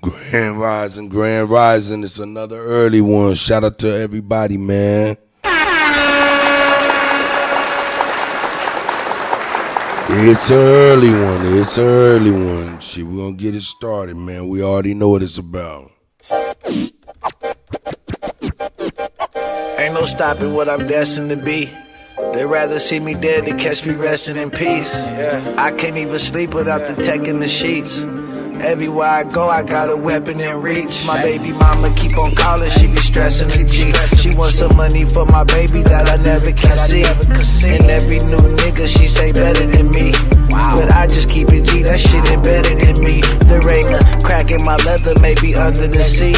Grand Rising. It's another early one. Shout out to everybody, man. It's an early one. Shit, we're gonna get it started, man. We already know what it's about. Ain't no stopping what I'm destined to be. They'd rather see me dead than catch me resting in peace. Yeah. I can't even sleep without the tech in the sheets. Everywhere I go, I got a weapon in reach. My baby mama keep on calling, she be stressing the G. She wants some money for my baby that I never can see. And every new nigga, she say better than me. But I just keep it G, that shit embedded in me. There ain't a crack in my leather, maybe under the seat.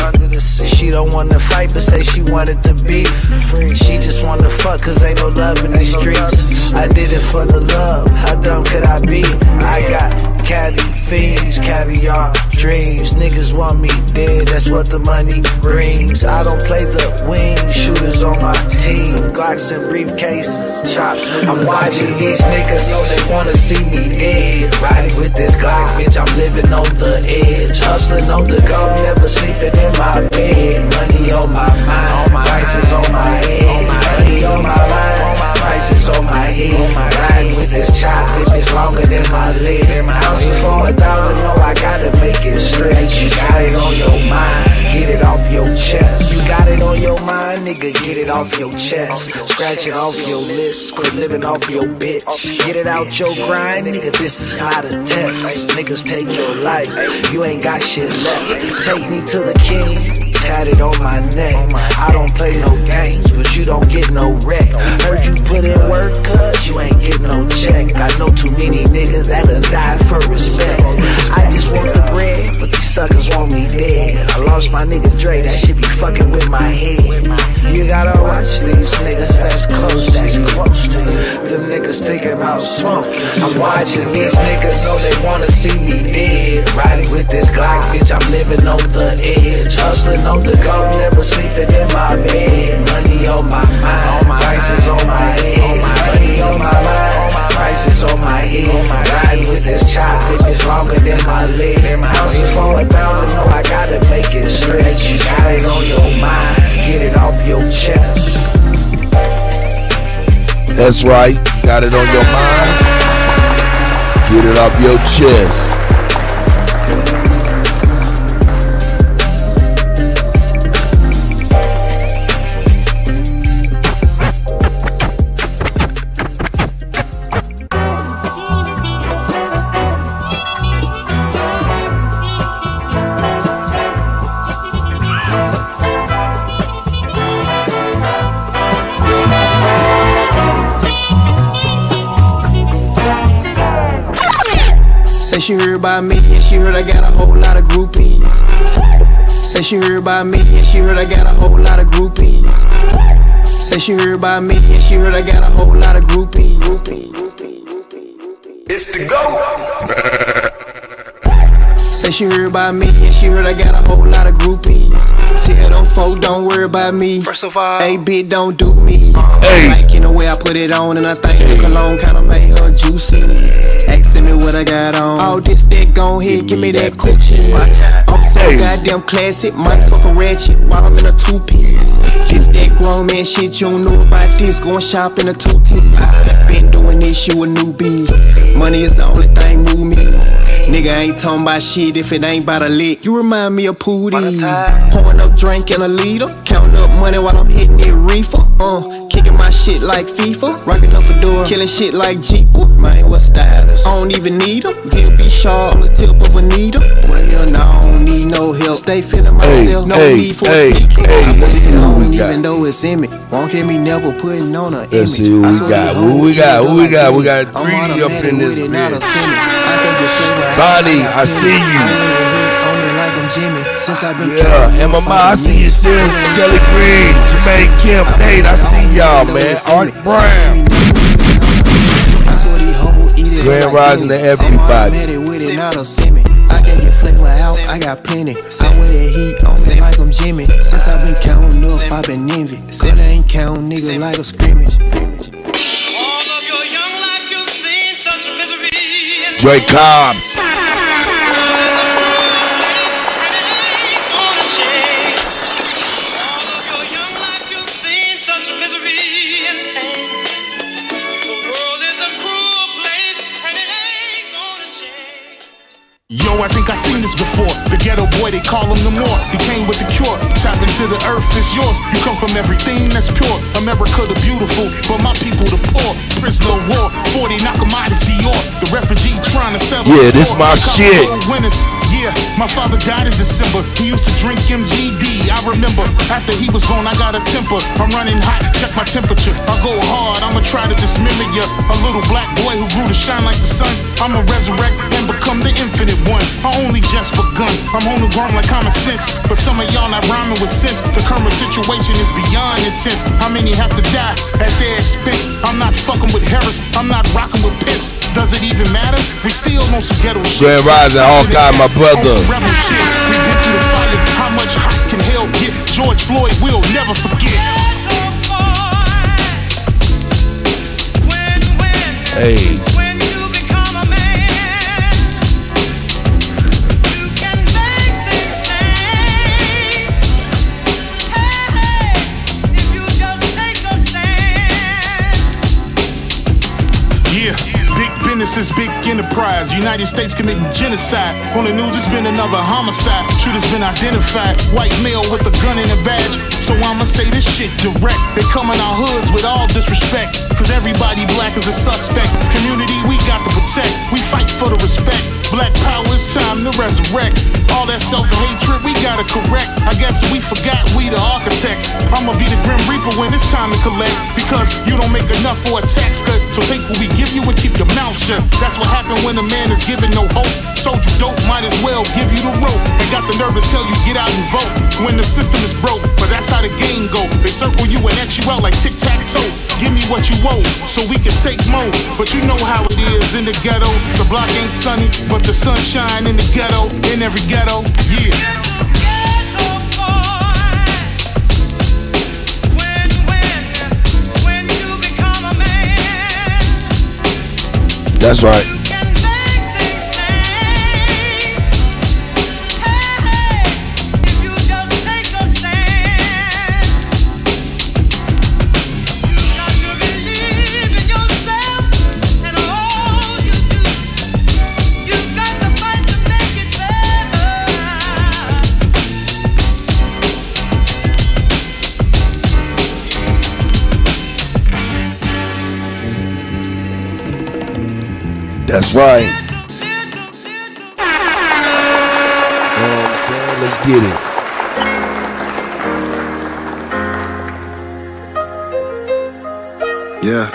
She don't wanna fight, but say she wanted to be free. She just wanna fuck, cause ain't no love in these streets. I did it for the love, how dumb could I be? I got caddy, fiends, caviar, dreams. Niggas want me dead, that's what the money brings. I don't play the wing, shooters on my team. Glocks and briefcases, chops. I'm watching these niggas, know they wanna see me dead. Riding with this Glock, bitch, I'm living on the edge. Hustling on the go, never sleeping in my bed. Money on my mind, prices on my head. Money on my mind, prices on my head. Riding with this chop, bitch, it's longer than my leg. Ounces for $1, no, I gotta make it straight. You got it on your mind, get it off your chest. You got it on your mind, nigga, get it off your chest. Scratch it off your list, quit living off your bitch. Get it out your grind, nigga, this is not a test. Niggas take your life, you ain't got shit left. Take me to the king, tatted on my neck. I don't play no games, but you don't get no wreck. Heard you put in work, cuz you ain't get no check. I know too many niggas that'll die for respect. I just want the bread, but these suckers want me dead. I lost my nigga Dre, that shit be fucking with my head. You gotta watch these niggas that's close to you. Them niggas thinking about smoking. I'm watching these niggas, know they wanna see me dead. Riding with this Glock, bitch, I'm living on the edge. Hustling on the go, never sleeping in my bed. Money on my mind, prices on my head. Money on my mind, prices on my head. Riding with this chop, bitch, it's longer than my leg. Ounces for $1, no, I gotta make it stretch. You got it on your mind, get it off your chest. That's right, got it on your mind, get it off your chest. She heard about me and she heard I got a whole lot of groupies. Say she heard about me and she heard I got a whole lot of groupies. Say she heard about me and she heard I got a whole lot of groupies. It's the go. Say she heard about me and she heard I got a whole lot of groupies. Tell them folk don't worry about me. First of all, hey bitch, don't do me. Hey. Like in the way I put it on and I think the cologne kinda made her juicy. Asking me what I got on. All this that gon' ahead, give me that coochie. I'm so goddamn classic, might fucking ratchet while I'm in a two-piece. This that grown man shit, you don't know about this. Going shop in a two-piece. Been doing this, you a newbie. Money is the only thing move me. Nigga ain't talking about shit if it ain't about a lick. You remind me of Pootie. Pouring up drink in a liter, counting up money while I'm hitting that reefer. Kicking my shit like FIFA, rocking up a door, killing shit like Jeep. Man, what stylist? I don't even need them. VLB sharp on the tip of a needle. Well, no, I don't need no help. Stay feeling myself, no need for a sneaker. I don't even know it's in me. Won't get me never putting on an image. Let's see who we got. Who we got? Who we got? We got 3D up in this bitch. Bonnie, I see you. Yeah, and Mama, I see you, sis. Kelly Green, Jermaine Kim, Nate, I see y'all, man. Art Brown. Grand Rising to everybody. I can get flavor out, I got plenty. I wear that heat on me like I'm Jimmy. Since I've been counting up, I've been envy. Cause I ain't counting niggas like a scrimmage. Dre Cobbs. Yo, I think I seen this before. The ghetto boy, they call him the Moor. He came with the cure. Tap into the earth, it's yours. You come from everything that's pure. America the beautiful, but my people the poor. Prisoner of war, 40 knock 'em out, it's Dior. The refugee trying to settle. Yeah, this my shit. Winners. Yeah, my father died in December. He used to drink MGD. I remember after he was gone, I got a temper. I'm running hot, check my temperature. I go hard, I'ma try to dismember ya. A little black boy who grew to shine like the sun. I'ma resurrect and become the infinite one. I only just begun. I'm homegrown like common sense, but some of y'all not rhyming with sense. The current situation is beyond intense. How many have to die at their expense? I'm not fucking with Harris. I'm not rocking with Pence. Does it even matter? We still know some ghetto shit. Grand Rising, Hawkeye, my brother. We been through the fire. How much hot can hell get? George Floyd will never forget. Hey. This is big enterprise. United States committing genocide. On the news, it's been another homicide. Shooter's been identified. White male with a gun and a badge. So I'ma say this shit direct. They come in our hoods with all disrespect. Cause everybody black is a suspect. Community we got to protect. We fight for the respect. Black power, it's time to resurrect. All that self-hatred we gotta correct. I guess we forgot we the architects. I'ma be the Grim Reaper when it's time to collect. Because you don't make enough for a tax cut. So take what we give you and keep your mouth shut. That's what happened when a man is given no hope. Sold you dope, might as well give you the rope. They got the nerve to tell you get out and vote when the system is broke. But that's how the game go. They circle you and X you out like tic-tac-toe. Give me what you owe so we can take more. But you know how it is in the ghetto. The block ain't sunny, but the sunshine in the ghetto. In every ghetto, yeah. That's right. That's right. You know what I'm saying? Let's get it. Yeah.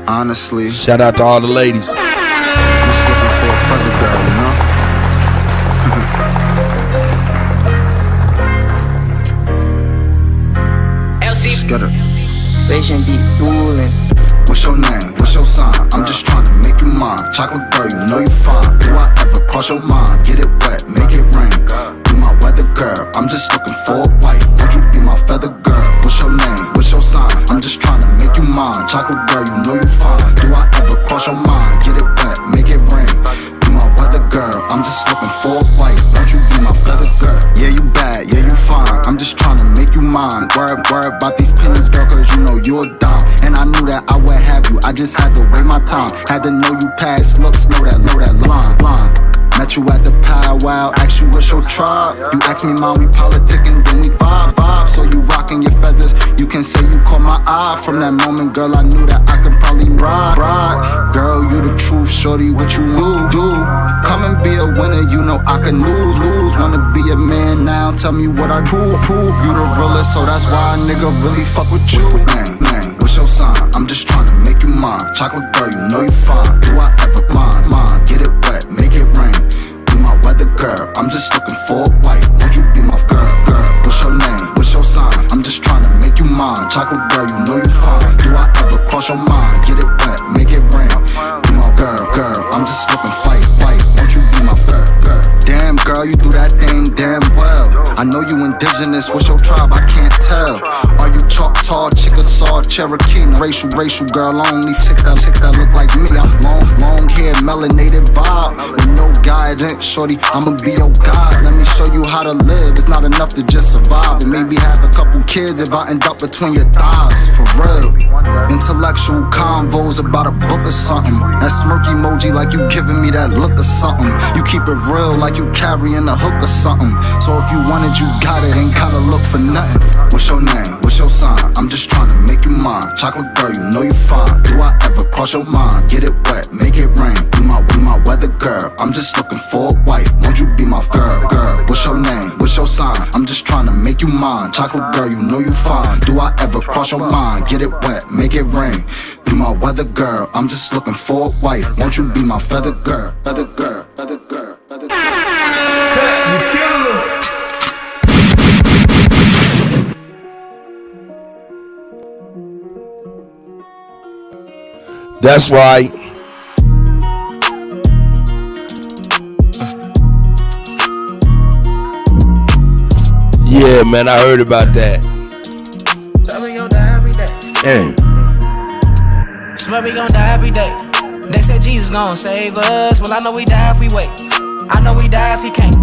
Honestly, shout out to all the ladies. I'm just looking for a feather girl, you know? Just get her. Vision be boolin'. What's your name? What's your sign? I'm just trying to make you mine. Chocolate girl, you know you fine. Do I ever cross your mind? Get it wet, make it rain. Be my weather girl. I'm just looking for a wife. Won't you be my feather girl? What's your name? What's your sign? I'm just trying to make you mine. Chocolate girl, you know you fine. Do I ever cross your mind? Get it wet, make it rain. Be my weather girl. I'm just looking for a wife. Won't you be my feather girl? Yeah, you bad, yeah, you fine. I'm just trying to make you mine. Worry about these pennies, girl, cause you know you're a dime. And I knew that I would have you, I just had to wait my time. Had to know you past looks, know that line. Met you at the powwow, asked you what's your tribe. You asked me, mom, we politicking, then we vibe. So you rocking your feathers, you can say you caught my eye. From that moment, girl, I knew that I could probably ride. Girl, you the truth, shorty, what you do. Come and be a winner, you know I can lose. Wanna be a man now, tell me what I prove. You the realest, so that's why a nigga really fuck with you. Man, what's your sign? I'm just trying to make you mine. Chocolate girl, you know you fine. Do I ever mind? Get it wet, make it rain. Be my weather girl, I'm just looking for a wife. Won't you be my girl? What's your name? What's your sign? I'm just trying to make you mine. Chocolate girl, you know you fine. Do I ever cross your mind? Get it wet, make it rain. Be my girl, I'm just looking fight. Won't you be my girl? Damn girl, you do that thing damn well. I know you indigenous, what's your tribe? I can't tell. Are you Choctaw, Chickasaw, Cherokee? Racial girl, only chicks that look like me. I'm long hair, melanated vibe with no guy president, shorty, I'ma be your God. Let me show you how to live. It's not enough to just survive, and maybe have a couple kids if I end up between your thighs. For real, intellectual convos about a book or something. That smirk emoji like you giving me that look or something. You keep it real like you carrying a hook or something. So if you want it, you got it, ain't gotta look for nothing. What's your name? What's your sign? I'm just trying to make you mine. Chocolate girl, you know you fine. Do I ever cross your mind? Get it wet, make it rain. Be my weather girl. I'm just looking for a wife. Won't you be my girl? What's your name? What's your sign? I'm just trying to make you mine. Chocolate girl, you know you fine. Do I ever cross your mind? Get it wet, make it rain. Be my weather girl. I'm just looking for a wife. Won't you be my feather girl? Feather girl, feather girl, feather girl. You kill him. That's right. Yeah, man, I heard about that. So we gon' die every day. Swear we gon' die every day. They said Jesus gon' save us. Well, I know we die if we wait. I know we die if he can't.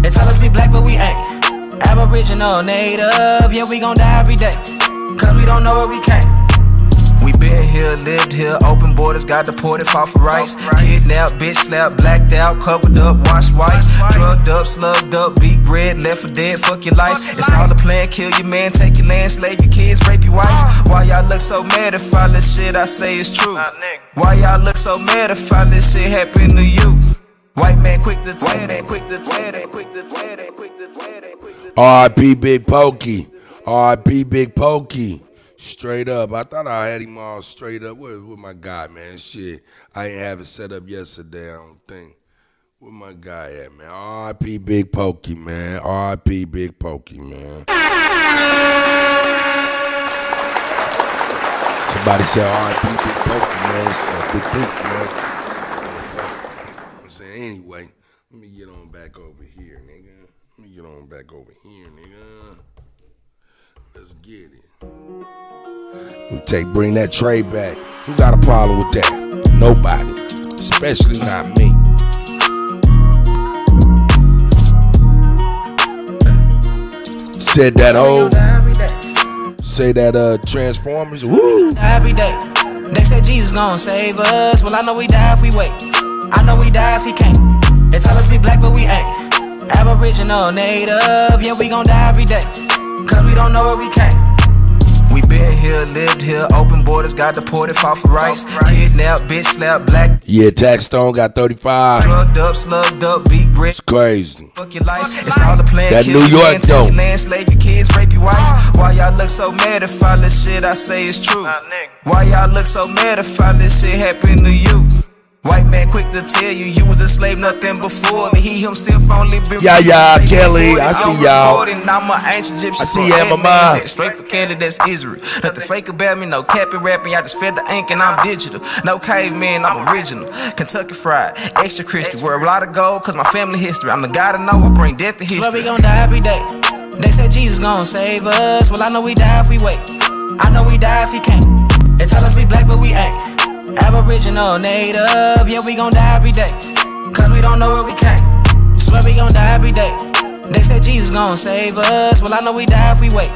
They tell us we black, but we ain't. Aboriginal, native, yeah, we gon' die every day. Cause we don't know where we came. We been here, lived here, open borders, got deported, fought for rights. Kidnapped, bitch slapped, blacked out, covered up, washed white. Drugged up, slugged up, beat bread, left for dead, fuck your life. It's all a plan, kill your man, take your land, slave your kids, rape your wife. Why y'all look so mad if all this shit I say is true? Why y'all look so mad if all this shit happen to you? White man quick to tear that, quick to tear that, quick to tear that, quick to tear that, quick to tear that. R.I.P. Big Pokey. R.I.P. Big Pokey. Straight up. I thought I had him all straight up. Where my guy, man? Shit. I ain't have it set up yesterday, I don't think. Where my guy at, man? R.I.P. Big Pokey, man. R.I.P. Big Pokey, man. Somebody said R.I.P. Big Pokey, man. It's Big Pokey, man. I'm saying, anyway, let me get on back over here, nigga. Let me get on back over here, nigga. Let's get it. Bring that tray back. Who got a problem with that? Nobody. Especially not me. Said that say that Transformers. Woo! Every day. They said Jesus gon' save us. Well, I know we die if we wait. I know we die if he can't. They tell us we black, but we ain't. Aboriginal, native, yeah, we gon' die every day. Cause we don't know where we came. We been here, lived here, open borders, got deported, fought for rights. Kidnapped, bitch slapped, black. Yeah, Tax Stone got 35. Drugged up, slugged up, beat brick. It's crazy. Fuck your life, it's all a plan. That New York though. Land, slave your kids, rape your wife. Why y'all look so mad if all this shit I say is true? Why y'all look so mad if all this shit happened to you? White man quick to tell you you was a slave, nothing before. But he himself only been Kelly, I see y'all. I'm an ancient Egyptian. I see ya, mama. Straight for Canada, that's Israel. Nothing fake about me, no capping, rapping. I just fed the ink and I'm digital. No caveman, I'm original. Kentucky fried, extra crispy. Wear a lot of gold, cause my family history. I'm the guy to know, I bring death to history. Swear we gon' die every day. They said Jesus gon' save us. Well, I know we die if we wait. I know we die if he can't. They tell us we black, but we ain't. Aboriginal, native, yeah, we gon' die every day. Cause we don't know where we came. Swear we gon' die every day. They said Jesus gon' save us. Well, I know we die if we wait.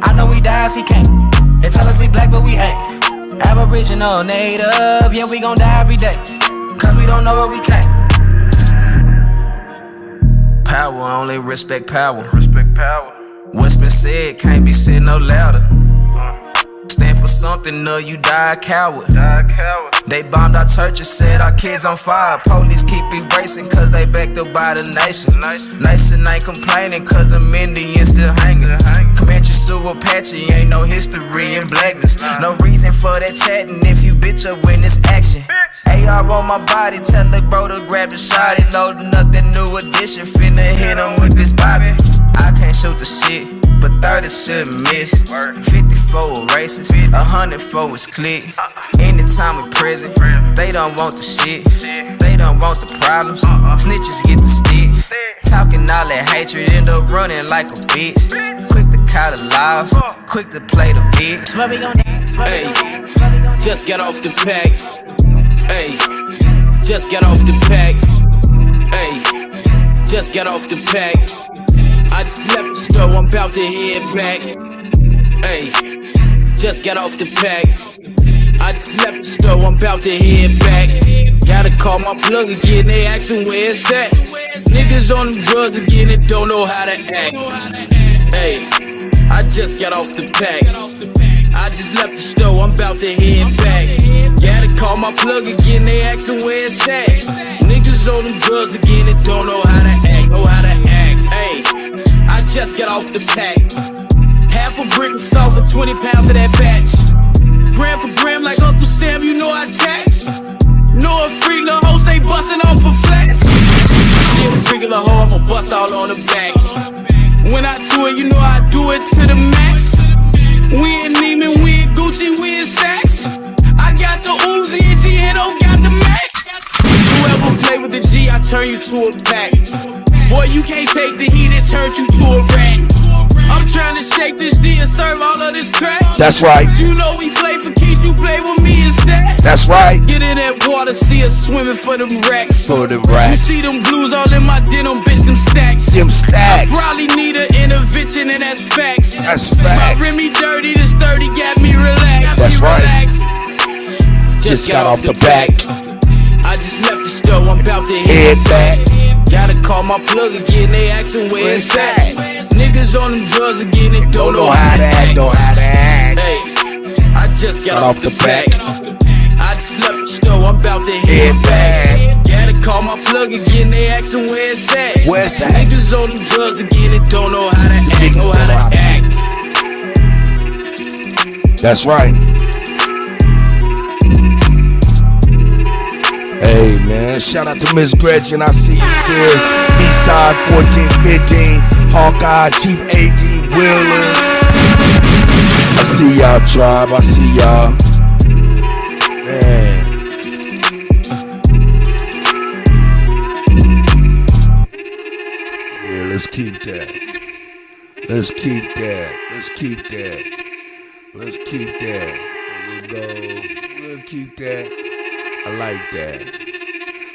I know we die if he can't. They tell us we black, but we ain't. Aboriginal, native, yeah, we gon' die every day. Cause we don't know where we came. Power, only respect power. Respect power. What's been said can't be said no louder. Stand for something, or you die a coward. They bombed our churches, set our kids on fire. Police keep erasing cause they backed up by the nation. Nation ain't complaining cause the Indians still hanging. Comanche, Sioux, Apache, ain't no history in blackness. No reason for that chatting if you bitch up when it's action. AR on my body, tell the bro to grab the shot. He loading up that new edition, finna hit him with this bobby. I can't shoot the shit, but 30 shouldn't miss. 54 races, 100 for his clique. Anytime we present, they don't want the shit. They don't want the problems. Snitches get the stick. Talking all that hatred, end up running like a bitch. Quick to call the laws, quick to play the bitch. Hey, just get off the pack. Hey, just get off the pack. Ayy, just got off the pack. I just left the store, I'm about to head back. Ayy, just got off the pack. I just left the store, I'm about to head back. Gotta call my plug again, they asking where it's at. Niggas on them drugs again and don't know how to act. Ayy, I just got off the pack. I just left the store, I'm about to head back. Gotta call my plug again, they asking where it's at. Niggas on them drugs again and don't know how to act, Ayy, I just got off the pack. Half a brick of salt for 20 pounds of that batch. Gram for gram like Uncle Sam, you know I tax. Know a freak little hoe, stay bustin' off for flats. See a freak little hoe, I'ma bust all on the back. When I do it, you know I do it to the max. We in Neiman, we in Gucci, we in Saks. I got the Uzi and G-Hendo got the Mac. Whoever play with the G, I turn you to a pack. Boy, you can't take the heat, it turns you to a rat. I'm trying to shake this D and serve all of this crack. That's right. You know we play for keys, you play with me instead. That's right. Get in that water, see us swimming for them racks. For them racks. You see them blues all in my denim, bitch, them stacks. Them stacks. I probably need an intervention and that's facts. That's facts. My Remy dirty, this 30 got me relaxed. That's right. Relaxed. Just got off the back. I just left the store, I'm about to Head back. Gotta call my plug again, they asking where it's at. Niggas on them drugs again and don't know how to act. Hey, I just got off the back. I just left the store, I'm about to head back. Gotta call my plug again, they asking where it's at. Niggas on them drugs again and don't know how to act. That's right. Hey man, shout out to Miss Gretchen, I see you still. Eastside 1415, Hawkeye, Chief 18, Wheeler. I see y'all, tribe, I see y'all. Man. Yeah, let's keep that. Let's keep that. Let's keep that. Let's keep that. We'll keep that. I like that.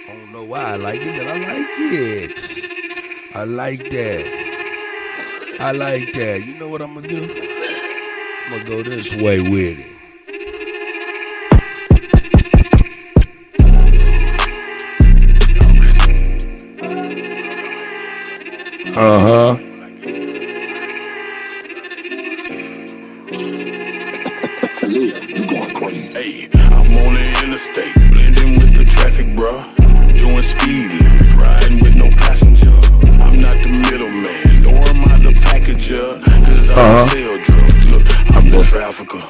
I don't know why I like it, but I like it. I like that. I like that. You know what I'm gonna do? I'm gonna go this way with it. Uh-huh. You going crazy. Hey, I'm on the interstate, blending with the traffic, bruh. Doing speed limit, riding with no passenger. I'm not the middleman, nor am I the packager. Cause I don't sell drugs. Look, I'm the trafficker.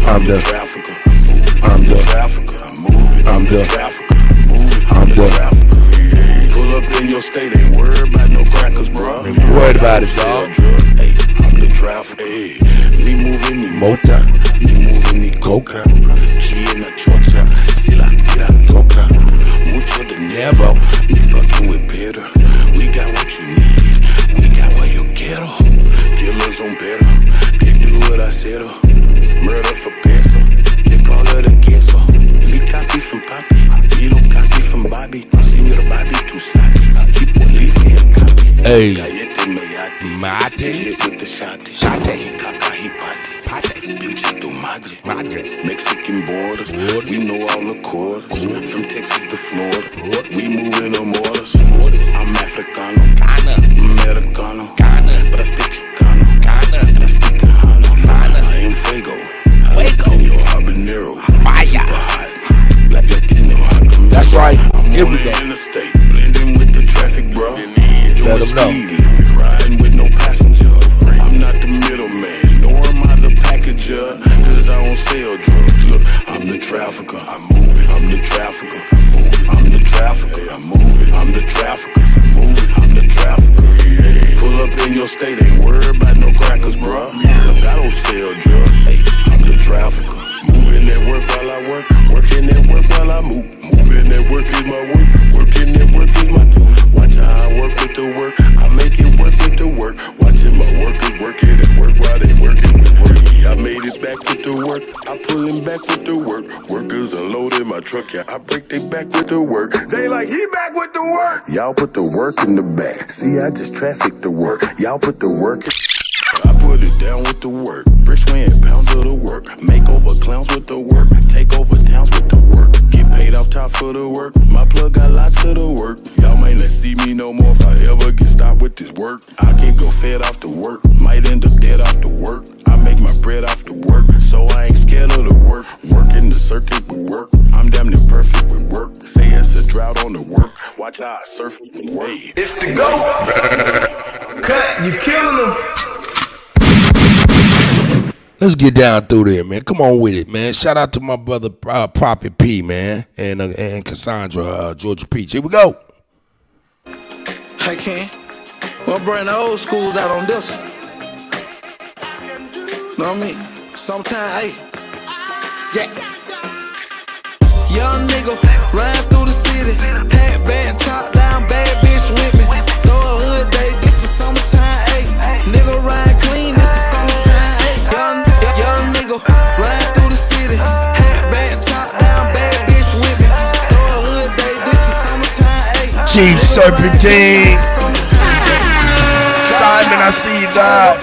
I'm the trafficker. I'm the trafficker. I'm moving. I'm the trafficker. I'm the trafficker. Pull up in your state, ain't worried about no crackers, bruh. Ain't worried about it, dog. Hey, I'm the trafficker. Hey, me moving the Mota. ni coca, quién la chocha, si la tira loca, mucho dinero, me fucking with Peter. We got what you need, we got what you quiero. Killers on better, they do what I said. Murder for peso, they call it a queso. We copy from Papi, we don't copy from Bobby. Señor Bobby too sloppy, keep police here copy. Hey, mate, with the shotty, caca he party. Pinche tu madre. Mexican borders, we know all the quarters. From Texas to Florida, we moving on orders. I'm Africano, Americano, but I speak Chicano, and I speak Tejano. I am Fuego, Jalapeno, habanero, super hot, black Latino, that's right. I'm on the interstate, blending with the traffic, bro. Doing speed limit, riding with no passenger. I'm not the middleman, nor am I the packager. Cause I don't sell drugs. Look, I'm the trafficker. I'm moving. I'm the trafficker. I'm moving. I'm the trafficker. Hey, I'm moving. I'm the trafficker. I'm moving. I'm the trafficker. Yeah. Pull up in your state, ain't worried about no crackers, bruh. Look, I don't sell drugs. Hey, I'm the trafficker. Moving that work while I work. Working that work while I move. Moving that work is my work. Working that work is my do. Watch how I work with the work. I make it work with the work. Watching my workers work it and work while they working with work. I made it back with the work. I pullin' back with the work. Workers unloaded my truck, yeah. I break they back with the work. They like, he back with the work. Y'all put the work in the back. See, I just traffic the work. Y'all put the work in. I put it down with the work. Bricks weighing pounds of the work. Make over clowns with the work. Take over towns with the work. Get paid off top for the work. My plug got lots of the work. Y'all might not see me no more if I ever get stopped with this work. I can't go fed off the work. Might end up dead off the work. I make my bread off the work. So I ain't scared of the work. Working the circuit with work. I'm damn near perfect with work. Say it's a drought on the work. Watch how I surf the wave. It's the GOAT. Cut, you killing them. Let's get down through there, man. Come on with it, man. Shout out to my brother Prophet P, man, and Cassandra, Georgia Peach. Here we go. Hey, Ken. We'll bring the old schools out on this one. Know what I mean? Sometime, hey. Yeah. Young nigga, riding through the city. Hat back, top down, bad bitch with me. Throw a hood day, this the summertime, hey. Nigga ride clean, this the summertime, hey. Young nigga, riding through the city. Hat back, top down, bad bitch with me. Throw a hood day, this the summertime, hey. Chief Serpentine. Simon, I see you, God.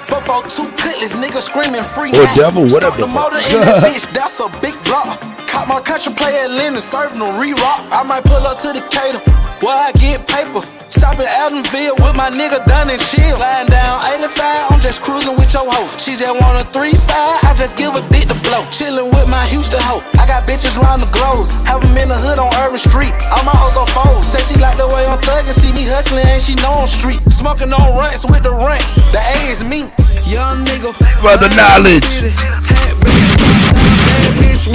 442 Kuttack, nigga screaming free. Oh, devil, what up, the motor in that bitch, that's a big block. Caught my country play at Lennon, serving them re-rock. I might pull up to the cater, where I get paper. Stop at Aldenville with my nigga done and chill. Flying down 85, I'm just cruising with your hoe. She just want a 3-5, I just give a dick to blow. Chillin' with my Houston hoe. I got bitches round the globes. Have them in the hood on Urban Street. All my Oco foes. Say she like the way I'm thuggin', see me hustling and she know on street. Smoking on runts with the runts. The A is me. Young nigga. Brother Knowledge.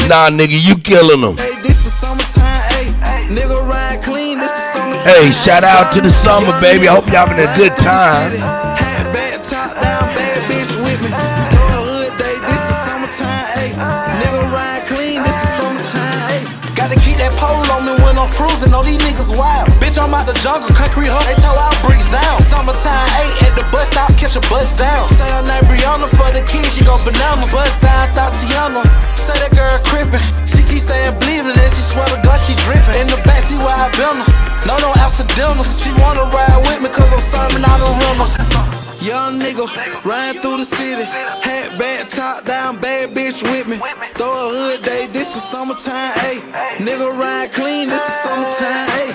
Nah, nigga, you killing them. Hey, this the summertime, hey. Nigga ride clean, this the summertime. Hey, shout out to the summer, baby. I hope y'all having a good time. Hat back, top down, bad bitch with me. Throw a hood day, this the summertime, hey. Nigga ride clean, this the summertime, hey. Gotta keep that pole on me when I'm cruising. Know these niggas wild. Bitch, I'm out the jungle, concrete hustle. They tell our bricks down. Summertime, hey, at the bus stop, catch a bus down. Say her name Brianna for the kids, she go bananas. Bus down, Tatiana. Say that girl crippin'. She keep saying bleeding, and she swear to God she drippin'. In the backseat where I been her. No accidentals. She wanna ride with me cause I'm serving out them rentals. Young nigga, riding through the city. Hat back, top down, bad bitch with me. Throw a hood day, this the summertime, ayy. Nigga ride clean, this the summertime, ayy.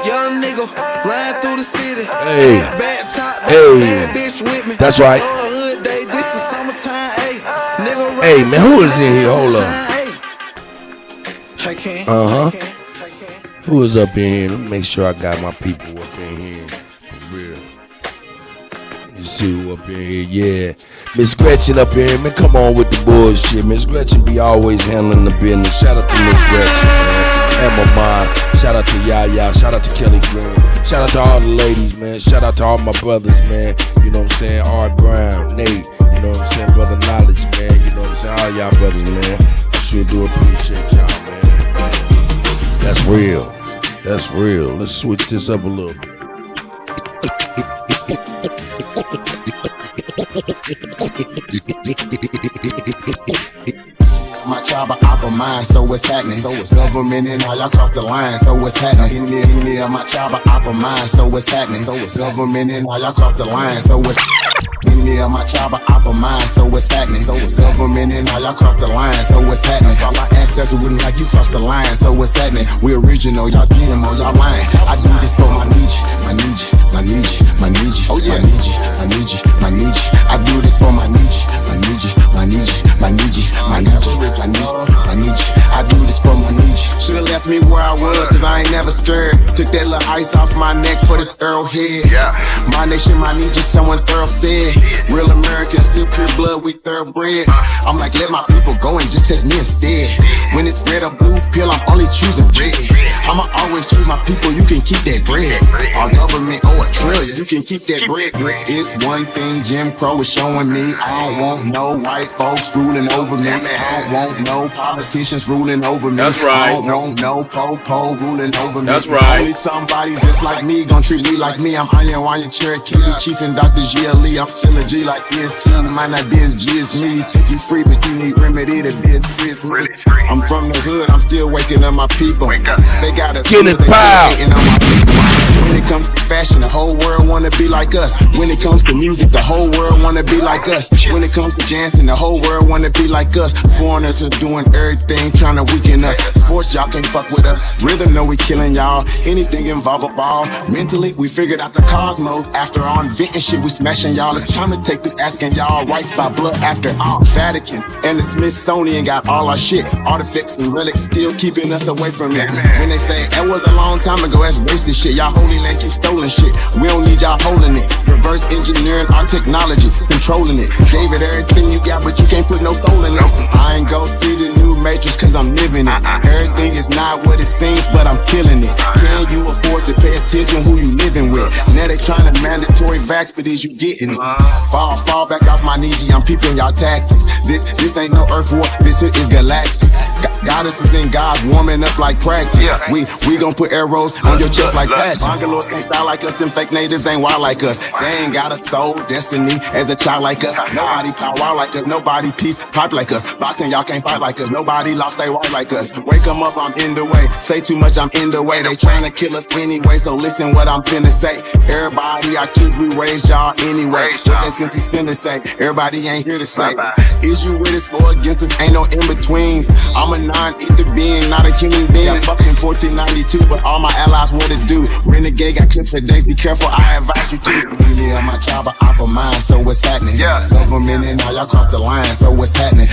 Young nigga, riding through the city. Hey, hat back, top down, bad bitch with me. That's right. Throw a hood day, this the summertime, ayy. Nigga ride hey, man, who is in here? Hold up. Who is up in here? Let me make sure I got my people up in here. For real. You see who up in here? Yeah. Miss Gretchen up in here, man. Come on with the bullshit. Miss Gretchen be always handling the business. Shout out to Miss Gretchen, man. And my mom. Shout out to Yaya. Shout out to Kelly Green. Shout out to all the ladies, man. Shout out to all my brothers, man. You know what I'm saying? Art Brown, Nate. You know what I'm saying? Brother Knowledge, man. You know what I'm saying? All y'all brothers, man. I sure do appreciate y'all, man. That's real. That's real. Let's switch this up a little bit. My tribe of opera mind, so what's happening? So it's government and all y'all cross the line, so what's happening? In there, my tribe of opera mind, so what's happening? So it's government and all y'all cross the line, so what's in there, my tribe of opera mind, so what's happening? So it's government and all y'all cross the line, so what's happening? All my ancestors wouldn't like you cross the line, so what's happening? We original, y'all get them or y'all lying. I do this for my niche, my niche, my niche, my niche. Oh yeah, my niche, my niche, my niche. I do this for my niche, my niche, my niche, my niche, my niche, my niche, my niche. I do this for my niche. Should've left me where I was, cause I ain't never scared. Took that little ice off my neck for this Earl head. Yeah. My nation, my niche, someone Earl said. Real Americans, still pure blood, we thoroughbred. I'm like, let my people go and just take me instead. When it's red or blue pill, I'm only choosing red. I'ma always always choose my people, you can keep that bread. Our government owe $1 trillion, you can keep that bread. It's one thing Jim Crow is showing me. I don't want no white folks ruling over me. I don't want no politicians ruling over me. That's right. I don't want no po-po ruling over me. That's right. Only somebody just like me gon' treat me like me. I'm Iron Cherokee, Chief and Dr. GLE. I'm still a G like EST. You might not be as G as me. You free, but you need remedy to be as free as me. I'm from the hood, I'm still waking up my people. They got a Get it, pow. When it comes to fashion, the whole world wanna be like us. When it comes to music, the whole world wanna be like us. When it comes to dancing, the whole world wanna be like us. Foreigners are doing everything, trying to weaken us. Sports, y'all can't fuck with us. Rhythm, know we killing y'all. Anything involve a ball. Mentally, we figured out the cosmos. After all inventing shit, we smashing y'all. It's time to take this asking y'all rights by blood after all. Vatican and the Smithsonian got all our shit. Artifacts and relics still keeping us away from it. When they say that was a long time ago, that's racist shit. Y'all holy land keep stolen shit. We don't need y'all holding it. Reverse engineering our technology, controlling it. Gave it everything you got, but you can't put no soul in it. I ain't go see the new Matrix cause I'm living it. Everything is not what it seems, but I'm killing it. Can you afford to pay attention who you living with? Now they trying to mandatory vax, but is you getting it? Fall back off my knees, I'm peeping y'all tactics. This ain't no earth war, this here is galactics. Goddesses and gods warming up like practice. We gon' put arrows on your chest like that. Bangalores can't style like us, them fake natives ain't wild like us. They ain't got a soul, destiny as a child like us. Nobody power like us, nobody peace pipe like us. Boxing, y'all can't fight like us, nobody lost they white like us. Wake them up, I'm in the way. Say too much, I'm in the way. They tryna kill us anyway, so listen what I'm finna say. Everybody, our kids, we raised y'all anyway. What that sense is finna say, everybody ain't here to stay. Is you with us or against us, ain't no in between. I'm a non-ether being, not a human being. I'm fucking 1492, but all my allies what to do. Renegade got clips for days, be careful, I advise you to. Me and my tribe are opera mind, so what's happening? Several minutes now, y'all crossed the line, so what's happening?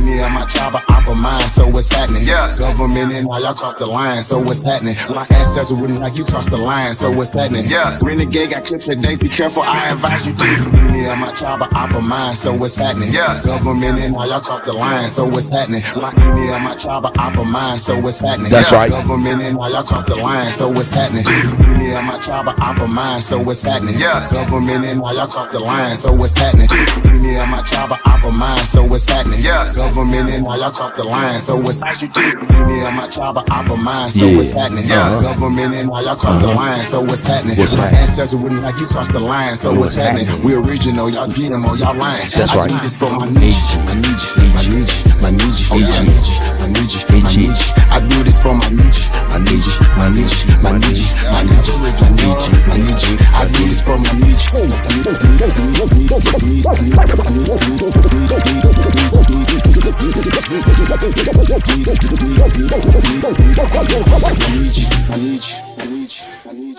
Me and my tribe are opera mind, so what's happening? Several minutes now, y'all crossed the line, so what's happening? My ancestors wouldn't like you crossed the line, so what's happening? Renegade got clips for days, be careful, I advise you to. Me and my tribe are opera mind, so what's happening? Several minutes now, y'all crossed the line, so what's happening? Me and my tribe are opera mind, so what's happening? That's right. Several minutes now, y'all crossed the line, so what's happening? Me and my tribe are opera mind, so what's happening? Several minutes now, y'all crossed the line, so what's happening? Me and my tribe are opera mind, so what's happening? Several minutes now, y'all crossed the line, so what's happening? Me and my tribe are opera mind, so what's happening? Several minutes now, y'all crossed the line, so what's happening? My ancestors wouldn't like you crossed the line, so what's happening? We original, y'all get them or y'all lying. That's right. I need this for my need you, I need you, I need you, I need you, I need you, I need you, I need you. I do this for my need you, I need you, I need you, I need you, I need you, I need you, I need you. I do this for my need you.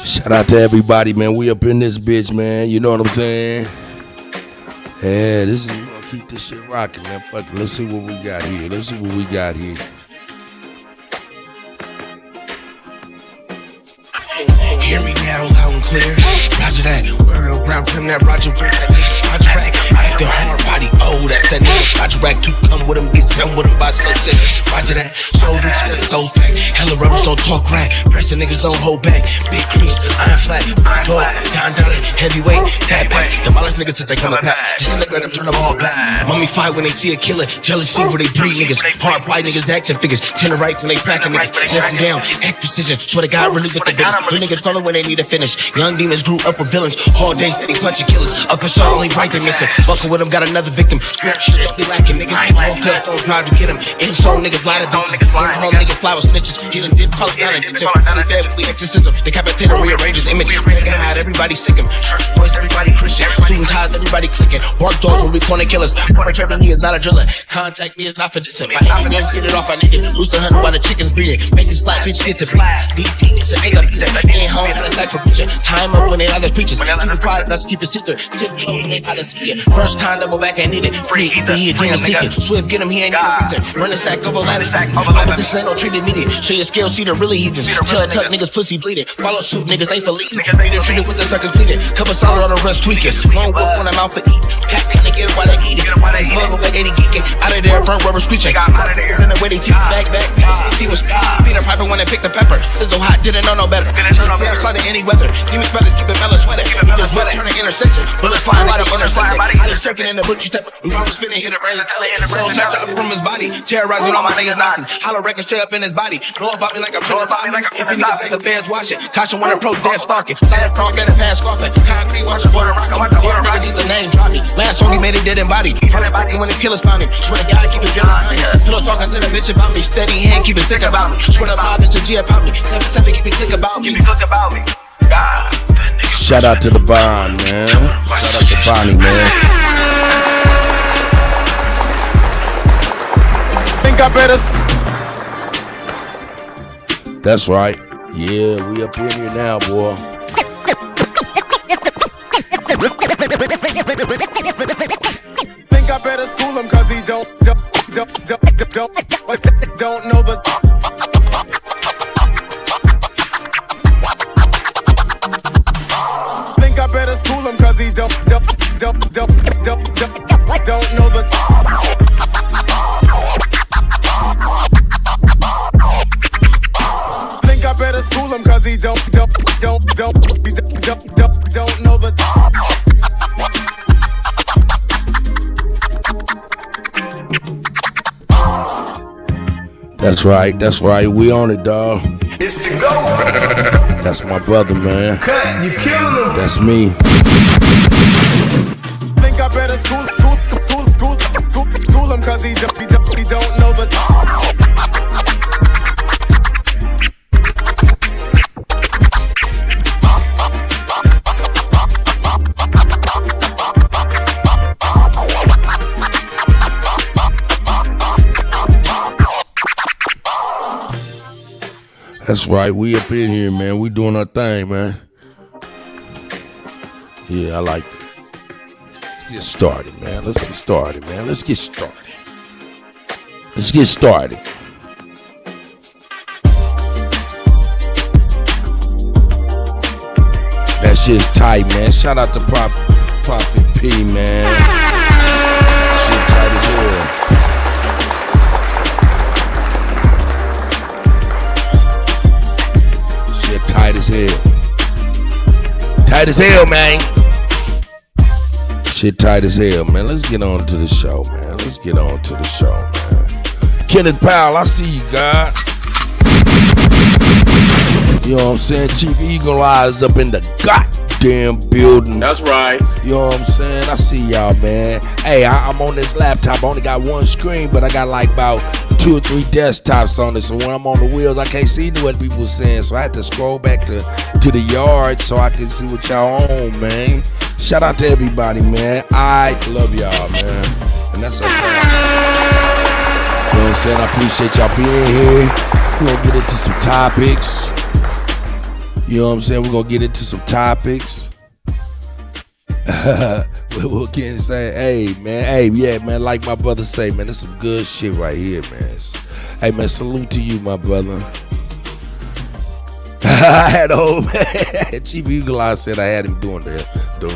Shout out to everybody, man. We up in this bitch, man. You know what I'm saying? Yeah, this is, we're gonna keep this shit rocking, man. Fuck it. Let's see what we got here. Let's see what we got here. Hear me now, loud and clear. Roger that. Word around him, that Roger Rack. That nigga Roger Rack. I the hard body, oh, that's that nigga Roger Rack. To come with him, get done with him by so sick. Roger that. So rich, that's so fat. Hella rubbers don't talk right. Pressing niggas don't hold back. Big crease, iron flat. Dog, down, heavyweight. That back. The violent niggas said they coming back. Just let them turn them all black. Mummy fight when they see a killer. Jealousy where they breed niggas. Hard white niggas, action figures. Tenor rights and they cracking niggas. Walking down, act precision. Swear to God, really with the bill. You niggas crawling when they need to finish. Young demons grew up with villains. Hard days, steady punching killers. Up and saw only right they missing. Fucking with them, got another victim. Spirit shit, don't be lacking, nigga. All cuts, don't try to get him. In soul niggas lie to them. All niggas fly with snitches. Get him, dip, call it down and ditch him. They fed with the exorcism. Decapitator rearranges image. God, everybody sick him. Church boys, everybody Christian. Suit and ties, everybody clicking. Bark dogs when we corner killers. Perpetrator, he is not a driller. Contact me is not for dissing. My aliens get it off, I need it. Who's the hunter while the chicken's breeding? Make this black bitch get to bleed. DP, it's an ain't that. Ain't home, got a life for preaching. Time up when they others preachers. Even pride, let's keep it secret. Tiptoe, they how to seek it. First time, double back, ain't need it. Free, ether, he a dream seeking. Swift, get him, he ain't got a reason. Run the sack, double ladder. Opposition ain't no treated media. Show your scale, see the really heathens. Tell tuck, niggas pussy bleeding. Follow suit, niggas ain't for leading. Treated with the suckers bleeding. Couple solid, all the rest tweaking. Long work when I'm out for eat. Cat kinda get it while they eat it. Slug over 80 geeking. Out of there, burnt rubber screeching. Out of there. In the way they teeth back. He was Peter Piper when they picked the pepper. Sizzle hot, didn't know no better. Fly to any weather. Demon spellers keep it mellow sweater. Just wet, turn an intersection. Bullets flying right up interceptor. I just shaking in the book, you step. We was spinning, hit it, rain, tell it in the rain. Knocked up from his body. Terrorizing all my niggas knocking. Hollow record straight up in his body. Blow up me like a pillow. If you niggas like the feds watching. Caution when approach dead stalking. Fire cross, better pass coughing. Concrete watching, water rock. Water rock, he's the name dropping. Last song he made it dead embodied. When the killers found him. Swear to God, keep it dry. Pillow talking to the bitch about me. Steady hand, keep it thick about me. Swear to God, it's a G about me. 7-7, keep it click about me. God. Shout out to the Bond, man. Shout out to Bonnie, man. Think I better. That's right. Yeah, we up in here now, boy. Think I better school him cause he don't know the. Think I better school him cause he don't know the. Think I better school him cause he don't know the. That's right, we on it, dawg. It's the GOAT. That's my brother, man. Cut, you killing them. That's me. Think I better school him cause he don't know the. That's right, we up in here, man. We doing our thing, man. Yeah, I like it. Let's get started, man. Let's get started. That's just tight, man. Shout out to Prophet P, man. Shit tight as hell. Tight as hell. Tight as hell, man. Shit tight as hell, man. Let's get on to the show, man. Kenneth Powell, I see you, God. You know what I'm saying? Chief Eagle Eyes up in the goddamn building. That's right. You know what I'm saying? I see y'all, man. Hey, I'm on this laptop. I only got one screen, but I got like about 2 or 3 desktops on it. So when I'm on the wheels, I can't see what people saying. So I had to scroll back to the yard so I can see what y'all on, man. Shout out to everybody, man. I love y'all, man. And that's okay. You know what I'm saying? I appreciate y'all being here. We're going to get into some topics. You know what I'm saying? We're going to get into some topics. What can you say? Hey, man. Hey, yeah, man. Like my brother say, man, there's some good shit right here, man. Hey, man, salute to you, my brother. I had old man. Chief Eagle Eye said I had him doing the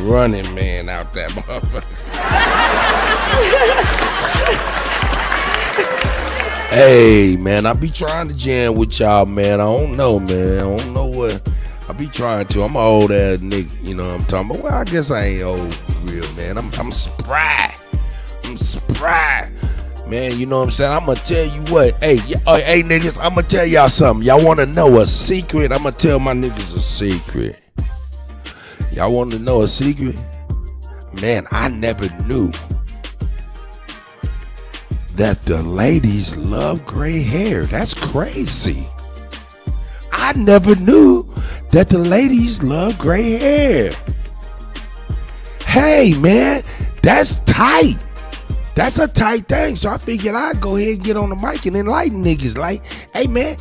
running man out that motherfucker. Hey, man, I be trying to jam with y'all, man. I don't know, man. I don't know what. I be trying to. I'm an old ass nigga, you know what I'm talking about. Well, I guess I ain't old real, man. I'm spry. Man, you know what I'm saying? I'm gonna tell you what. Hey, niggas, I'm gonna tell y'all something. Y'all wanna know a secret? I'm gonna tell my niggas a secret. Y'all wanna know a secret? Man, I never knew that the ladies love gray hair. That's crazy. I never knew that the ladies love gray hair. Hey, man, that's tight. That's a tight thing. So I figured I'd go ahead and get on the mic and enlighten niggas. Like, hey, man,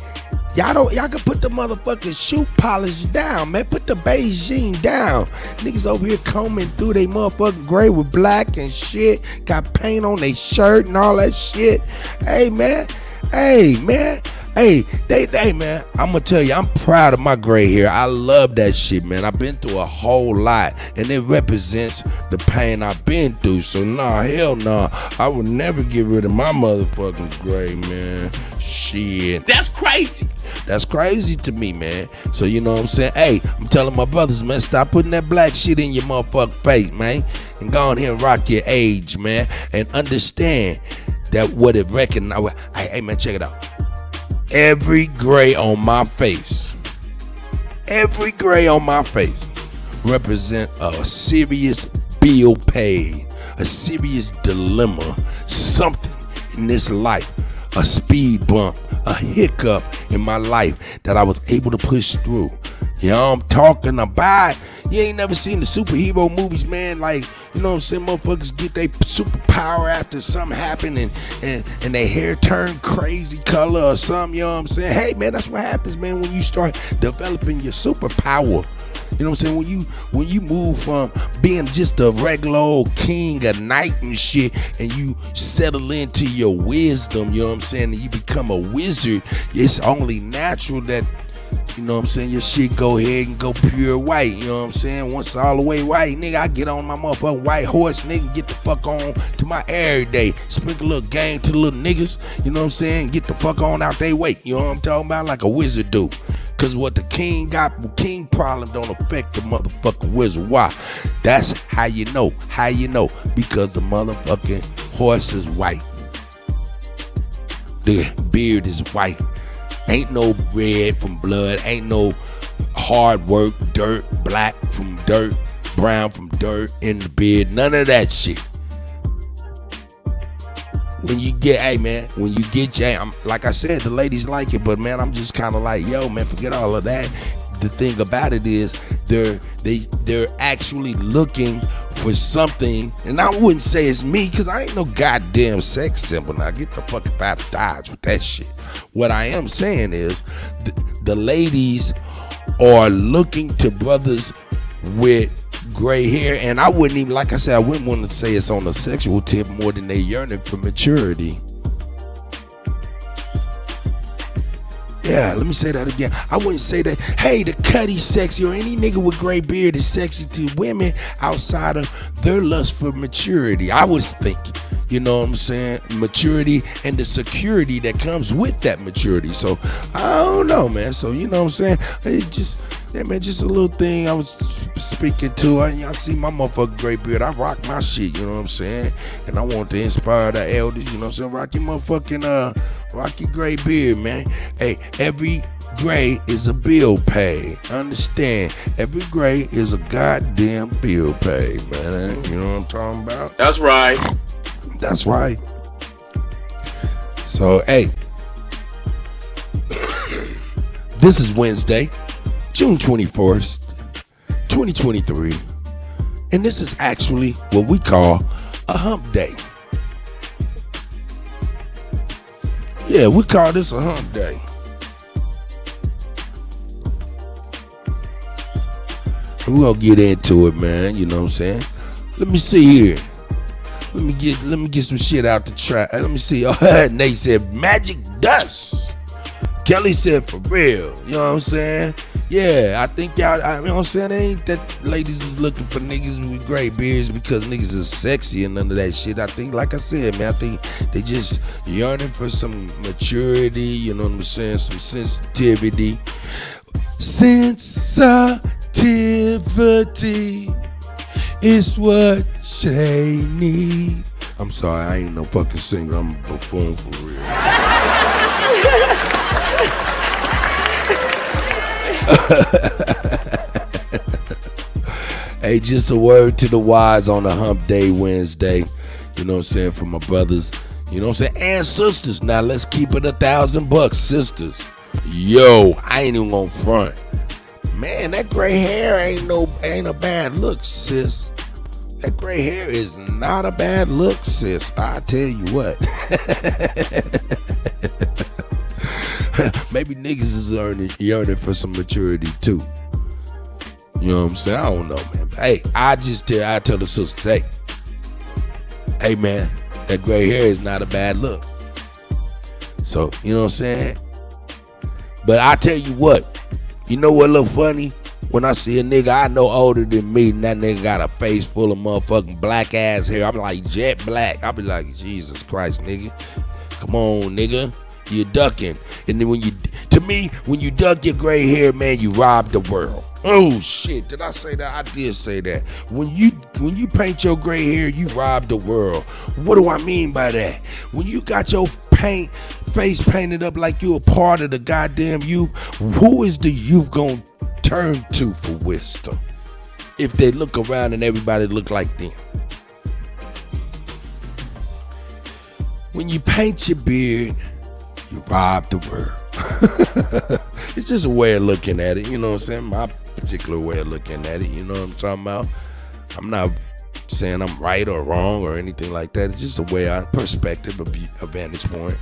y'all can put the motherfucking shoe polish down, man. Put the Beijing down. Niggas over here combing through they motherfucking gray with black and shit. Got paint on their shirt and all that shit. Hey, man. Hey, man, I'm gonna tell you, I'm proud of my gray hair. I love that shit, man. I've been through a whole lot, and it represents the pain I've been through. So nah, hell nah, I would never get rid of my motherfucking gray, man. Shit. That's crazy. That's crazy to me, man. So you know what I'm saying? Hey, I'm telling my brothers, man, stop putting that black shit in your motherfucking face, man. And go on here and rock your age, man. And understand that what it recognize. Hey, man, check it out. Every gray on my face represent a serious bill paid, a serious dilemma, something in this life, a speed bump, a hiccup in my life that I was able to push through. You know what I'm talking about? You ain't never seen the superhero movies, man. Like, you know what I'm saying? Motherfuckers get their superpower after something happen and their hair turn crazy color or something, you know what I'm saying? Hey, man, that's what happens, man, when you start developing your superpower. You know what I'm saying? When you move from being just a regular old king of night and shit, and you settle into your wisdom, you know what I'm saying, and you become a wizard, it's only natural that, you know what I'm saying, your shit go ahead and go pure white, you know what I'm saying? Once it's all the way white, nigga, I get on my motherfucking white horse, nigga, get the fuck on to my every day. Sprinkle a little game to the little niggas, you know what I'm saying? Get the fuck on out they way, you know what I'm talking about? Like a wizard do. Cause what the king got, king problem don't affect the motherfucking wizard. Why? That's how you know. How you know? Because the motherfucking horse is white. The beard is white. Ain't no red from blood. Ain't no hard work, dirt, black from dirt, brown from dirt in the beard. None of that shit. When you get, hey man, when you get your, like I said, the ladies like it, but man, I'm just kind of like, yo man, forget all of that. The thing about it is, they're actually looking for something, and I wouldn't say it's me, cause I ain't no goddamn sex symbol. Now get the fuck out of Dodge with that shit. What I am saying is, the ladies are looking to brothers with gray hair, and I wouldn't even, like I said, I wouldn't want to say it's on a sexual tip more than they yearning for maturity. Yeah, let me say that again. I wouldn't say that, hey, the Kutty sexy, or any nigga with gray beard is sexy to women outside of their lust for maturity. I was thinking, you know what I'm saying, maturity and the security that comes with that maturity. So I don't know, man. So you know what I'm saying, it just, yeah, man, just a little thing I was speaking to. Y'all see my motherfucking gray beard. I rock my shit, you know what I'm saying? And I want to inspire the elders, you know what I'm saying? Rock your motherfucking, rock your gray beard, man. Hey, every gray is a bill paid. Understand? Every gray is a goddamn bill paid, man. You know what I'm talking about? That's right. That's right. So, hey, this is Wednesday, June 21st, 2023, and this is actually what we call a hump day. Yeah, we call this a hump day. And we're gonna get into it, man, you know what I'm saying? Let me see here. Let me get some shit out to try. Let me see. Nate said magic dust. Kelly said for real. You know what I'm saying? Yeah, I think y'all, you know what I'm saying? It ain't that ladies is looking for niggas with gray beards because niggas is sexy and none of that shit. I think, like I said, man, I think they just yearning for some maturity, you know what I'm saying? Some sensitivity. Sensitivity is what they need. I'm sorry, I ain't no fucking singer. I'm a buffoon for real. Hey, just a word to the wise on a hump day Wednesday. You know what I'm saying? For my brothers, you know what I'm saying? And sisters. Now let's keep it $1,000, sisters. Yo, I ain't even gonna front. Man, that gray hair ain't a bad look, sis. That gray hair is not a bad look, sis. I tell you what. Maybe niggas is yearning for some maturity too. You know what I'm saying? I don't know, man. But hey, I tell the sisters, hey man, that gray hair is not a bad look. So, you know what I'm saying? But I tell you what, you know what look funny? When I see a nigga I know older than me, and that nigga got a face full of motherfucking black ass hair, I'm like jet black. I'll be like, Jesus Christ, nigga. Come on, nigga. You're ducking. And then when you duck your gray hair, man, you rob the world. Oh shit, did I say that? I did say that. When you paint your gray hair, you rob the world. What do I mean by that? When you got your face painted up like you a part of the goddamn youth, who is the youth gonna turn to for wisdom if they look around and everybody look like them? When you paint your beard, you rob the world. It's just a way of looking at it, you know what I'm saying? My particular way of looking at it, you know what I'm talking about? I'm not saying I'm right or wrong or anything like that. It's just a way, perspective, a vantage point.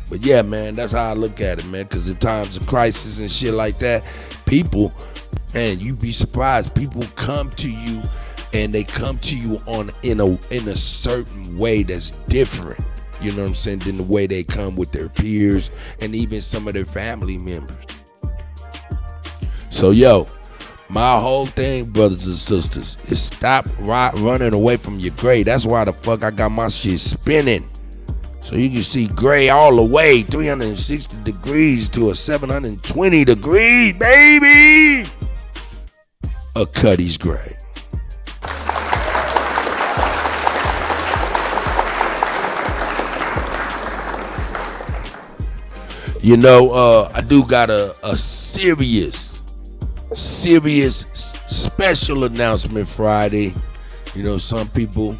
But yeah, man, that's how I look at it, man, because in times of crisis and shit like that, people, man, you'd be surprised, people come to you and they come to you in a certain way that's different, you know what I'm saying, than the way they come with their peers and even some of their family members. So, yo, my whole thing, brothers and sisters, is stop running away from your gray. That's why the fuck I got my shit spinning. So you can see gray all the way, 360 degrees to a 720 degrees, baby. A Kutty's gray. You know, I do got a serious special announcement Friday. You know, some people,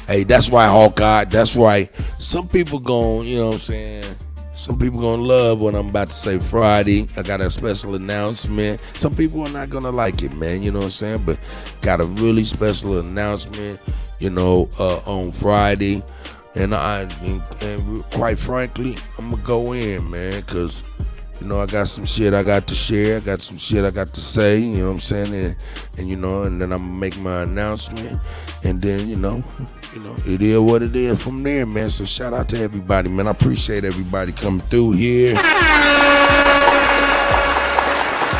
hey, that's right, Hawkeye, that's right. Some people gon', you know what I'm saying, some people gonna love what I'm about to say Friday. I got a special announcement. Some people are not gonna like it, man, you know what I'm saying, but got a really special announcement, you know, on Friday. And quite frankly, I'm gonna go in, man, because, you know, I got some shit I got to share. I got some shit I got to say, you know what I'm saying? And you know, and then I'm gonna make my announcement. And then, you know, it is what it is from there, man. So shout out to everybody, man. I appreciate everybody coming through here.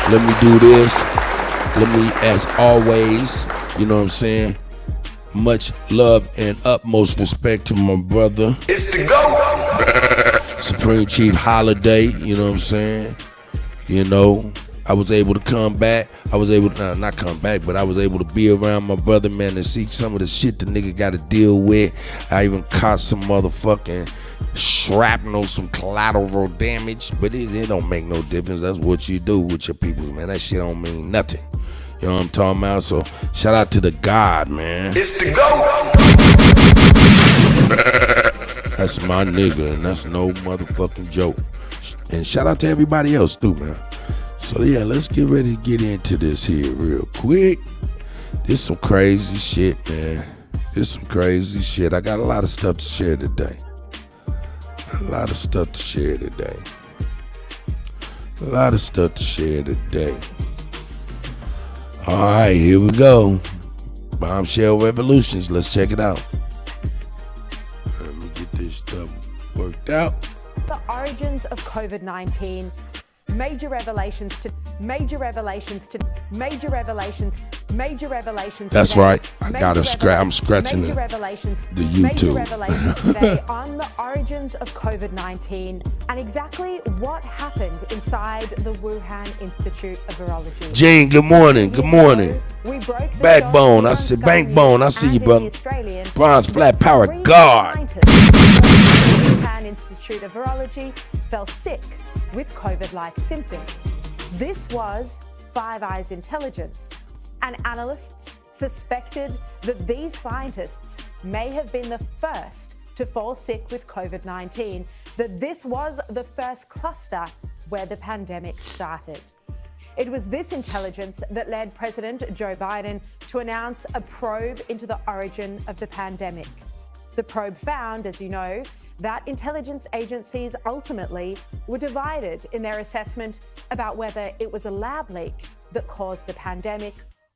Let me do this. Let me, as always, you know what I'm saying, much love and utmost respect to my brother. It's the GOAT. Supreme Chief Holiday, you know what I'm saying? You know, I was able to come back. I was able to, not come back, but I was able to be around my brother, man, and see some of the shit the nigga got to deal with. I even caught some motherfucking shrapnel, some collateral damage, but it don't make no difference. That's what you do with your people, man. That shit don't mean nothing. You know what I'm talking about? So shout out to the God, man. It's the GOAT. That's my nigga, and that's no motherfucking joke. And shout out to everybody else too, man. So yeah, let's get ready to get into this here real quick. This some crazy shit, man. This some crazy shit. I got a lot of stuff to share today. A lot of stuff to share today. A lot of stuff to share today. All right, here we go. Bombshell Revolutions. Let's check it out. Let me get this stuff worked out. The origins of COVID-19. Major revelations. That's today. right. I got to I'm scratching major the revelations. YouTube. Major revelations today on the origins of COVID-19 and exactly what happened inside the Wuhan Institute of Virology. Gene, good morning. Good morning. We broke the Backbone. I see Bankbone. I see you, brother. Bronze Flat Power God. The Wuhan Institute of Virology fell sick with COVID-like symptoms. This was Five Eyes intelligence, and analysts suspected that these scientists may have been the first to fall sick with COVID-19, that this was the first cluster where the pandemic started. It was this intelligence that led President Joe Biden to announce a probe into the origin of the pandemic. The probe found, as you know, that intelligence agencies ultimately were divided in their assessment about whether it was a lab leak that caused the pandemic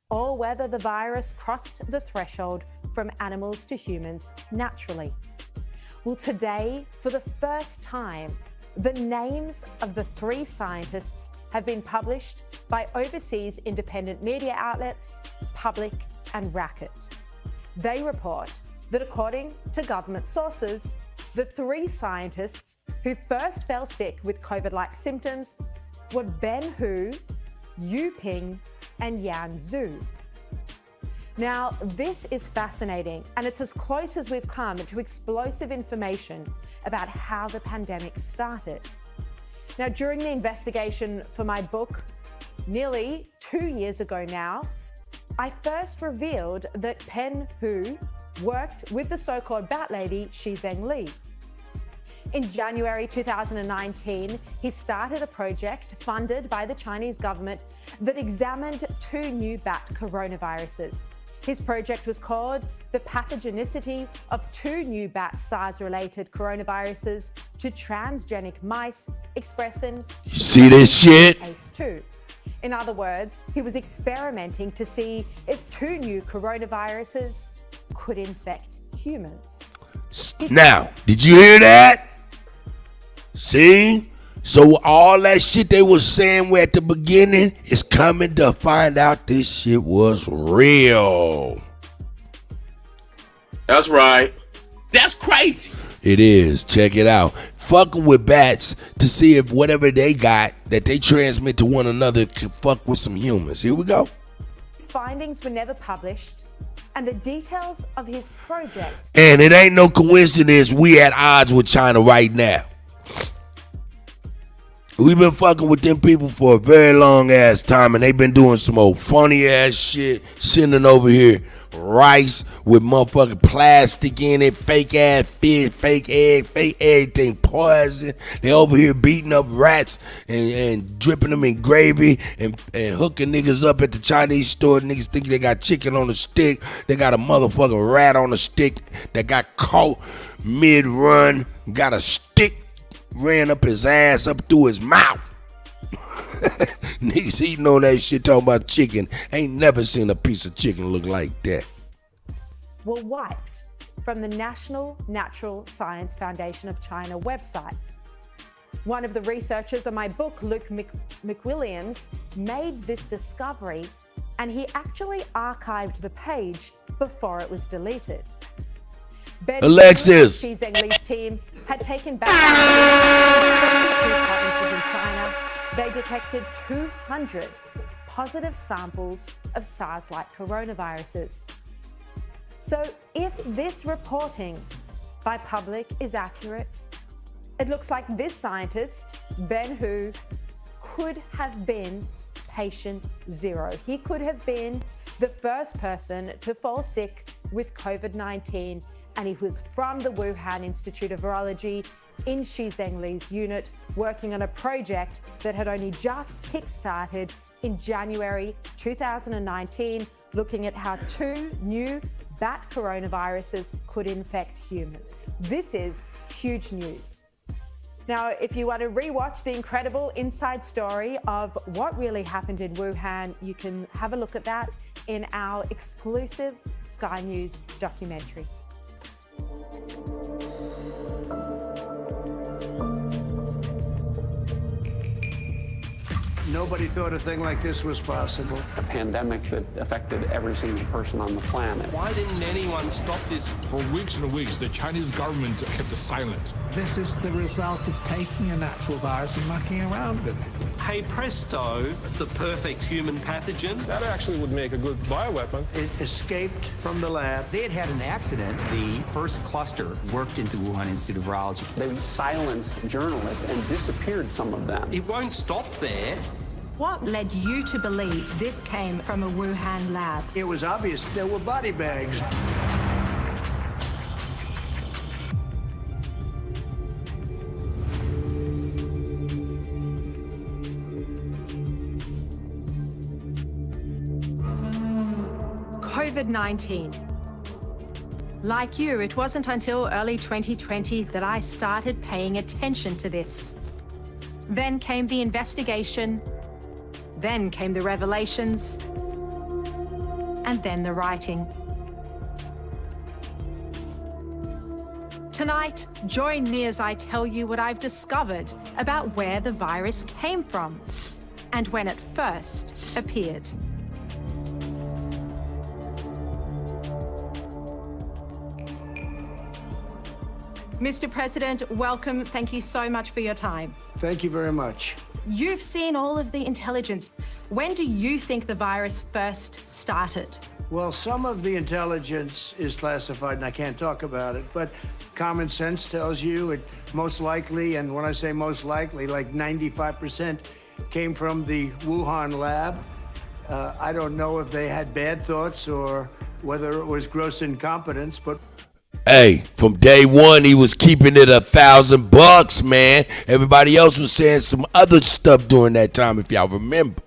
or whether the virus crossed the threshold from animals to humans naturally. Well, today, for the first time, The names of the 3 scientists have been published by overseas independent media outlets, Public and Racket. They report that according to government sources, the 3 scientists who first fell sick with COVID-like symptoms were Ben Hu, Yu Ping, and Yan Zhu. Now, this is fascinating, and it's as close as we've come to explosive information about how the pandemic started. Now, during the investigation for my book, nearly 2 years ago now, I first revealed that Ben Hu worked with the so-called bat lady Shi Zhengli. In January 2019, he started a project funded by the Chinese government that examined 2 new bat coronaviruses. His project was called The Pathogenicity of 2 New Bat SARS-Related Coronaviruses to Transgenic Mice Expressing You see this shit? ACE2. In other words, he was experimenting to see if 2 new coronaviruses could infect humans. Now, did you hear that? See? So all that shit they was saying at the beginning is coming to find out this shit was real. That's right. That's crazy. It is. Check it out. Fucking with bats to see if whatever they got that they transmit to one another can fuck with some humans. Here we go. His findings were never published, and the details of his project. And it ain't no coincidence we at odds with China right now. We've been fucking with them people for a very long ass time, and they've been doing some old funny ass shit, sending over here rice with motherfucking plastic in it, fake ass fish, fake egg, fake everything, poison. They over here beating up rats and dripping them in gravy and hooking niggas up at the Chinese store. Niggas think they got chicken on a stick. They got a motherfucking rat on a stick that got caught mid-run, got a stick ran up his ass, up through his mouth. Niggas eating on that shit talking about chicken. Ain't never seen a piece of chicken look like that. Were wiped from the National Natural Science Foundation of China website. One of the researchers on my book, Luke McWilliams, made this discovery, and he actually archived the page before it was deleted. Alexis. Shi Zhengli's team had taken back 32 provinces in China. They detected 200 positive samples of SARS-like coronaviruses. So if this reporting by Public is accurate, it looks like this scientist, Ben Hu, could have been patient 0. He could have been the first person to fall sick with COVID-19, and he was from the Wuhan Institute of Virology in Shi Zhengli's unit, working on a project that had only just kick-started in January 2019, looking at how 2 new bat coronaviruses could infect humans. This is huge news. Now, if you want to rewatch the incredible inside story of what really happened in Wuhan, you can have a look at that in our exclusive Sky News documentary. Nobody thought a thing like this was possible. A pandemic that affected every single person on the planet. Why didn't anyone stop this? For weeks and weeks, the Chinese government kept it silent. This is the result of taking a natural virus and mucking around with it. Hey presto, the perfect human pathogen. That actually would make a good bioweapon. It escaped from the lab. They had had an accident. The first cluster worked into the Wuhan Institute of Virology. They silenced journalists and disappeared some of them. It won't stop there. What led you to believe this came from a Wuhan lab? It was obvious there were body bags. COVID-19. Like you, it wasn't until early 2020 that I started paying attention to this. Then came the investigation. Then came the revelations, and then the writing. Tonight, join me as I tell you what I've discovered about where the virus came from and when it first appeared. Mr. President, welcome. Thank you so much for your time. Thank you very much. You've seen all of the intelligence. When do you think the virus first started? Well, some of the intelligence is classified and I can't talk about it, but common sense tells you it most likely, and when I say most likely, like 95% came from the Wuhan lab. I don't know if they had bad thoughts or whether it was gross incompetence, but hey, from day one, he was keeping it $1,000, man. Everybody else was saying some other stuff during that time, if y'all remember.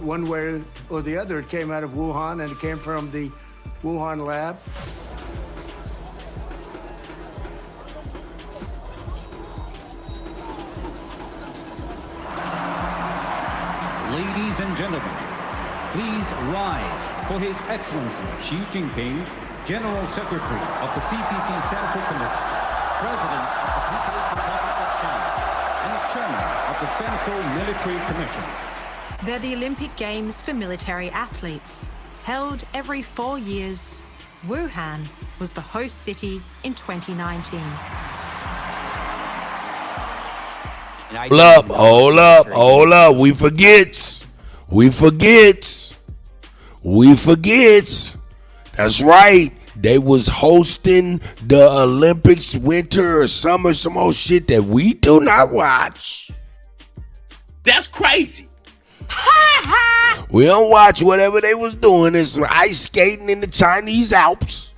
one way or the other, it came out of Wuhan and it came from the Wuhan lab. Ladies and gentlemen, please rise for His Excellency Xi Jinping, General Secretary of the CPC Central Committee, President of the People's Republic of China, and Chairman of the Central Military Commission. They're the Olympic Games for military athletes. Held every 4 years, Wuhan was the host city in 2019. Hold up. We forgets. That's right. They was hosting the Olympics winter or summer, some old shit that we do not watch. That's crazy. We don't watch whatever they was doing. It's ice skating in the Chinese Alps.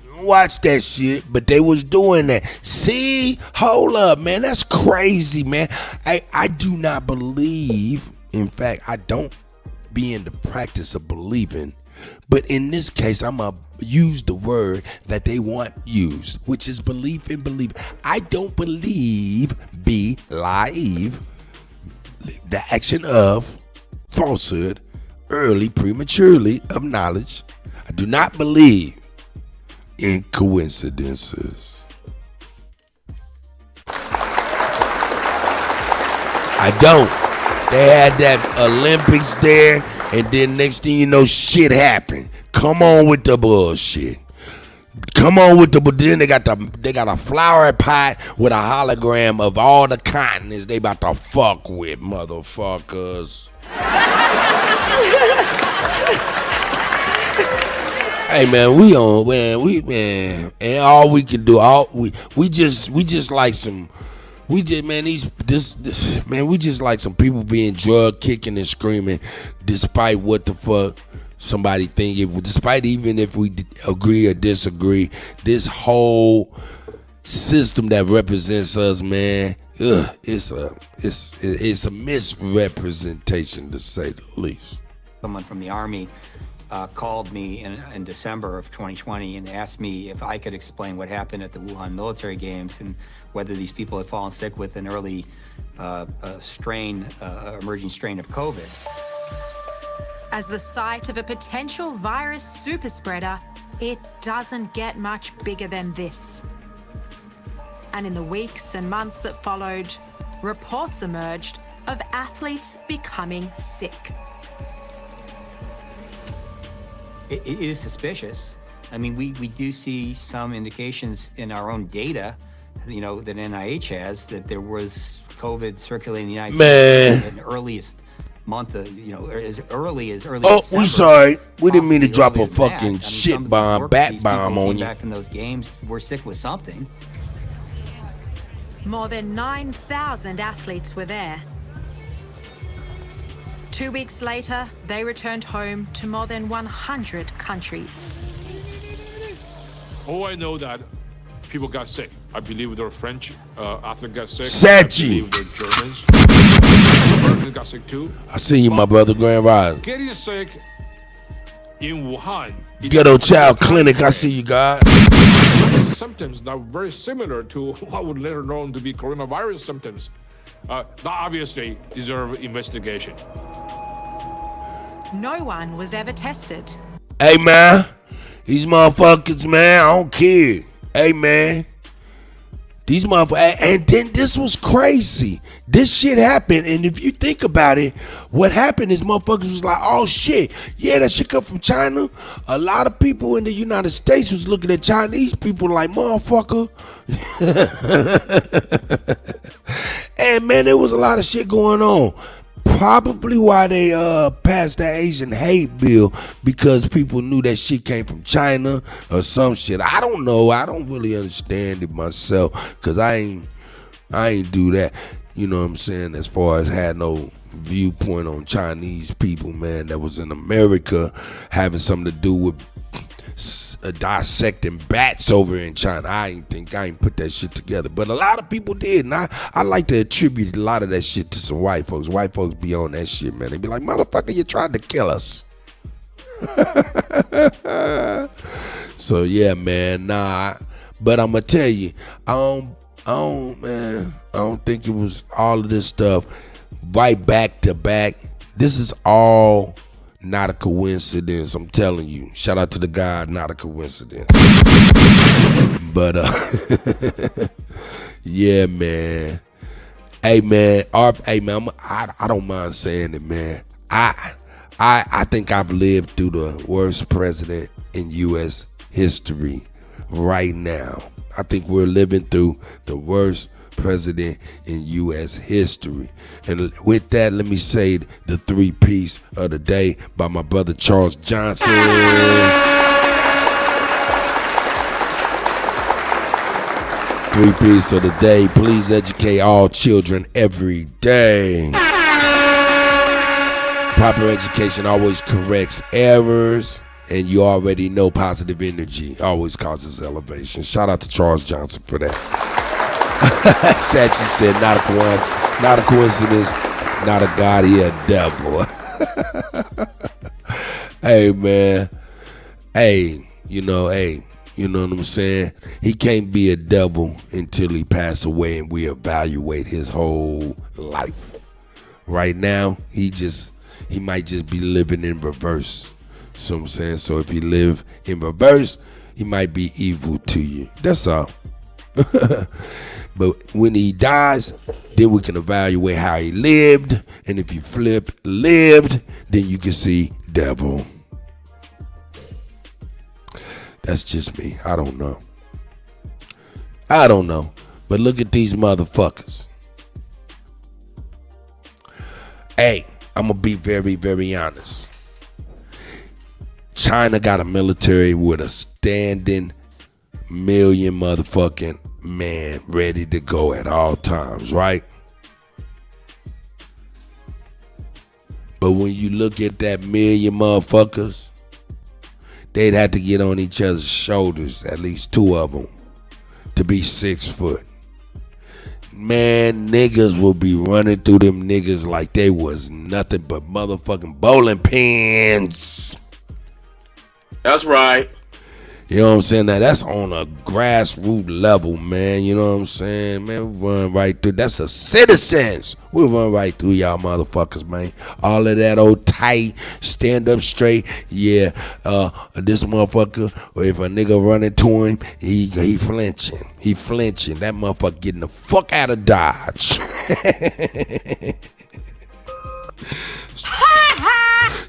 We don't watch that shit, but they was doing that. See? Hold up, man. That's crazy, man. I do not believe. In fact, I don't be in the practice of believing. But in this case, I'm going to use the word that they want used, which is belief in belief. I don't believe, believe, the action of falsehood, early, prematurely, of knowledge. I do not believe in coincidences. I don't. They had that Olympics there, and then next thing you know, shit happened. Come on with the bullshit. Then they got a flower pot with a hologram of all the continents they about to fuck with, motherfuckers. Hey man, and all we can do, we just like some people being drug kicking and screaming, despite what the fuck somebody think. Despite even if we agree or disagree, this whole system that represents us, man, it's a misrepresentation, to say the least. Someone from the Army called me in December of 2020 and asked me if I could explain what happened at the Wuhan military games and whether these people had fallen sick with an early emerging strain of COVID. As the site of a potential virus superspreader, it doesn't get much bigger than this. And in the weeks and months that followed, reports emerged of athletes becoming sick. It is suspicious. I mean, we do see some indications in our own data, that NIH has, that there was COVID circulating in the United States in the earliest month of, as early as early December. We sorry. We didn't mean to drop a fucking shit bomb, bat bomb on you. Back from those games, we're sick with something. More than 9,000 athletes were there. 2 weeks later, they returned home to more than 100 countries. Oh, I know that people got sick. I believe they're French athletes got sick. Sachi. I believe they're Germans. Americans got sick too. I see you, my brother, Grand Rise. Getting sick in Wuhan. Ghetto Child Clinic, I see you, God. Symptoms that are very similar to what would later known to be coronavirus symptoms. That obviously deserve investigation. No one was ever tested. Hey, man. These motherfuckers, man, I don't care. Hey, man. These motherfuckers, and then this was crazy. This shit happened, and if you think about it, what happened is motherfuckers was like, oh shit, yeah, that shit come from China. A lot of people in the United States was looking at Chinese people like, motherfucker. And man, there was a lot of shit going on. Probably why they passed that Asian hate bill, because people knew that shit came from China or some shit. I don't know. I don't really understand it myself, because I ain't do that. You know what I'm saying? As far as had no viewpoint on Chinese people, man, that was in America having something to do with dissecting bats over in China. I ain't put that shit together, but a lot of people did, and I like to attribute a lot of that shit to some white folks. White folks be on that shit, man. They be like, motherfucker, you tried to kill us. So yeah, man, but I'm gonna tell you, I don't think it was all of this stuff right back to back. This is all not a coincidence, I'm telling you. Shout out to the guy, not a coincidence. But yeah, man. Hey man, I don't mind saying it, man. I think I've lived through the worst president in US history right now. I think we're living through the worst president in U.S. history. And with that, let me say the 3-piece of the day by my brother Charles Johnson. 3-piece of the day: please educate all children every day. Proper education always corrects errors, and you already know positive energy always causes elevation. Shout out to Charles Johnson for that. Sachi said, not a coincidence, not a god, he a devil. Hey man, you know what I'm saying? He can't be a devil until he pass away and we evaluate his whole life. Right now, he might just be living in reverse. So I'm saying, so if he live in reverse, he might be evil to you. That's all. But when he dies, then we can evaluate how he lived. And if you lived, then you can see devil. That's just me. I don't know. But look at these motherfuckers. Hey, I'm going to be very, very honest. China got a military with a standing million motherfucking man ready to go at all times, right? But when you look at that million motherfuckers, they'd have to get on each other's shoulders, at least 2 of them, to be 6 foot. Man, niggas will be running through them niggas like they was nothing but motherfucking bowling pins. That's right. You know what I'm saying? Now that's on a grassroots level, man. You know what I'm saying? Man, we run right through. That's a citizens. We run right through y'all motherfuckers, man. All of that old tight, stand up straight. Yeah, this motherfucker, if a nigga run into him, he flinching. He flinching. That motherfucker getting the fuck out of Dodge.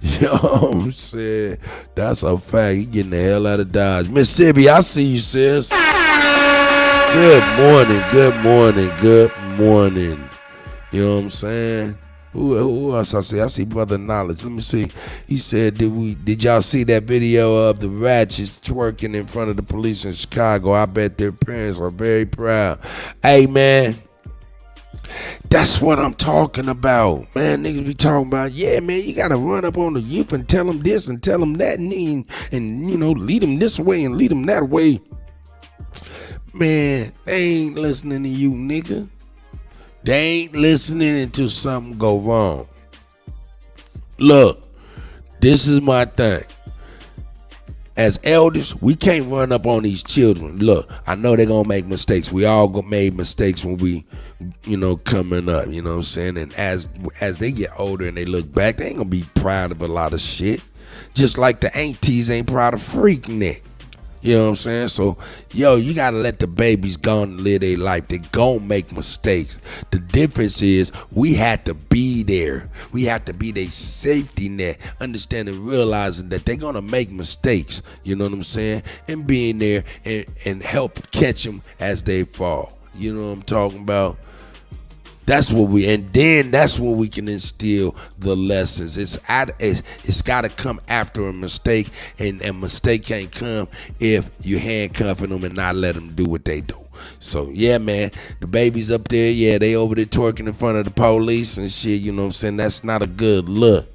You know what I'm saying? That's a fact. He getting the hell out of Dodge. Mississippi, I see you, sis. Good morning. You know what I'm saying? Who else I see? I see Brother Knowledge. Let me see. He said, did y'all see that video of the ratchets twerking in front of the police in Chicago? I bet their parents are very proud. Hey, man. That's what I'm talking about, man. Niggas be talking about, yeah, man, you gotta run up on the youth and tell them this and tell them that, and you know, lead them this way and lead them that way. Man, they ain't listening to you, nigga. They ain't listening until something go wrong. Look, this is my thing. As elders, we can't run up on these children. Look, I know they're gonna make mistakes. We all made mistakes when we, coming up, you know what I'm saying? And as they get older and they look back, they ain't gonna be proud of a lot of shit. Just like the aunties ain't proud of Freaknik. You know what I'm saying? So, yo, you got to let the babies go and live their life. They gon' make mistakes. The difference is we had to be there. We had to be their safety net, understanding, realizing that they're going to make mistakes. You know what I'm saying? And being there and help catch them as they fall. You know what I'm talking about? That's what that's when we can instill the lessons. It's got to come after a mistake, and a mistake can't come if you handcuffing them and not let them do what they do. So, yeah, man, the babies up there, yeah, they over there twerking in front of the police and shit, you know what I'm saying? That's not a good look.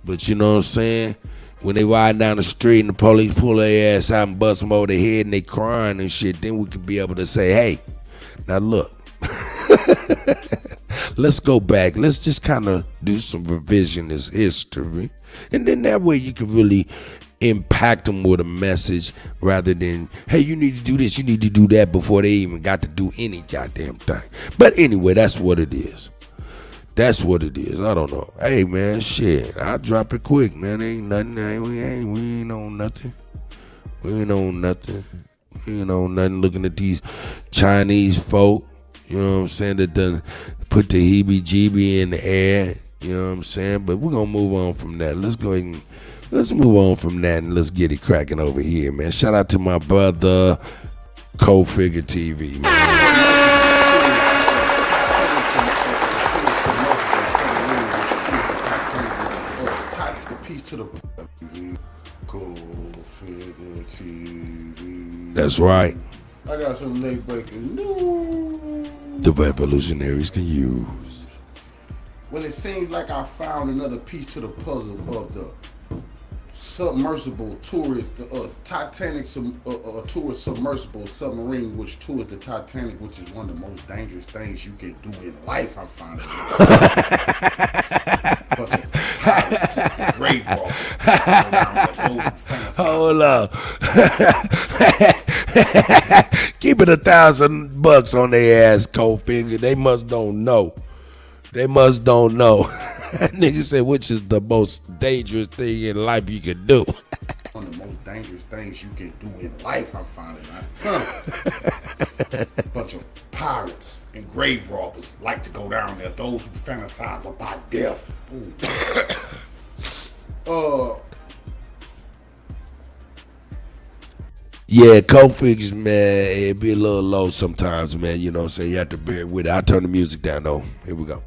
But you know what I'm saying? When they riding down the street and the police pull their ass out and bust them over the head and they crying and shit, then we can be able to say, hey, now look. Let's go back. Let's just kind of do some revisionist history. And then that way you can really impact them with a message rather than, hey, you need to do this, you need to do that before they even got to do any goddamn thing. But anyway, that's what it is. That's what it is. I don't know. Hey, man, shit. I'll drop it quick, man. Ain't nothing. We ain't on nothing. We ain't on nothing. We ain't on nothing looking at these Chinese folk. You know what I'm saying? That done put the heebie-jeebie in the air. You know what I'm saying? But we're going to move on from that. Let's go ahead and let's move on from that and let's get it cracking over here, man. Shout out to my brother, Co-Figure TV, man. Peace to the Co-Figure TV. That's right. I got some late breaking news. The revolutionaries can use. Well, it seems like I found another piece to the puzzle of the submersible tourist, the Titanic tourist submersible submarine, which tours the Titanic, which is one of the most dangerous things you can do in life, I'm finding. But the pirates and grave robbers. Hold up. Keep it $1,000 on their ass, Co-Figure. They must don't know. Nigga said, which is the most dangerous thing in life you can do. One of the most dangerous things you can do in life, I'm finding out. Bunch of pirates and grave robbers like to go down there. Those who fantasize about death. Yeah, Co-Figures, man, it be a little low sometimes, man. You know what I'm saying? You have to bear with it. I'll turn the music down, though. Here we go.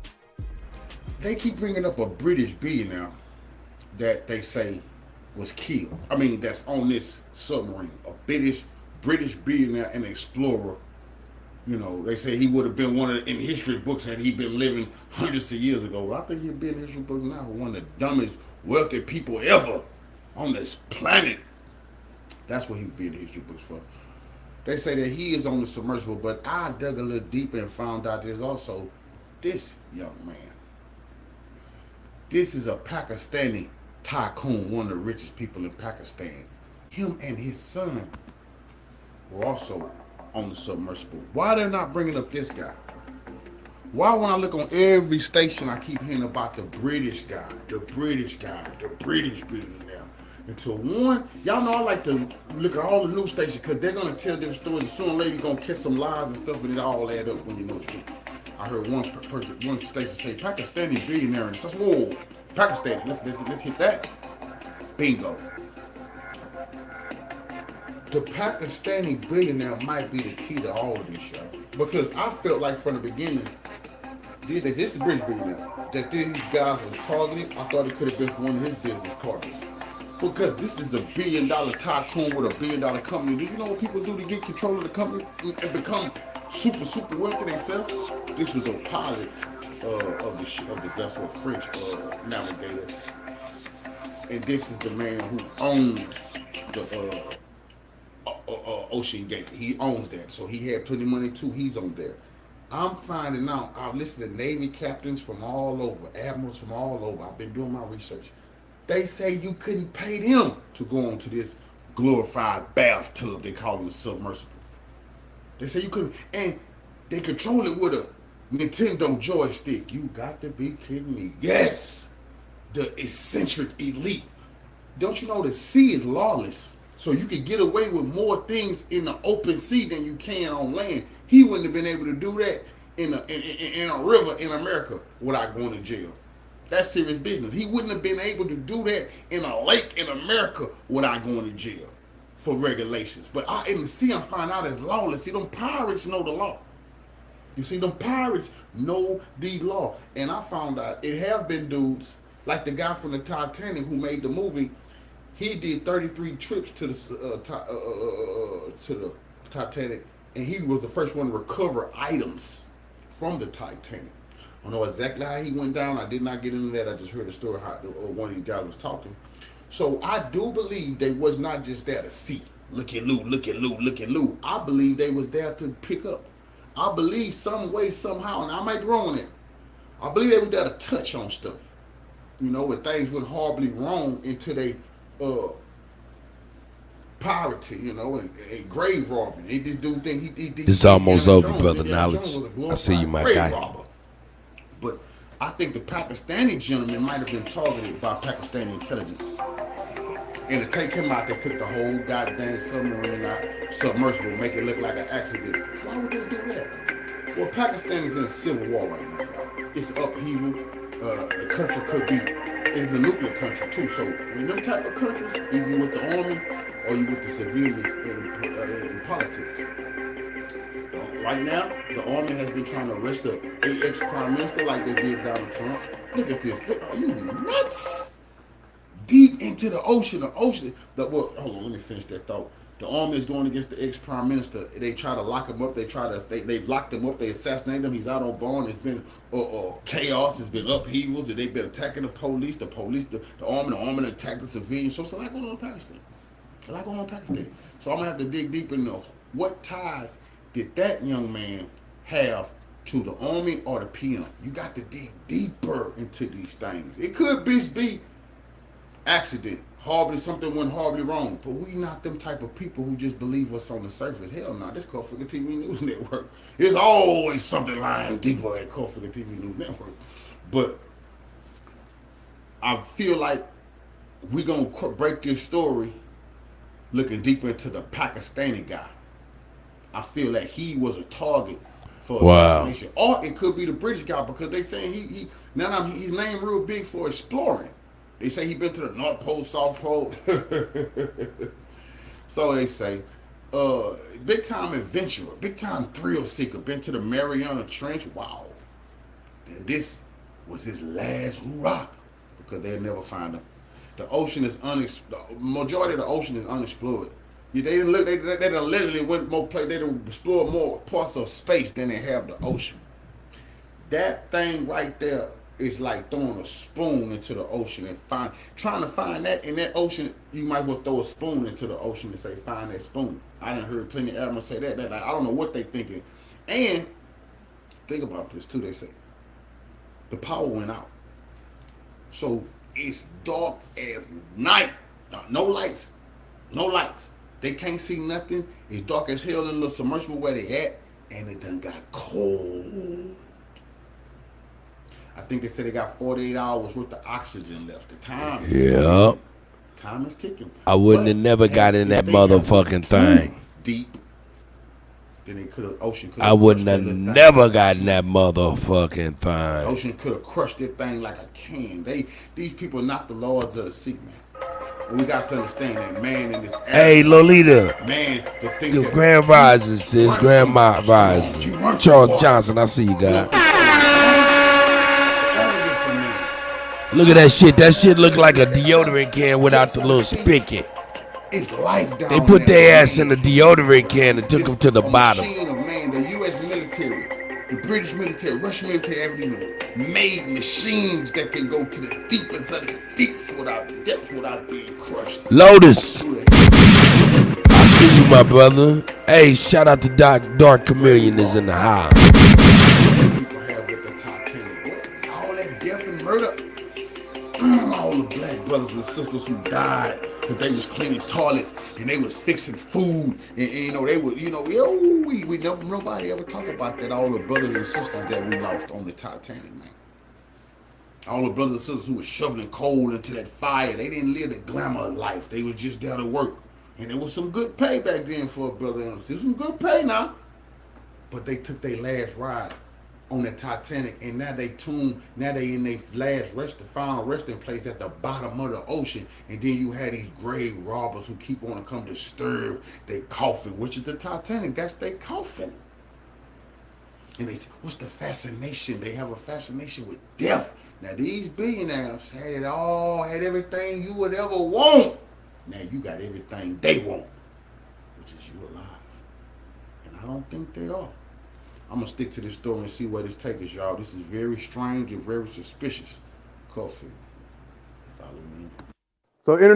They keep bringing up a British billionaire that they say was killed. I mean, that's on this submarine. A British billionaire and explorer. You know, they say he would have been one of in history books had he been living hundreds of years ago. I think he'd be in history books now for one of the dumbest, wealthy people ever on this planet. That's what he would be in the history books for. They say that he is on the submersible, but I dug a little deeper and found out there's also this young man. This is a Pakistani tycoon, one of the richest people in Pakistan. Him and his son were also on the submersible. Why they're not bringing up this guy? Why when I look on every station I keep hearing about the British guy, the British billionaire? Until one, y'all know I like to look at all the news stations because they're going to tell different stories. And sooner or later you're going to catch some lies and stuff and it all add up when you know it's true. I heard one station say Pakistani billionaire and says, whoa, Pakistan, let's hit that. Bingo. The Pakistani billionaire might be the key to all of this, y'all. Because I felt like from the beginning, this is the British billionaire, that these guys were targeted. I thought it could have been for one of his business partners. Because this is a $1 billion tycoon with a $1 billion company. You know what people do to get control of the company and become super wealthy themselves? This was the pilot of the vessel, a French navigator. And this is the man who owned the Ocean Gate. He owns that. So he had plenty of money too. He's on there. I'm finding out. I've listened to Navy captains from all over, admirals from all over. I've been doing my research. They say you couldn't pay them to go onto this glorified bathtub. They call them a submersible. They say you couldn't, and they control it with a Nintendo joystick. You got to be kidding me. Yes, the eccentric elite. Don't you know the sea is lawless? So you could get away with more things in the open sea than you can on land. He wouldn't have been able to do that in a river in America without going to jail. That's serious business. He wouldn't have been able to do that in a lake in America without going to jail for regulations. But out in the sea, I find out it's lawless. See, them pirates know the law. You see, them pirates know the law. And I found out it have been dudes, like the guy from the Titanic who made the movie. He did 33 trips to the Titanic, and he was the first one to recover items from the Titanic. I don't know exactly how he went down. I did not get into that. I just heard the story how one of these guys was talking. So I do believe they was not just there to see. Look at Lou, look at Lou, look at Lou. I believe they was there to pick up. I believe some way, somehow, and I might be wrong on it. I believe they was there to touch on stuff. You know, when things went horribly wrong into they piracy, you know, and grave robbing. They just do things. It's almost over, brother. Knowledge. I see you, my guy. Robber. But I think the Pakistani gentleman might have been targeted by Pakistani intelligence. And to take him out, they took the whole goddamn submarine out, submersible, make it look like an accident. Why would they do that? Well, Pakistan is in a civil war right now, y'all. It's upheaval. The country could be, it's the nuclear country too. So in them type of countries, either you with the army or you with the civilians in politics. Right now, the army has been trying to arrest the ex-prime minister like they did Donald Trump. Look at this. Look, are you nuts? Deep into the ocean. Hold on, let me finish that thought. The army is going against the ex-prime minister. They try to lock him up. They've locked him up. They assassinated him. He's out on bond. It's been chaos. It's been upheavals. They've been attacking the police. The army attacked the civilians. So it's a lot going on in Pakistan. So I'm going to have to dig deep into what ties did that young man have to the army or the PM. You got to dig deeper into these things. It could be accident. Something went horribly wrong. But we not them type of people who just believe us on the surface. Hell no, this Kuttack TV News Network. There's always something lying deeper at Kuttack TV News Network. But I feel like we're going to break this story looking deeper into the Pakistani guy. I feel that he was a target for assassination. Or it could be the British guy because they saying he's named real big for exploring. They say he been to the North Pole, South Pole. So they say. Big time adventurer, big time thrill seeker, been to the Mariana Trench. Wow. And this was his last hurrah because they'll never find him. The ocean is the majority of the ocean is unexplored. They didn't look. They allegedly went more play. They didn't explore more parts of space than they have the ocean. That thing right there is like throwing a spoon into the ocean and trying to find that in that ocean. You might well throw a spoon into the ocean and say, "Find that spoon." I done heard plenty of admirals say that. Like, I don't know what they thinking. And think about this too. They say the power went out, so it's dark as night. No lights. They can't see nothing. It's dark as hell in the little submersible where they at, and it done got cold. I think they said they got 48 hours worth of oxygen left. The time is ticking. I wouldn't have never got in that motherfucking thing. Deep. Then ocean could I wouldn't have never gotten that motherfucking thing. Ocean could have crushed that thing like a can. These people are not the lords of the sea, man. And we got to understand that man in this area. Hey, Lolita. Man, the thing your grand rising, sis. Grandma rising. Charles Johnson, I see you, guys. Look at that shit. That shit look like a deodorant can without the little spigot. It's life down They put their ass in the deodorant can and took them to the bottom. The U.S. military, the British military, Russian military, everything made machines that can go to the deepest of the deeps without being crushed. Lotus. I see you, my brother. Hey, shout out to Dark Chameleon is in the house. People have with the Titanic. All that death and murder. All the black brothers and sisters who died because they was cleaning toilets and they was fixing food and they were, we never, nobody ever talk about that. All the brothers and sisters that we lost on the Titanic, man. All the brothers and sisters who was shoveling coal into that fire. They didn't live the glamour of life. They was just there to work. And it was some good pay back then for a brother. It was some good pay now. But they took their last ride on the Titanic, and now they in their last final resting place at the bottom of the ocean. And then you had these grave robbers who keep on to come disturb their coffin, which is the Titanic. That's their coffin. And they say, what's the fascination? They have a fascination with death. Now these billionaires had it all, had everything you would ever want. Now you got everything they want, which is you alive. And I don't think they are. I'm gonna stick to this story and see where this takes us, y'all. This is very strange and very suspicious. Coffee. Follow me. So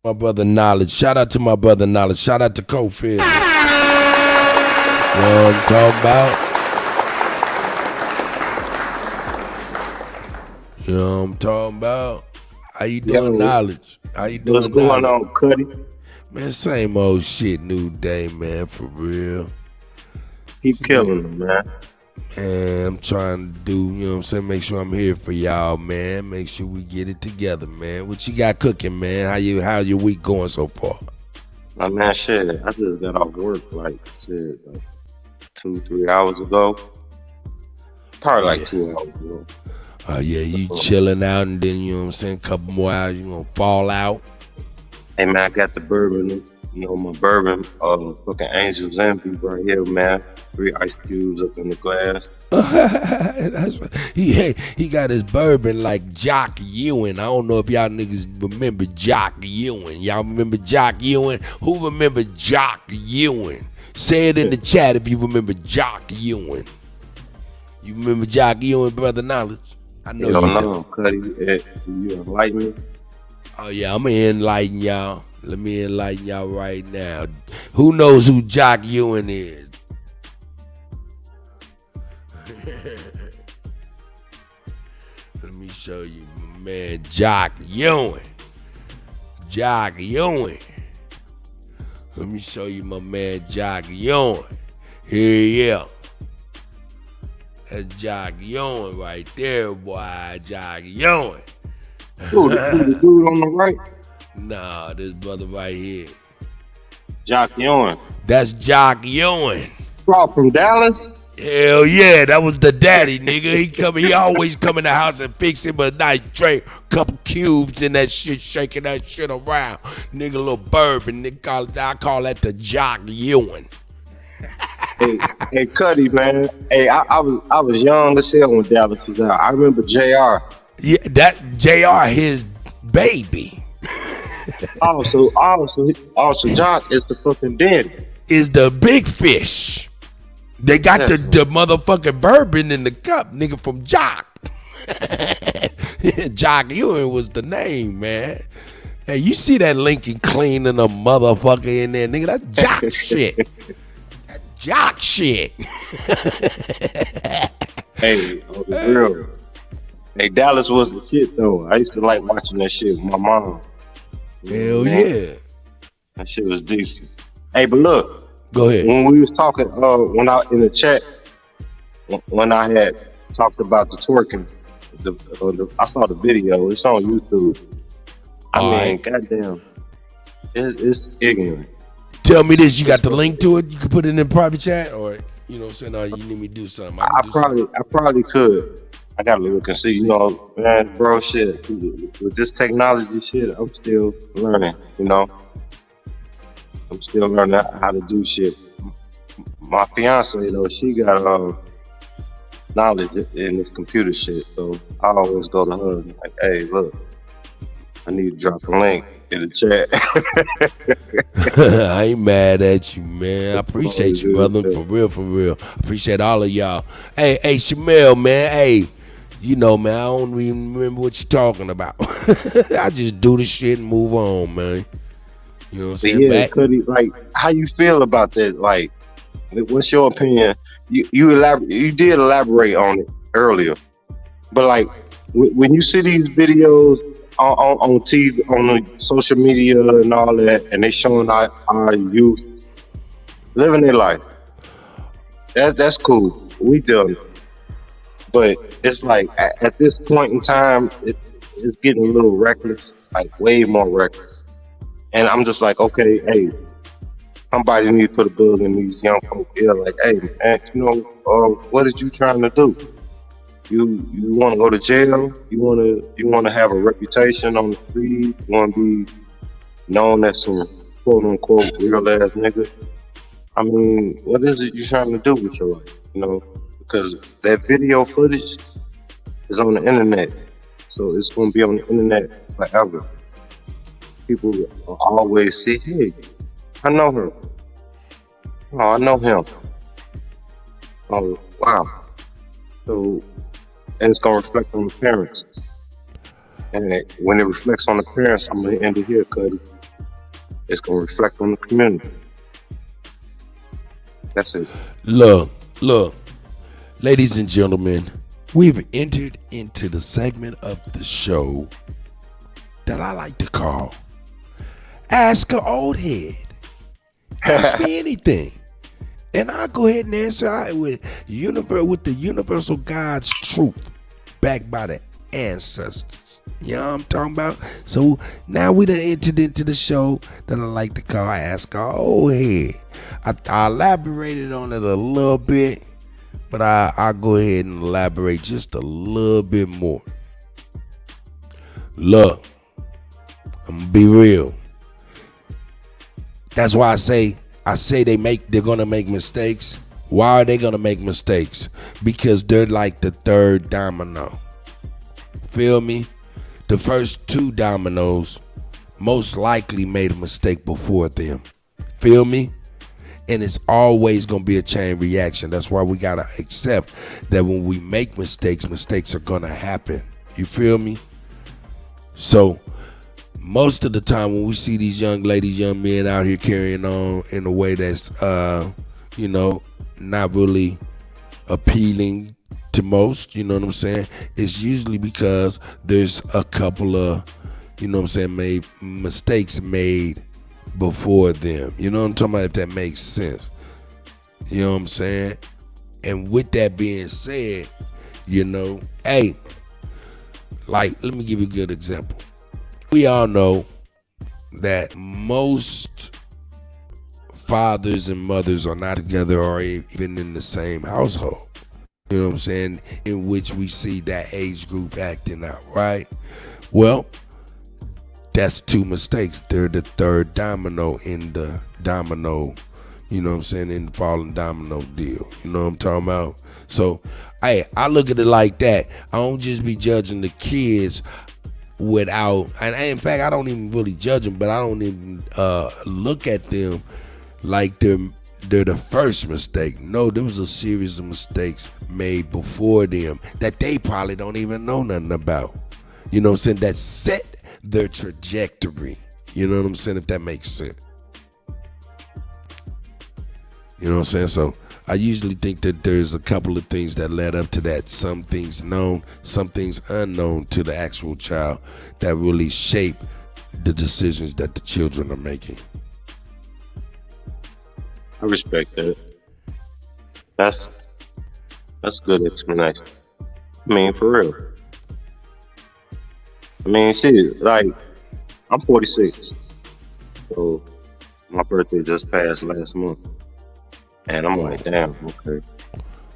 my brother Knowledge. Shout out to my brother Knowledge. Shout out to Kofi. You know what I'm talking about? You know what I'm talking about? How you doing, Knowledge? How you doing, What's going on, Kutty? Man, same old shit, new day, man, for real. Keep killing them, man. Man, I'm trying to do, you know what I'm saying, make sure I'm here for y'all, man. Make sure we get it together, man. What you got cooking, man? How your week going so far? My man, shit, I just got off work, like 2-3 hours ago. Probably like 2 hours ago. Oh, yeah, you chilling out, and then, you know what I'm saying, a couple more hours, you gonna fall out. Hey, man, I got the bourbon, you know, my bourbon, fucking Angel's Envy right here, man. 3 ice cubes up in the glass. That's right. He got his bourbon like Jock Ewing. I don't know if y'all niggas remember Jock Ewing. Y'all remember Jock Ewing? Who remember Jock Ewing? Say it in the chat if you remember Jock Ewing. You remember Jock Ewing, brother Knowledge? I know you know, Kutty. You enlighten me? Oh, yeah, I'm going to enlighten y'all. Let me enlighten y'all right now. Who knows who Jock Ewing is? Let me show you my man Jock Ewing. Jock Ewing. Let me show you my man Jock Ewing. Here, that's Jock Ewing right there, boy. Jock Ewing. Who, the dude on the right? Nah, this brother right here. Jock Ewing. That's Jock Ewing. Brought from Dallas? Hell yeah, that was the daddy, nigga. He always come in the house and fix him a nice tray, couple cubes in that shit, shaking that shit around. Nigga, a little bourbon, nigga, I call that the Jock Ewing. Hey, Kutty, man. Hey, I was young as hell when Dallas was out. I remember JR. Yeah, that JR, his baby. also, Jock is the fucking daddy. Is the big fish. They got the motherfucking bourbon in the cup, nigga, from Jock. Jock Ewing was the name, man. Hey, you see that Lincoln cleaning a motherfucker in there, nigga? That's Jock shit. That's Jock shit. Hey, on the real. Hey, Dallas was the shit, though. I used to like watching that shit with my mom. Hell yeah. That shit was decent. Hey, but look. Go ahead. When we was talking, when I in the chat, when I had talked about the twerking, I saw the video. It's on YouTube. I mean, goddamn, it's ignorant. Tell me this: you got the link to it? You can put it in the private chat, or you know, saying, "No, you need me to do something." I probably could. I gotta look and see. You know, man, bro, shit. With this technology, shit, I'm still learning. You know. I'm still learning how to do shit. My fiance, though, she got knowledge in this computer shit, so I always go to her like, "Hey, look, I need to drop a link in the chat." I ain't mad at you, man. I appreciate you, brother. For real. Appreciate all of y'all. Hey, Shamel, man. Hey, you know, man, I don't even remember what you're talking about. I just do the shit and move on, man. You know what I'm saying? Yeah, Kutty, like, how you feel about that? Like, what's your opinion? You did elaborate on it earlier, but like, when you see these videos on TV, on the social media and all that, and they showing our youth living their life, that's cool. We done. But it's like at this point in time, it's getting a little reckless, like way more reckless. And I'm just like, okay, hey, somebody need to put a bug in these young folk ear. Like, hey, man, what is you trying to do? You want to go to jail? You want to have a reputation on the street? You want to be known as some quote unquote real ass nigga? I mean, what is it you're trying to do with your life? Because that video footage is on the internet, so it's gonna be on the internet forever. People will always see, hey, I know her. Oh, I know him. Oh, wow. So, and it's gonna reflect on the parents. And when it reflects on the parents, I'm gonna end it here, Kutty. It's gonna reflect on the community. That's it. Look, ladies and gentlemen, we've entered into the segment of the show that I like to call Ask an Old Head. Ask me anything. And I'll go ahead and answer with the universal God's truth backed by the ancestors. You know what I'm talking about? So now we done entered into the show that I like to call Ask an Old Head. I elaborated on it a little bit, but I'll go ahead and elaborate just a little bit more. Look, I'm gonna be real. That's why I say they're gonna make mistakes. Why are they gonna make mistakes? Because they're like the third domino. Feel me? The first two dominoes most likely made a mistake before them. Feel me? And it's always gonna be a chain reaction. That's why we gotta accept that when we make mistakes are gonna happen. You feel me? So most of the time when we see these young ladies, young men out here carrying on in a way that's not really appealing to most, you know what I'm saying? It's usually because there's a couple of, mistakes made before them. You know what I'm talking about, if that makes sense. You know what I'm saying? And with that being said, hey, like, let me give you a good example. We all know that most fathers and mothers are not together or even in the same household. You know what I'm saying? In which we see that age group acting out, right? Well, that's two mistakes. They're the third domino in the domino, in the falling domino deal. You know what I'm talking about? So, hey, I look at it like that. I don't just be judging the kids without, and in fact, I don't even really judge them, but I don't even look at them like they're the first mistake. No, there was a series of mistakes made before them that they probably don't even know nothing about. You know what I'm saying? That set their trajectory. You know what I'm saying? If that makes sense. You know what I'm saying? So I usually think that there's a couple of things that led up to that. Some things known, some things unknown to the actual child that really shape the decisions that the children are making. I respect that. That's a good explanation. I mean, for real. I mean, shit, like, I'm 46. So my birthday just passed last month. And I'm like, damn, okay.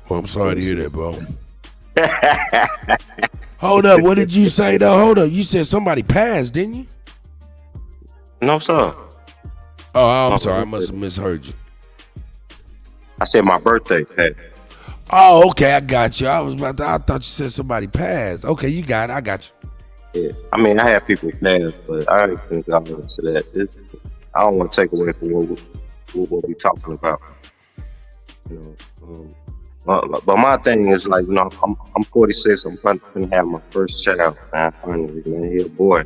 Well, I'm sorry to hear that, bro. Hold up, what did you say though? Hold up, you said somebody passed, didn't you? No, sir. Oh, I'm sorry, I must have misheard you. I said my birthday passed. Oh, okay, I got you. I thought you said somebody passed. Okay, you got it, I got you. Yeah, I mean, I have people pass, but I ain't think I'll get into that. I don't want to take away from what we're talking about. But my thing is, like, I'm 46. I'm probably gonna have my first child. Man, finally, man, he a boy.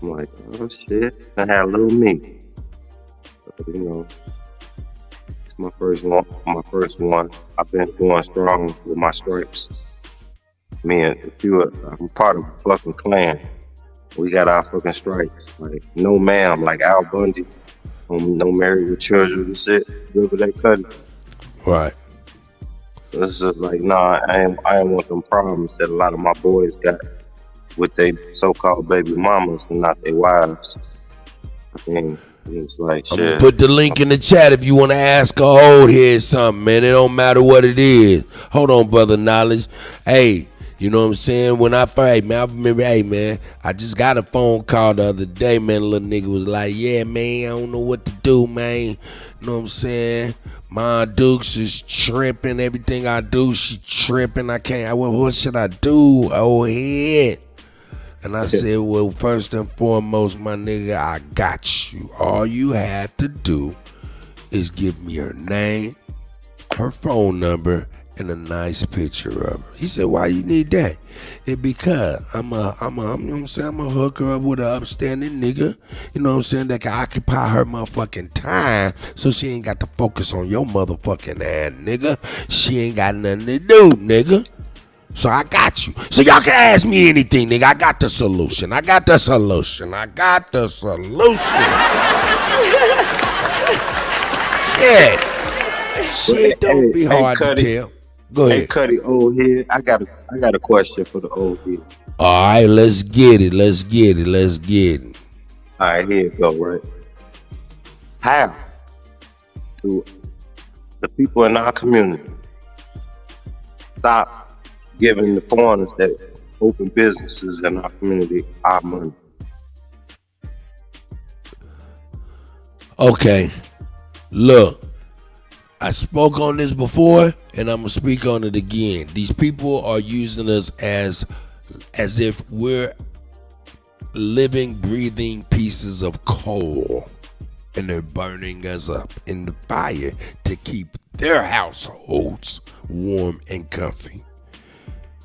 I'm like, oh shit, I had a little me. It's my first one. I've been going strong with my stripes. Me and I'm part of a fucking clan. We got our fucking stripes. Like, no ma'am, like Al Bundy. No married with children and shit. River they Kutty. Right. It's just like, nah, I ain't want them problems that a lot of my boys got with their so-called baby mamas and not their wives. I mean, it's like, I'm shit. gonna put the link in the chat if you want to ask a old head something, man. It don't matter what it is. Hold on, brother Knowledge. Hey, you know what I'm saying? When I remember, hey, man, I just got a phone call the other day, man. A little nigga was like, yeah, man, I don't know what to do, man. You know what I'm saying? My Dukes is tripping. Everything I do, she tripping. I can't. What should I do? Old head. And I said, well, first and foremost, my nigga, I got you. All you had to do is give me her name, her phone number, and a nice picture of her. He said, why you need that? It because I'm you know what I'm saying, I'm gonna hook her up with an upstanding nigga, you know what I'm saying, that can occupy her motherfucking time so she ain't got to focus on your motherfucking ass, nigga. She ain't got nothing to do, nigga. So I got you. So y'all can ask me anything, nigga. I got the solution. Shit don't be hard to tell. Go ahead. Hey, Kutty, old head. I got a question for the old head. All right, let's get it. All right, here it go, right? How do the people in our community stop giving the foreigners that open businesses in our community our money? Okay, look, I spoke on this before, and I'm gonna speak on it again. These people are using us as if we're living, breathing pieces of coal, and they're burning us up in the fire to keep their households warm and comfy.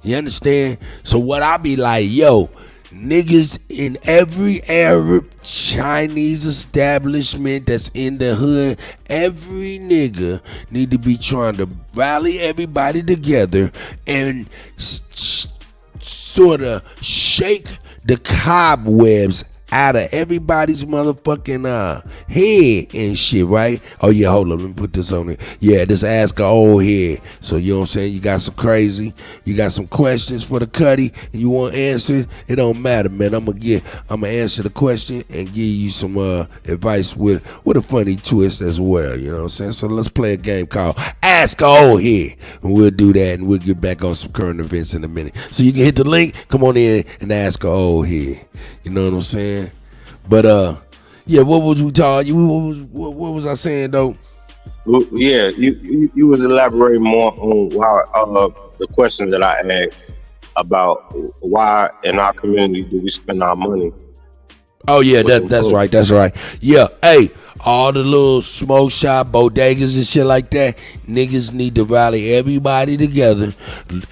You understand? So what I be like, yo, niggas in every Arab, Chinese establishment that's in the hood, every nigga need to be trying to rally everybody together and sort of shake the cobwebs out of everybody's motherfucking head and shit, right? Oh yeah, hold up, let me put this on it. Yeah, just ask a old head. So you know what I'm saying? You got some questions for the Kutty and you want answered? It don't matter, man. I'm gonna answer the question and give you some advice with a funny twist as well. You know what I'm saying? So let's play a game called Ask a Old Head, and we'll do that, and we'll get back on some current events in a minute. So you can hit the link, come on in and ask a old head. You know what I'm saying? But yeah, what was we talking? What was I saying though? Yeah, you was elaborating more on why the question that I asked about why in our community do we spend our money. Oh yeah, that's right. Yeah, hey, all the little smoke shop, bodegas and shit like that, niggas need to rally everybody together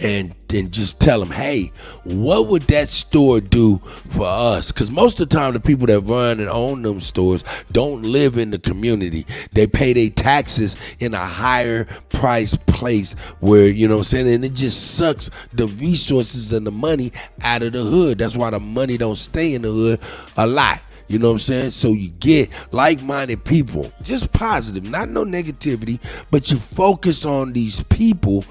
and just tell them, hey, what would that store do for us? Because most of the time the people that run and own them stores don't live in the community. They pay their taxes in a higher price place where, you know what I'm saying, and it just sucks the resources and the money out of the hood. That's why the money don't stay in the hood a lot. You know what I'm saying? So you get like-minded people, just positive, not no negativity, but you focus on these people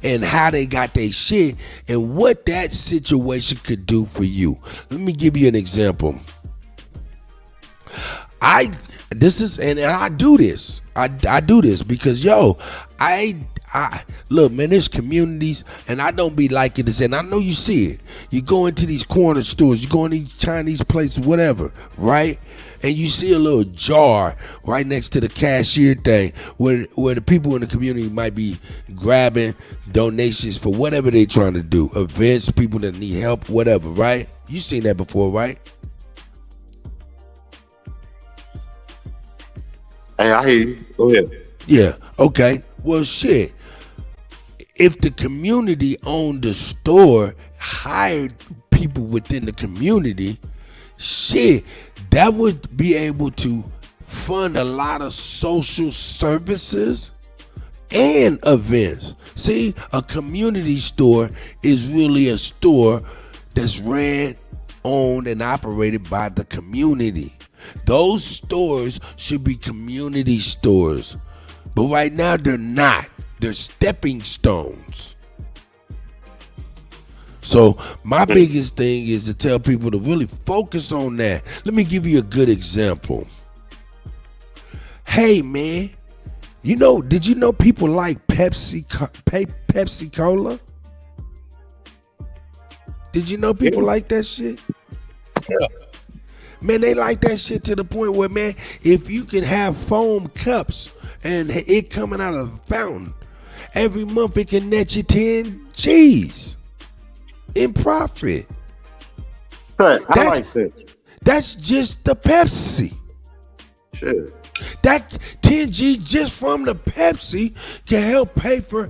and how they got their shit and what that situation could do for you. Let me give you an example. I do this. I do this because, yo, I look, man, there's communities, and I don't be liking this, and I know you see it. You go into these corner stores, you go into these Chinese places, whatever, right? And you see a little jar right next to the cashier thing where the people in the community might be grabbing donations for whatever they're trying to do, events, people that need help, whatever, right? You seen that before, right? Hey, I hear you. Go ahead. Yeah, okay. Well, shit. If the community owned the store, hired people within the community, shit, that would be able to fund a lot of social services and events. See, a community store is really a store that's ran, owned, and operated by the community. Those stores should be community stores. But right now, they're not. They're stepping stones. So my biggest thing is to tell people to really focus on that. Let me give you a good example. Hey man, did you know people like Pepsi Cola? Did you know people like that shit? Yeah. Man, they like that shit to the point where, man, if you can have foam cups and it coming out of the fountain, every month it can net you 10 G's in profit. But I like that. That's just the Pepsi. Sure. That 10G just from the Pepsi can help pay for,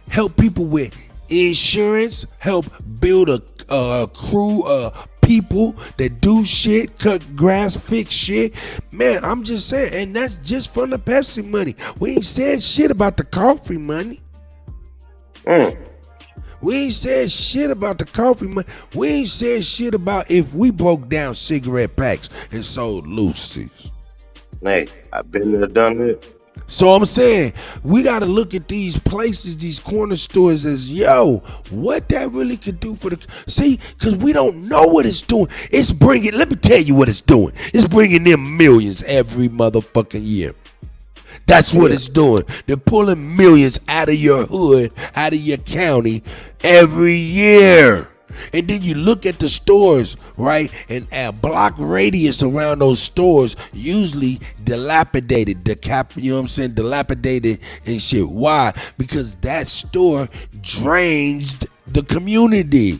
help people with insurance, help build a crew of people that do shit, cut grass, fix shit. Man, I'm just saying, and that's just from the Pepsi money. We ain't said shit about the coffee money. We ain't said shit about the coffee money. We ain't said shit about if we broke down cigarette packs and sold Lucy's. Hey, I've been there, done it. So I'm saying we got to look at these places, these corner stores as, what that really could do for because we don't know what it's doing. It's bringing, let me tell you what it's doing. It's bringing them millions every motherfucking year. That's what it's doing. They're pulling millions out of your hood, out of your county every year. And then you look at the stores, right? And a block radius around those stores usually dilapidated, dilapidated and shit. Why? Because that store drains the community.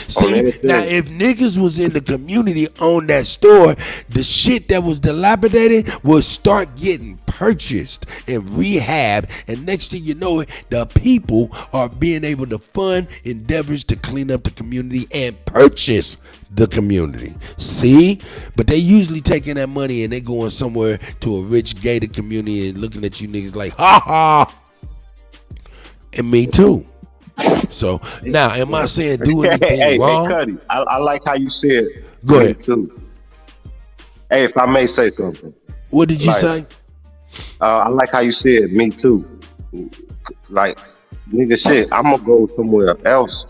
See, now if niggas was in the community on that store, the shit that was dilapidated will start getting purchased and rehab, and next thing you know, the people are being able to fund endeavors to clean up the community and purchase the community. See? But they usually taking that money and they going somewhere to a rich gated community and looking at you niggas like, ha ha. And me too. So now, am I saying do anything wrong? Hey, Kutty, I like how you said. Go ahead. Too. Hey, if I may say something. What did you say? I like how you said me too. Like, nigga, shit, I'm gonna go somewhere else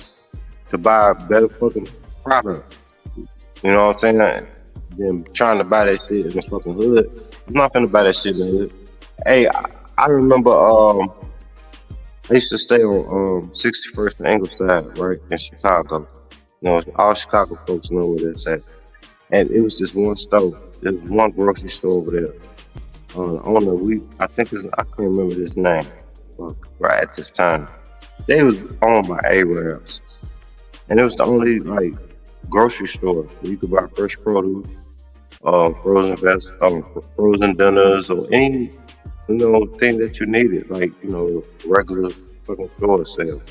to buy a better fucking product. You know what I'm saying? Than trying to buy that shit in the fucking hood. I'm not finna buy that shit in the hood. Hey, I remember I used to stay on 61st and Ingleside, right, in Chicago. All Chicago folks know where that's at. And it was this one store. There was one grocery store over there. I can't remember his name right at this time. They was owned by Arabs. And it was the only, grocery store where you could buy fresh produce, frozen dinners, or any thing that you needed, regular fucking store sale.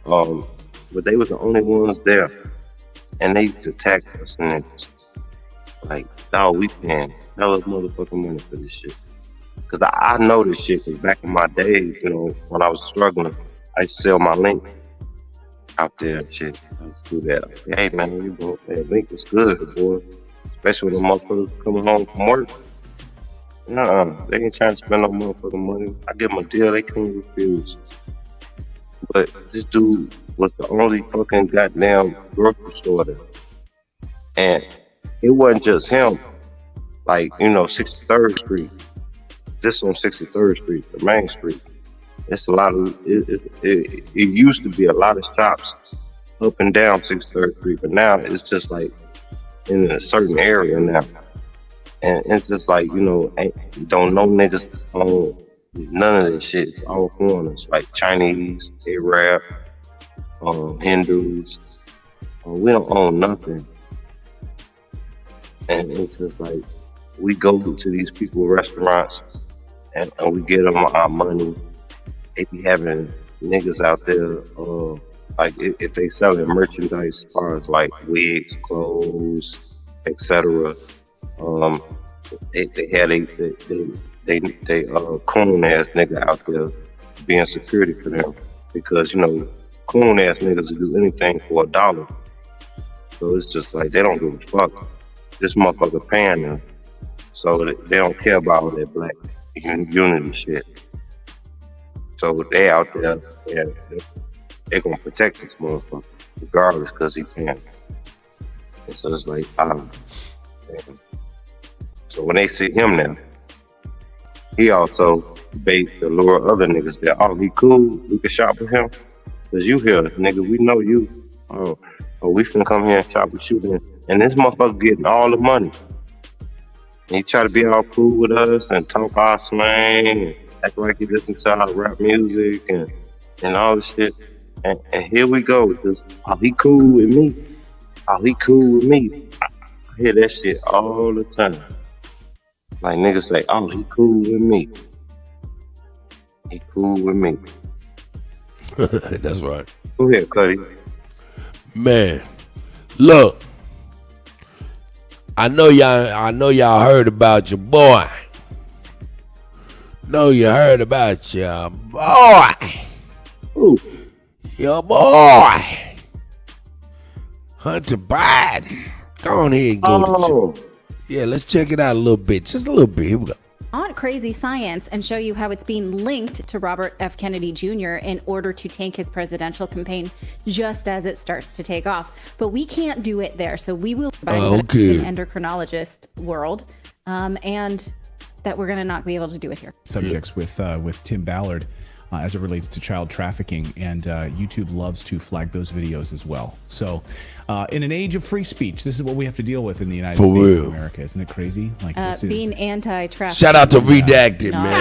But they were the only ones there, and they used to tax us niggas. Dog, we paying hella motherfucking money for this shit. Cause I know this shit, cause back in my day, when I was struggling, I used to sell my link out there and shit. I used to do that. Hey man, link is good, boy. Especially when the motherfuckers coming home from work. They ain't trying to spend no motherfucking money. I give them a deal, they can't refuse. But this dude was the only fucking goddamn grocery store there. And it wasn't just him. 63rd Street. Just on 63rd Street, the main street. It's a lot of, it used to be a lot of shops up and down 63rd Street, but now it's just in a certain area now. And it's just don't know niggas own none of this shit. It's all foreigners, Chinese, Arab, Hindus. We don't own nothing. And it's just we go to these people's restaurants and we get them our money. They be having niggas out there, if they selling merchandise as far as wigs, clothes, etc. They had a coon ass nigga out there being security for them, because coon ass niggas will do anything for $1. So it's just they don't give a fuck. This motherfucker paying them, so they don't care about all that black unity shit. So they out there, and they're gonna protect this motherfucker regardless, because he can. And so it's like, so when they see him now, he also bait the lure other niggas that, oh, he cool, we can shop with him, cause you here, nigga, we know you. Oh, we finna come here and shop with you then. And this motherfucker getting all the money. And he try to be all cool with us and talk our slang and act like he listen to our rap music and all this shit. And here we go. Just, oh, he cool with me. Oh, he cool with me. I hear that shit all the time. Like niggas say, oh, he cool with me. He cool with me. That's right. Go ahead, Kutty. Man, look. I know y'all heard about your boy. Know you heard about your boy. Ooh. Your boy. Hunter Biden. Go on here and go. Yeah, let's check it out a little bit. Just a little bit. Here we go. On Crazy Science and show you how it's being linked to Robert F. Kennedy Jr. in order to tank his presidential campaign just as it starts to take off. But we can't do it there. So we will in endocrinologist world and that we're going to not be able to do it here. Subjects with Tim Ballard as it relates to child trafficking, and YouTube loves to flag those videos as well. So in an age of free speech, this is what we have to deal with in the United States of America. Isn't it crazy? Like this being anti-trafficking. Shout out to Redacted, man.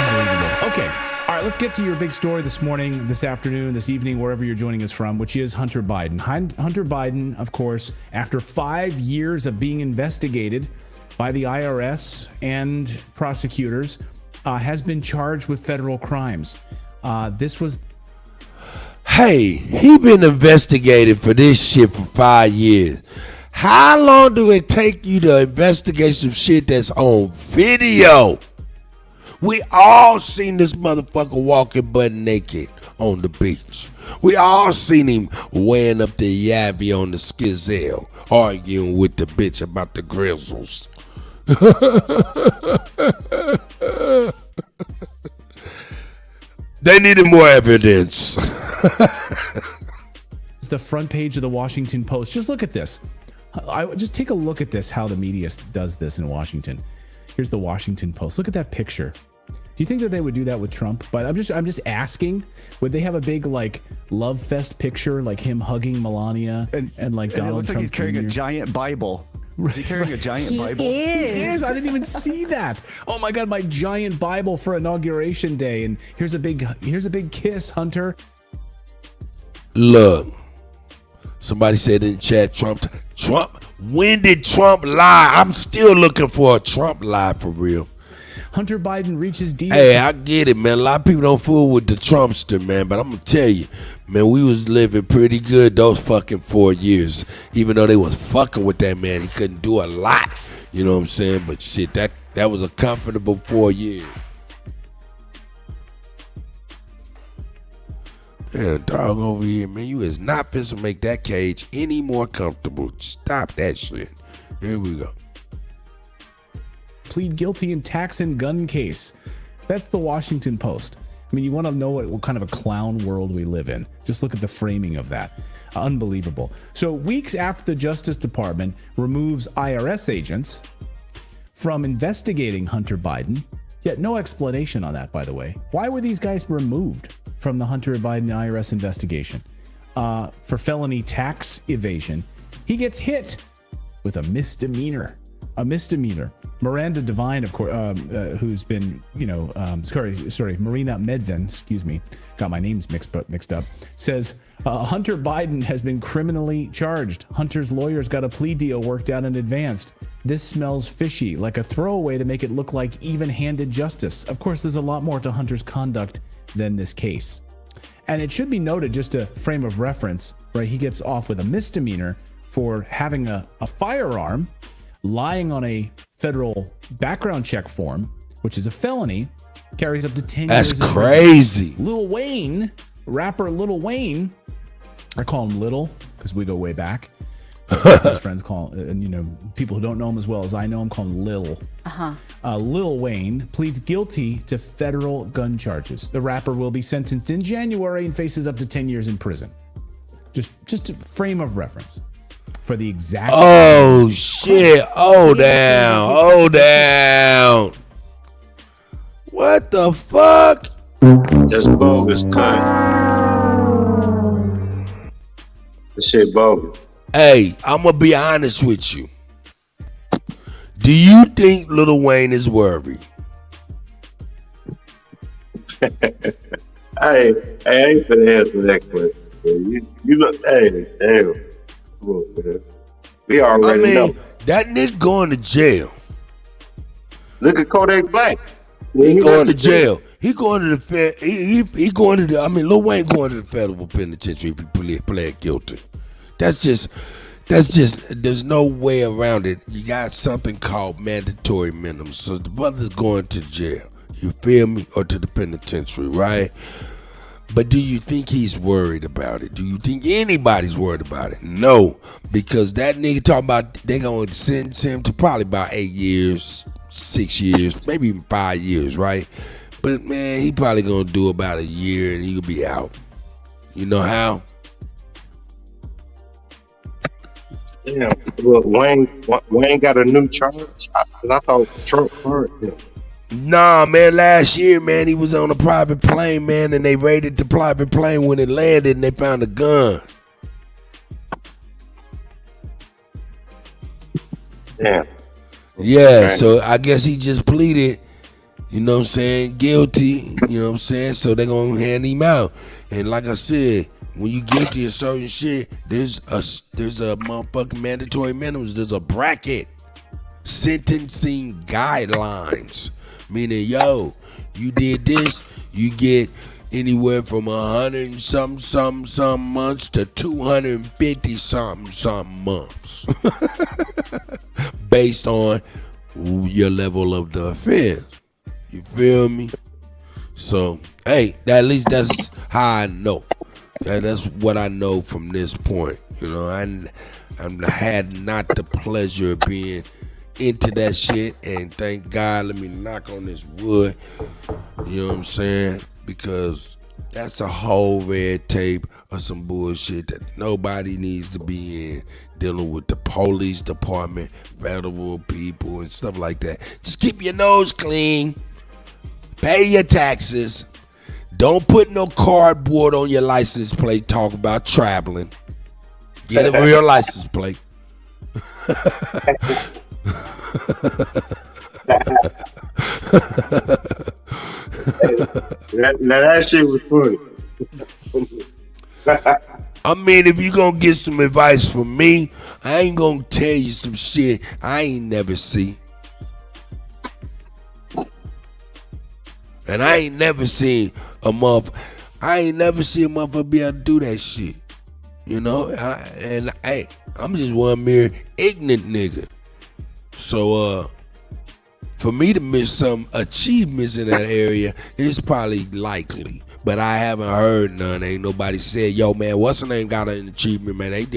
Unbelievable. Okay. All right, let's get to your big story this morning, this afternoon, this evening, wherever you're joining us from, which is Hunter Biden. Hunter Biden, of course, after 5 years of being investigated by the IRS and prosecutors, has been charged with federal crimes. Hey, he been investigated for this shit for 5 years. How long do it take you to investigate some shit that's on video? We all seen this motherfucker walking butt naked on the beach. We all seen him weighing up the yabby on the skizzle, arguing with the bitch about the grizzles. They needed more evidence. It's the front page of the Washington Post. Just look at this. Just take a look at this, how the media does this in Washington. Here's the Washington Post. Look at that picture. Do you think that they would do that with Trump? But I'm just asking, would they have a big like love fest picture, like him hugging Melania and like Donald it looks Trump like he's carrying Jr.? a giant Bible. Is he carrying a giant Bible? He is. I didn't even see that. Oh my God, my giant Bible for Inauguration Day. And here's a big kiss, Hunter. Look, somebody said in the chat, Trump. When did Trump lie? I'm still looking for a Trump lie for real. Hunter Biden reaches deal. Hey, I get it, man. A lot of people don't fool with the Trumpster, man. But I'm going to tell you, man, we was living pretty good those fucking 4 years. Even though they was fucking with that man, he couldn't do a lot. You know what I'm saying? But shit, that was a comfortable 4 years. Damn, dog over here, man. You is not supposed to make that cage any more comfortable. Stop that shit. Here we go. Plead guilty in tax and gun case. That's the Washington Post. I mean, you want to know what kind of a clown world we live in. Just look at the framing of that. Unbelievable. So weeks after the Justice Department removes IRS agents from investigating Hunter Biden, yet no explanation on that, by the way. Why were these guys removed from the Hunter Biden IRS investigation? For felony tax evasion, he gets hit with a misdemeanor. Miranda Devine, of course, who's been, Marina Medvin, excuse me, got my names mixed up, says Hunter Biden has been criminally charged. Hunter's lawyers got a plea deal worked out in advance. This smells fishy, like a throwaway to make it look like even-handed justice. Of course, there's a lot more to Hunter's conduct than this case. And it should be noted, just a frame of reference, right? He gets off with a misdemeanor for having a firearm, lying on a federal background check form, which is a felony, carries up to 10 years. That's crazy. Lil Wayne, rapper Lil Wayne, I call him Little because we go way back. His friends call, and people who don't know him as well as I know him call him Lil. Lil Wayne pleads guilty to federal gun charges. The rapper will be sentenced in January and faces up to 10 years in prison. Just a frame of reference for the exact. Oh shit! Oh down! What the fuck? That's bogus, cut. This shit bogus. Hey, I'm gonna be honest with you. Do you think Lil Wayne is worthy? I ain't finna answer that question. You look, hey, damn. Come on, man. We already know. That nigga going to jail. Look at Kuttack Black. He going to jail. He going to the Fed. He going to the. I mean, Lil Wayne going to the federal penitentiary if he pled guilty. That's just. There's no way around it. You got something called mandatory minimums. So the brother's going to jail. You feel me? Or to the penitentiary, right? But do you think he's worried about it? Do you think anybody's worried about it? No, because that nigga talking about they going to sentence him to probably about 8 years, 6 years, maybe even 5 years, right? But man, he probably going to do about a year and he'll be out. You know how? Damn, well, Wayne got a new charge. I thought Trump heard him. Nah, man, last year, man, he was on a private plane, man, and they raided the private plane when it landed and they found a gun. Damn. Yeah, so I guess he just pleaded, you know what I'm saying, guilty, you know what I'm saying, so they're going to hand him out. And like I said, when you guilty of certain shit, there's a motherfucking mandatory minimums. There's a bracket, sentencing guidelines. Meaning, yo, you did this, you get anywhere from 100 and something months to 250 something months, based on your level of the offense. You feel me? So, hey, at least that's how I know. That's what I know from this point. You know, I had not the pleasure of being into that shit, and thank God, let me knock on this wood, you know what I'm saying, because that's a whole red tape of some bullshit that nobody needs to be in, dealing with the police department, federal people and stuff like that. Just keep your nose clean, pay your taxes, don't put no cardboard on your license plate talking about traveling. Get a real license plate. That shit was funny. I mean, if you gonna get some advice from me, I ain't gonna tell you some shit I ain't never see. And I ain't never seen a motherfucker be able to do that shit. You know? I'm just one mere ignorant nigga. So, for me to miss some achievements in that area is probably likely. But I haven't heard none. Ain't nobody said, yo, man, what's the name got an achievement, man? They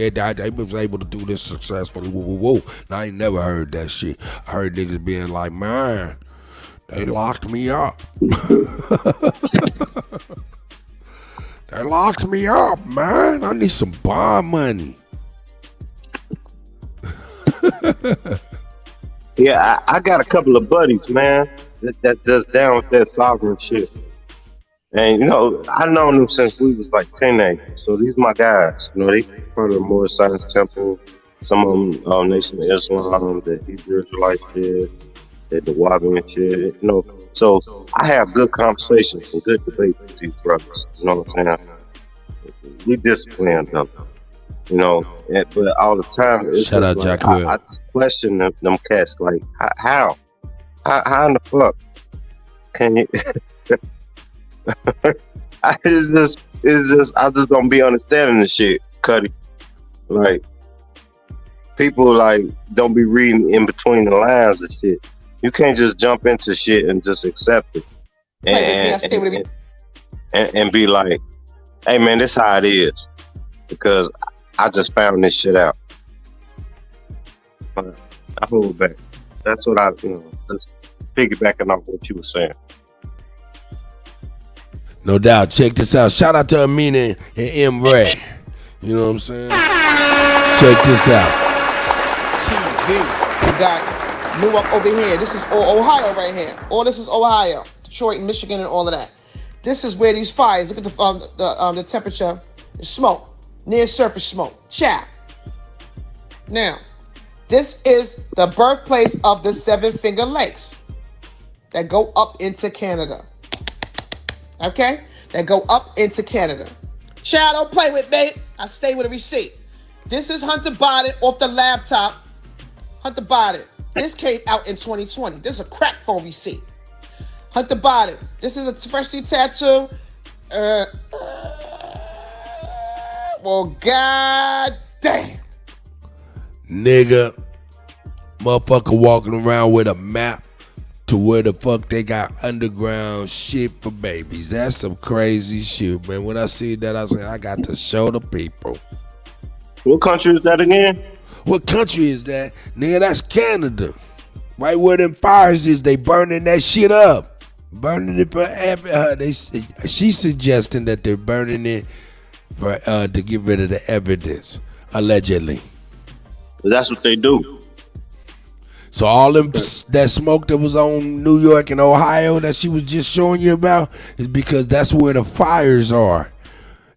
was able to do this successfully. Whoa. Now, I ain't never heard that shit. I heard niggas being like, man, they locked me up. They locked me up, man. I need some bond money. Yeah, I got a couple of buddies, man, that does down with that sovereign shit. And, you know, I've known them since we was like teenagers. So these my guys. You know, they part of the Moorish Science Temple. Some of them Nation of Islam, the Hebrew Israelites did, the Wabi and shit. You know, so I have good conversations and good debates with these brothers. You know what I'm saying? We discipline them. You know, but all the time, it's shout out, like, Jack. I just question them cats, like, how in the fuck can you? It's just, I just don't be understanding the shit, Kutty. Like, people like don't be reading in between the lines of shit. You can't just jump into shit and just accept it, and be like, hey man, this how it is, because I just found this shit out. I hold back. That's what that's piggybacking off what you were saying. No doubt. Check this out. Shout out to Amina and M. Ray. You know what I'm saying? Check this out. We got Newark over here. This is Ohio right here. All this is Ohio, Detroit, and Michigan, and all of that. This is where these fires. Look at the temperature. It's smoke, near surface smoke. Chow. Now, this is the birthplace of the Seven Finger Lakes that go up into Canada. Okay? That go up into Canada. Child, don't play with me. I stay with a receipt. This is Hunter Biden off the laptop. Hunter Biden. This came out in 2020. This is a crack phone receipt. Hunter Biden. This is a freshly tattoo. Well, god damn. Nigga, motherfucker walking around with a map to where the fuck they got underground shit for babies. That's some crazy shit, man. When I see that, I said, I got to show the people. What country is that again? What country is that? Nigga, that's Canada. Right where them fires is, they burning that shit up. Burning it for she's suggesting that they're burning it for to get rid of the evidence, allegedly. That's what they do. So all them that smoke that was on New York and Ohio that she was just showing you about is because that's where the fires are.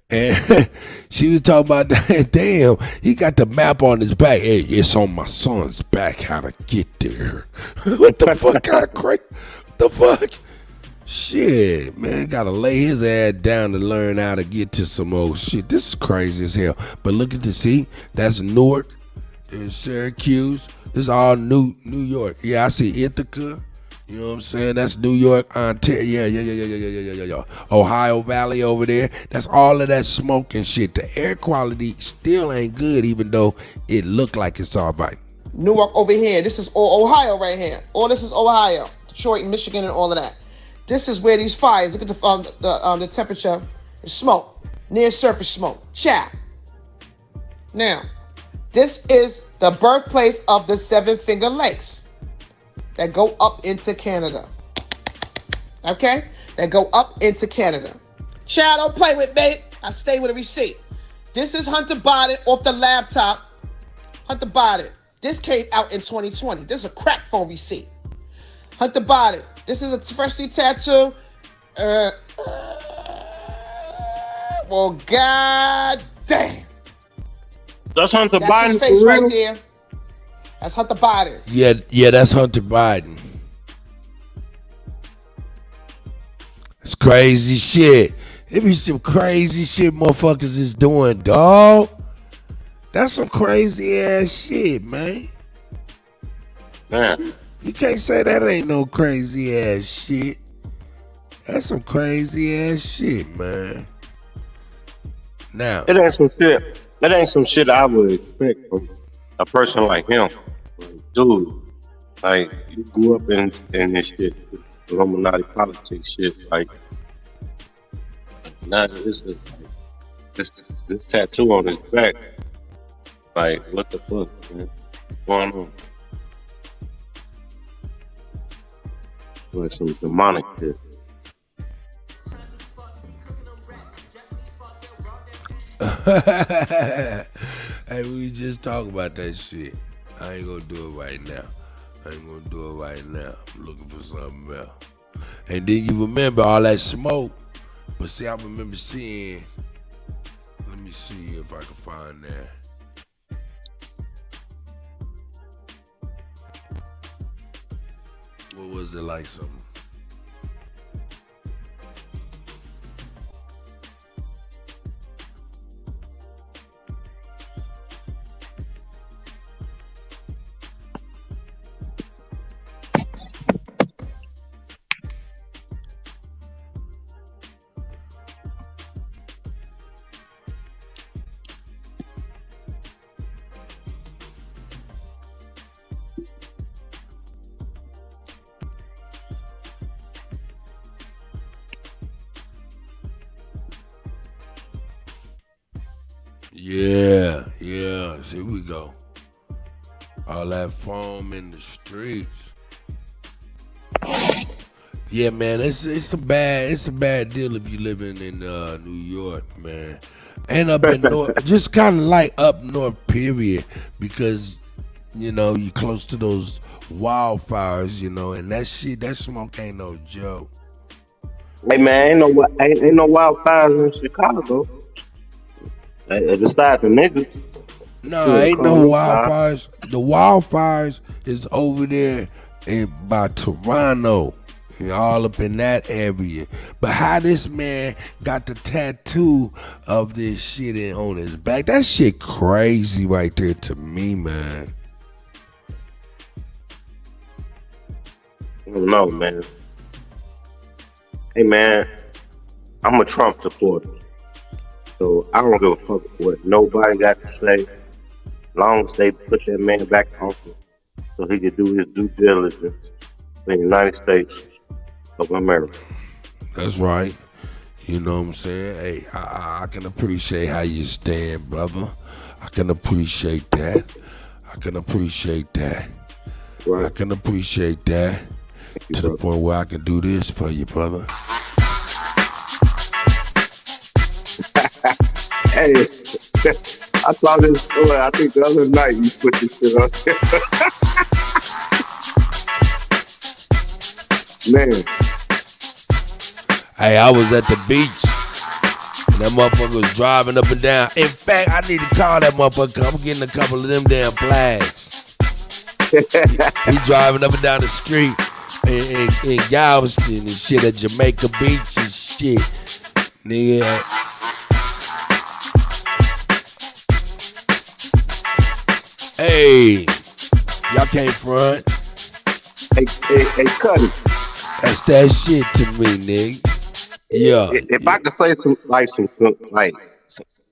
And she was talking about that. Damn, he got the map on his back. Hey, it's on my son's back how to get there. What the fuck kind of crazy? What the fuck? Shit, man, gotta lay his ass down to learn how to get to some old shit. This is crazy as hell. But look at the see, that's Newark, there's Syracuse. This is all New York. Yeah, I see Ithaca. You know what I'm saying? That's New York, Ontario. Yeah. Ohio Valley over there. That's all of that smoke and shit. The air quality still ain't good, even though it look like it's all right. Newark over here. This is Ohio right here. All this is Ohio, Detroit, and Michigan, and all of that. This is where these fires. Look at the temperature. It's smoke, near surface smoke. Chow. Now, this is the birthplace of the Seven Finger Lakes that go up into Canada. Okay? That go up into Canada. Child, don't play with me. I stay with a receipt. This is Hunter Biden off the laptop. Hunter Biden. This came out in 2020. This is a crack phone receipt. Hunter Biden. This is a freshly tattoo. Well, god damn. That's Hunter That's Biden his face for right real? there. That's Hunter Biden. Yeah, that's Hunter Biden. It's crazy shit. It be some crazy shit motherfuckers is doing, dog. That's some crazy ass shit, man. Man. You can't say that ain't no crazy ass shit. That's some crazy ass shit, man. Now, It ain't some shit. That ain't some shit I would expect from a person like him. Dude, like, you grew up in this shit, Illuminati politics shit. Like, now this tattoo on his back. Like, what the fuck, man? What's going on? With some demonic shit. hey, we just talk about that shit. I ain't gonna do it right now. I'm looking for something else. And then you remember all that smoke. But see, I remember seeing, let me see if I can find that. What was it like something? Yeah. Here we go. All that foam in the streets. Yeah, man, it's a bad deal if you living in New York, man, and up in north, just kind of like up north, period, because you know you close to those wildfires, you know, and that smoke ain't no joke. Hey man, ain't no wildfires in Chicago. Besides the niggas. No, ain't no wildfires. The wildfires is over there by Toronto, all up in that area. But how this man got the tattoo of this shit on his back, that shit crazy right there to me, man. I don't know, man. Hey man, I'm a Trump supporter. So I don't give a fuck what nobody got to say. Long as they put that man back in office so he could do his due diligence in the United States of America. That's right. You know what I'm saying? Hey, I can appreciate how you stand, brother. I can appreciate that. I can appreciate that. Right. I can appreciate that to the point where I can do this for you, brother. Hey, I saw this story. I think the other night you put this shit on. Man. Hey, I was at the beach. And that motherfucker was driving up and down. In fact, I need to call that motherfucker. I'm getting a couple of them damn flags. he driving up and down the street in Galveston and shit at Jamaica Beach and shit. Nigga. Hey, y'all can't front. Hey, Kutty. That's that shit to me, nigga. Yeah. If I could say some,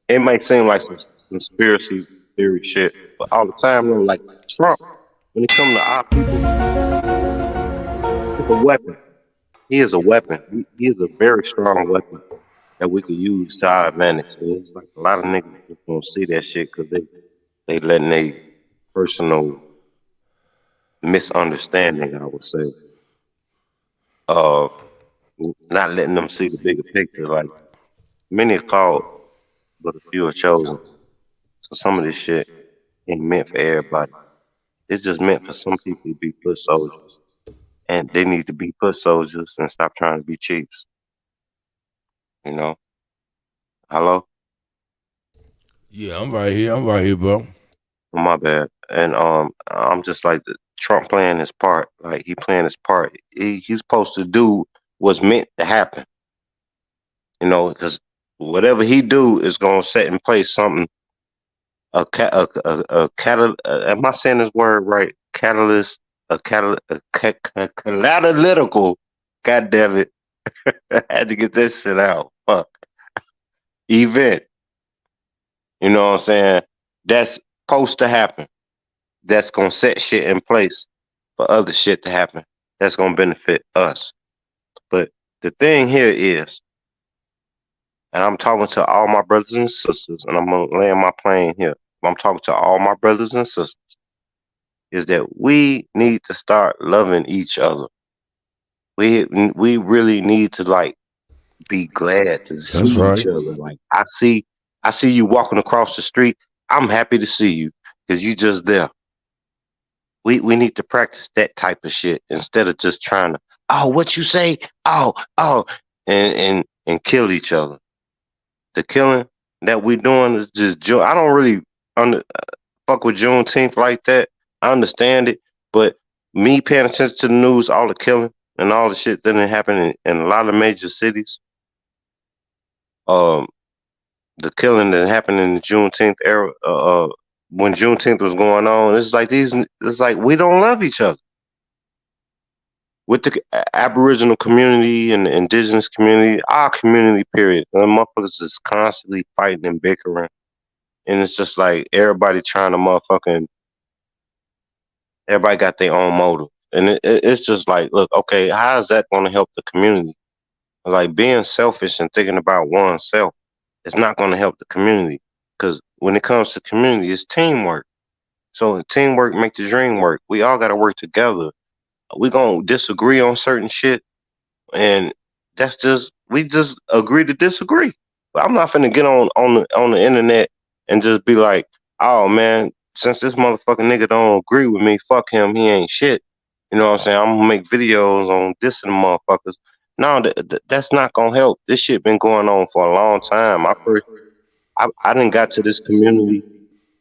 it might seem like some conspiracy theory shit, but all the time, though, like Trump, when it comes to our people, it's a weapon. He is a weapon. He is a very strong weapon that we could use to our advantage. And it's like a lot of niggas just don't see that shit because they letting their personal misunderstanding, I would say, not letting them see the bigger picture. Like, many are called, but a few are chosen. So some of this shit ain't meant for everybody. It's just meant for some people to be foot soldiers. And they need to be foot soldiers and stop trying to be chiefs. You know? Hello? Yeah, I'm right here, bro. My bad. And I'm just like Trump playing his part. Like, he playing his part. He's supposed to do what's meant to happen. You know, because whatever he do is gonna set in place something. Am I saying this word right? Catalyst. Catalytical. God damn it! I had to get this shit out. Fuck. Event. You know what I'm saying? That's supposed to happen. That's gonna set shit in place for other shit to happen. That's gonna benefit us. But the thing here is, and I'm talking to all my brothers and sisters, and I'm gonna land my plane here. I'm talking to all my brothers and sisters, is that we need to start loving each other. We really need to like be glad to see each other. Like I see you walking across the street. I'm happy to see you because you just there. We need to practice that type of shit instead of just trying to, oh, what you say? Oh, and kill each other. The killing that we doing is just, I don't really fuck with Juneteenth like that. I understand it, but me paying attention to the news, all the killing and all the shit that didn't happen in a lot of major cities, the killing that happened in the Juneteenth era, when Juneteenth was going on, it's like we don't love each other. With the Aboriginal community and the indigenous community, our community, period, the motherfuckers is constantly fighting and bickering. And it's just like everybody trying to everybody got their own motive. And it's just like, look, okay, how is that going to help the community? Like being selfish and thinking about oneself is not going to help the community. Because when it comes to community, it's teamwork. So teamwork make the dream work. We all got to work together. We gonna disagree on certain shit, and we just agree to disagree. But I'm not finna get on the internet and just be like, oh man, since this motherfucking nigga don't agree with me, fuck him, he ain't shit. You know what I'm saying? I'm gonna make videos on dissing motherfuckers. No, that's not gonna help. This shit been going on for a long time. I done got to this community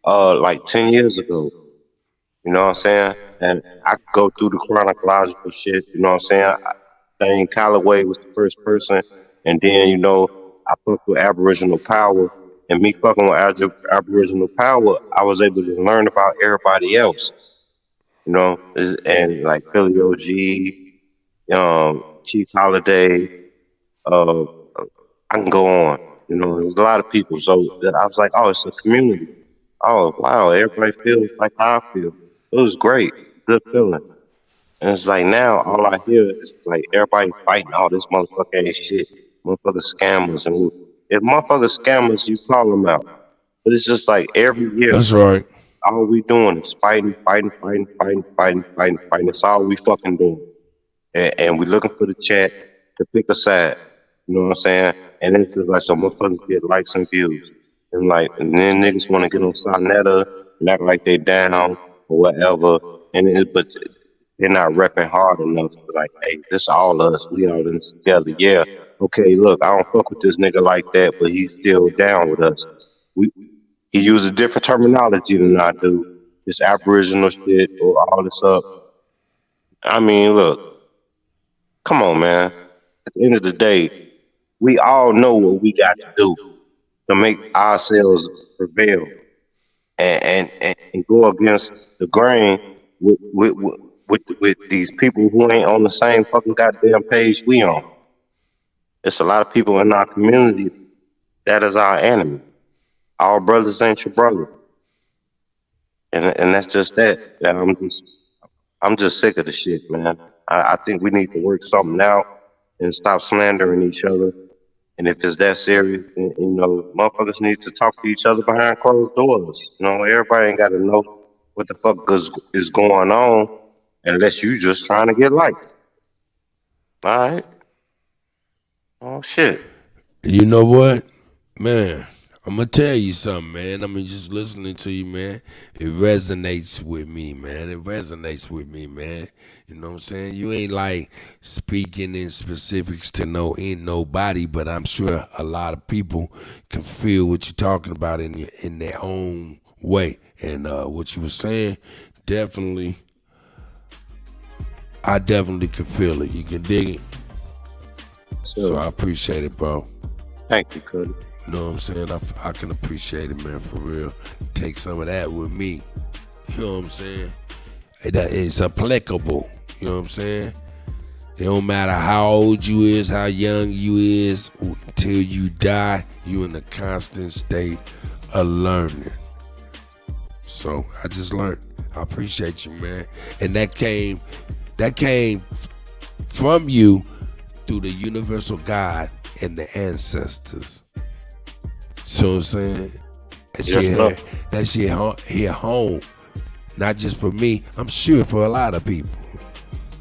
like 10 years ago. You know what I'm saying? And I could go through the chronological shit, you know what I'm saying? I think Callaway was the first person, and then, you know, I fucked with Aboriginal power, and me fucking with Aboriginal power, I was able to learn about everybody else, you know, and like Philly OG, Chief Holiday, I can go on, you know, there's a lot of people, so that I was like, oh, it's a community. Oh, wow, everybody feels like how I feel. It was great, good feeling. And it's like now, all I hear is like everybody fighting all this motherfucking shit, motherfucking scammers. And if motherfuckers scammers, you call them out. But it's just like every year. That's right. All we doing is fighting. That's all we fucking doing. And we looking for the chat to pick a side. You know what I'm saying? And it's just like some motherfuckers get likes and views. And then niggas want to get on Sonetta and act like they down or whatever. But they're not repping hard enough to like, hey, this all us. We all in this together. Yeah. Okay, look, I don't fuck with this nigga like that, but he's still down with us. He uses different terminology than I do. This Aboriginal shit or all this up. I mean, look, come on, man. At the end of the day, we all know what we got to do to make ourselves prevail and go against the grain with these people who ain't on the same fucking goddamn page we on. There's a lot of people in our community that is our enemy. Our brothers ain't your brother. And that's just that. I'm just sick of the shit, man. I think we need to work something out and stop slandering each other. And if it's that serious, you know, motherfuckers need to talk to each other behind closed doors. You know, everybody ain't got to know what the fuck is going on unless you just trying to get likes. All right? Oh, shit. You know what? Man, I'm going to tell you something, man. I mean, just listening to you, man, it resonates with me, man. It resonates with me, man. You know what I'm saying? You ain't like speaking in specifics to nobody, but I'm sure a lot of people can feel what you're talking about in their own way. And what you were saying, I definitely can feel it. You can dig it. Sure. So I appreciate it, bro. Thank you, Kutty. You know what I'm saying? I can appreciate it, man, for real. Take some of that with me. You know what I'm saying? It's applicable. You know what I'm saying? It don't matter how old you is, how young you is, until you die, you in a constant state of learning. So I just learned. I appreciate you, man. And that came from you through the universal God and the ancestors. So I'm saying that shit hit home, not just for me. I'm sure for a lot of people.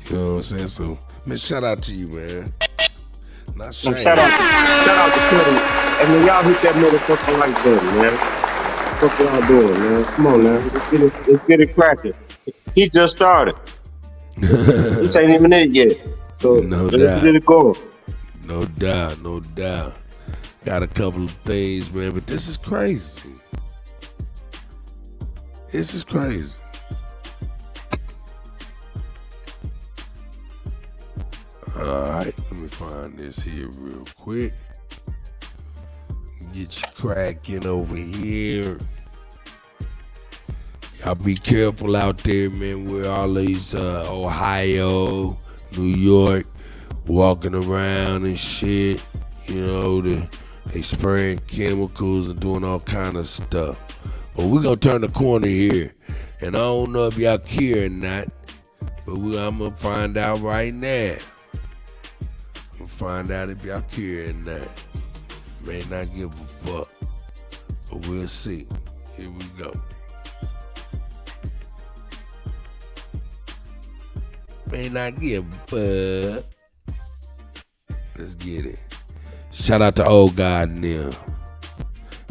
You know what I'm saying? So man, shout out to you, man. Not shame. Shout out to Kutty. And when y'all hit that motherfucking like button, man. What y'all doing, man? Come on, man. Let's get it cracking. He just started. This ain't even it yet. So let's get it going. No doubt. Got a couple of things, man, but this is crazy. This is crazy. All right, let me find this here real quick. Get you cracking over here. Y'all be careful out there, man, where all these Ohio, New York, walking around and shit. You know, they spraying chemicals and doing all kind of stuff. But we're going to turn the corner here. And I don't know if y'all care or not, but I'm going to find out right now. I'm going to find out if y'all care or not. May not give a fuck, but we'll see. Here we go. may not give a fuck. Let's get it. Shout out to Old God and them.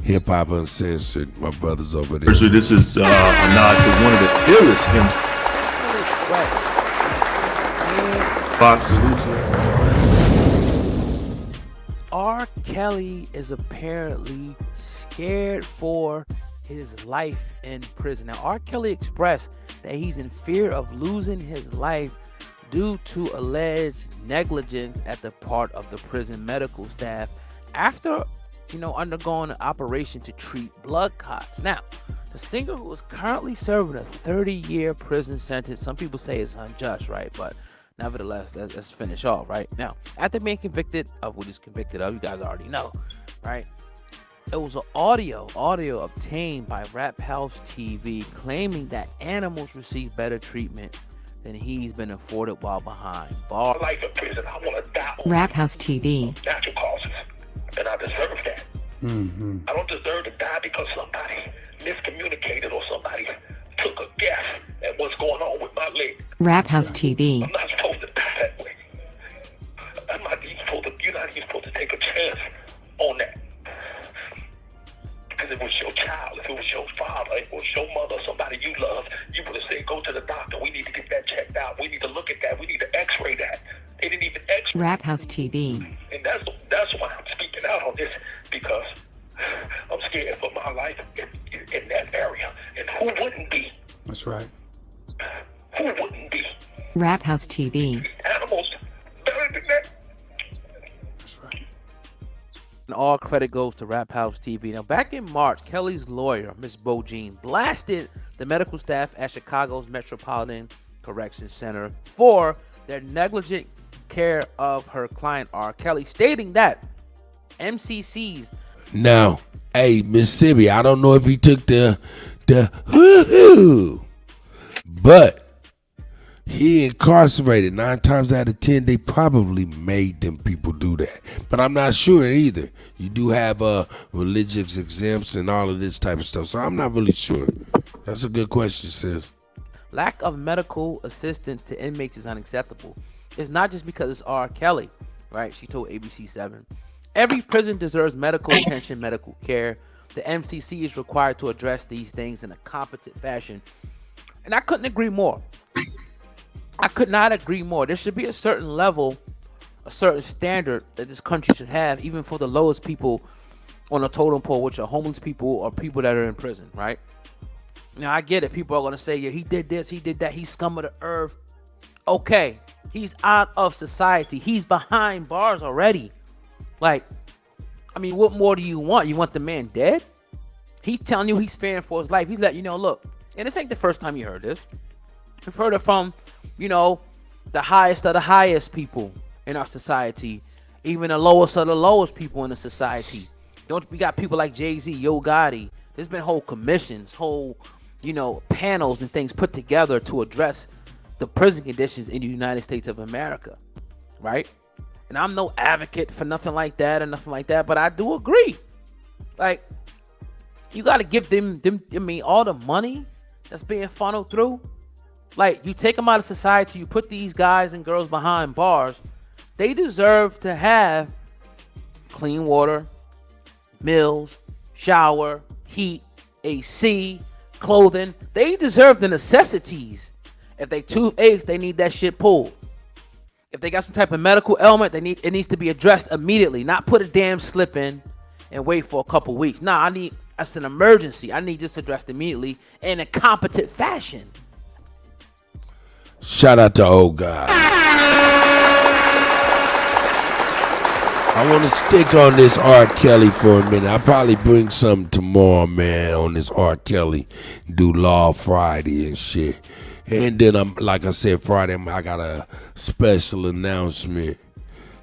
Hip Hop Uncensored, my brothers over there. So this is a nod to one of the illest him. Fox. R. Kelly is apparently scared for his life in prison. Now, R. Kelly expressed that he's in fear of losing his life due to alleged negligence at the part of the prison medical staff after, undergoing an operation to treat blood clots. Now, the singer, who is currently serving a 30-year prison sentence, some people say it's unjust, right? But nevertheless, let's finish off, right? Now, after being convicted of what he's convicted of, you guys already know, right? It was an audio obtained by Rap House TV claiming that animals receive better treatment than he's been afforded while behind bars. Life in prison, I want to die on Rap House TV. natural causes, and I deserve that. I don't deserve to die because somebody miscommunicated or somebody took a guess at what's going on with my leg. Rap House TV. I'm not supposed to die that way. You're not even supposed to take a chance on that. Because if it was your child, if it was your father, if it was your mother, somebody you love, you would have said, go to the doctor. We need to get that checked out. We need to look at that. We need to x-ray that. They didn't even x-ray. Rap House TV. And that's why I'm speaking out on this, because I'm scared for my life in that area. And who wouldn't be? That's right. Who wouldn't be? Rap House TV. Animals better than that. And all credit goes to Rap House TV. Now, back in March, Kelly's lawyer, Ms. Bo Jean, blasted the medical staff at Chicago's Metropolitan Correction Center for their negligent care of her client, R. Kelly, stating that MCC's... Now, hey, Mississippi, I don't know if he took the hoo-hoo, but he incarcerated 9 times out of 10. They probably made them people do that, but I'm not sure either. You do have religious exempts and all of this type of stuff, so I'm not really sure. That's a good question, sis. Lack of medical assistance to inmates is unacceptable. It's not just because it's R. Kelly, right? She told ABC7. Every prison deserves medical attention, medical care. The MCC is required to address these things in a competent fashion. And I couldn't agree more. I could not agree more. There should be a certain level, a certain standard that this country should have, even for the lowest people on a totem pole, which are homeless people or people that are in prison, right? Now, I get it. People are going to say, yeah, he did this, he did that, he's scum of the earth. Okay, he's out of society. He's behind bars already. Like, I mean, what more do you want? You want the man dead? He's telling you he's fearing for his life. He's letting you know, look, and this ain't the first time you heard this. You've heard it from, the highest of the highest people in our society, even the lowest of the lowest people in the society. We got people like Jay-Z, Yo Gotti. There's been whole commissions, whole, panels and things put together to address the prison conditions in the United States of America, right? And I'm no advocate for nothing like that, but I do agree. Like, you got to give them, all the money that's being funneled through. Like, you take them out of society, you put these guys and girls behind bars. They deserve to have clean water, meals, shower, heat, AC, clothing. They deserve the necessities. If they toothaches, they need that shit pulled. If they got some type of medical ailment, it needs to be addressed immediately. Not put a damn slip in and wait for a couple weeks. Nah, that's an emergency. I need this addressed immediately in a competent fashion. Shout out to Old God. I want to stick on this R. Kelly for a minute. I'll probably bring something tomorrow, man, on this R. Kelly. Do Law Friday and shit. And then, like I said, Friday, I got a special announcement.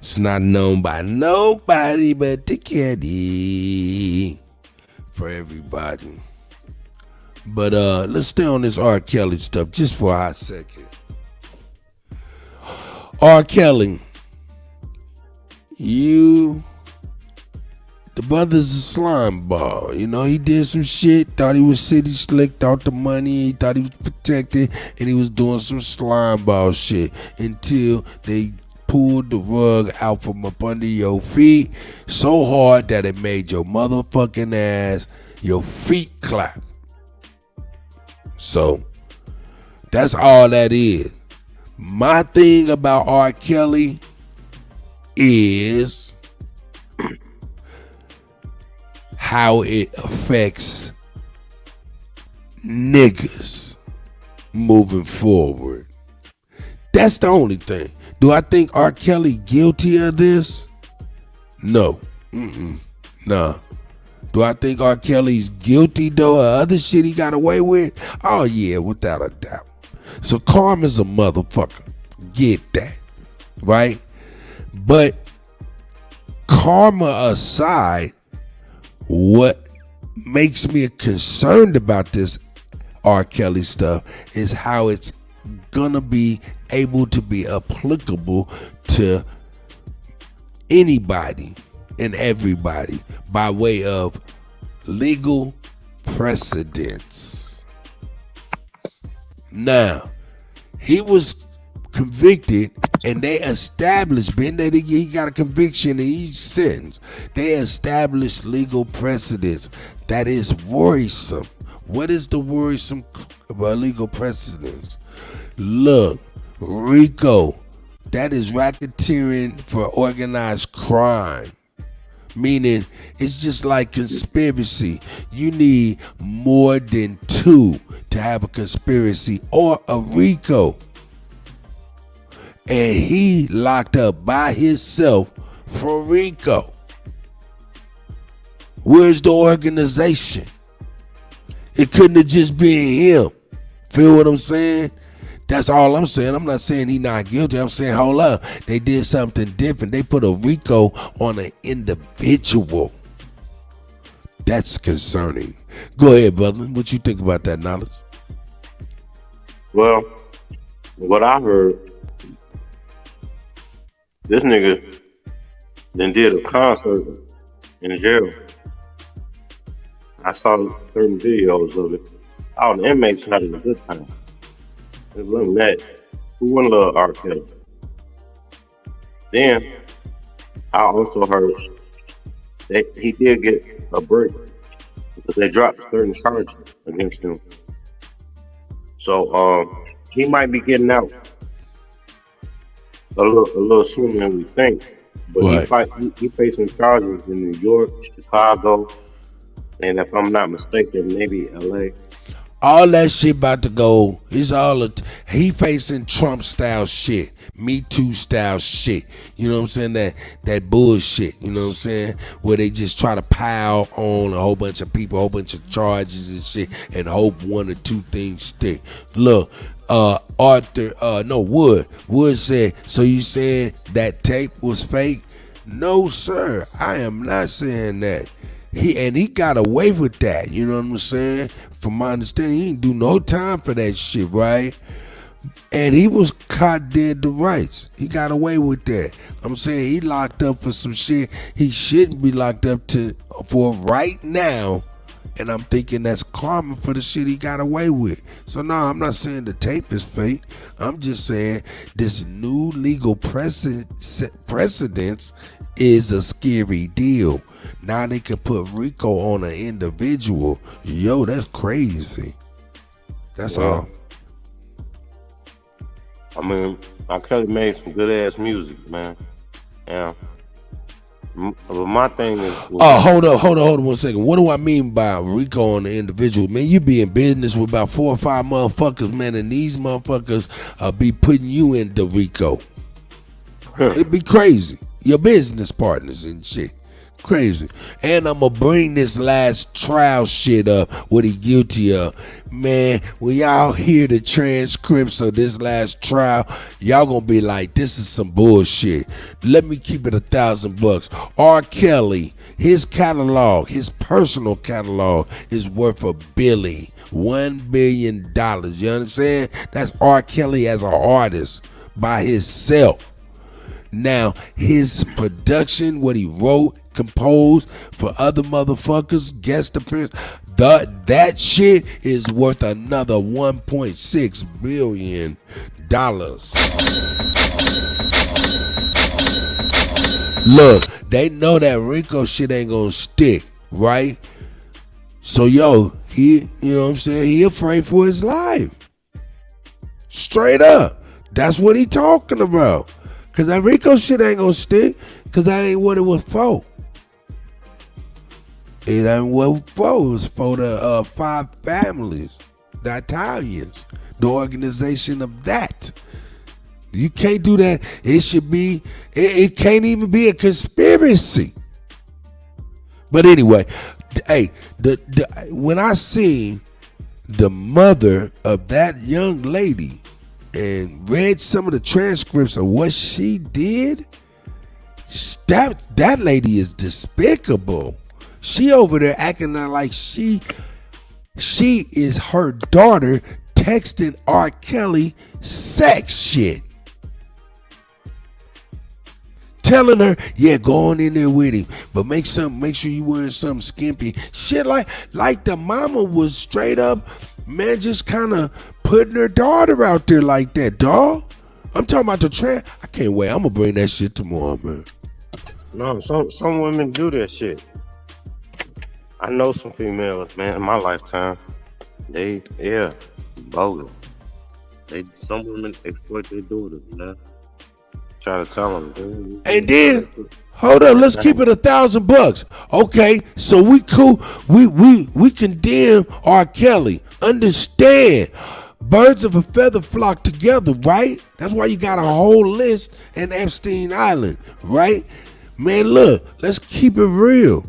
It's not known by nobody but the caddy. For everybody. But let's stay on this R. Kelly stuff just for a hot second. R. Kelly, the The brother's a slime ball. You know, he did some shit, thought he was city slick, thought the money, he thought he was protected, and he was doing some slime ball shit until they pulled the rug out from up under your feet so hard that it made your motherfucking ass, your feet clap. So, that's all that is. My thing about R. Kelly is how it affects niggas moving forward. That's the only thing. Do I think R. Kelly guilty of this? No. Nah. Do I think R. Kelly's guilty though of other shit he got away with? Oh yeah, without a doubt. So karma's a motherfucker. Get that. Right? But karma aside, what makes me concerned about this R. Kelly stuff is how it's gonna be able to be applicable to anybody and everybody by way of legal precedents. Now, he was convicted and they established, being that he got a conviction and he's sentenced, they established legal precedents. That is worrisome. What is the worrisome about legal precedents? Look, RICO, that is racketeering for organized crime. Meaning, it's just like conspiracy. You need more than two to have a conspiracy or a RICO. And he locked up by himself for RICO. Where's the organization? It couldn't have just been him. Feel what I'm saying? That's all I'm saying. I'm not saying he not guilty. I'm saying, hold up. They did something different. They put a RICO on an individual. That's concerning. Go ahead, brother. What you think about that, Knowledge? Well, what I heard, this nigga then did a concert in jail. I saw certain videos of it. All the inmates having a good time. It wasn't that. Who wouldn't love R. Kelly? Then I also heard that he did get a break because they dropped certain charges against him. So he might be getting out a little sooner than we think. But right. He facing charges in New York, Chicago, and if I'm not mistaken, maybe LA. All that shit about to go. He facing Trump style shit, Me Too style shit. You know what I'm saying? That bullshit. You know what I'm saying? Where they just try to pile on a whole bunch of people, a whole bunch of charges and shit, and hope one or two things stick. Look, Wood said, so you saying that tape was fake? No, sir. I am not saying that. He got away with that. You know what I'm saying? From my understanding, he didn't do no time for that shit, right? And he was caught dead to rights. He got away with that. I'm saying he locked up for some shit he shouldn't be locked up for right now. And I'm thinking that's karma for the shit he got away with. So no, I'm not saying the tape is fake. I'm just saying this new legal precedence is a scary deal. Now they can put RICO on an individual. Yo, that's crazy. That's all. I mean, R. Kelly made some good ass music, man. Yeah. But my thing is. Hold on 1 second. What do I mean by RICO on the individual? Man, you be in business with about 4 or 5 motherfuckers, man, and these motherfuckers be putting you into RICO. It'd be crazy. Your business partners and shit. Crazy. And I'm gonna bring this last trial shit up, what he guilty of. Man, when y'all hear the transcripts of this last trial, y'all gonna be like, this is some bullshit. Let me keep it $1,000. R. Kelly, his catalog, his personal catalog is worth $1 billion. You understand? That's R. Kelly as an artist by himself. Now, his production, what he wrote, composed for other motherfuckers, guest appearance. That shit is worth another $1.6 billion. Look, they know that Rico shit ain't gonna stick, right? So yo, he, you know what I'm saying, he afraid for his life. Straight up. That's what he talking about. Cause that Rico shit ain't gonna stick, cause that ain't what it was for. It ain't what it was for. It was for the 5 families, the Italians, the organization of that. You can't do that. It should be, it can't even be a conspiracy. But anyway, hey, when I seen the mother of that young lady and read some of the transcripts of what she did, that lady is despicable. She over there acting like she is her daughter texting R. Kelly sex shit. Telling her, yeah, go on in there with him, but make sure you wearing something skimpy. Shit like the mama was straight up, man, just kind of putting her daughter out there like that, dog. I'm talking about the trend. I can't wait. I'm gonna bring that shit tomorrow, man. No, some women do that shit. I know some females, man, in my lifetime. They bogus. Some women exploit their daughters, man. Try to tell them. And then, hold up, let's keep it $1,000. Okay, so we cool. We condemn R. Kelly. Understand, birds of a feather flock together, right? That's why you got a whole list in Epstein Island, right? Man, look, let's keep it real.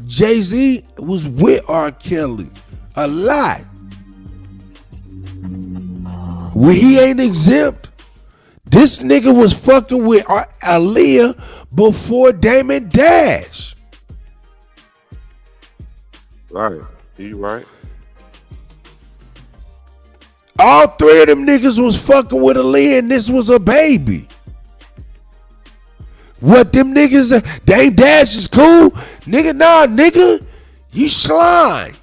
Jay-Z was with R. Kelly a lot. Well, he ain't exempt. This nigga was fucking with Aaliyah before Damon Dash. Right. You right. All 3 of them niggas was fucking with Aaliyah and this was a baby. What them niggas, Dame Dash is cool? Nigga, nah, nigga. You slime.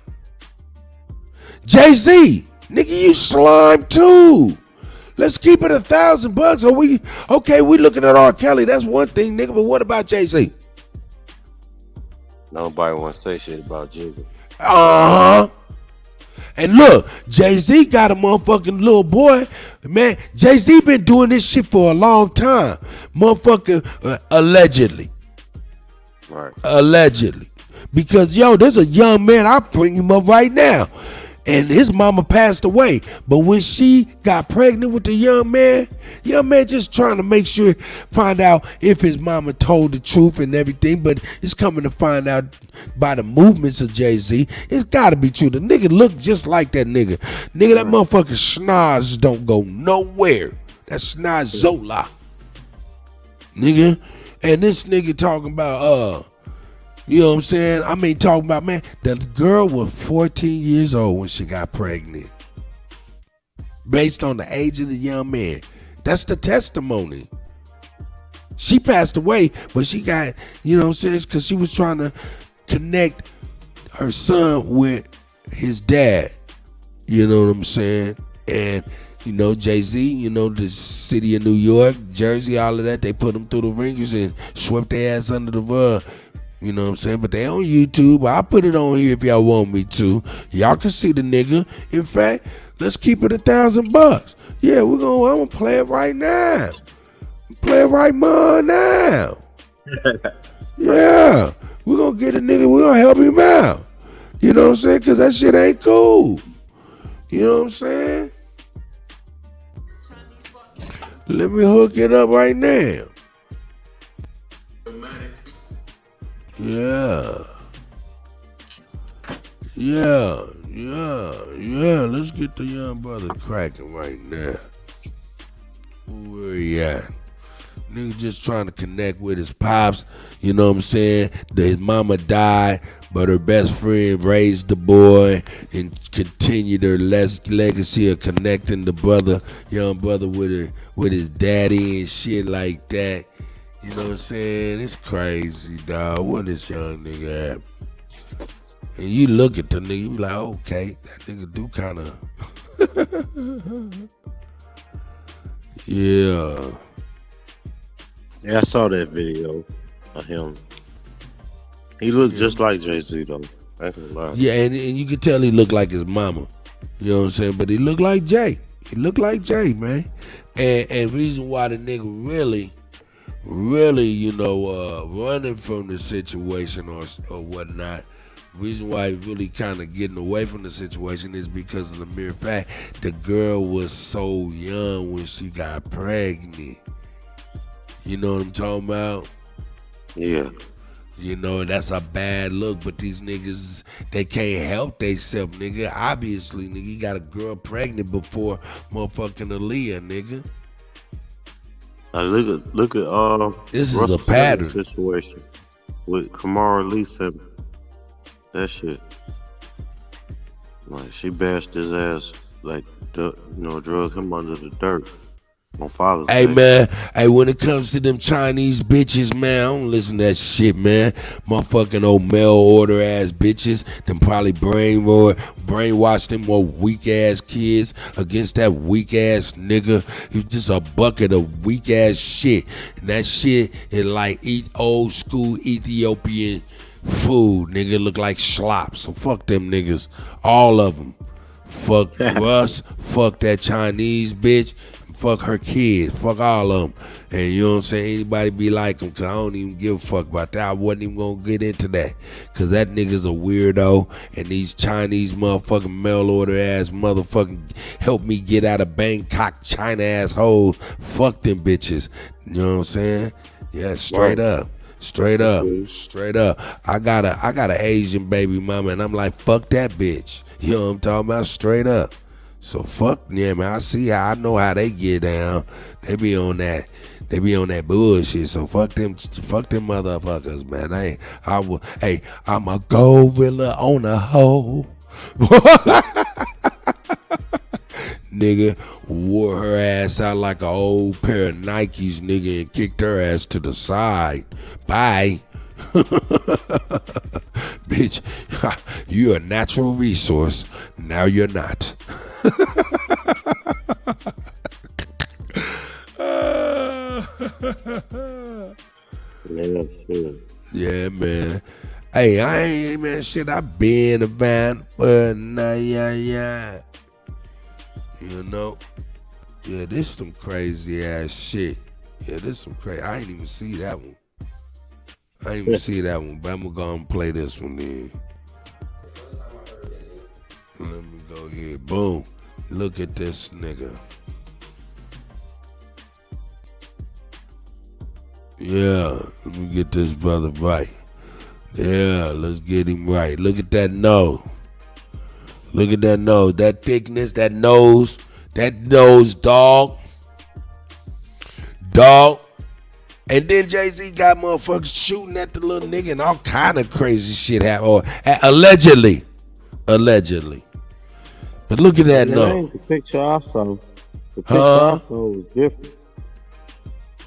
Jay-Z, nigga, you slime too. Let's keep it $1,000. We looking at R. Kelly. That's one thing, nigga. But what about Jay-Z? Nobody want to say shit about Jigga. And look, Jay-Z got a motherfucking little boy. Man, Jay-Z been doing this shit for a long time. Motherfucker, allegedly. Right. Allegedly. Because, yo, there's a young man. I'll bring him up right now. And his mama passed away. But when she got pregnant with the young man just trying to find out if his mama told the truth and everything. But it's coming to find out by the movements of Jay-Z. It's got to be true. The nigga look just like that nigga. Nigga, that motherfucking schnoz don't go nowhere. That's schnoz Zola. Nigga. And this nigga talking about, you know what I'm saying? I mean, talking about, man, the girl was 14 years old when she got pregnant. Based on the age of the young man. That's the testimony. She passed away, but she got, you know what I'm saying? Because she was trying to connect her son with his dad. You know what I'm saying? And, you know, Jay-Z, you know, the city of New York, Jersey, all of that, they put them through the ringers and swept their ass under the rug. You know what I'm saying? But they on YouTube. I'll put it on here if y'all want me to. Y'all can see the nigga. In fact, let's keep it $1,000. Yeah, I'm gonna play it right now. Play it right now. Yeah. We're gonna get a nigga, we're gonna help him out. You know what I'm saying? Cause that shit ain't cool. You know what I'm saying? Let me hook it up right now. Yeah. Let's get the young brother cracking right now. Where he at? Nigga just trying to connect with his pops. You know what I'm saying? His mama died, but her best friend raised the boy and continued her legacy of connecting the young brother with his daddy and shit like that. You know what I'm saying? It's crazy, dog. What this young nigga at? And you look at the nigga, you be like, okay, that nigga do kind of. Yeah. Yeah, I saw that video of him. He looked just like Jay-Z though. I ain't gonna lie. Yeah, and you can tell he looked like his mama. You know what I'm saying? But he looked like Jay. He looked like Jay, man. And reason why the nigga really, you know, running from the situation or whatnot. Reason why he really kind of getting away from the situation is because of the mere fact the girl was so young when she got pregnant. You know what I'm talking about? Yeah. You know, that's a bad look, but these niggas, they can't help theyself, nigga. Obviously, nigga, you got a girl pregnant before motherfucking Aaliyah, nigga. Look at this is Russell a pattern Simmons situation with Kamara Lee Simmons. That shit, like she bashed his ass, like drug him under the dirt on Father's Day. Hey man, hey, when it comes to them Chinese bitches, man, I don't listen to that shit, man. Motherfucking old mail order ass bitches, them probably brainwash them more weak ass kids against that weak ass nigga. He's just a bucket of weak ass shit, and that shit is like eat old school Ethiopian food, nigga. Look like slop. So fuck them niggas, all of them. Fuck Russ, fuck that Chinese bitch, fuck her kids, fuck all of them. And you know what I'm saying, anybody be like them, cause I don't even give a fuck about that. I wasn't even gonna get into that, cause that nigga's a weirdo, and these Chinese motherfucking mail order ass motherfucking help me get out of Bangkok, China asshole. Fuck them bitches. You know what I'm saying? Yeah, straight up. Straight up. I got an Asian baby mama, and I'm like, fuck that bitch. You know what I'm talking about? Straight up. So fuck, yeah, man. I know how they get down. They be on that bullshit. So fuck them motherfuckers, man. I'm a gorilla on a hoe. Nigga wore her ass out like an old pair of Nikes, nigga, and kicked her ass to the side. Bye. Bitch, you're a natural resource. Now you're not. Yeah, man. Hey, I ain't, man, shit, I been about, but nah, yeah. You know? Yeah, this some crazy ass shit. Yeah, this some crazy. I ain't even see that one. But I'm gonna go and play this one then. Let me go here. Boom. Look at this nigga. Yeah, let me get this brother right. Yeah, let's get him right. Look at that nose. Look at that nose. That thickness, that nose, dog. And then Jay-Z got motherfuckers shooting at the little nigga and all kind of crazy shit happened. Or allegedly. But look at that nose. The picture I saw was different.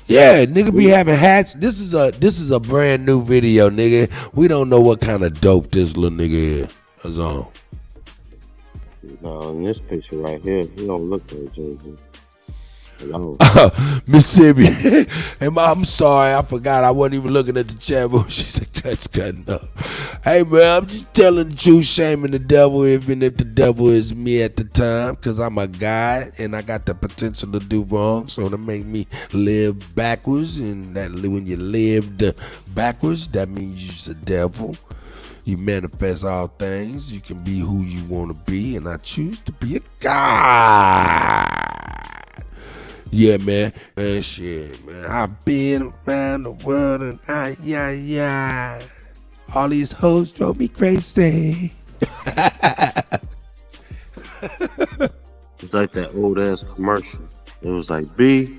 Yeah, nigga be having hats. This is a brand new video, nigga. We don't know what kind of dope this little nigga is on. No, in this picture right here, he don't look like Jay-Z. Mississippi. And I'm sorry, I forgot. I wasn't even looking at the chat room. She said, "Cut's cutting up." Hey man, I'm just telling the truth, shaming the devil, even if the devil is me at the time, because I'm a God and I got the potential to do wrong. So to make me live backwards, and that when you lived backwards, that means you're the devil. You manifest all things. You can be who you want to be, and I choose to be a God. Yeah, man. And shit, man. I've been around the world and all these hoes drove me crazy. It's like that old ass commercial. It was like, be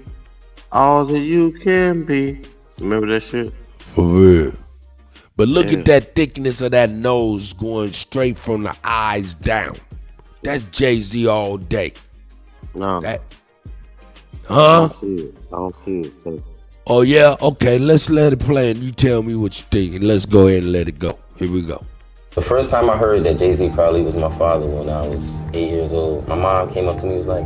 all that you can be. Remember that shit? For real. But look at that thickness of that nose going straight from the eyes down. That's Jay-Z all day. No. Huh? I don't see it. Oh yeah, okay. Let's let it play, and you tell me what you think, and let's go ahead and let it go. Here we go. The first time I heard that Jay-Z probably was my father when I was 8 years old, my mom came up to me and was like,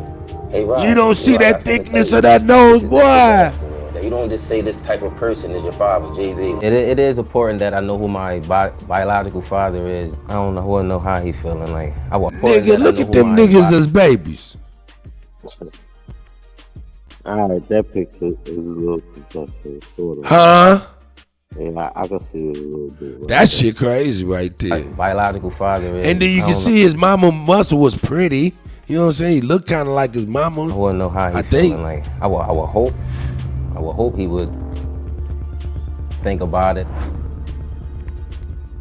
"Hey, Rob, You don't see I got that something to thickness tell of you. that nose, This is boy. you don't just say this type of person is your father, Jay-Z." It is important that I know who my biological father is. I don't know how he feeling. Like, Nigga, look at them niggas as babies. Alright, that picture is a little confusing, sort of. Huh? Yeah, I can see it a little bit. Right That shit crazy right there. Biological father is. And then you can see his mama muscle was pretty. You know what I'm saying? He looked kind of like his mama. I wouldn't know how he feeling. Like, I would hope he would think about it.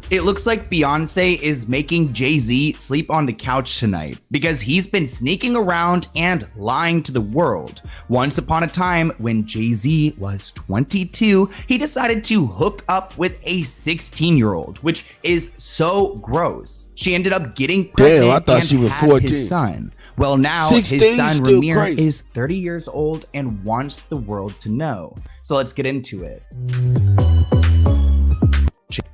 It looks like Beyonce is making Jay-Z sleep on the couch tonight because he's been sneaking around and lying to the world. Once upon a time, when Jay-Z was 22, he decided to hook up with a 16-year-old, which is so gross. She ended up getting pregnant. Damn, I thought and she was had 14. his son. Well, now 16 his son still Ramir crazy. is 30 years old and wants the world to know. So let's get into it.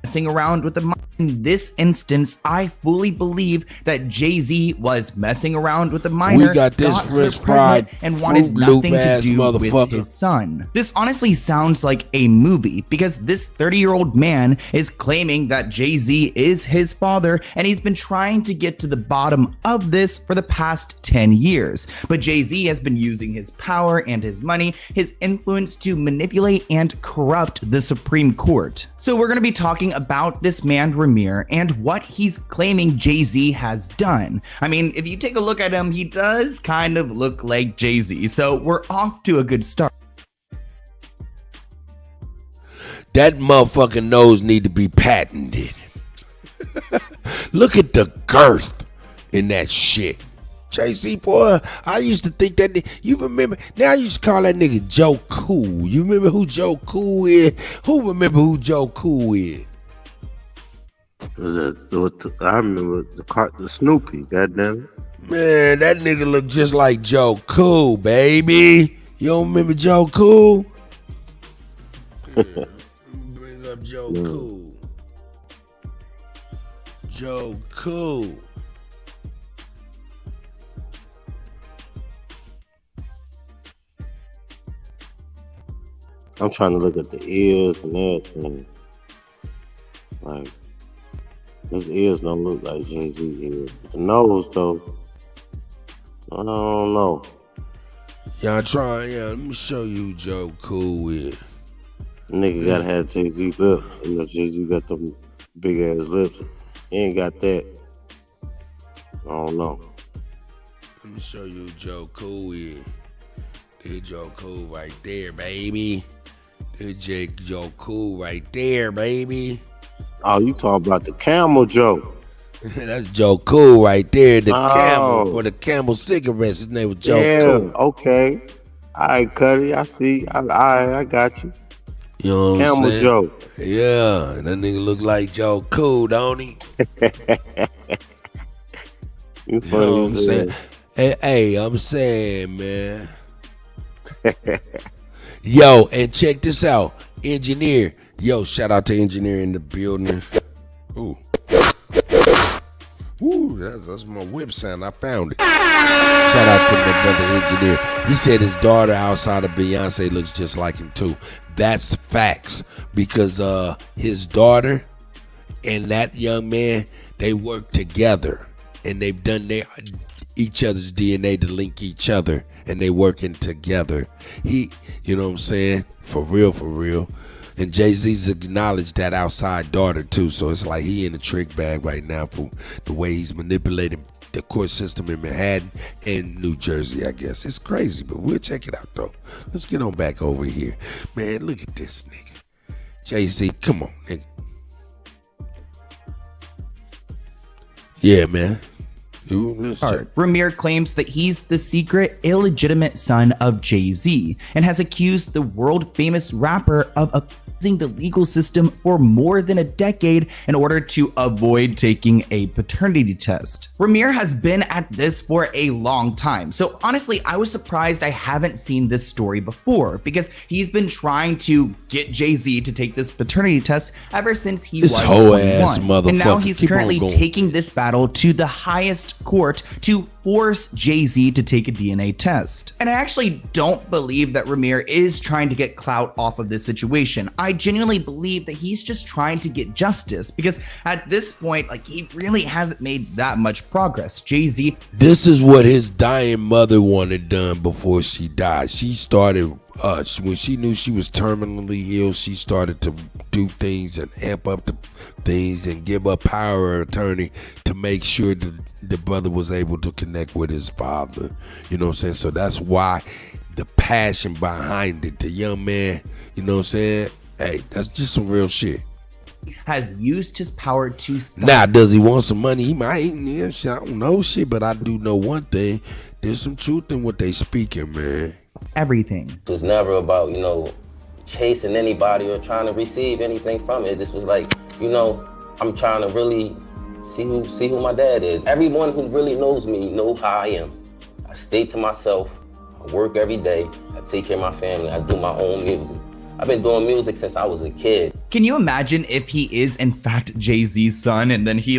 Messing around with the minor. In this instance, I fully believe that Jay-Z was messing around with the minor. We got this her French pregnant, fried and wanted Fruit Loop nothing to ass do with motherfucker. his son. This honestly sounds like a movie because this 30-year-old man is claiming that Jay-Z is his father, and he's been trying to get to the bottom of this for the past 10 years. But Jay-Z has been using his power and his money, his influence to manipulate and corrupt the Supreme Court. So we're going to be talking about this man Ramir and what he's claiming Jay-Z has done. I mean, if you take a look at him, he does kind of look like Jay-Z, so we're off to a good start. That motherfucking nose need to be patented. Look at the girth in that shit. Jay-Z, boy, I used to think that, you remember, now you used to call that nigga Joe Cool. You remember who Joe Cool is? Who remember who Joe Cool is? Was that? I remember the Snoopy. Goddamn it. Man, that nigga look just like Joe Cool, baby. You don't remember Joe Cool? Bring up Joe Cool. Joe Cool. I'm trying to look at the ears and everything. Like, his ears don't look like Jay-Z ears. But the nose, though, I don't know. Y'all try, let me show you who Joe Cool is. Nigga gotta have Jay-Z lips. You know, Jay-Z got them big ass lips. He ain't got that. I don't know. Let me show you who Joe Cool is. There's Joe Cool right there, baby. There's Joe Cool right there, baby. Oh, you talking about the Camel Joe? That's Joe Cool right there. The Oh. Camel, or the Camel cigarettes. His name was Joe Yeah, Cool. okay. All right, Kutty, I see. I got you. You know what I'm Camel saying? Joe. Yeah, that nigga look like Joe Cool, don't he? You You know what I'm funny saying? as Hey, I'm saying, man. Yo, and check this out. Engineer. Yo, shout out to Engineer in the building. Ooh. Ooh, that's my whip sound. I found it. Shout out to my brother Engineer. He said his daughter outside of Beyonce looks just like him too. That's facts. Because his daughter and that young man, they work together. And they've done each other's DNA to link each other. And they working together. You know what I'm saying? For real. And Jay-Z's acknowledged that outside daughter too. So it's like he in a trick bag right now for the way he's manipulating the court system in Manhattan and New Jersey, I guess. It's crazy, but we'll check it out though. Let's get on back over here. Man, look at this nigga. Jay-Z, come on, nigga. Yeah, man. Ramir claims that he's the secret, illegitimate son of Jay-Z and has accused the world-famous rapper of abusing the legal system for more than a decade in order to avoid taking a paternity test. Ramir has been at this for a long time, so honestly, I was surprised I haven't seen this story before because he's been trying to get Jay-Z to take this paternity test ever since he was 21. And now he's currently taking this battle to the highest court to force Jay-Z to take a DNA test. And I actually don't believe that Ramir is trying to get clout off of this situation. I genuinely believe that he's just trying to get justice because at this point, like, he really hasn't made that much progress. Jay-Z. This is what his dying mother wanted done before she died. She started when she knew she was terminally ill, she started to do things and amp up the things and give up power of attorney to make sure that the brother was able to connect with his father. You know what I'm saying? So that's why the passion behind it. The young man, you know what I'm saying? Hey, that's just some real shit. Has used his power to stop. Now, does he want some money? He might. Yeah, shit, I don't know shit, but I do know one thing. There's some truth in what they speaking, man. Everything. It was never about, chasing anybody or trying to receive anything from it. This was like, I'm trying to really see who my dad is. Everyone who really knows me know how I am. I stay to myself. I work every day. I take care of my family. I do my own music. I've been doing music since I was a kid. Can you imagine if he is in fact Jay-Z's son and then he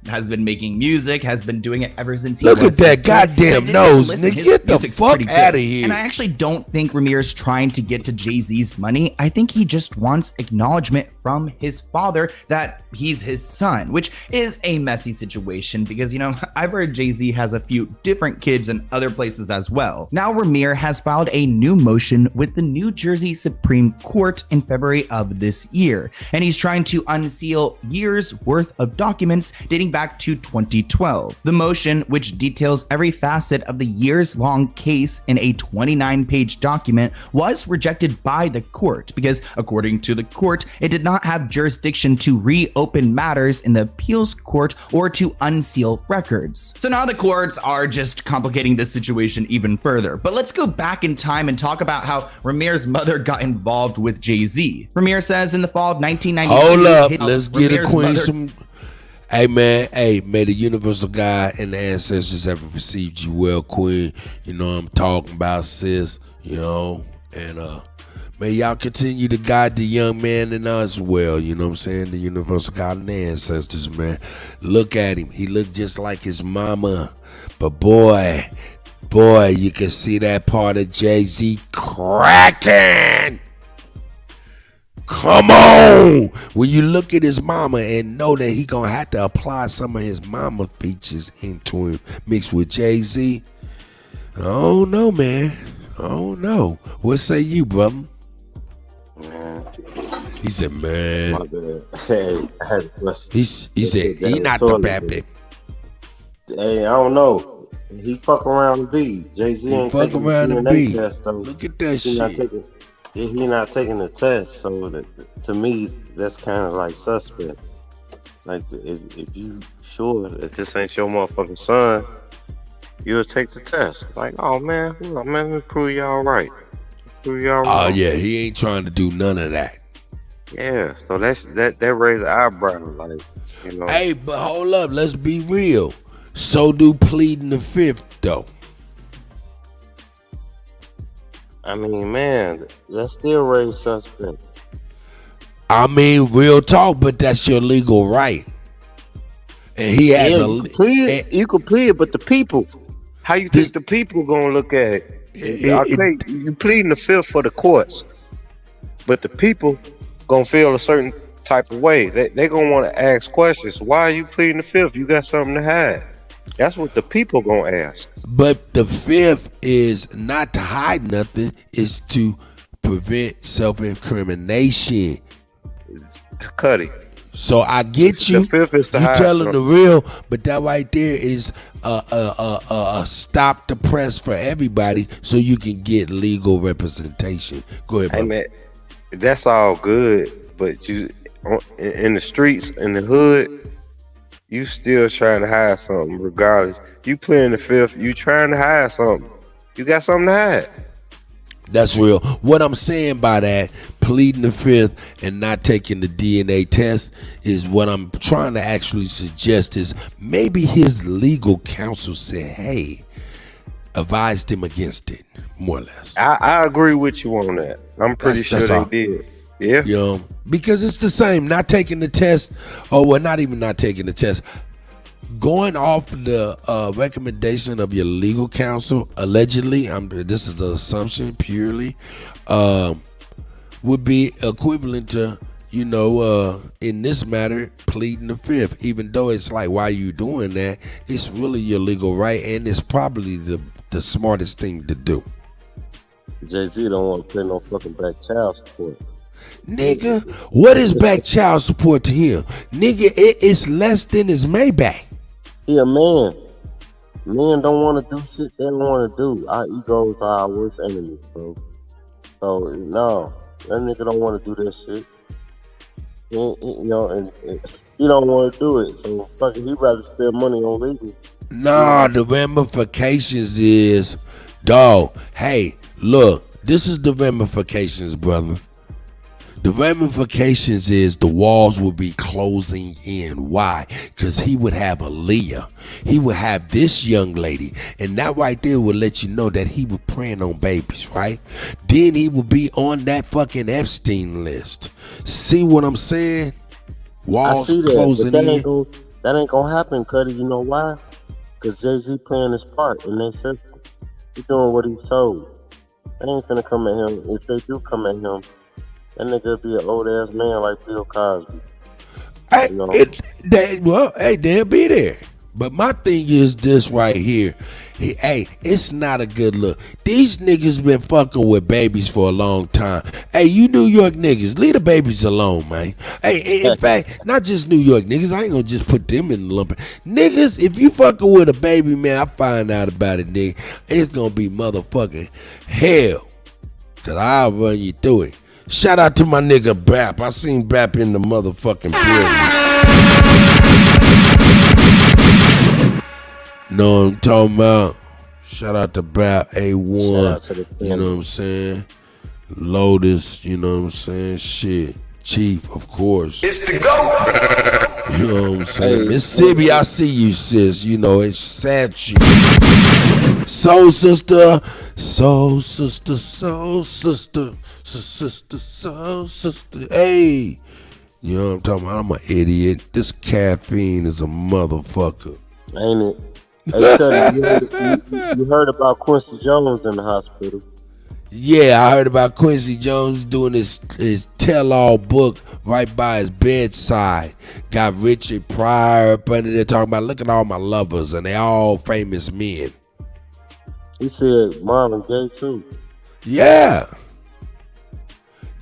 has been making music, has been doing it ever since he Look at that goddamn nose, nigga. Get the fuck out of here. And I actually don't think Ramir's trying to get to Jay-Z's money. I think he just wants acknowledgement from his father that he's his son, which is a messy situation because, I've heard Jay-Z has a few different kids in other places as well. Now Ramir has filed a new motion with the New Jersey Supreme Court in February of this year, and he's trying to unseal years worth of documents dating back to 2012. The motion, which details every facet of the years-long case in a 29-page document, was rejected by the court because, according to the court, it did not have jurisdiction to reopen matters in the appeals court or to unseal records. So now the courts are just complicating this situation even further. But let's go back in time and talk about how Ramir's mother got involved with Jay-Z. Ramir says in the fall of 1998. Hold up, let's get a queen some. Hey man, may the universal God and the ancestors have received you well, Queen. I'm talking about, sis, and may y'all continue to guide the young man and us well, you know what I'm saying? The universal God and the ancestors, man. Look at him. He looked just like his mama. But boy, you can see that part of Jay-Z cracking. Come on. When you look at his mama and know that he gonna have to apply some of his mama features into him mixed with Jay-Z, I don't know, man. I don't know. What say you, brother? Man. He said, man. My bad. Hey, I had a question. He said he not the baby. Hey, I don't know. He fuck around the beat. Jay-Z ain't fuck taking around the DNA beat. test, though. Look at that shit. He not taking the test, so to me, that's kind of like suspect. Like, if you sure that this ain't your motherfucking son, you'll take the test. Like, oh man, let me prove y'all right. Oh yeah, he ain't trying to do none of that. Yeah, so that raised an eyebrow, like, Hey, but hold up, let's be real. So do pleading the fifth, though. I mean, man, that still raise suspect. I mean, real talk, but that's your legal right. And he has you could plead, but the people, how you think the people gonna look at it? I'll tell you, you pleading the fifth for the courts, but the people gonna feel a certain type of way. They gonna want to ask questions. Why are you pleading the fifth? You got something to hide. That's what the people gonna ask. But the fifth is not to hide nothing, it's to prevent self-incrimination. Kutty. So I get you. The fifth is to you hide telling the something. real, but that right there is stop the press for everybody so you can get legal representation. Go ahead, bro. Hey man, that's all good, but you in the streets, in the hood, you still trying to hide something regardless. You pleading the fifth, you trying to hide something. You got something to hide. That's real. What I'm saying by that, pleading the fifth and not taking the DNA test, is what I'm trying to actually suggest is maybe his legal counsel said, hey, advised him against it, more or less. I agree with you on that. I'm pretty sure they did. Yeah. You know, because it's the same, not taking the test, or well, not even not taking the test. Going off the recommendation of your legal counsel, allegedly, this is an assumption purely, would be equivalent to, you know, in this matter, pleading the fifth. Even though it's like, why are you doing that? It's really your legal right, and it's probably the smartest thing to do. Jay-Z don't want to pay no fucking back child support. Nigga, what is back child support to him? Nigga, it's less than his Maybach. He a man. Men don't want to do shit they don't want to do. Our egos are our worst enemies, bro. So, no, that nigga don't want to do that shit. You know, and he don't want to do it. So, fuck it, he'd rather spend money on legal. Nah, the ramifications is, dog, hey, look, this is the ramifications, brother. The ramifications is the walls will be closing in. Why? Because he would have Aaliyah. He would have this young lady. And that right there would let you know that he was preying on babies, right? Then he would be on that fucking Epstein list. See what I'm saying? Walls I see that, closing but in. that ain't gonna happen, Kutty. You know why? Because Jay-Z playing his part in their system. He doing what he's told. They ain't finna come at him. If they do come at him, that nigga be an old ass man like Bill Cosby. Hey, you know? They'll be there. But my thing is this right here. Hey, it's not a good look. These niggas been fucking with babies for a long time. Hey, you New York niggas, leave the babies alone, man. Hey, in fact, not just New York niggas. I ain't gonna just put them in the lump. Niggas, if you fucking with a baby, man, I find out about it, nigga. It's gonna be motherfucking hell. Cause I'll run you through it. Shout out to my nigga Bap. I seen Bap in the motherfucking building. Know what I'm talking about? Shout out to Bap A1. You know what I'm saying? Lotus, you know what I'm saying? Shit. Chief, of course. It's the GOAT. You know what I'm saying? Mississippi, I see you, sis. You know, it's sad shit. Soul sister. Soul sister. Soul sister. Soul sister. Hey. You know what I'm talking about? I'm an idiot. This caffeine is a motherfucker. Ain't it? Hey, Kutty, you heard about Quincy Jones in the hospital? Yeah, I heard about Quincy Jones doing his tell-all book right by his bedside. Got Richard Pryor up under there talking about, look at all my lovers, and they all famous men. He said Marvin Gaye too. Yeah.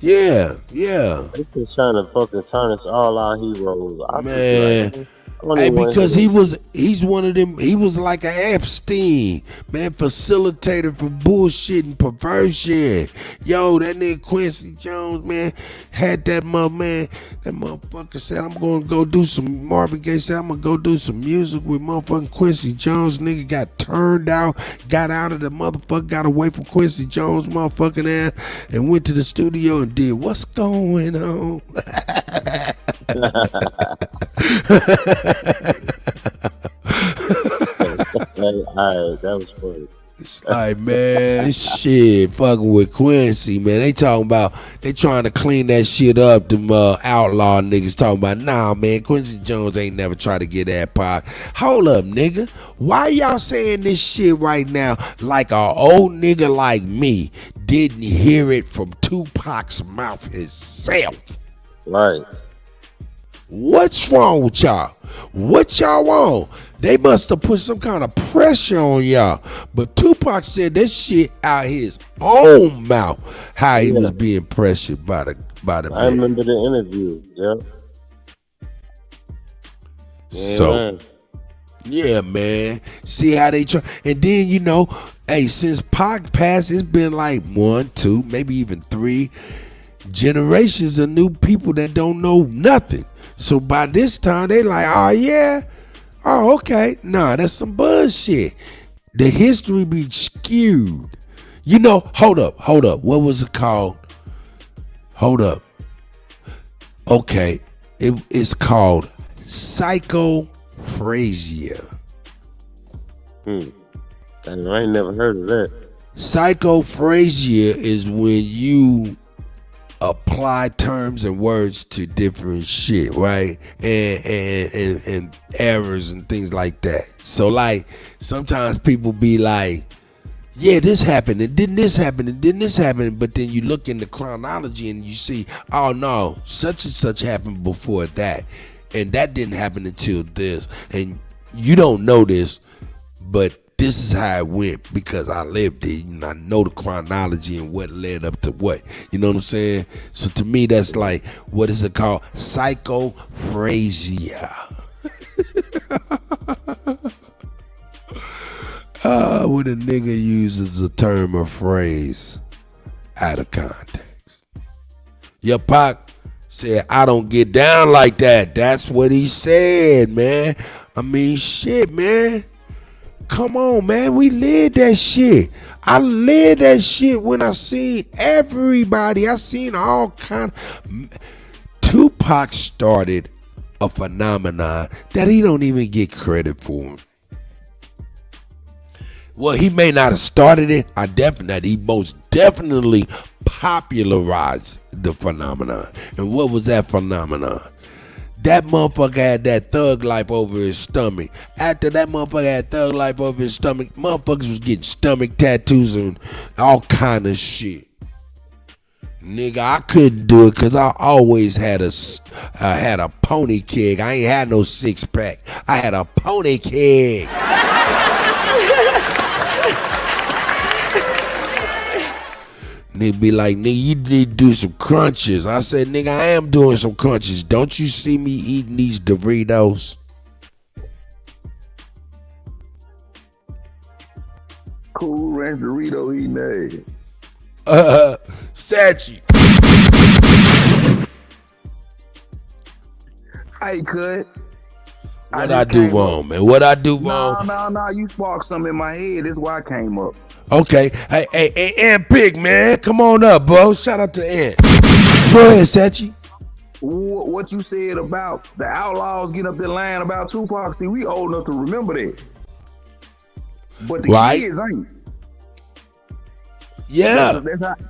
They just trying to fucking tarnish all our heroes. Man. Hey, because he's one of them. He was like an Epstein, man, facilitator for bullshit and perversion. Yo, that nigga Quincy Jones, man, had that man. That motherfucker said, I'm gonna go do some. Marvin Gaye said, I'm gonna go do some music with motherfucking Quincy Jones. Nigga got turned out, got out of the motherfucker, got away from Quincy Jones, motherfucking ass, and went to the studio and did what's going on. Alright, that was funny. It's like, man, shit, fucking with Quincy, man. They trying to clean that shit up. Them outlaw niggas talking about, nah, man, Quincy Jones ain't never tried to get that pot. Hold up, nigga. Why y'all saying this shit right now like a old nigga like me didn't hear it from Tupac's mouth himself? Right. What's wrong with y'all? What y'all want? They must have put some kind of pressure on y'all. But Tupac said that shit out his own mouth, how he was being pressured by the man. I remember the interview. Yep. So, yeah, man. See how they try. And then, you know, hey, since Pac passed, it's been like 1, 2, maybe even 3 generations of new people that don't know nothing. So by this time, they like, oh yeah, Oh, okay. Nah, that's some bullshit. The history be skewed. You know, hold up. What was it called? Hold up. Okay. It's called psychophrasia. I ain't never heard of that. Psychophrasia is when you apply terms and words to different shit, right? And errors and things like that. So like sometimes people be like, yeah, this happened, and didn't this happen, and didn't this happen, but then you look in the chronology and you see, oh no, such and such happened before that, and that didn't happen until this, and you don't know this, but this is how it went because I lived it, and I know the chronology and what led up to what. You know what I'm saying? So to me, that's like, what is it called? Psychophrasia. When a nigga uses a term or phrase out of context. Your Pac said, I don't get down like that. That's what he said, man. I mean, shit, man. Come on, man. We lived that shit. I lived that shit when I seen everybody. I seen all kind of... Tupac started a phenomenon that he don't even get credit for. Well, he may not have started it. He most definitely popularized the phenomenon. And what was that phenomenon? That motherfucker had that thug life over his stomach. After that motherfucker had thug life over his stomach, motherfuckers was getting stomach tattoos and all kind of shit. Nigga, I couldn't do it because I always had a pony keg. I ain't had no six pack. I had a pony keg. Nigga be like, nigga, you need to do some crunches. I said, nigga, I am doing some crunches. Don't you see me eating these Doritos? Cool Ranch Dorito eating that. Sachi. Hey, Cut. What I do wrong, man? What I do wrong? No. You sparked something in my head. That's why I came up. Okay. Hey, Ant Pig, man. Come on up, bro. Shout out to Ant. Go ahead, Sachi. What you said about the Outlaws getting up there lying about Tupac, see, we old enough to remember that. But the kids ain't. Yeah.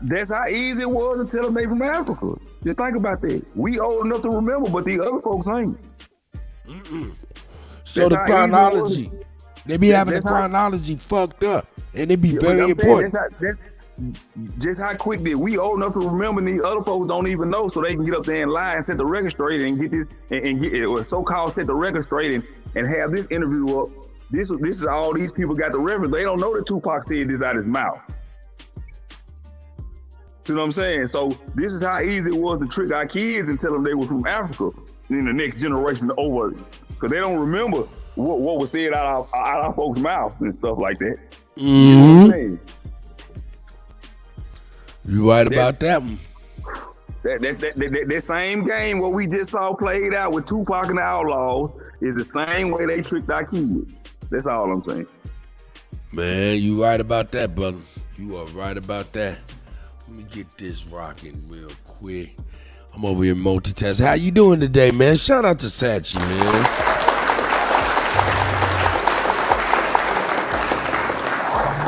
That's how easy it was to tell them they from Africa. Just think about that. We old enough to remember, but the other folks ain't. So the chronology, they be having the chronology fucked up, and it be very important. Just how quick did we old enough to remember, and these other folks don't even know, so they can get up there and lie and set the record straight and get this and get it, or so-called set the record straight and have this interview up. This is all these people got the reference. They don't know that Tupac said this out his mouth. See what I'm saying? So this is how easy it was to trick our kids and tell them they were from Africa in the next generation over, because they don't remember what was said out of our folks' mouth and stuff like that. Mm-hmm. You know what I'm saying? You right about that one. That same game what we just saw played out with Tupac and the Outlaws is the same way they tricked our kids. That's all I'm saying. Man, you right about that, brother. You are right about that. Let me get this rocking real quick. I'm over here multitasking. How you doing today, man? Shout out to Sachi, man.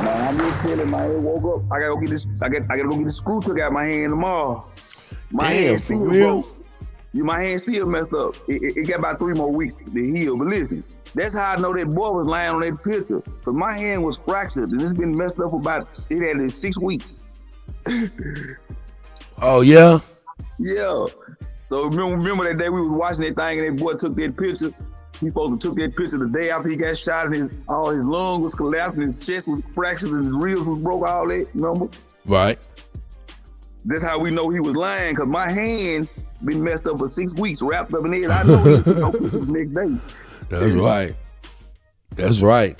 Man, I'm just chilling. My head woke up. I gotta go get this. I gotta go get the screw took out my hand tomorrow. My hand still broke. My hand still messed up. It got about 3 more weeks to heal. But listen, that's how I know that boy was lying on that picture. Cause my hand was fractured and it's been messed up it had 6 weeks. Oh yeah? Yeah. So remember that day we was watching that thing and that boy took that picture. He supposed to took that picture the day after he got shot and all his lungs was collapsed and his chest was fractured and his ribs was broke, all that, remember? Right. That's how we know he was lying, because my hand been messed up for 6 weeks, wrapped up in it. I know he took no pictures the next day. That's right. That's right.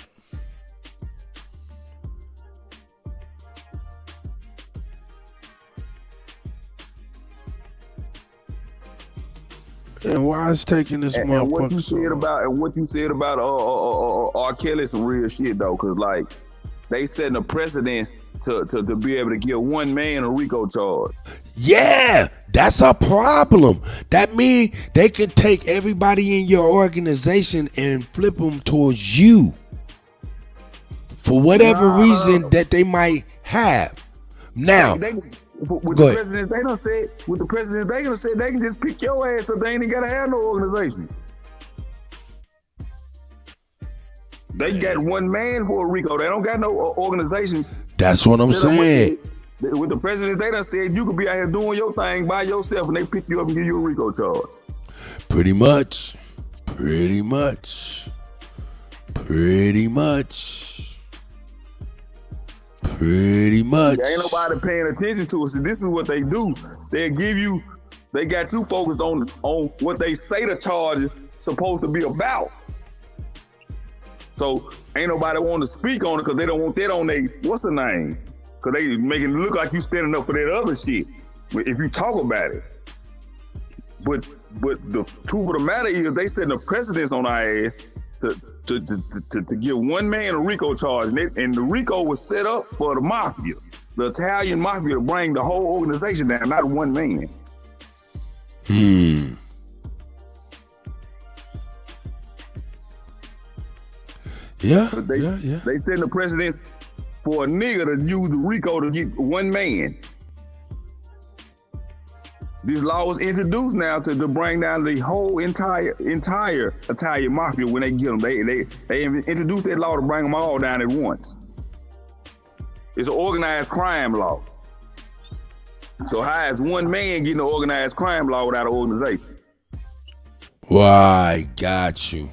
And why is taking this and what you said about R. Kelly some real shit though, cause like they setting a precedence to be able to give one man a RICO charge. Yeah, that's a problem. That means they could take everybody in your organization and flip them towards you for whatever reason that they might have. Now, with the presidents they done said, they can just pick your ass up. They ain't gotta have no organization. They got one man for a RICO. They don't got no organization. That's what I'm saying. With the president, they done said you could be out here doing your thing by yourself, and they pick you up and give you a RICO charge. Pretty much. Ain't nobody paying attention to it. So this is what they do. They got you focused on what they say the charge is supposed to be about. So ain't nobody want to speak on it because they don't want that on their, what's the name? Because they making it look like you standing up for that other shit if you talk about it. But the truth of the matter is they setting a precedence on our ass to give one man a RICO charge. And the RICO was set up for the mafia, the Italian mafia, to bring the whole organization down, not one man. Yeah, They setting the precedence for a nigga to use the RICO to get one man. This law was introduced now to bring down the whole entire Italian mafia when they get them. They introduced that law to bring them all down at once. It's an organized crime law. So how is one man getting an organized crime law without an organization? Why, got you.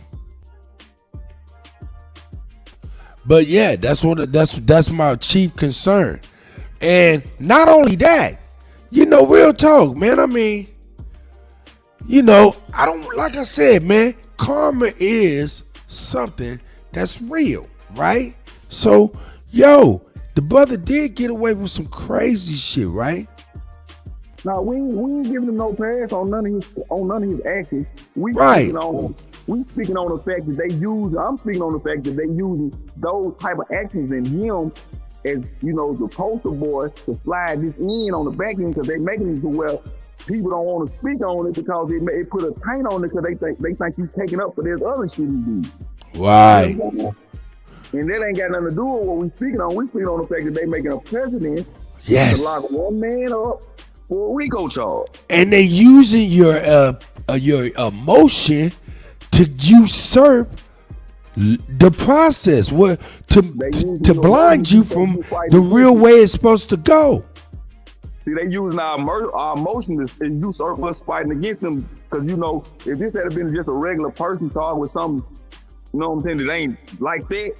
But yeah, that's my chief concern. And not only that, real talk, man. I mean, I don't, like I said, man, karma is something that's real, right? So, the brother did get away with some crazy shit, right? No, we ain't giving him no pass on none of his actions. We speaking on the fact that I'm speaking on the fact that they use those type of actions in him as, the poster boy to slide this in on the back end, because they making it to where people don't want to speak on it because it put a taint on it because they think you taking up for this other shit he did. Right. And that ain't got nothing to do with what we speaking on. We speaking on the fact that they making a precedent to lock one man up for a RICO charge. And they using your emotion to usurp the process, to blind you from the real way it's supposed to go. See, they using our emotions to usurp us fighting against them. Because, if this had been just a regular person talking with something, that ain't like that,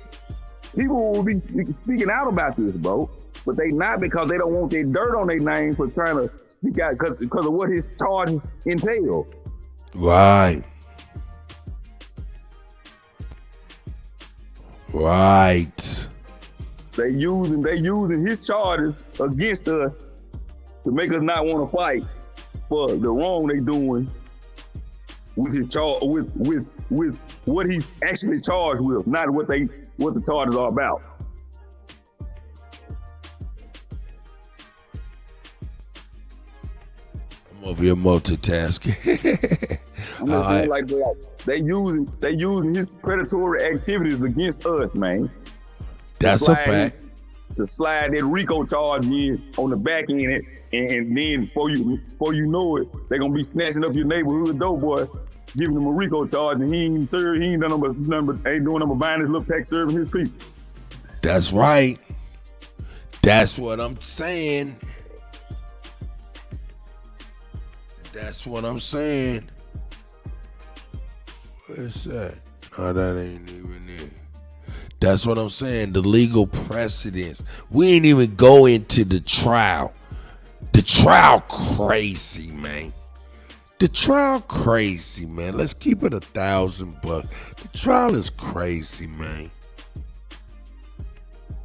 people will be speaking out about this, bro. But they not, because they don't want that dirt on their name for trying to speak out because of what his charge entails. Right. They using his charges against us to make us not want to fight for the wrong they doing with his charge, with what he's actually charged with, not what the charges are about. I'm over here multitasking. I'm just saying, like they using his predatory activities against us, man. That's a fact. To slide that RICO charge in on the back end, and then before you know it, they're gonna be snatching up your neighborhood dope boy, giving him a RICO charge, and he ain't doing nothing but buying his little pack, serving his people. That's right. That's what I'm saying. Where's that? Oh, that ain't even it. That's what I'm saying. The legal precedence. We ain't even go into the trial. The trial crazy, man. Let's keep it $1,000. The trial is crazy, man.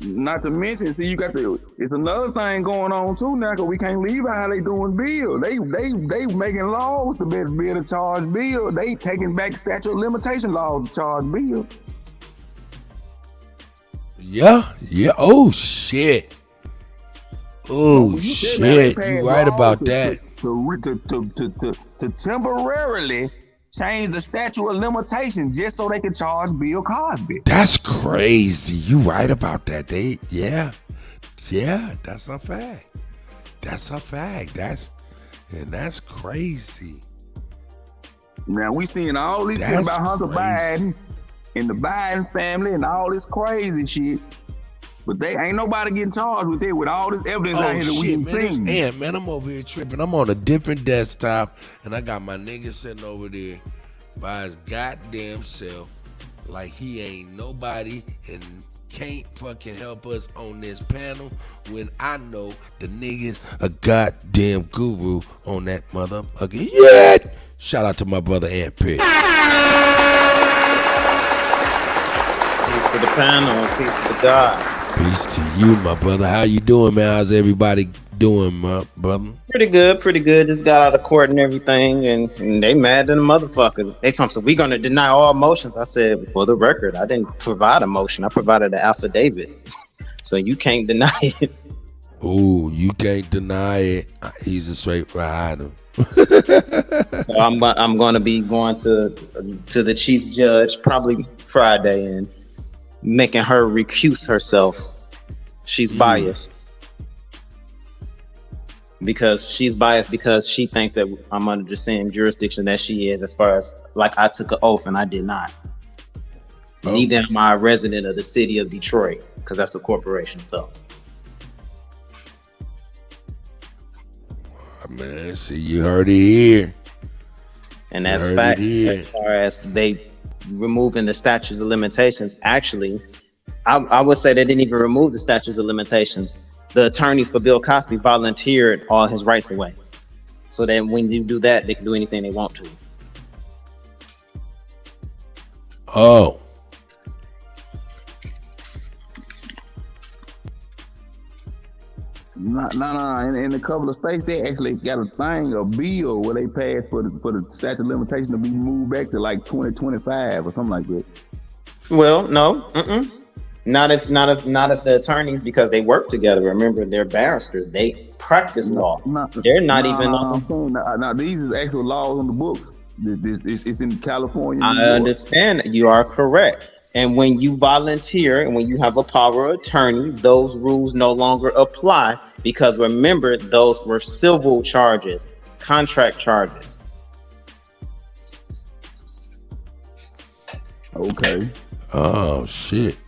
Not to mention, see, it's another thing going on too now, because we can't leave out how they doing bill. They making laws to be able to charge bill. They taking back statute of limitation laws to charge bill. Yeah. Oh shit. Oh shit. You right about that. To temporarily change the statute of limitation just so they can charge Bill Cosby. That's crazy. You right about that. That's a fact. That's crazy. Now we seeing all this shit about Hunter Biden and the Biden family and all this crazy shit. But they ain't nobody getting charged with it with all this evidence out here that we ain't seen. Man, I'm over here tripping. I'm on a different desktop and I got my nigga sitting over there by his goddamn self like he ain't nobody and can't fucking help us on this panel when I know the nigga's a goddamn guru on that motherfucker. Yeah! Shout out to my brother Ant Pitt. Peace to the panel, peace to the God. Peace to you, my brother. How you doing, man? How's everybody doing, my brother? Pretty good. Just got out of court and everything, and they mad than a motherfucker. They told me, so we gonna deny all motions. I said, for the record, I didn't provide a motion. I provided an affidavit. So you can't deny it. Ooh, you can't deny it. He's a straight rider. So I'm gonna be going to the chief judge probably Friday and making her recuse herself. She's biased. Because she's biased because she thinks that I'm under the same jurisdiction that she is, as far as like I took an oath and I did not. Oh. Neither am I a resident of the city of Detroit, because that's a corporation. So man, see, you heard it here. And that's facts. As far as they removing the statutes of limitations, actually, I would say they didn't even remove the statutes of limitations. The attorneys for Bill Cosby volunteered all his rights away. So that when you do that, they can do anything they want to. Oh. No. In a couple of states, they actually got a bill where they passed for the statute of limitation to be moved back to like 2025 or something like that. Well, no, not if the attorneys, because they work together. Remember, they're barristers. They practice law. They're not even. Now these is actual laws on the books. It's in California. I understand. You are correct. And when you volunteer and when you have a power of attorney, those rules no longer apply, because remember, those were civil charges, contract charges. Okay. Oh, shit.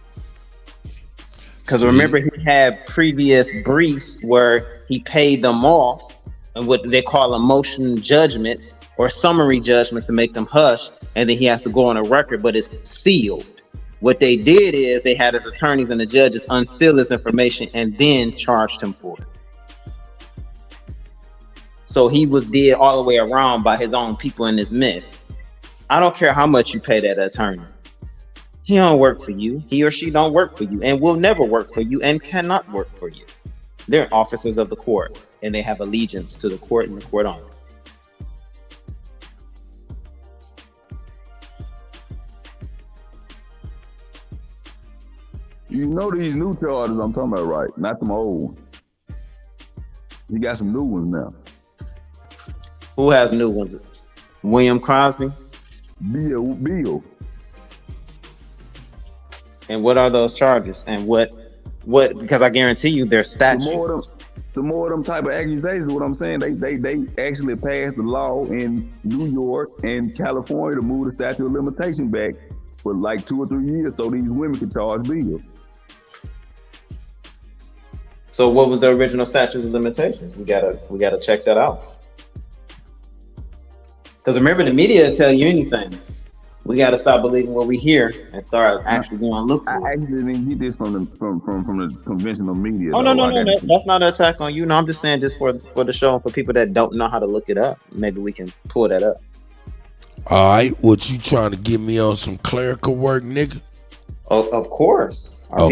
Because remember, he had previous briefs where he paid them off, and what they call motion judgments or summary judgments to make them hush, and then he has to go on a record, but it's sealed. What they did is they had his attorneys and the judges unseal this information and then charged him for it. So he was dead all the way around by his own people in his midst. I don't care how much you pay that attorney. He don't work for you. He or she don't work for you and will never work for you and cannot work for you. They're officers of the court and they have allegiance to the court and the court only. You know these new charges I'm talking about, right? Not them old. You got some new ones now. Who has new ones? William Cosby? Bill. And what are those charges? And what? Because I guarantee you, there's statutes. Some more of them type of accusations. What I'm saying, they actually passed the law in New York and California to move the statute of limitation back for like 2 or 3 years, so these women can charge Bill. So what was the original statute of limitations? We gotta check that out. Because remember, the media will tell you anything. We gotta stop believing what we hear and start actually going and look for it. I actually didn't get this from the conventional media. Oh no, that's not an attack on you. No, I'm just saying just for the show and for people that don't know how to look it up. Maybe we can pull that up. All right, what you trying to get me on some clerical work, nigga? Of course. Our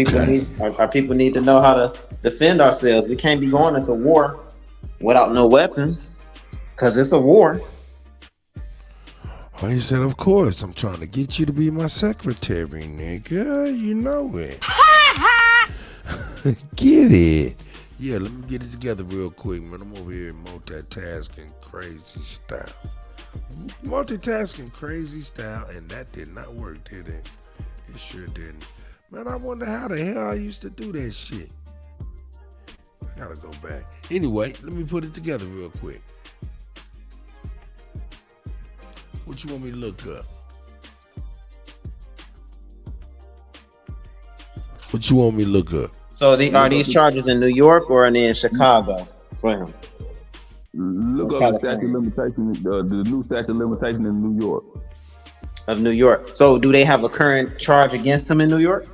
people need to know how to defend ourselves. We can't be going into war without no weapons, because it's a war. Oh, he said, of course. I'm trying to get you to be my secretary, nigga. You know it. Get it. Yeah, let me get it together real quick, man. I'm over here multitasking crazy style. Multitasking crazy style, and that did not work, did it? It sure didn't. Man, I wonder how the hell I used to do that shit. I gotta go back. Anyway, let me put it together real quick. What you want me to look up? What you want me to look up? So are these charges in New York or are they in Chicago for him? Look up the statute of limitation, the new statute of limitation in New York. Of New York. So do they have a current charge against him in New York?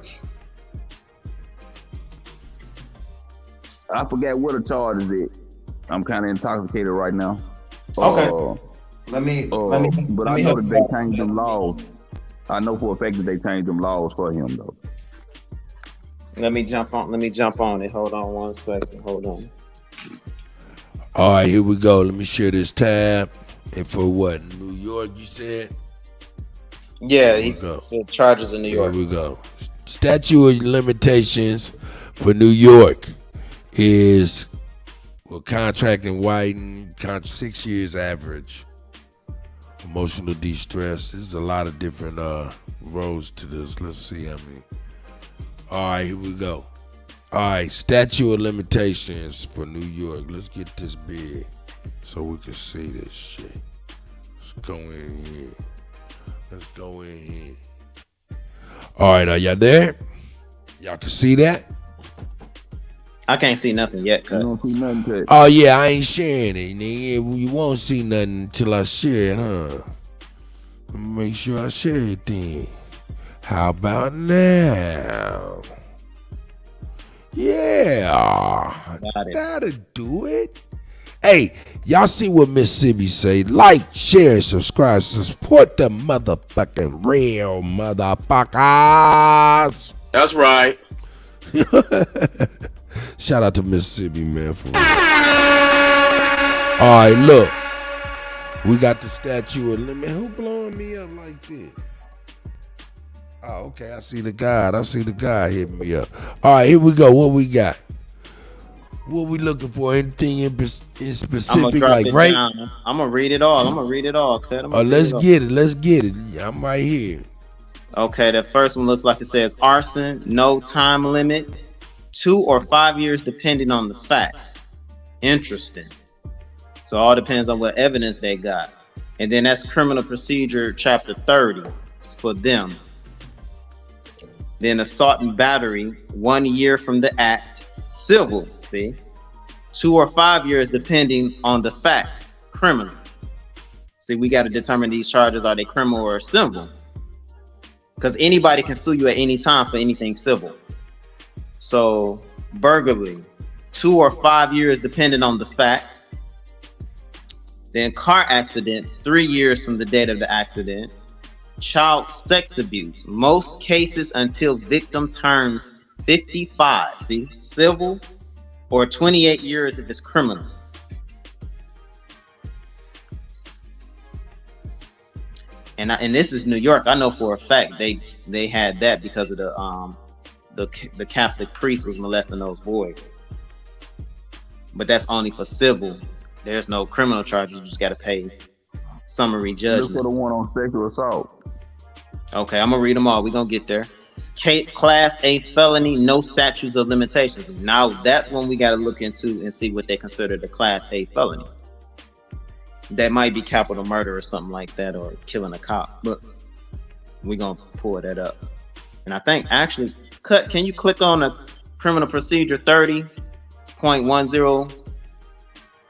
I forget what the charge is it. I'm kind of intoxicated right now. Okay. Let me. But I know that they changed them laws. I know for a fact that they changed them laws for him though. Let me jump on it. Hold on one second. Hold on. All right, here we go. Let me share this tab. And for what? New York, you said? Yeah, he said charges in New York. Here we go. Statute of limitations for New York is contracting whiten, 6 years average. Emotional distress. There's a lot of different roads to this. Let's see how many. All right, here we go. All right, statute of limitations for New York. Let's get this big so we can see this shit. Let's go in here. All right, are y'all there? Y'all can see that? I can't see nothing yet, Cut. You don't see nothing, Cut. Oh, yeah, I ain't sharing it, nigga. You won't see nothing until I share it, huh? Make sure I share it then. How about now? Yeah. That'll do it. Hey, y'all see what Mississippi say? Like, share, subscribe, support the motherfucking real motherfuckers. That's right. Shout out to Mississippi, man. For real. All right, look. We got the statue of limit. Who blowing me up like this? Oh, okay. I see the guy hitting me up. All right, here we go. What we got? What we looking for? Anything in specific, like right? I'm gonna read it all. Cut. Let's get it. Yeah, I'm right here. Okay, the first one looks like it says arson, no time limit, 2 or 5 years depending on the facts. Interesting. So all depends on what evidence they got. And then that's criminal procedure chapter 30 for them. Then assault and battery, 1 year from the act. Civil, see? 2 or 5 years depending on the facts. Criminal. See, we got to determine these charges, are they criminal or civil? Because anybody can sue you at any time for anything civil. So burglary, 2 or 5 years depending on the facts. Then car accidents, 3 years from the date of the accident. Child sex abuse, most cases until victim turns 55. See, civil, or 28 years if it's criminal. And this is New York. I know for a fact they had that because of the Catholic priest was molesting those boys. But that's only for civil. There's no criminal charges. You just got to pay summary judgment. Look for the one on sexual assault. Okay, I'm gonna read them all. We're gonna get there. Class A felony, no statutes of limitations. Now that's when we got to look into and see what they consider the Class A felony. That might be capital murder or something like that, or killing a cop. But we're gonna pull that up. And I think actually, Cut, can you click on the criminal procedure 30.10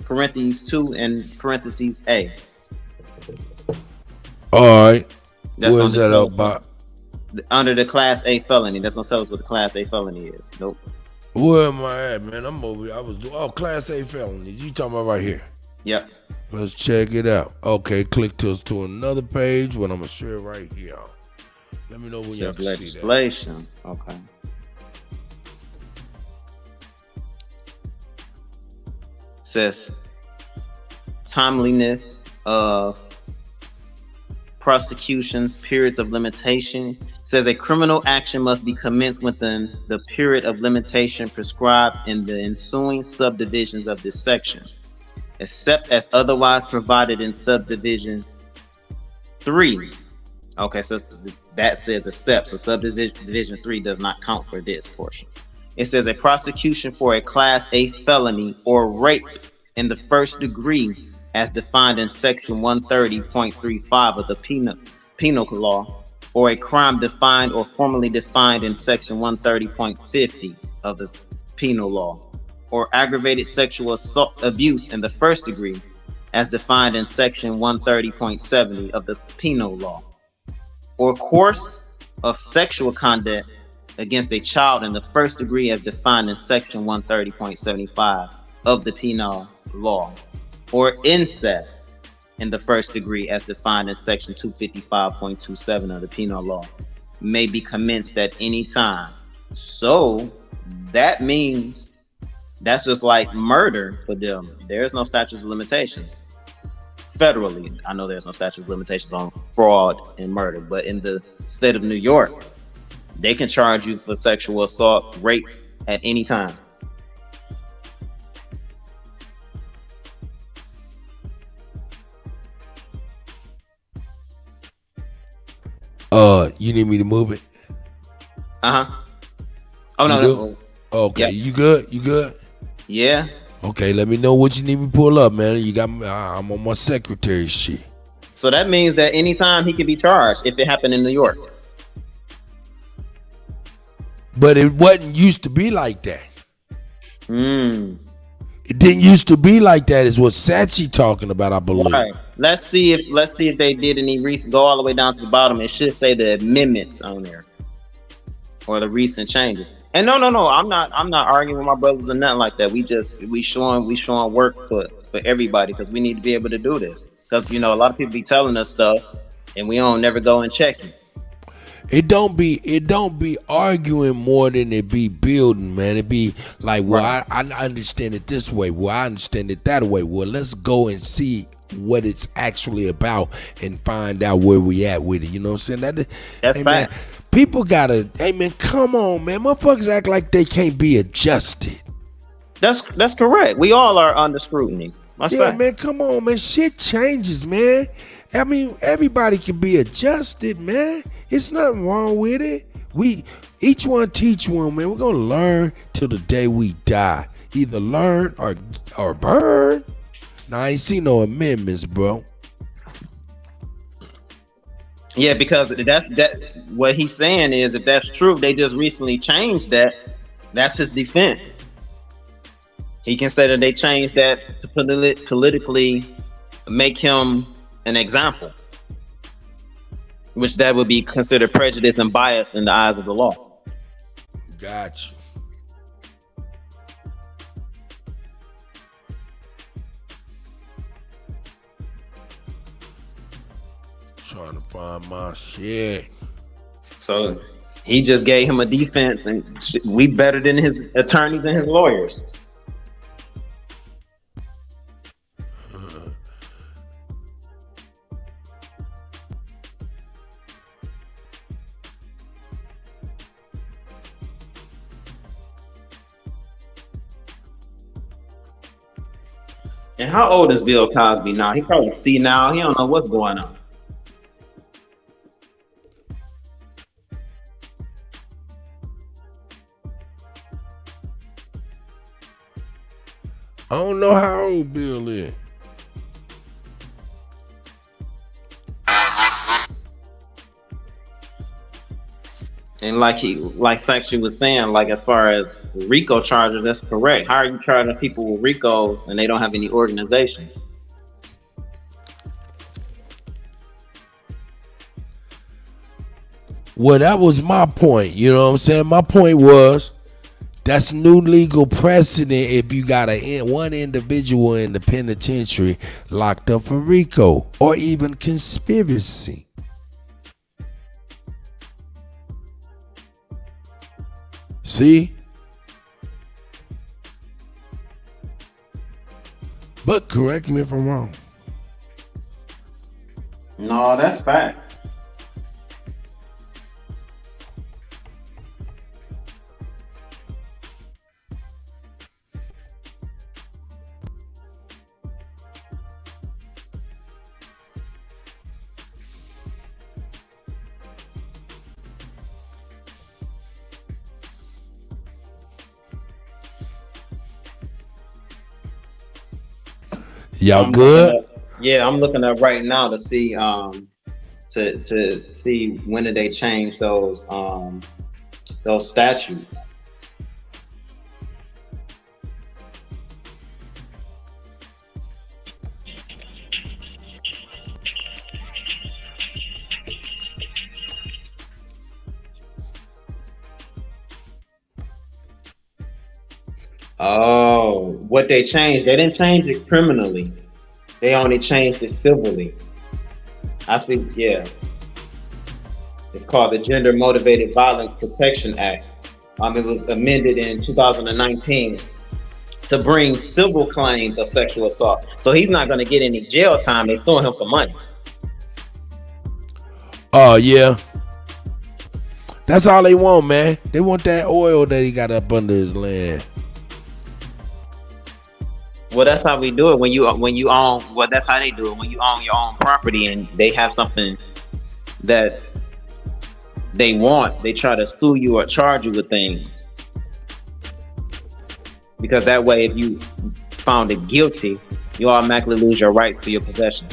parentheses 2 and parentheses A? All right. Where's that about? Under the Class A felony. That's gonna tell us what the Class A felony is. Nope. Where am I at, man? I'm over here. Class A felony. You talking about right here? Yep. Let's check it out. Okay, click to another page. What I'm gonna share right here. Let me know when It y'all says can see that. legislation. Okay. It says timeliness of prosecutions, periods of limitation. It says a criminal action must be commenced within the period of limitation prescribed in the ensuing subdivisions of this section, except as otherwise provided in subdivision 3. Okay, so that says except, so subdivision 3 does not count for this portion. It says a prosecution for a class A felony or rape in the first degree as defined in section 130.35 of the penal law, or a crime defined or formally defined in section 130.50 of the penal law, or aggravated sexual assault, abuse in the first degree as defined in section 130.70 of the penal law, or course of sexual conduct against a child in the first degree as defined in section 130.75 of the penal law, or incest in the first degree as defined in section 255.27 of the penal law, may be commenced at any time. So that means that's just like murder for them. There's no statutes of limitations. Federally, I know there's no statutes of limitations on fraud and murder, but in the state of New York, they can charge you for sexual assault, rape at any time. You need me to move it? Uh-huh. Oh, no, no. Okay, Yep. you good? You good? Yeah. Okay, let me know what you need me to pull up, man. You got me. I'm on my secretary shit. So that means that anytime he can be charged if it happened in New York. But it wasn't used to be like that. It didn't used to be like that. Is what Sachi talking about, I believe. Right. Let's see if they did any recent. Go all the way down to the bottom. It should say the amendments on there, or the recent changes. And no. I'm not arguing with my brothers or nothing like that. We showing work for everybody, because we need to be able to do this. Because a lot of people be telling us stuff and we don't never go and check it. It don't be arguing more than it be building, man. It be like, well, I understand it this way. Well, I understand it that way. Well, let's go and see what it's actually about and find out where we at with it. You know what I'm saying? That's man, people gotta, hey man, come on, man. Motherfuckers act like they can't be adjusted. That's correct. We all are under scrutiny. That's fact. Man, come on, man. Shit changes, man. I mean, everybody can be adjusted, man. It's nothing wrong with it. We each one teach one, man. We're gonna learn till the day we die. Either learn or burn. Now I ain't see no amendments, bro. Yeah, because that what he's saying is, if that's true, they just recently changed that. That's his defense. He can say that they changed that to politically make him an example, which that would be considered prejudice and bias in the eyes of the law. Got you. Trying to find my shit. So he just gave him a defense, and we better than his attorneys and his lawyers. And how old is Bill Cosby now? He probably senile. He don't know what's going on. I don't know how old Bill is. And like Sachi was saying, like as far as RICO charges, that's correct. How are you charging people with RICO and they don't have any organizations? Well, that was my point. You know what I'm saying? My point was, that's new legal precedent if you got one individual in the penitentiary locked up for RICO or even conspiracy. See? But correct me if I'm wrong. No, that's facts. Y'all I'm good? looking up- yeah, I'm looking up right now to see to see when did they change those statutes. Oh, what they changed? They didn't change it criminally. They only changed it civilly. I see. Yeah, it's called the Gender Motivated Violence Protection Act. It was amended in 2019 to bring civil claims of sexual assault. So he's not going to get any jail time. They suing him for money. Oh yeah. That's all they want, man. They want that oil that he got up under his land. Well, that's how we do it when you own. Well, that's how they do it when you own your own property and they have something that they want. They try to sue you or charge you with things because that way, if you found it guilty, you automatically lose your rights to your possession.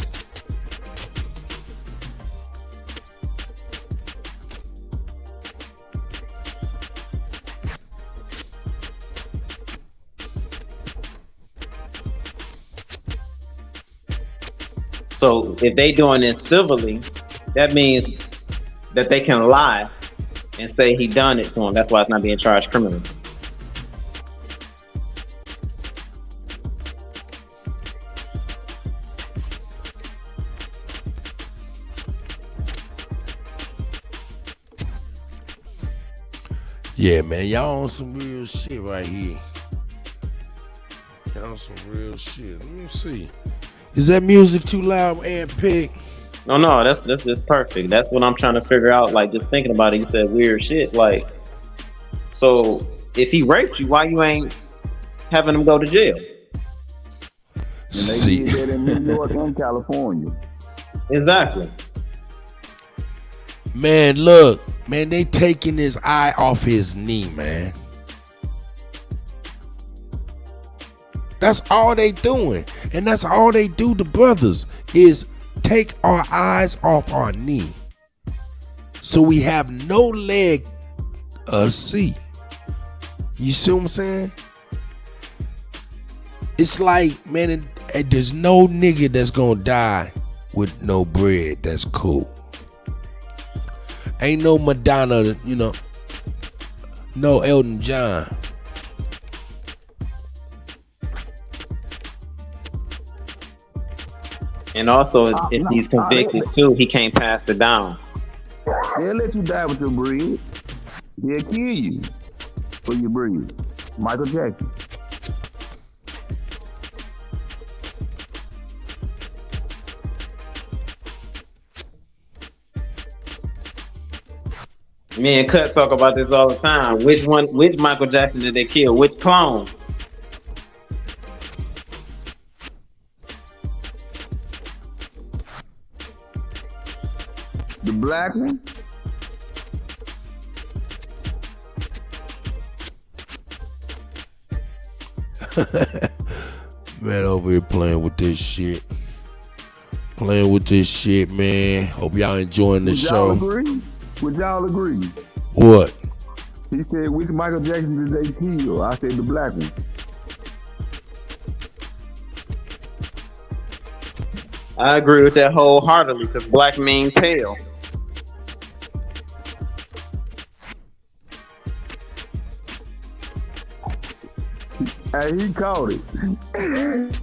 So if they doing this civilly, that means that they can lie and say he done it to him. That's why it's not being charged criminally. Yeah, man, y'all on some real shit right here. Y'all on some real shit. Let me see. Is that music too loud, and Pig? No, that's perfect. That's what I'm trying to figure out. Like, just thinking about it, you said weird shit. Like, so if he raped you, why you ain't having him go to jail? See, they did that in New York and California. Exactly. Man, look, man, they taking his eye off his knee, man. That's all they doing. And that's all they do to brothers is take our eyes off our knee. So we have no leg to see. You see what I'm saying? It's like, man, there's no nigga that's gonna die with no bread. That's cool. Ain't no Madonna, you know, no Elton John. And also, if he's convicted too, he can't pass it down. They'll let you die with your bread. They'll kill you for your bread. Michael Jackson. Me and Kutt talk about this all the time. Which Michael Jackson did they kill? Which clone? The black one? Man, over here playing with this shit. Playing with this shit, man. Hope y'all enjoying the Would show. y'all agree? Would y'all agree? What? He said, which Michael Jackson did they kill? I said, the black one. I agree with that wholeheartedly because black mean pale. Hey, he caught it.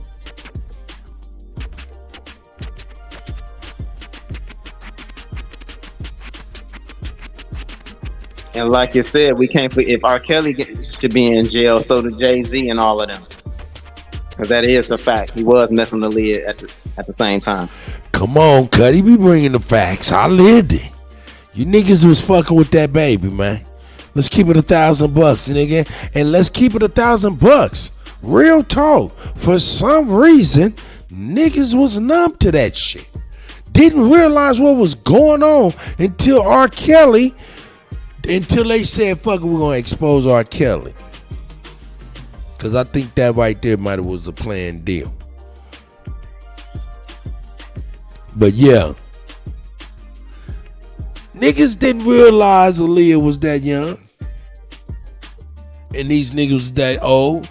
And like you said, we can't. If R. Kelly should be in jail, so did Jay-Z and all of them. Because that is a fact. He was messing the lid at the same time. Come on, Kutty, be bringing the facts. I lived it. You niggas was fucking with that baby, man. Let's keep it $1,000, nigga, and let's keep it $1,000. Real talk. For some reason, niggas was numb to that shit. Didn't realize what was going on until R. Kelly. Until they said, fuck it, we're going to expose R. Kelly. Because I think that right there might have was a planned deal. But yeah. Niggas didn't realize Aaliyah was that young. And these niggas was that old.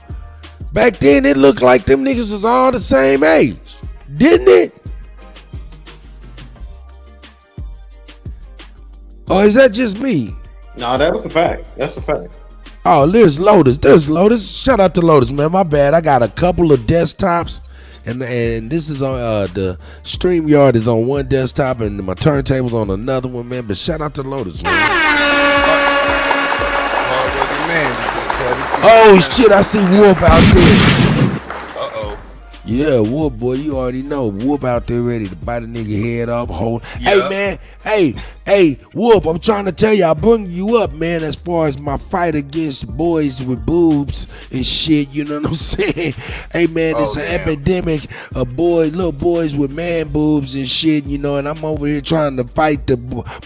Back then, it looked like them niggas was all the same age. Didn't it? Or is that just me? No, that was a fact. That's a fact. Oh, there's Lotus. Shout out to Lotus, man. My bad. I got a couple of desktops, and this is on the StreamYard is on one desktop, and my turntable's on another one, man. But shout out to Lotus, man. Oh shit! I see Wolf out there. Yeah, Wolf boy, you already know. Wolf out there ready to bite a nigga head off. Hey man, hey Wolf, I'm trying to tell you, I bring you up, man, as far as my fight against boys with boobs and shit, you know what I'm saying? Hey man, it's an epidemic of little boys with man boobs and shit, you know, and I'm over here trying to fight the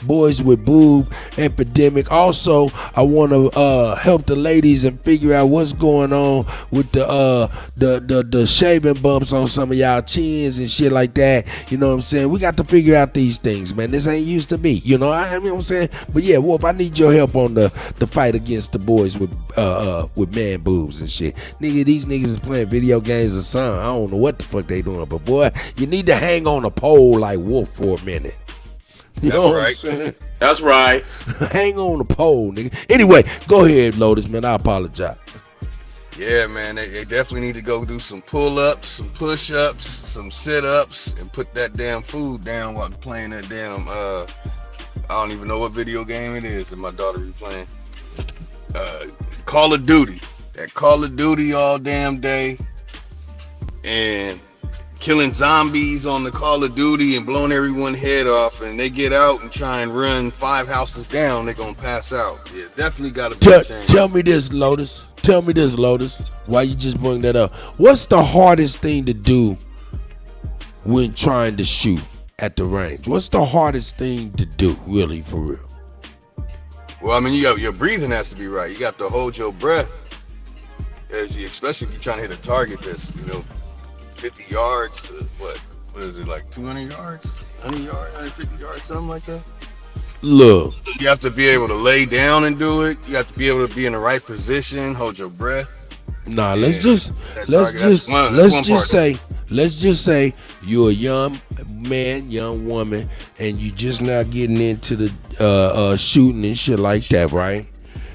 boys with boob epidemic. Also, I want to help the ladies and figure out what's going on with the shaving bumps on some of y'all chins and shit like that. You know what I'm saying? We got to figure out these things, man. This ain't used to be. You know what I'm saying? But yeah, Wolf, I need your help on the fight against the boys with man boobs and shit. Nigga, these niggas is playing video games or something. I don't know what the fuck they doing, but boy, you need to hang on a pole like Wolf for a minute. You know what I'm saying? That's right. Hang on the pole, nigga. Anyway, go ahead, Lotus, man. I apologize. Yeah, man, they definitely need to go do some pull-ups, some push-ups, some sit-ups, and put that damn food down while playing that damn, I don't even know what video game it is that my daughter be playing. Call of Duty. That Call of Duty all damn day. And killing zombies on the Call of Duty and blowing everyone's head off, and they get out and try and run 5 houses down, they're going to pass out. Yeah, definitely got to be a change. Tell me this, Lotus. Tell me this, Lotus. Why you just bring that up? What's the hardest thing to do when trying to shoot at the range? What's the hardest thing to do, really, for real? Well, I mean, your breathing has to be right. You got to hold your breath, especially if you're trying to hit a target that's, 50 yards. What is it, like 200 yards? 100 yards, 150 yards, something like that? Look, you have to be able to lay down and do it. You have to be able to be in the right position, hold your breath. Nah, let's just say you're a young man, young woman, and you just not getting into the shooting and shit like that, right?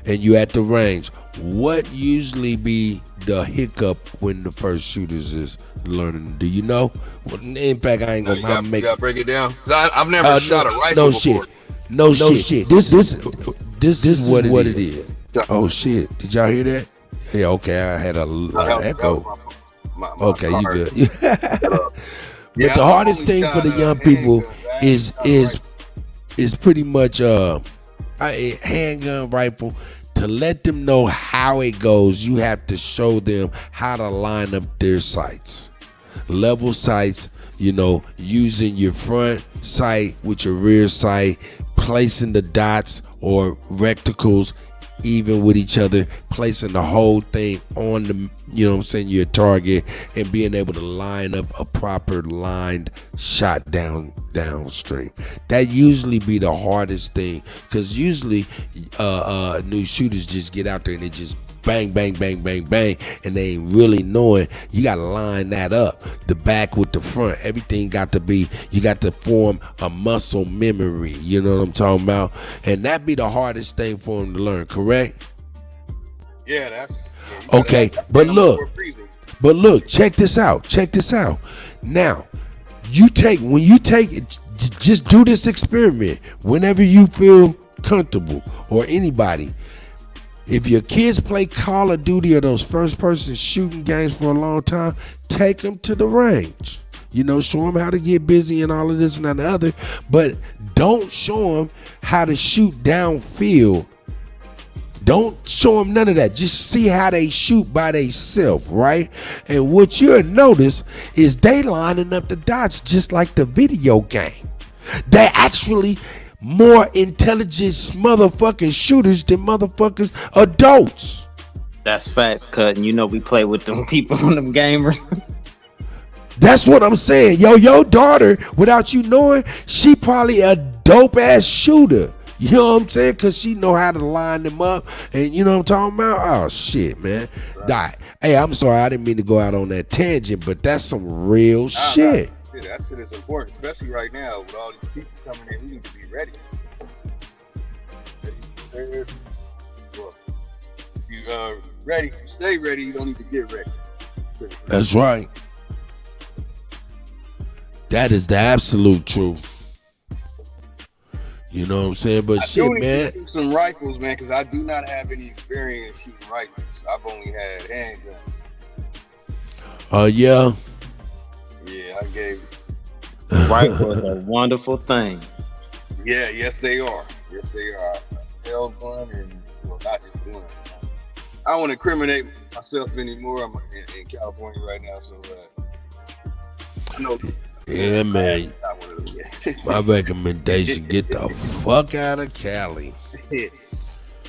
And you at the range. What usually be the hiccup when the first shooters is learning? Do you know? Well, in fact, I ain't gonna make. You gotta break it down. I've never shot a rifle before. No shit. This is what it is. Oh shit! Did y'all hear that? Yeah. Okay. I had a echo. Okay, you good. But the hardest thing for the young people is pretty much a handgun rifle. To let them know how it goes, you have to show them how to line up their sights. Level sights, using your front sight with your rear sight, placing the dots or reticles even with each other, placing the whole thing on the, your target, and being able to line up a proper lined shot downstream. That usually be the hardest thing, because usually new shooters just get out there and they just bang, bang, bang, bang, bang, and they ain't really knowing. You got to line that up, the back with the front. Everything got to be, you got to form a muscle memory. You know what I'm talking about? And that be the hardest thing for them to learn, correct? Yeah, that's... Okay, but look, check this out. Now, when you take it, just do this experiment. Whenever you feel comfortable, or anybody, if your kids play Call of Duty or those first-person shooting games for a long time, take them to the range. You know, show them how to get busy and all of this and that and the other, but don't show them how to shoot downfield. Don't show them none of that. Just see how they shoot by themselves, right? And what you'll notice is they lining up the dots just like the video game. They're actually more intelligent motherfucking shooters than motherfuckers adults. That's facts, Cut. And you know we play with them people on them gamers. That's what I'm saying. Yo, your daughter, without you knowing, she probably a dope ass shooter. You know what I'm saying? Because she know how to line them up. And you know what I'm talking about? Oh, shit, man. Right. Hey, I'm sorry. I didn't mean to go out on that tangent, but that's some real shit. That shit is important, especially right now with all these people coming in. We need to be ready. Well, if you ready, if you stay ready, you don't need to get ready. That's right. That is the absolute truth. You know what I'm saying? But shit, man. To some rifles, man, because I do not have any experience shooting rifles. I've only had handguns. Yeah. Yeah, I gave. Rifle is a wonderful thing. Yeah, yes they are. Yes they are. Held one and well, not just one. I don't want to incriminate myself anymore. I'm in California right now, so I know. Yeah, man. My recommendation: get the fuck out of Cali.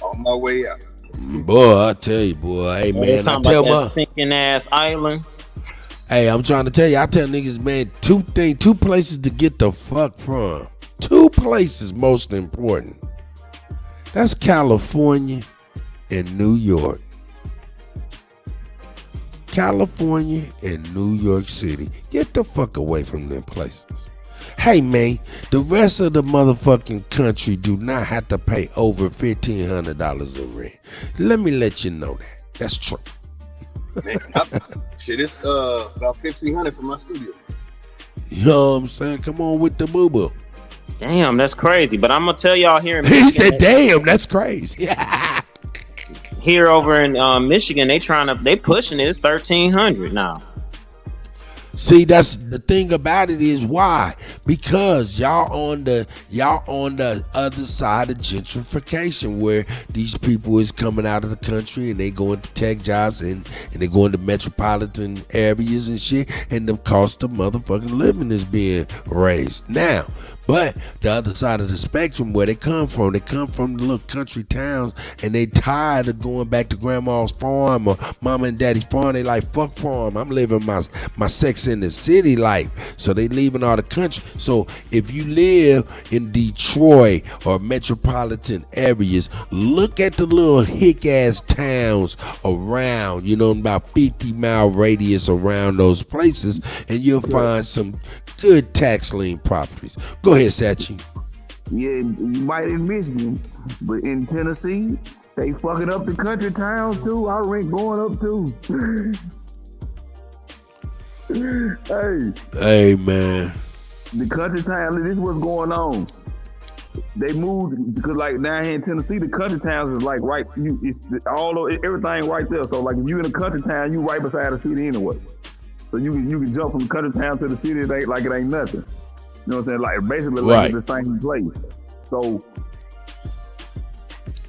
On my way out. Boy, I tell you, boy. Hey, man, I tell my sinking ass island. Hey, I'm trying to tell you. I tell niggas, man, two places to get the fuck from. Two places, most important. That's California and New York. California and New York City. Get the fuck away from them places. Hey, man, the rest of the motherfucking country do not have to pay over $1,500 in rent. Let me let you know that. That's true. Man, shit, it's about $1,500 for my studio. You know what I'm saying? Come on with the boo-boo. Damn, that's crazy. But I'm gonna tell y'all here in Michigan, he said, "Damn, that's crazy." Here over in Michigan, they pushing it. It's $1,300 now. See, that's the thing about it is why? Because y'all on the other side of gentrification, where these people is coming out of the country and they going to tech jobs and they going to metropolitan areas and shit, and the cost of motherfucking living is being raised now. But the other side of the spectrum, where they come from the little country towns, and they tired of going back to grandma's farm or mama and daddy's farm. They like, fuck farm. I'm living my Sex in the City life. So they leaving all the country. So if you live in Detroit or metropolitan areas, look at the little hick ass towns around, you know, about 50-mile radius around those places, and you'll find some good tax lien properties. Go ahead, Sachi. Yeah, you might in Michigan, but in Tennessee, they fucking up the country towns too. Our rent going up too. Hey, man. The country towns, this is what's going on. They moved because, like, down here in Tennessee, the country towns is like right. Everything right there. So, like, if you in a country town, you right beside the city anyway. So you can jump from the country town to the city. It ain't like it ain't nothing. You know what I'm saying? Like, basically, like, it's the same place. So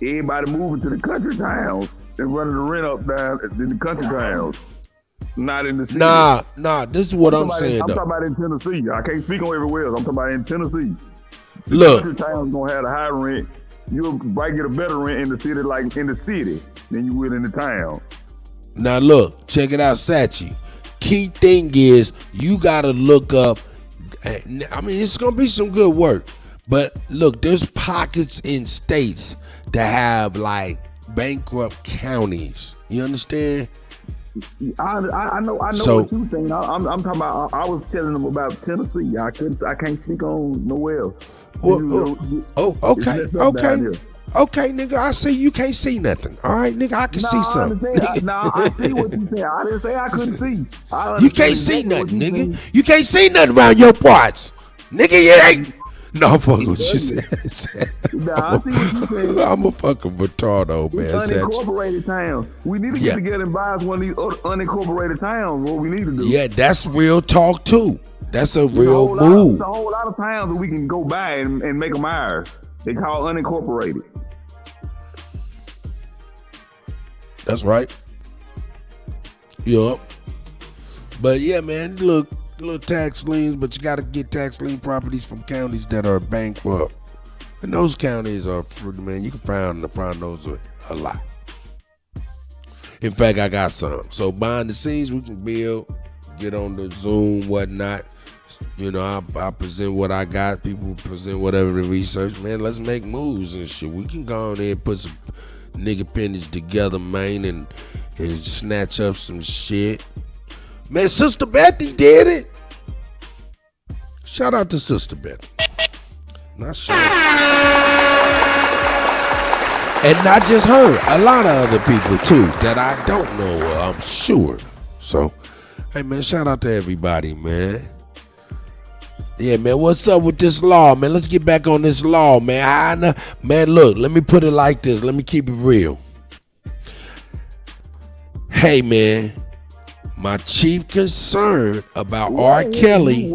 everybody moving to the country towns and running the rent up down in the country towns, not in the city. Nah. This is what I'm saying. I'm talking about in Tennessee. I can't speak on everywhere else. I'm talking about in Tennessee. The Look, country towns gonna have a high rent. You'll probably get a better rent in the city, like in the city, than you would in the town. Now look, check it out, Sachi. Key thing is you gotta look up. I mean, it's gonna be some good work, but look, there's pockets in states that have like bankrupt counties. You understand? I know So- what you're saying. I'm talking about. I was telling them about Tennessee. I can't speak on nowhere else. Okay, nigga. I see you can't see nothing. All right, nigga, I can see something. I see what you saying. I didn't say I couldn't see. You can't see nothing, nigga. You can't see nothing around your parts, nigga. No, I'm fucking what you said. Nah, I see what you saying. I'm a fucking retardo, man. Unincorporated towns. We need to get together and buy us one of these unincorporated towns. What we need to do. Yeah, that's real talk too. That's a real move. There's a whole lot of towns that we can go buy and make them ours. They call unincorporated. That's right. Yup. But yeah, man, look, little tax liens, but you got to get tax lien properties from counties that are bankrupt. And those counties are, man, you can find those a lot. In fact, I got some. So behind the scenes, we can build, get on the Zoom, whatnot. You know, I present what I got. People present whatever the research. Man, let's make moves and shit. We can go on there and put some nigga pennies together, man, and snatch up some shit. Man, Sister Betty did it. Shout out to Sister Betty. Not shout and not just her. A lot of other people too that I don't know. I'm sure. So, hey man, shout out to everybody, man. Yeah, man, what's up with this law, man? Let's get back on this law, man. Man, look, let me put it like this. Let me keep it real. Hey, man, my chief concern about R. Kelly,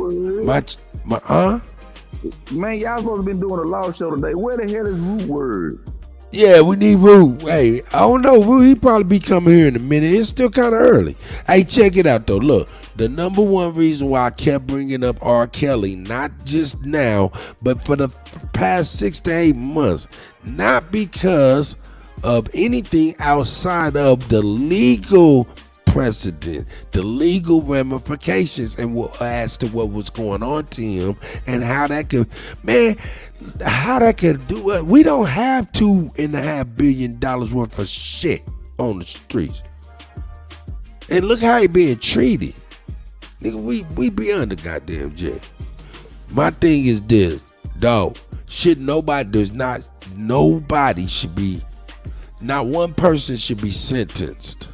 Man, y'all supposed to been doing a law show today. Where the hell is Root Words? Yeah, we need Root. Hey, I don't know. Root, he probably be coming here in a minute. It's still kind of early. Hey, check it out, though. Look, the number one reason why I kept bringing up R. Kelly, not just now, but for the past 6 to 8 months, not because of anything outside of the legal precedent, the legal ramifications, and as to what was going on to him and how that could, man, how that could do it. We don't have $2.5 billion worth of shit on the streets, and look how he being treated. Nigga, we beyond the goddamn jail. My thing is this, dog. Not one person should be sentenced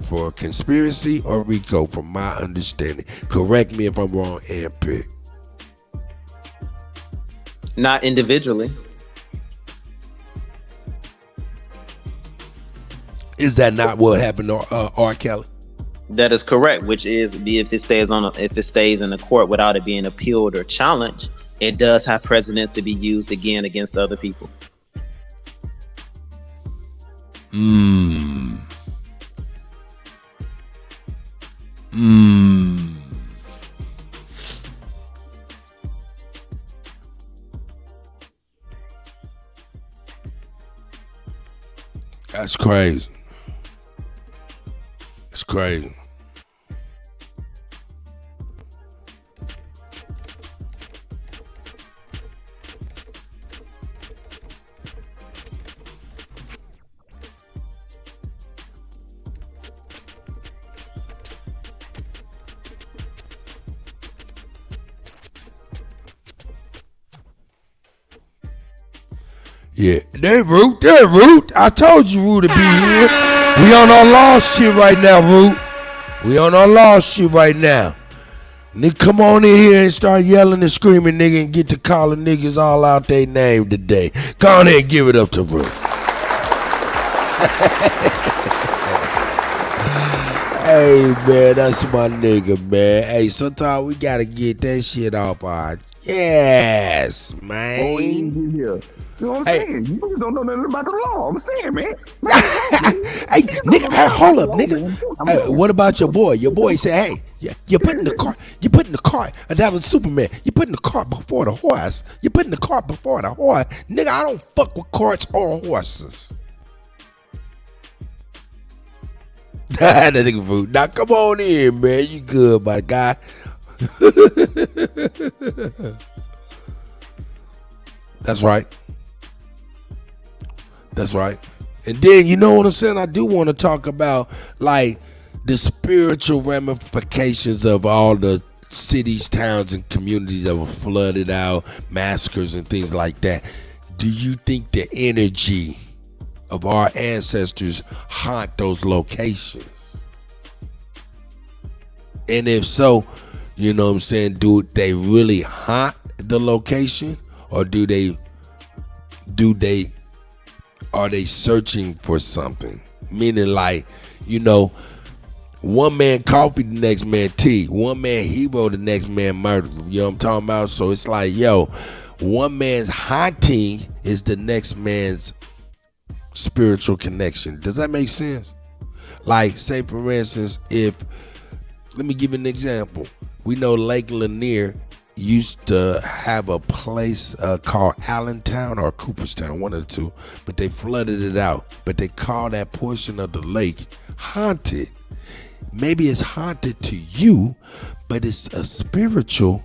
for conspiracy or RICO, from my understanding. Correct me if I'm wrong, and pick. Not individually. Is that not what happened to R. Kelly? That is correct. Which is, if it stays in the court without it being appealed or challenged, it does have precedence to be used again against other people. That's crazy. It's crazy. Yeah, they Root. I told you Root to be here. We on our lost shit right now, Root. We on our lost shit right now. Nigga, come on in here and start yelling and screaming, nigga, and get to calling niggas all out their name today. Go on here and give it up to Root. Hey, man, that's my nigga, man. Hey, sometimes we gotta get that shit off our yes, man. Oh, yeah. You know what I'm saying? You just don't know nothing about the law. I'm saying, man. Hey, nigga, hey, hold up, nigga. Hey, what about your boy? Your boy said, hey, you're putting the cart, that was Superman. You're putting the cart before the horse. You're putting the cart before the horse. Nigga, I don't fuck with carts or horses. That nigga food. Now come on in, man. You good, my guy. That's right. That's right. And then, you know what I'm saying? I do want to talk about, like, the spiritual ramifications of all the cities, towns, and communities that were flooded out, massacres, and things like that. Do you think the energy of our ancestors haunt those locations? And if so, you know what I'm saying, do they really haunt the location? or are they searching for something? Meaning, like, you know, one man coffee, the next man tea. One man hero, the next man murder. You know what I'm talking about? So it's like, yo, one man's haunting is the next man's spiritual connection. Does that make sense? Like, say for instance, let me give you an example. We know Lake Lanier used to have a place called Allentown or Cooperstown, one of the two, but they flooded it out. But they call that portion of the lake haunted. Maybe it's haunted to you, but it's a spiritual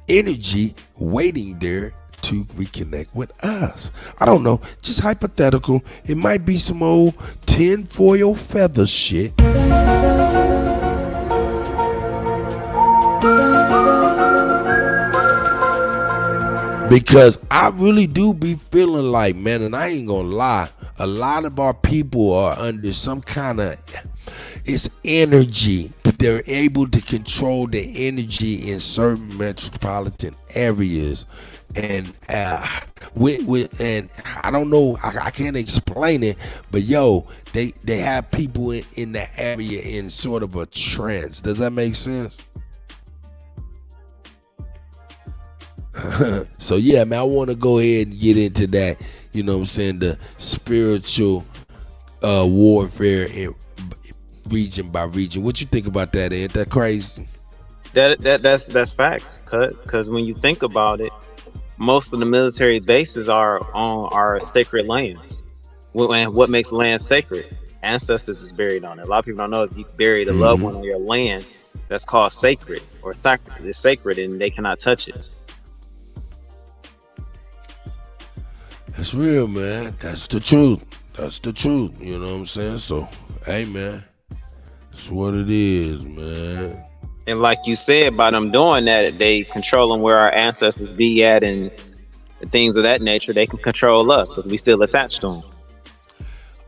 energy waiting there to reconnect with us. I don't know, just hypothetical. It might be some old tinfoil feather shit. Because I really do be feeling like, man, and I ain't gonna lie, a lot of our people are under some kind of, it's energy. They're able to control the energy in certain metropolitan areas. And and I don't know, I can't explain it, but yo, they have people in the area in sort of a trance. Does that make sense? So yeah, man, I want to go ahead and get into that, you know what I'm saying, the spiritual warfare in region by region. What you think about that? Ain't that crazy? That's facts, because when you think about it, most of the military bases are on our sacred lands. And what makes land sacred? Ancestors is buried on it. A lot of people don't know if you bury the loved one on your land, that's called sacred, or it's sacred, and they cannot touch it. That's real, man. That's the truth. That's the truth. You know what I'm saying? So, hey, man, that's what it is, man. And like you said, by them doing that, they controlling where our ancestors be at and things of that nature. They can control us because we still attached to them.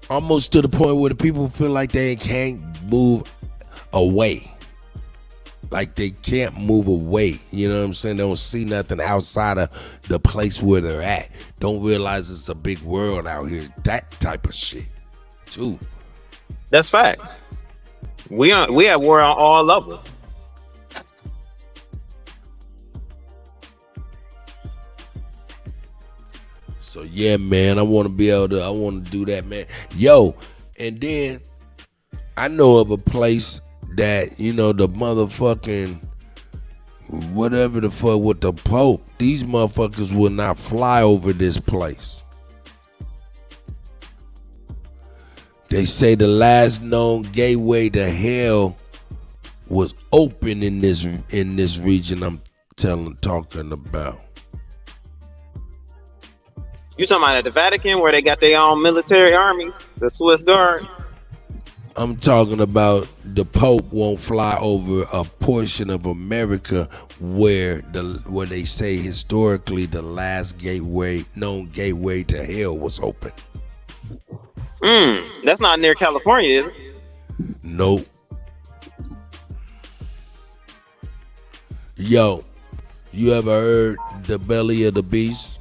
Almost to the point where the people feel like they can't move away. Like they can't move away. You know what I'm saying? They don't see nothing outside of the place where they're at. Don't realize it's a big world out here. That type of shit, too. That's facts. We at war on all levels. So yeah, man, I want to do that, man. Yo, and then I know of a place that, you know, the motherfucking whatever the fuck with the Pope, these motherfuckers will not fly over this place. They say the last known gateway to hell was open in this region I'm talking about. You talking about at the Vatican where they got their own military army, the Swiss Guard? I'm talking about the Pope won't fly over a portion of America where they say historically the last known gateway to hell was open. That's not near California, is it? Nope. Yo, you ever heard the belly of the beast?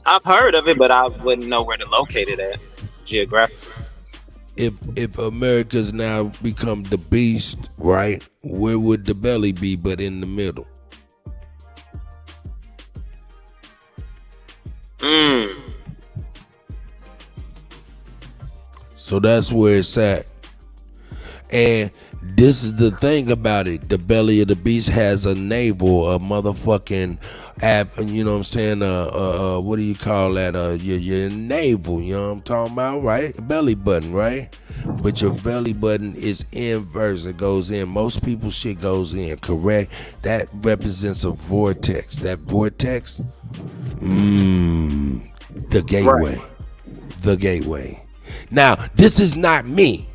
I've heard of it, but I wouldn't know where to locate it at geographically. If America's now become the beast, right? Where would the belly be but in the middle? So that's where it's at. And this is the thing about it. The belly of the beast has a navel, a motherfucking, you know what I'm saying? What do you call that? Your navel, you know what I'm talking about, right? Belly button, right? But your belly button is inverse. It goes in. Most people's shit goes in, correct? That represents a vortex. That vortex, the gateway. Right. The gateway. Now, this is not me.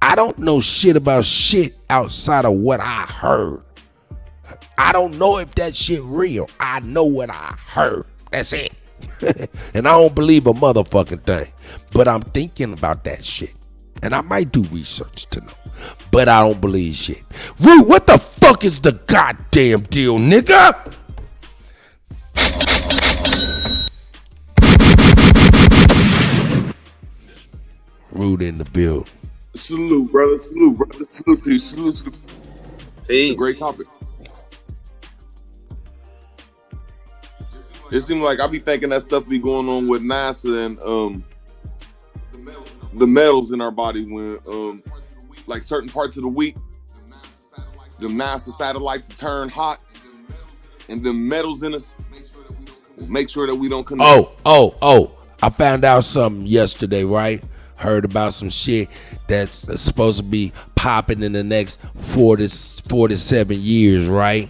I don't know shit about shit outside of what I heard. I don't know if that shit real. I know what I heard. That's it. And I don't believe a motherfucking thing. But I'm thinking about that shit. And I might do research to know. But I don't believe shit. Rue, what the fuck is the goddamn deal, nigga? Rude in the build. Salute, brother. Salute, brother. Salute to you. Salute to the. It's a great topic. It seems like I be thinking that stuff be going on with NASA and the metals in our body when like certain parts of the week, the NASA satellites turn hot, and the metals in us make sure that we don't connect. Oh! I found out something yesterday, right? Heard about some shit that's supposed to be popping in the next 4 to 7 years, right?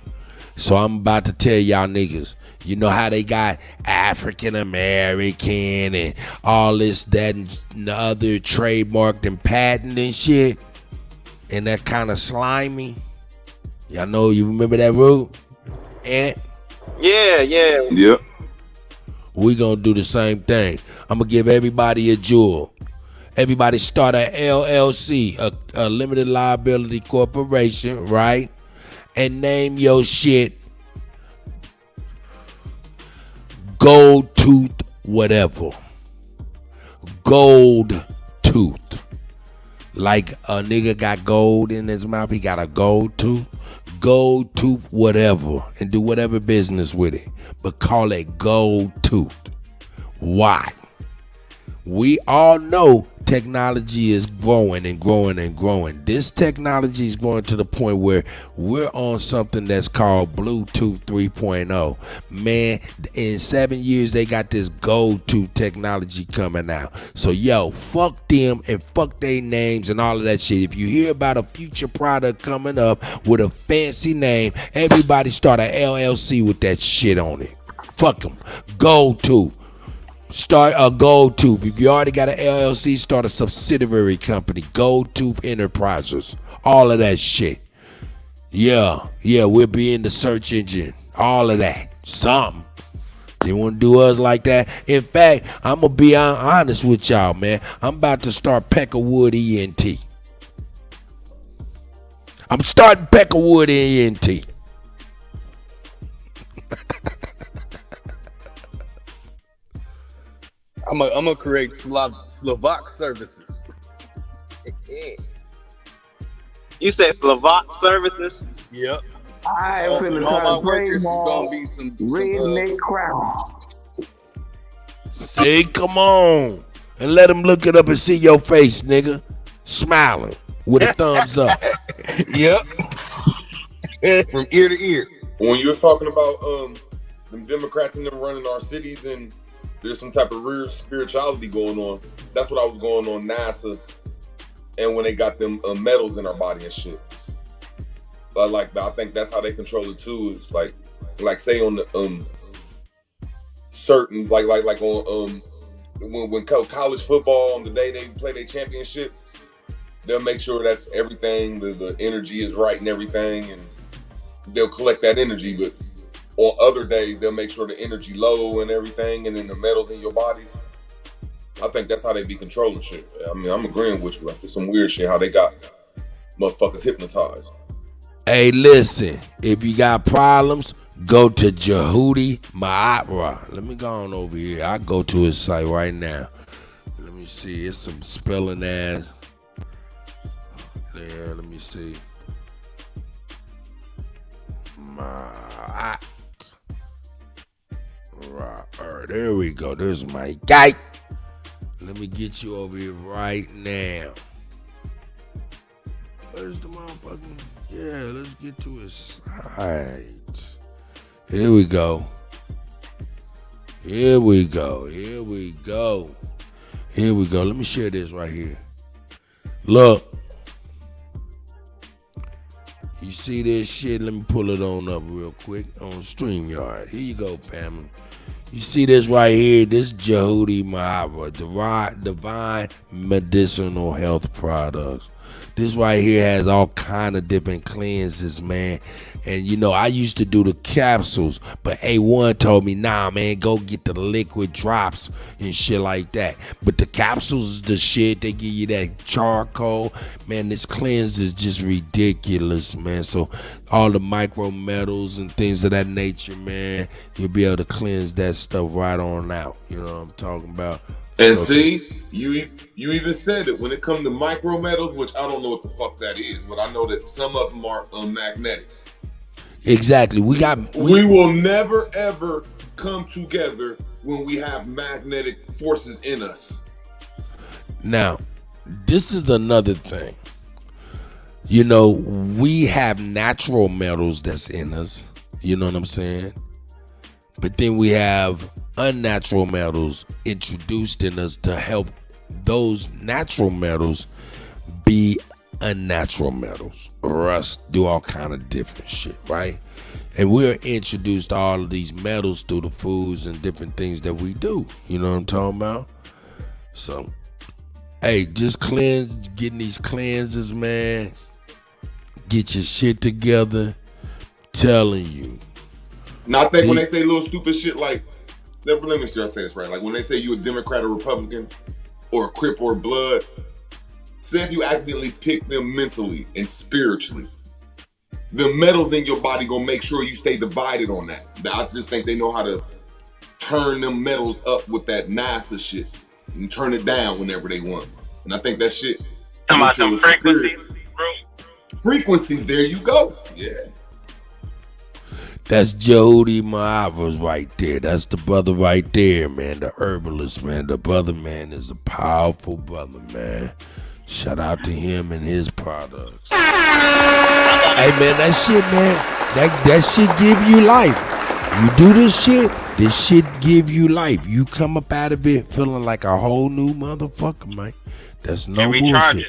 So I'm about to tell y'all niggas. You know how they got African American and all this, that, and the other trademarked and patent and shit, and that kind of slimy. Y'all know, you remember that root? And Yep. We gonna do the same thing. I'm gonna give everybody a jewel. Everybody start a LLC, a limited liability corporation, right? And name your shit Gold Tooth whatever. Gold Tooth. Like a nigga got gold in his mouth, he got a gold tooth. Gold Tooth whatever. And do whatever business with it. But call it Gold Tooth. Why? We all know technology is growing and growing and growing. This technology is going to the point where we're on something that's called Bluetooth 3.0. Man, in 7 years, they got this gold tooth technology coming out. So, yo, fuck them and fuck their names and all of that shit. If you hear about a future product coming up with a fancy name, everybody start a LLC with that shit on it. Fuck them. Gold tooth. Start a Gold Tooth. If you already got an LLC, start a subsidiary company. Gold Tooth Enterprises. All of that shit. Yeah, we'll be in the search engine. All of that. Something. They want to do us like that. In fact, I'm going to be honest with y'all, man. I'm about to start Peckerwood ENT. I'm starting Peckerwood ENT. I'm gonna create Slovak services. You said Slovak services? Yep. I am finna try to play gonna be some redneck crowd. Say, come on. And let them look it up and see your face, nigga. Smiling with a thumbs up. Yep. From ear to ear. When you were talking about them Democrats and them running our cities and there's some type of real spirituality going on. That's what I was going on NASA, and when they got them metals in our body and shit. But I think that's how they control it too. It's like say on the certain like on when college football on the day they play their championship, they'll make sure that everything the energy is right and everything, and they'll collect that energy, but on other days, they'll make sure the energy low and everything, and then the metals in your bodies. I think that's how they be controlling shit. I mean, I'm agreeing with you. It's some weird shit how they got motherfuckers hypnotized. Hey, listen. If you got problems, go to Jehudi Ma'atra. Let me go on over here. I go to his site right now. Let me see. It's some spelling ass. Yeah, let me see. Right, there we go. There's my guy. Let me get you over here right now. Where's the motherfucking? Yeah, let's get to his site. Here we go. Let me share this right here. Look. You see this shit? Let me pull it on up real quick on StreamYard. Here you go, family. You see this right here? This Jehudi Ma'atra, Divine Medicinal Health Products. This right here has all kind of different cleanses, man. And you know, I used to do the capsules, but A1 told me, nah, man, go get the liquid drops and shit like that. But the capsules is the shit. They give you that charcoal. Man, this cleanse is just ridiculous, man. So all the micro metals and things of that nature, man, you'll be able to cleanse that stuff right on out. You know what I'm talking about? And So- see, you even said it when it comes to micro metals, which I don't know what the fuck that is, but I know that some of them are magnetic. Exactly. We will never ever come together when we have magnetic forces in us. Now, this is another thing. You know, we have natural metals that's in us. You know what I'm saying? But then we have unnatural metals introduced in us to help those natural metals be unnatural metals, rust, do all kind of different shit, right? And we're introduced to all of these metals through the foods and different things that we do. You know what I'm talking about? So, hey, just getting these cleanses, man. Get your shit together. Telling you. Now I think when they say little stupid shit like, let me make sure I say this right. Like when they say you a Democrat or Republican or a Crip or Blood, say if you accidentally pick them mentally and spiritually, the metals in your body gonna make sure you stay divided on that. I just think they know how to turn them metals up with that NASA shit and turn it down whenever they want. And I think that shit. Talking about some frequencies. Frequencies, there you go. Yeah. That's Jody Maavas right there. That's the brother right there, man. The herbalist, man. The brother, man, is a powerful brother, man. Shout out to him and his products. Hey, man, that shit, man, that shit give you life. You do this shit give you life. You come up out of it feeling like a whole new motherfucker, man. That's no bullshit.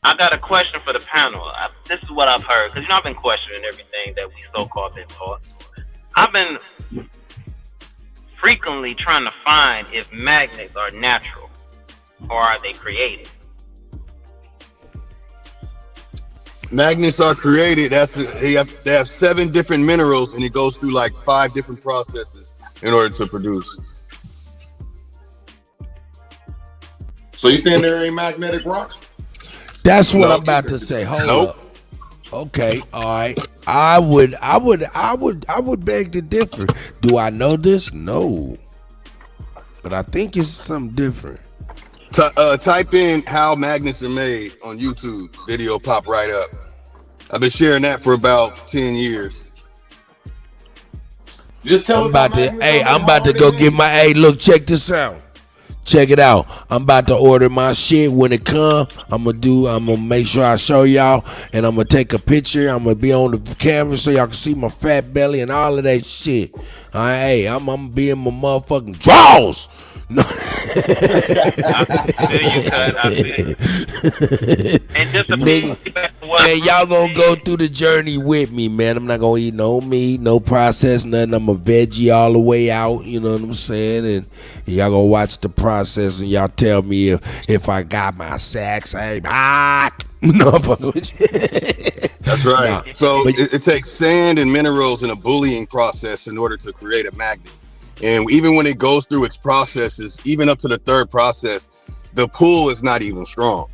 I got a question for the panel. This is what I've heard, because I've been questioning everything that we so-called been taught. I've been frequently trying to find if magnets are natural or are they created. Magnets are created. They have 7 different minerals, and it goes through like 5 different processes in order to produce. So you saying there ain't magnetic rocks? That's what I'm about to say. Hold up. Okay, all right. I would beg to differ. Do I know this? No. But I think it's something different. Type in how magnets are made on YouTube. Video pop right up. I've been sharing that for about 10 years. Just tell us. I'm about to go get my. Hey, look, check this out. Check it out. I'm about to order my shit. When it come, I'm gonna make sure I show y'all, and I'm gonna take a picture. I'm gonna be on the camera so y'all can see my fat belly and all of that shit. All right, hey, I'm gonna be in my motherfucking drawers. No. Man, y'all gonna go through the journey with me, man. I'm not gonna eat no meat, no processed nothing. I'm a veggie all the way out, you know what I'm saying? And y'all gonna watch the process and y'all tell me if I got my sex. Hey, no, I'm fucking with you. That's right. Nah, so it takes sand and minerals in a bullying process in order to create a magnet. And even when it goes through its processes, even up to the 3rd process, the pull is not even strong.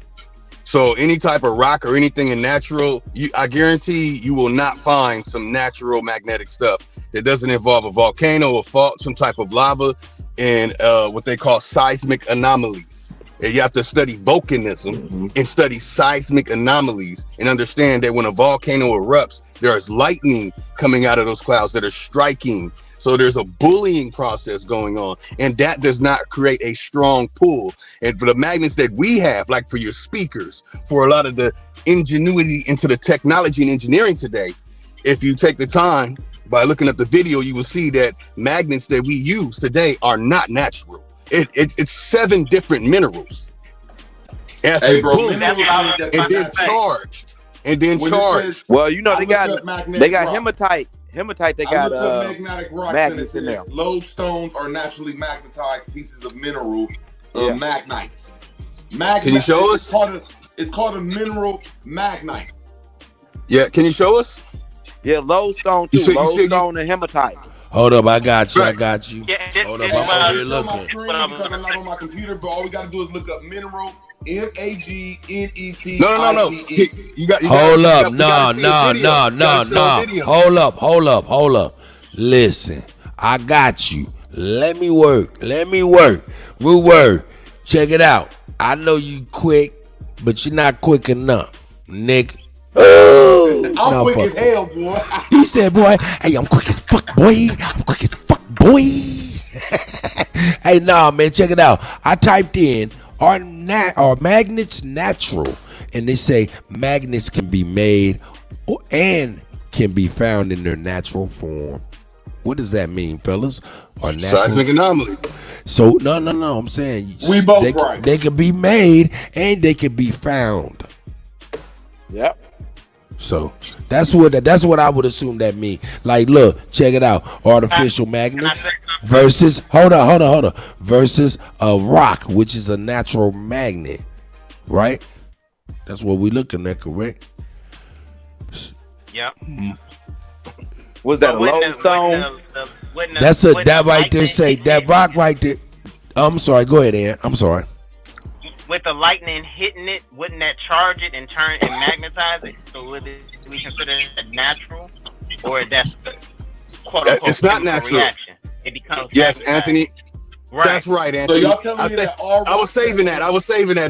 So any type of rock or anything in natural, I guarantee you will not find some natural magnetic stuff that doesn't involve a volcano, a fault, some type of lava, and what they call seismic anomalies. And you have to study volcanism and study seismic anomalies and understand that when a volcano erupts, there is lightning coming out of those clouds that are striking. So there's a bullying process going on, and that does not create a strong pull. And for the magnets that we have, like for your speakers, for a lot of the ingenuity into the technology and engineering today, if you take the time by looking at the video, you will see that magnets that we use today are not natural. It's 7 different minerals. Hey, bro, and then charged. And then charged. Well, you know, they got hematite. Hematite, they got magnetic rocks, and it says lodestones are naturally magnetized pieces of mineral, magnites. Can you show us? It's called a mineral magnite. Yeah, can you show us? Yeah, lodestone too. Lodestone and hematite. Hold up, I got you. Hold up, I'm over here looking. My screen because I'm not on my computer, but all we gotta do is look up mineral. MAGNET. No. You got. Hold up, no. Hold up. Listen, I got you. Let me work. Real word. Check it out. I know you quick, but you're not quick enough, nigga. I'm quick as hell, boy. He said, boy, hey, I'm quick as fuck, boy. Hey, nah, man, check it out. I typed in, are magnets natural? And they say magnets can be made and can be found in their natural form. What does that mean, fellas? Seismic anomaly. So, no, I'm saying we both right. They can be made and they can be found. Yep. So that's what I would assume that mean. Like, look, check it out. Artificial magnets versus hold on. Versus a rock, which is a natural magnet. Right? That's what we're looking at, correct? Yep. Was that a lodestone? That right there say that rock right there. I'm sorry, go ahead, Ann. I'm sorry. With the lightning hitting it, wouldn't that charge it and turn and magnetize it? So would we consider it natural, or that's quote unquote it's not natural reaction? It becomes Anthony. Right. That's right, Anthony. So y'all telling me that all I was saving that,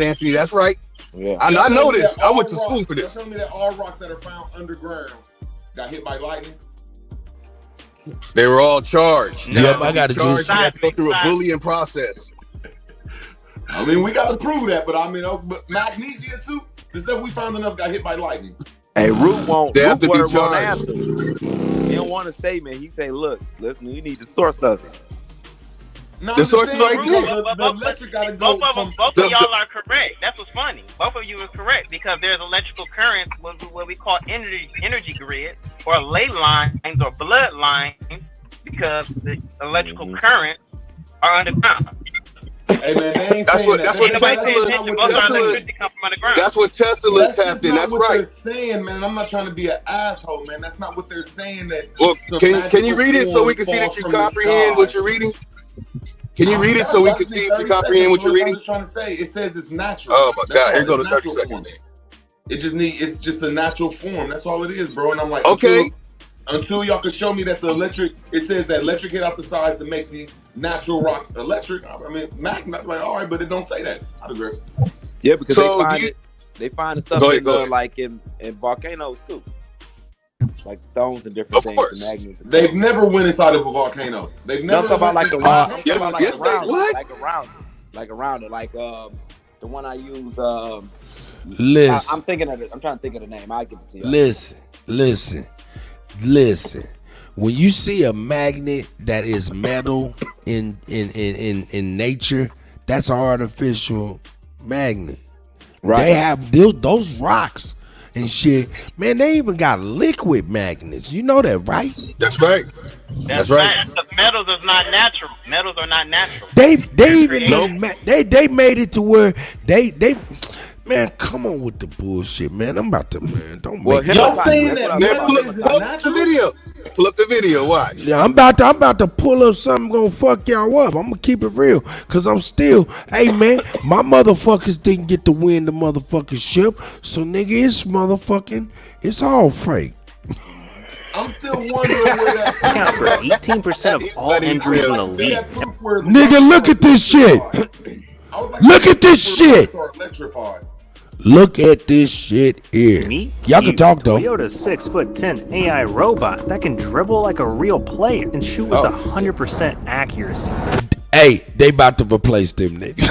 Anthony. That's right. Yeah. I know this. I went to school for this. Y'all telling me that all rocks that are found underground got hit by lightning? They were all charged. Yep, I got to charged. You have to go through a Boolean process. I mean, we got to prove that, but I mean, but magnesia too. The stuff we found in us got hit by lightning. Hey, Root won't. They have to be won't charged. answer. He don't want a statement. He say, "Look, listen, you need the source of it." No, the source is right there. The electric got to go. Both of y'all are correct. That's what's funny. Both of you are correct because there's electrical currents, what we call energy grids, or ley lines or blood lines, because the electrical currents are underground. Hey man, they ain't saying That's what Tesla tapped in. That's right. They're saying, man. I'm not trying to be an asshole, man. That's not what they're saying. That well, can you read it so we can see that you comprehend what you're reading? Can you read it so we can see if you comprehend what you're reading? I was trying to say it says it's natural. Oh my God! Here go the 30 seconds. It's just a natural form. That's all it is, bro. And I'm like, okay. Until y'all can show me that the electric, it says that electric hit out the sides to make these natural rocks electric. I mean, magnet. I'm like, all right, but it don't say that. I'd agree. Yeah, because they find the stuff like in volcanoes too, like stones and different things. And magnets. They've never went inside of a volcano. They've never. Talk about like the rock. Like around it, like the one I use. Listen, I'm thinking of it. I'm trying to think of the name. I'll give it to you. Listen. When you see a magnet that is metal in nature, that's an artificial magnet. Right. They have those rocks and shit. Man, they even got liquid magnets. You know that, right? That's right. That's right. Metals is not natural. Metals are not natural. They made it to where they. Man, come on with the bullshit, man. I'm about to, man. Don't make y'all saying that metal is pull up the video. Pull up the video. Watch. Yeah, I'm about to pull up something gonna fuck y'all up. I'm gonna keep it real, cause I'm still, hey man, my motherfuckers didn't get to win the motherfucking ship, so nigga, it's all fake. I'm still wondering where that account for 18% of all injuries in the league. Nigga, look at this shit. Look at this shit. Look at this shit here. Y'all can talk though. Toyota's 6'10" AI robot that can dribble like a real player and shoot with 100% accuracy. Hey, they about to replace them niggas.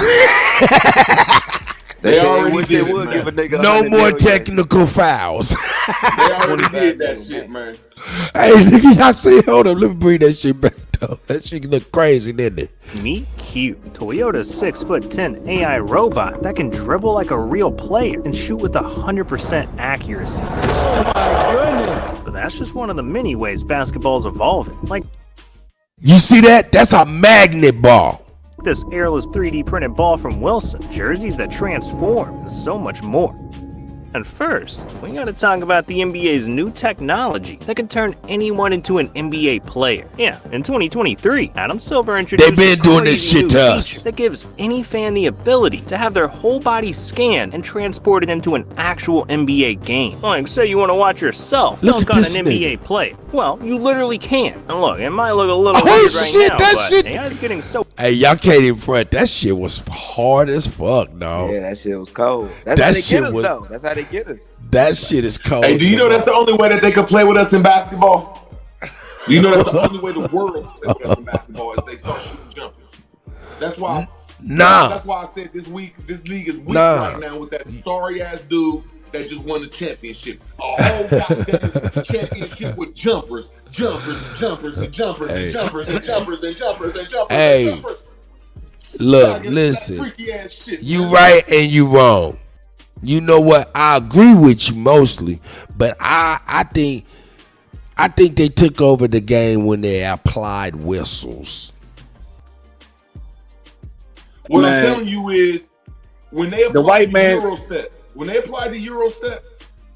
They already did it, no more technical fouls. They already did that shit, man. Hey, nigga, y'all see? Hold up, let me bring that shit back though. That shit look crazy, didn't it? Meet Q, Toyota's 6'10" AI robot that can dribble like a real player and shoot with 100% accuracy. Oh my goodness! But that's just one of the many ways basketball's evolving. Like, you see that? That's a magnet ball. This airless 3D printed ball from Wilson, jerseys that transform, and so much more. And first, we gotta talk about the NBA's new technology that can turn anyone into an NBA player. Yeah, in 2023, Adam Silver introduced They've been doing this shit to us. that gives any fan the ability to have their whole body scanned and transported into an actual NBA game. Like, say you want to watch yourself dunk on an NBA player. Well, you literally can. And look, it might look a little weird right now, but AI's getting so... Hey, y'all can't even front. That shit was hard as fuck, dog. Yeah, that shit was cold. That's how they get us, though. That's how they get us. That shit is cold. Hey, do you know that's the only way that they could play with us in basketball? You know that's the only way the world can play with us in basketball is they start shooting jumpers. That's why. That's why I said this league is weak right now with that sorry ass dude that just won the championship. A whole goddamn championship with jumpers. Hey, look, listen. You right and you wrong. You know what? I agree with you mostly, but I think they took over the game when they applied whistles. What I'm telling you is when they applied the Euro step,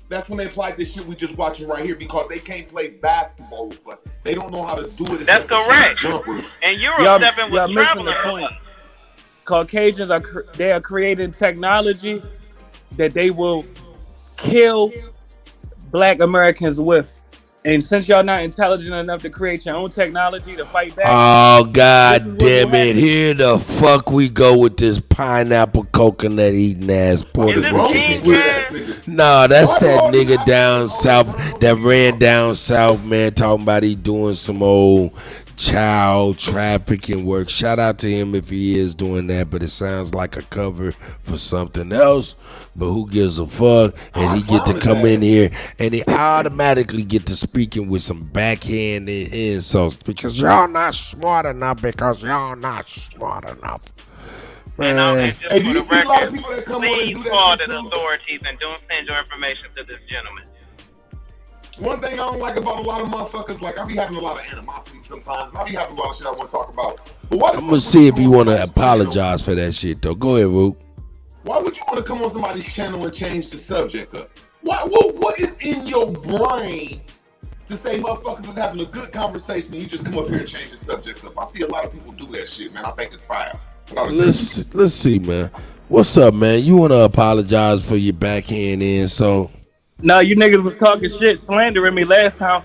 that's when they applied this shit we just watching right here because they can't play basketball with us. They don't know how to do it. That's correct. Jumpers. And Euro stepping was missing the point. Caucasians are creating technology that they will kill Black Americans with. And since y'all not intelligent enough to create your own technology to fight back. Oh, God damn it. Here the fuck we go with this pineapple coconut eating ass Puerto Rican. Nah, that's that nigga down south that ran down south, man, talking about he doing some old child trafficking work. Shout out to him if he is doing that, but it sounds like a cover for something else. But who gives a fuck? And he get to come in here and he automatically get to speaking with some backhanded insults because y'all not smart enough. Man. Hey, do you see a lot of people that come on and do that shit too? Authorities and don't send your information to this gentleman. One thing I don't like about a lot of motherfuckers, like I be having a lot of animosity sometimes. I be having a lot of shit I want to talk about. But I'm gonna see if you want to apologize for that shit though. Go ahead, Root. Why would you want to come on somebody's channel and change the subject up? What is in your brain to say motherfuckers is having a good conversation and you just come up here and change the subject up? I see a lot of people do that shit, man. I think it's foul. Let's see, man. What's up, man? You want to apologize for your backhand insult? No, you niggas was talking shit, slandering me last time.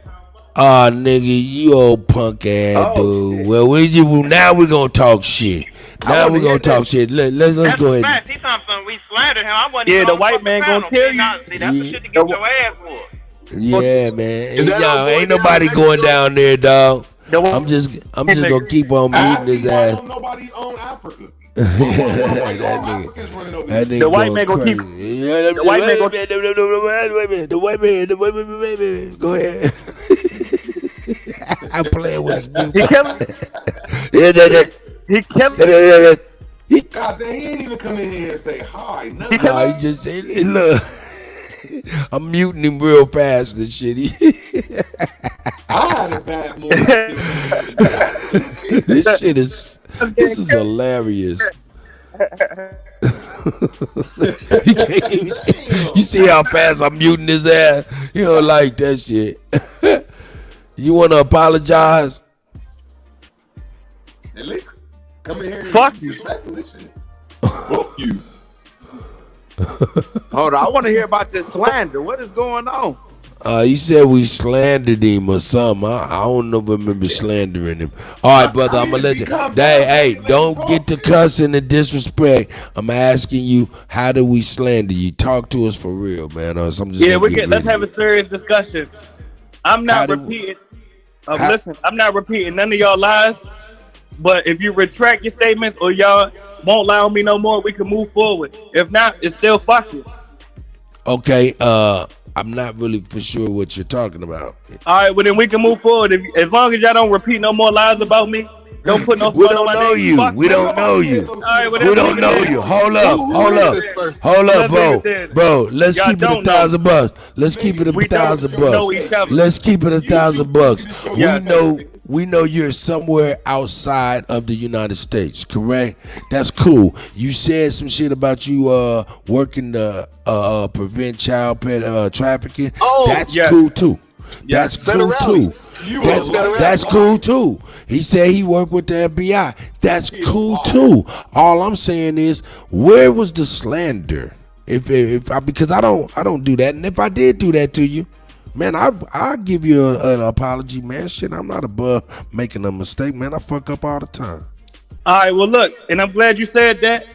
Ah, nigga, you old punk ass dude. Shit. Well, now we're gonna talk shit. Now we're gonna talk shit. Let's go ahead. He something we slandered him. I wasn't even the white man gonna kill you. See, that's the shit to get your ass whooped. Yeah, man. Y'all ain't nobody going down there, dog. I'm just gonna keep on beating his ass. Nobody own Africa. That nigga the white man gonna keep. The white man gonna. The white man. Go ahead. I'm playing with his dude. He killing. He killing. God damn, he ain't even come in here and say hi. Nah, he just look. I'm muting him real fast and shit. I had a bad more. This is hilarious. You can't even see. You see how fast I'm muting his ass? You don't like that shit. You want to apologize? At least come in here and fuck you. Fuck you. Hold on, I want to hear about this slander. What is going on? You said we slandered him or something. I don't remember slandering him. All right, brother, I'm going to let you. Hey, don't get to cussing and disrespect. I'm asking you, how do we slander you? Talk to us for real, man. Or let's have a serious discussion. I'm not repeating. Listen, I'm not repeating none of y'all lies. But if you retract your statements or y'all won't lie on me no more, we can move forward. If not, it's still fuck you. Okay, I'm not really for sure what you're talking about. All right, well then we can move forward. As long as y'all don't repeat no more lies about me, don't put no. We don't know you. We don't know you. All right, we don't know you. Hold up, bro. Let's keep it $1,000. Let's keep it $1,000. Let's keep it $1,000. We know we know you're somewhere outside of the United States, correct? That's cool. You said some shit about you working to prevent child trafficking. Oh, that's yeah. cool too. Yeah. That's cool too. Federales. That's cool too. He said he worked with the FBI. That's cool too. All I'm saying is, where was the slander? Because I don't do that, and if I did do that to you, man, I'll give you an apology, man. Shit, I'm not above making a mistake, man. I fuck up all the time. All right, well, look, and I'm glad you said that.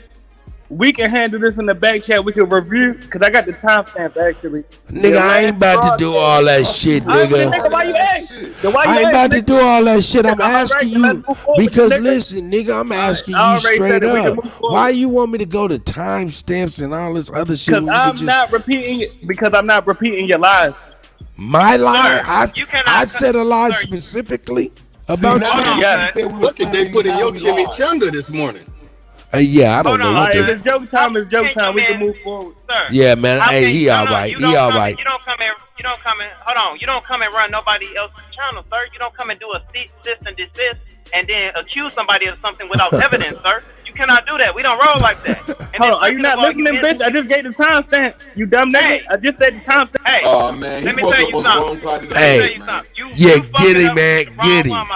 We can handle this in the back chat. We can review, because I got the timestamp, actually. Nigga, I ain't about to do all that shit, nigga. Why you ask? I ain't about to do all that shit. I'm asking you because, listen, nigga, I'm asking you straight up. Why you want me to go to timestamps and all this other shit? Because I'm not repeating it. Because I'm not repeating your lies. My lie? I said a lie specifically about you. Yeah. Look at they put in your chimichanga this morning. Yeah, I don't know what if it's joke time, it's joke time. We can move forward. Sir, yeah, man. Hey, he all right. He all right. You don't come and hold on. You don't come and run nobody else's channel, sir. You don't come and do a cease and desist and then accuse somebody of something without evidence, sir. You cannot do that. We don't roll like that. Hold on, are you not listening, bitch? I just gave the timestamp. You dumb nigga. I just said the timestamp. Hey, oh man, let me tell you something. Hey, yeah, get him, man, get him.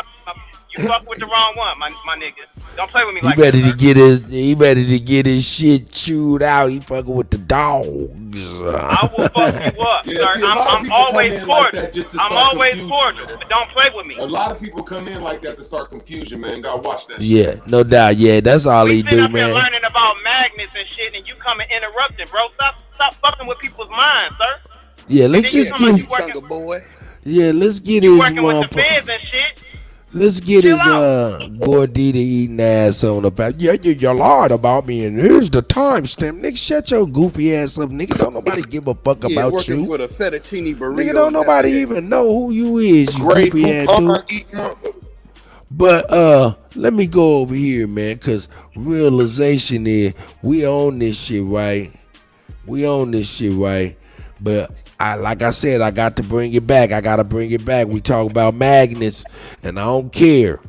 You fuck with the wrong one, my nigga. Don't play with me He like ready that. He ready to get his shit chewed out. He fucking with the dogs. I will fuck you up, sir. I'm always cordial. I'm always cordial, but don't play with me. A lot of people come in like that to start confusion, man. Gotta watch that. Yeah, no doubt. Yeah, that's all he do, We're man. learning about magnets and shit, and you come and interrupting, bro. Stop fucking with people's minds, sir. Yeah, let's just get. Yeah, let's get his working with the motherfucker. feds and shit. Let's get his Gordita eating ass on the back. Yeah, you lied about me, and here's the timestamp. Nigga, shut your goofy ass up, nigga. Don't nobody give a fuck about working you. with a fettuccine burrito. Nigga, don't nobody even know who you is, you goofy ass dude. But let me go over here, man, cause realization is we own this shit, right? We own this shit, right? But like I said, I got to bring it back. I gotta bring it back. We talk about magnets, and I don't care.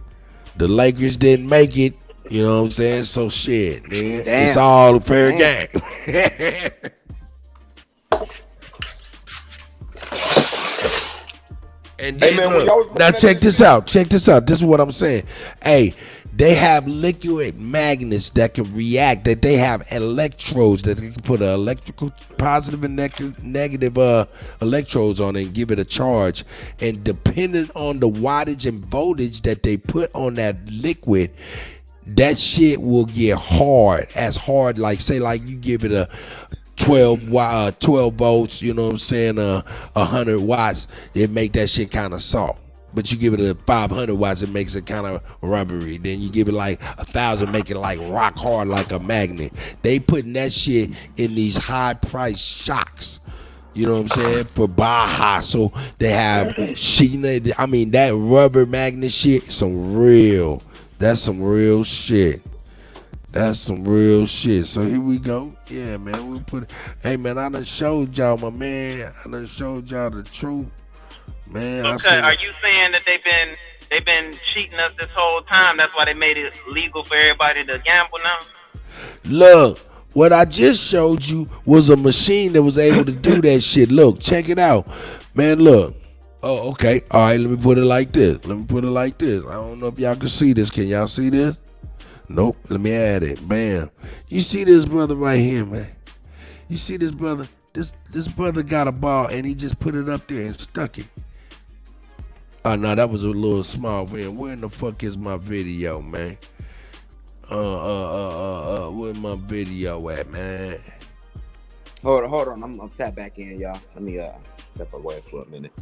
The Lakers didn't make it. You know what I'm saying? So shit, man. Damn. It's all a fair game. And then, Hey, man, look, now check this out. Check this out. This is what I'm saying. Hey, they have liquid magnets that can react. That they have electrodes that they can put an electrical positive and negative electrodes on it and give it a charge. And depending on the wattage and voltage that they put on that liquid, that shit will get hard. As hard, like say, like you give it a 12 volts, you know what I'm saying, 100 watts, it make that shit kind of soft. But you give it a 500 watts, it makes it kind of rubbery. Then you give it like 1,000, make it like rock hard like a magnet. They putting that shit in these high price shocks. You know what I'm saying? For Baja. So they have Sheena. I mean, that rubber magnet shit, that's some real shit. That's some real shit. So here we go. Yeah, man. We put. Hey, man. I done showed y'all, my man. I done showed y'all the truth, man. Okay, are you saying that they've been cheating us this whole time? That's why they made it legal for everybody to gamble now. Look, what I just showed you was a machine that was able to do that shit. Look, check it out, man. Look. Oh, okay. All right. Let me put it like this. I don't know if y'all can see this. Can y'all see this? Nope. Let me add it. Bam. You see this brother right here, man? You see this brother? This brother got a ball and he just put it up there and stuck it. Oh no, that was a little small man. Where in the fuck is my video, man? Where's my video at, man? Hold on. I'm tap back in, y'all. Let me step away for a minute.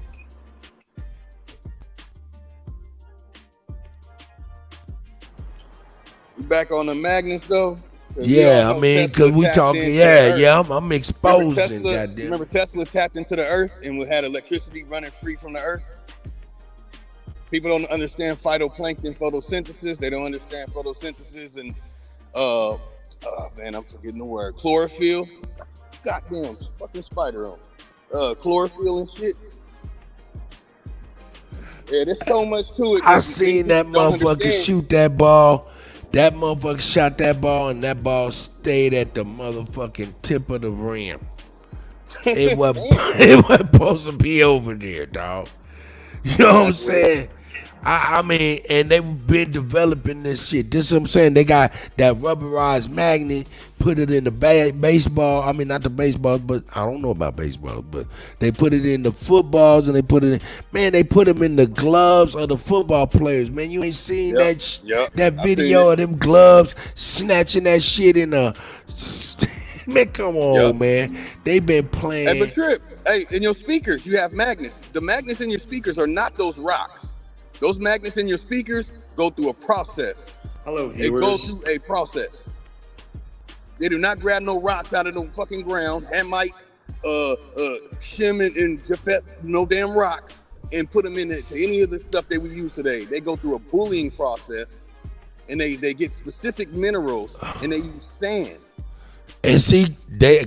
Back on the magnets though. Yeah, I mean, cause we talking. Yeah, I'm exposing. Goddamn. Remember Tesla tapped into the earth and we had electricity running free from the earth. People don't understand phytoplankton photosynthesis. They don't understand photosynthesis and man, I'm forgetting the word. Chlorophyll. Goddamn, fucking spider on. Chlorophyll and shit. Yeah, there's so much to it. I seen that motherfucker shoot that ball. That motherfucker shot that ball, and that ball stayed at the motherfucking tip of the rim. It wasn't supposed to be over there, dog. You know what I'm saying? I mean, and they've been developing this shit. This is what I'm saying. They got that rubberized magnet, put it in the baseball. I mean, not the baseball, but I don't know about baseball, but they put it in the footballs and they put it in, man, they put them in the gloves of the football players. Man, you ain't seen that video of them gloves snatching that shit in a, man, come on, man. They been playing. Hey, but Trip, hey, in your speakers, you have magnets. The magnets in your speakers are not those rocks. Those magnets in your speakers go through a process. Hello, viewers. It goes through a process. They do not grab no rocks out of no fucking ground. Hamite, shim and Jafet, no damn rocks, and put them into any of the stuff that we use today. They go through a bullying process, and they get specific minerals, and they use sand. And see,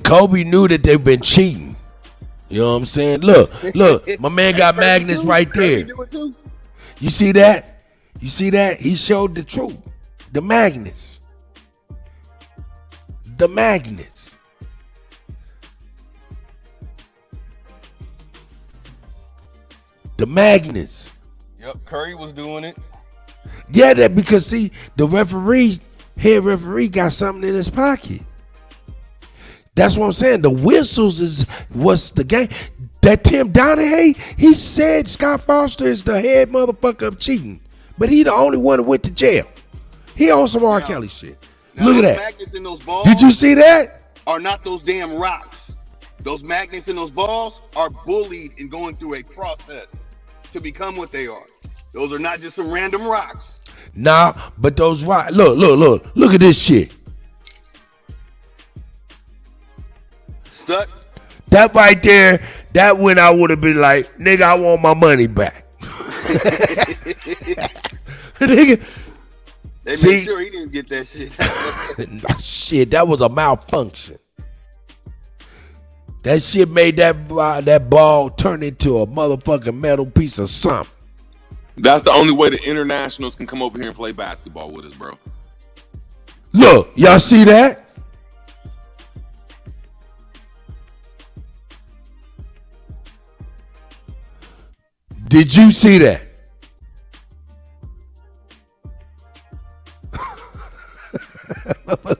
Kobe knew that they've been cheating. You know what I'm saying? Look, my man got magnets right there. You see that? You see that? He showed the truth. The magnets. The magnets. The magnets. Yep, Curry was doing it. Yeah, that because see, the head referee got something in his pocket. That's what I'm saying. The whistles is what's the game. That Tim Donahue, he said Scott Foster is the head motherfucker of cheating. But he the only one who went to jail. He on some R. Kelly shit. Look at that. Magnets in those balls Did you see that? Are not those damn rocks. Those magnets in those balls are bullied and going through a process to become what they are. Those are not just some random rocks. Nah, but those rocks, look at this shit. Stuck. That right there, that when I would have been like, nigga, I want my money back. Nigga. They made sure he didn't get that shit. Shit, that was a malfunction. That shit made that ball turn into a motherfucking metal piece of something. That's the only way the internationals can come over here and play basketball with us, bro. Look, y'all see that? Did you see that?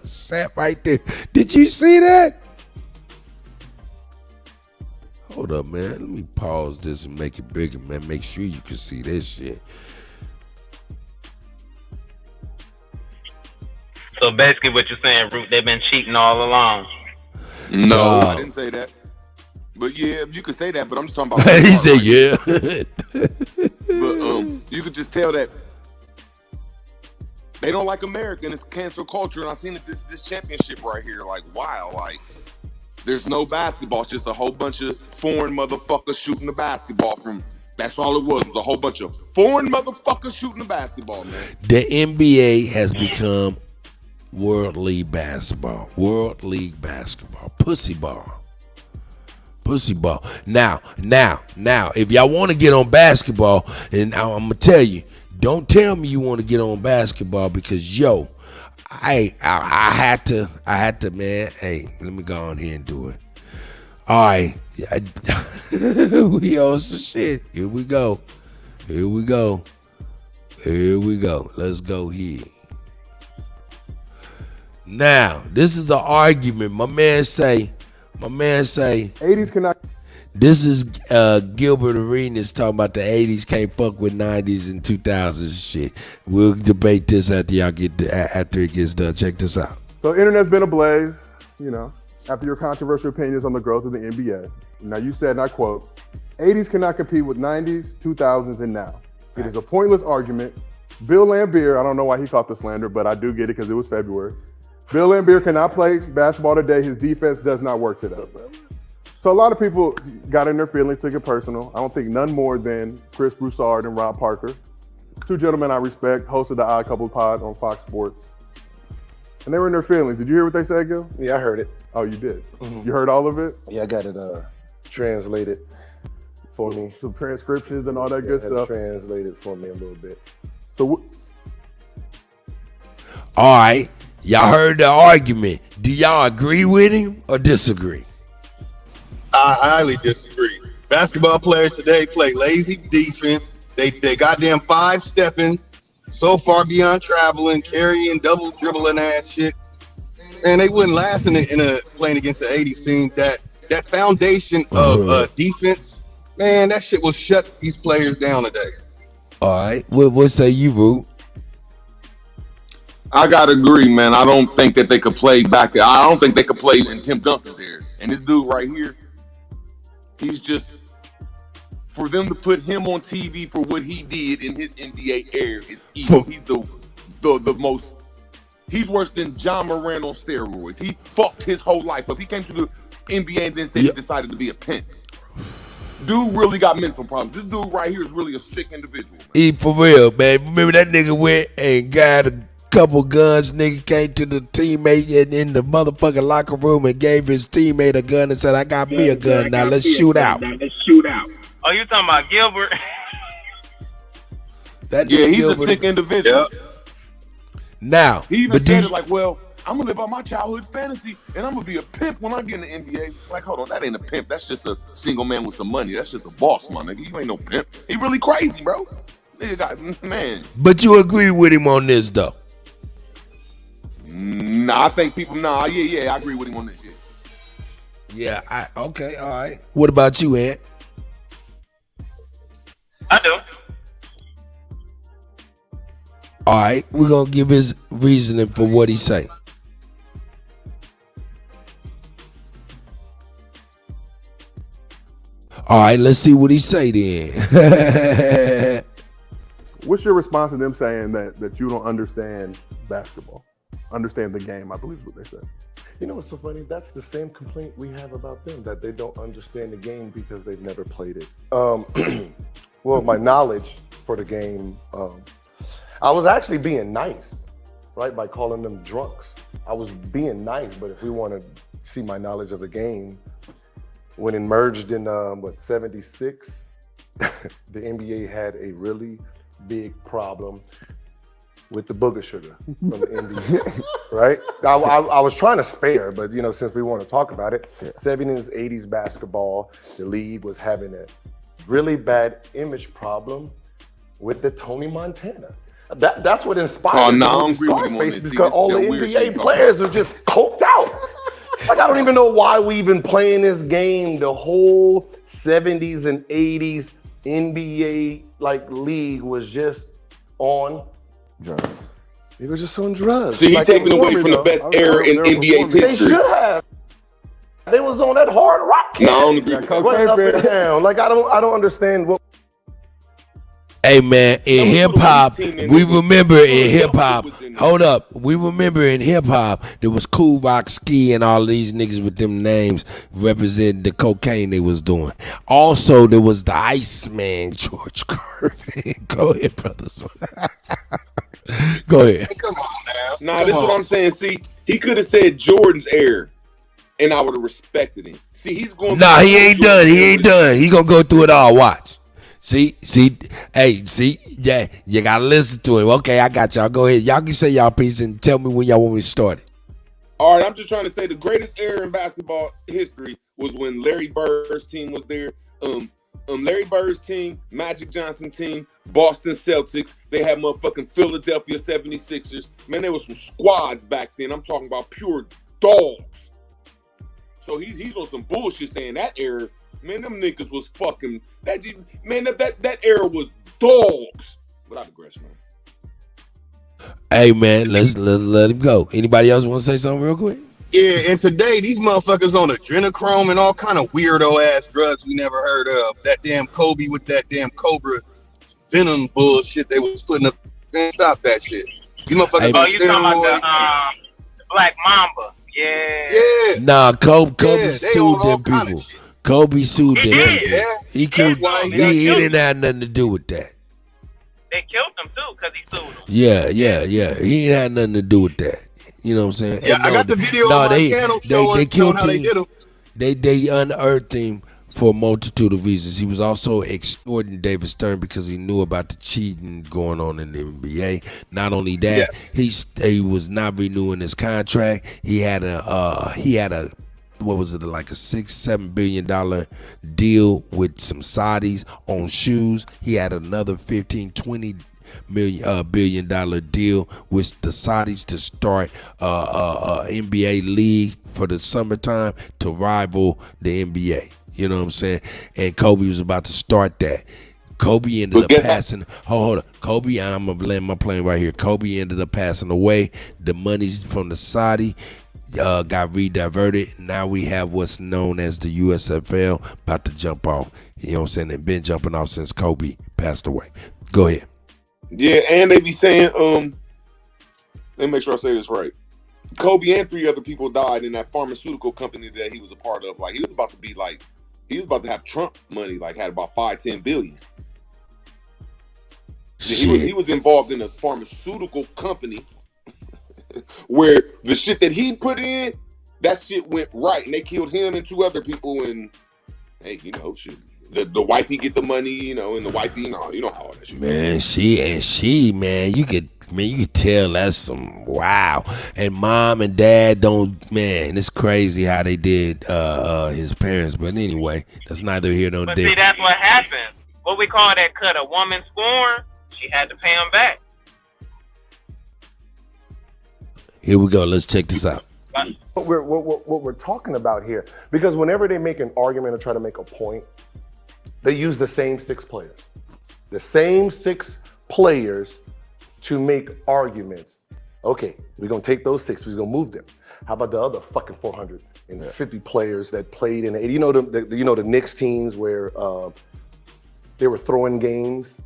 Sat right there. Did you see that? Hold up, man. Let me pause this and make it bigger, man. Make sure you can see this shit. So basically what you're saying, Root, they've been cheating all along. No, I didn't say that. But yeah, you could say that, but I'm just talking about. He said, yeah. But you could just tell that they don't like America and it's cancel culture. And I seen it this championship right here. Like, wow, like there's no basketball. It's just a whole bunch of foreign motherfuckers shooting the basketball from. That's all it was a whole bunch of foreign motherfuckers shooting the basketball, man. The NBA has become World League basketball. World League basketball. Pussy ball. Pussy ball. Now, if y'all want to get on basketball, and I'm gonna tell you, don't tell me you want to get on basketball because I had to, man. Hey, let me go on here and do it. All right, we on some shit. Here we go. Let's go here. Now, this is an argument. My man say. 80s cannot. This is Gilbert Arenas talking about the 80s can't fuck with 90s and 2000s shit. We'll debate this after it gets done. Check this out. So internet's been ablaze, after your controversial opinions on the growth of the NBA. Now you said, and I quote, 80s cannot compete with 90s, 2000s, and now. It is a pointless argument. Bill Laimbeer, I don't know why he caught the slander, but I do get it because it was February. Bill Laimbeer cannot play basketball today. His defense does not work today. So a lot of people got in their feelings, took it personal. I don't think none more than Chris Broussard and Rob Parker, two gentlemen I respect, hosted the Odd Couple pod on Fox Sports. And they were in their feelings. Did you hear what they said, Gil? Yeah, I heard it. Oh, you did? Mm-hmm. You heard all of it? Yeah, I got it translated. for me. Some transcriptions and all that good Had stuff. translated for me a little bit. So, all right, y'all heard the argument. Do y'all agree with him or disagree? I highly disagree. Basketball players today play lazy defense. They goddamn 5-stepping, so far beyond traveling, carrying, double dribbling ass shit. And they wouldn't last in a playing against the 80s team. That foundation of defense, man, that shit will shut these players down today. All right, what say you, Root? I gotta agree, man. I don't think that they could play back there. I don't think they could play in Tim Duncan's era. And this dude right here, he's just, for them to put him on TV for what he did in his NBA era, it's evil. He's the most, he's worse than John Moran on steroids. He fucked his whole life up. He came to the NBA and then said he decided to be a pimp. Dude really got mental problems. This dude right here is really a sick individual. He for real, man. Remember that nigga went and got a couple guns. Nigga came to the teammate in the motherfucking locker room and gave his teammate a gun and said, "I got me a gun. Now let's shoot out." Oh, you talking about Gilbert? He's a sick individual. Now, he even said it like, "Well, I'm gonna live out my childhood fantasy, and I'm gonna be a pimp when I get in the NBA." Like, hold on, that ain't a pimp. That's just a single man with some money. That's just a boss, my nigga. You ain't no pimp. He really crazy, bro. Nigga got, man. But you agree with him on this, though? Nah, I think people. Nah, yeah, I agree with him on this. Yeah, okay, all right. What about you, Ant? I do. All right, we're gonna give his reasoning for what he say. All right, let's see what he say then. what's your response to them saying that you don't understand basketball? Understand the game, I believe is what they said. You know what's so funny? That's the same complaint we have about them, that they don't understand the game because they've never played it. Well, my knowledge for the game, I was actually being nice, right, by calling them drunks. I was being nice, but if we want to see my knowledge of the game, when it merged in, 76, the NBA had a really big problem with the booger sugar from the NBA, right? I was trying to spare, but since we want to talk about it, 70s, 80s basketball, the league was having a really bad image problem with the Tony Montana. That's what inspired. Oh no, I don't agree with him on this. Because all the NBA players are just coked out. Like, I don't even know why we even playing this game. The whole 70s and 80s NBA league was just on drugs. It was just on drugs. See, he's taking away from the best era in NBA's history. They should have. They was on that hard rock. No, I don't agree. Went up and down. I don't understand what. Hey man, in hip hop, we remember in hip hop. Hold up, we remember in hip hop there was Cool Rock Ski and all these niggas with them names representing the cocaine they was doing. Also, there was the Iceman, George Gervin. Go ahead, brothers. Go ahead. Come on now. Nah, this is what I'm saying. See, he could have said Jordan's error, and I would have respected him. See, he's going. Nah, he ain't done. He ain't done. He gonna go through it all. Watch. See, yeah, you gotta listen to him. Okay, I got y'all. Go ahead. Y'all can say y'all piece and tell me when y'all want me to start it. All right, I'm just trying to say the greatest era in basketball history was when Larry Bird's team was there. Larry Bird's team, Magic Johnson team, Boston Celtics. They had motherfucking Philadelphia 76ers. Man, there was some squads back then. I'm talking about pure dogs. So he's on some bullshit saying that era. Man, them niggas was fucking that era was dogs. But I digress, man. Hey man, let's let him go. Anybody else want to say something real quick? Yeah, and today these motherfuckers on adrenochrome and all kind of weirdo ass drugs we never heard of. That damn Kobe with that damn Cobra venom bullshit they was putting up. Man, stop that shit. These motherfuckers on you talking about the Black Mamba? Yeah. Nah, Kobe sued them people. Kobe sued them. He didn't have nothing to do with that. They killed him too because he sued them. Yeah. He ain't had nothing to do with that. You know what I'm saying? Yeah, I got the video on my channel showing they killed how they did him. They unearthed him for a multitude of reasons. He was also extorting David Stern because he knew about the cheating going on in the NBA. Not only that, he was not renewing his contract. He had a what was it, like a $6-7 billion deal with some Saudis on shoes. He had another $15-20 billion deal with the Saudis to start NBA league for the summertime to rival the NBA. You know what I'm saying? And Kobe was about to start that. Kobe ended up passing. Hold on. Kobe, I'm gonna land my plane right here. Kobe ended up passing away. The monies from the Saudi got rediverted. Now we have what's known as the USFL about to jump off. You know what I'm saying? They've been jumping off since Kobe passed away. Go ahead. Yeah, and they be saying, let me make sure I say this right. Kobe and 3 other people died in that pharmaceutical company that he was a part of. Like, he was about to have Trump money, like had about 5-10 billion. He was involved in a pharmaceutical company where the shit that he put in, that shit went right, and they killed him and 2 other people. And hey, you know, shit. The wifey get the money, you know, and the wifey, you know how all that shit. Man, you could tell that's some wow. And mom and dad don't, man, it's crazy how they did his parents. But anyway, that's neither here nor there. But see, that's what happened. What we call that cut, a woman scorn, she had to pay him back. Here we go. Let's check this out. What we're talking about here, because whenever they make an argument or try to make a point, they use the same 6 players. The same 6 players to make arguments. Okay, we're gonna take those 6, we're gonna move them. How about the other fucking 450 players that played in the 80? You know the Knicks teams where they were throwing games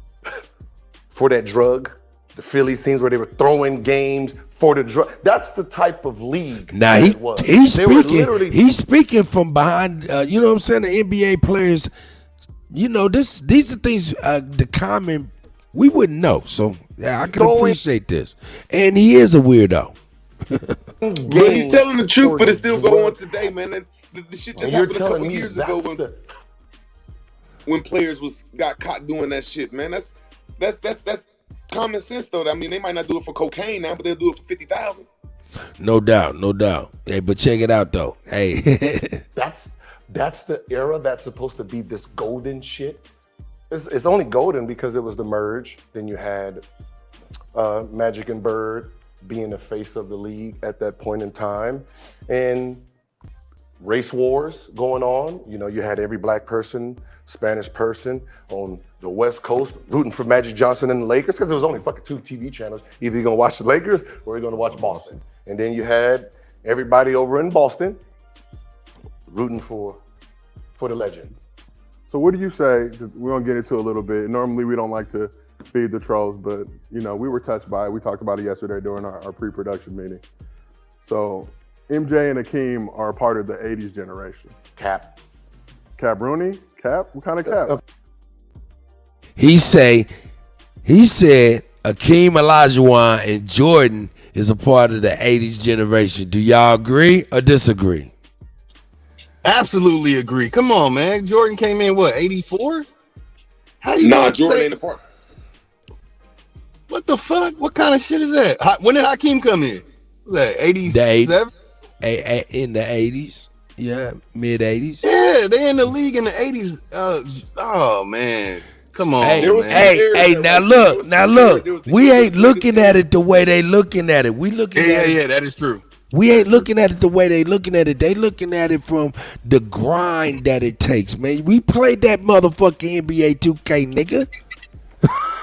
for that drug? The Phillies teams where they were throwing games for the drug. That's the type of league. Now he's speaking from behind. You know what I'm saying? The NBA players. You know, these are things the common we wouldn't know. So yeah, I can appreciate this. And he is a weirdo. But he's telling the truth, but it still go on today, man. The shit just happened a couple years ago when players got caught doing that shit, man. That's common sense though. I mean, they might not do it for cocaine now, but they'll do it for 50,000. No doubt. Hey, but check it out though. Hey, That's the era that's supposed to be this golden shit. It's only golden because it was the merge. Then you had Magic and Bird being the face of the league at that point in time. And race wars going on. You know, you had every black person, Spanish person on the West Coast rooting for Magic Johnson and the Lakers because there was only fucking 2 TV channels. Either you're going to watch the Lakers or you're going to watch Boston. And then you had everybody over in Boston rooting for the legends. So what do you say, because we're going to get into it a little bit. Normally we don't like to feed the trolls, but you know, we were touched by it. We talked about it yesterday during our pre-production meeting. So MJ and Akeem are a part of the 80s generation. Cap Rooney? Cap? What kind of cap? He said Akeem Olajuwon and Jordan is a part of the 80s generation. Do y'all agree or disagree? Absolutely agree. Come on, man. Jordan came in, what, 84? How you Jordan ain't a part. What the fuck? What kind of shit is that? When did Hakeem come in? Was that 87? In the 80s. Yeah, mid 80s. Yeah, they in the league in the 80s. Oh man. Come on. Hey, now look. We ain't looking at it the way they looking at it. We looking at it. Yeah, that is true. We ain't looking at it the way they looking at it. They looking at it from the grind that it takes, man. We played that motherfucking NBA 2K, nigga.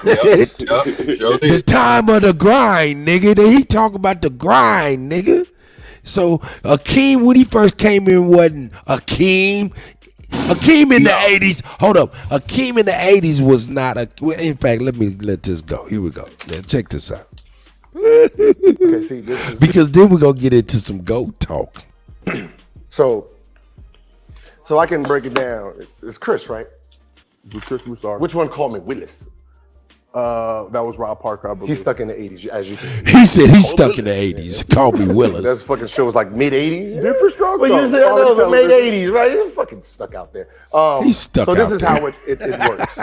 The time of the grind, nigga. He talk about the grind, nigga. So Akeem, when he first came in, wasn't Akeem. Akeem in the 80s. Hold up. Akeem in the 80s was not a. In fact, let this go. Here we go. Now, check this out. Because then we're gonna get into some GOAT talk. So I can break it down. It's Chris, right? Chris Musar. Which one called me Willis? That was Rob Parker, I believe. He's stuck in the 80s, as you can see. He said he's stuck in the 80s. Colby Willis. That fucking show was like mid-80s. Different strokes, But you said it was late 80s, right? He's fucking stuck out there. He's stuck so this out is there. how it works.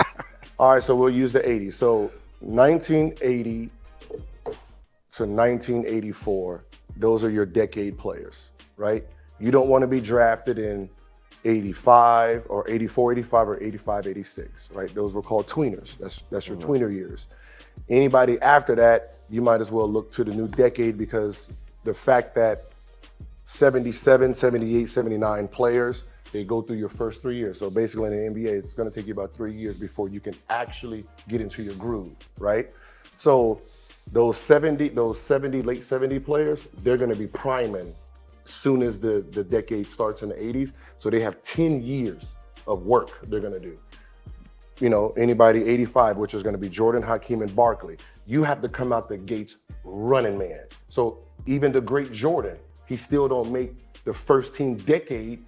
All right, so we'll use the 80s. So 1980 to 1984, those are your decade players, right? You don't want to be drafted in 85 or 84, 85 or 85, 86, right? Those were called tweeners. That's your tweener years. Anybody after that, you might as well look to the new decade, because the fact that 77, 78, 79 players, they go through your first 3 years. So basically in the NBA, it's going to take you about 3 years before you can actually get into your groove, right? So those 70, late 70 players, they're going to be priming soon as the decade starts in the 80s. So they have 10 years of work they're going to do. You know, anybody 85, which is going to be Jordan, Hakeem, and Barkley, you have to come out the gates running, man. So even the great Jordan, he still don't make the first team decade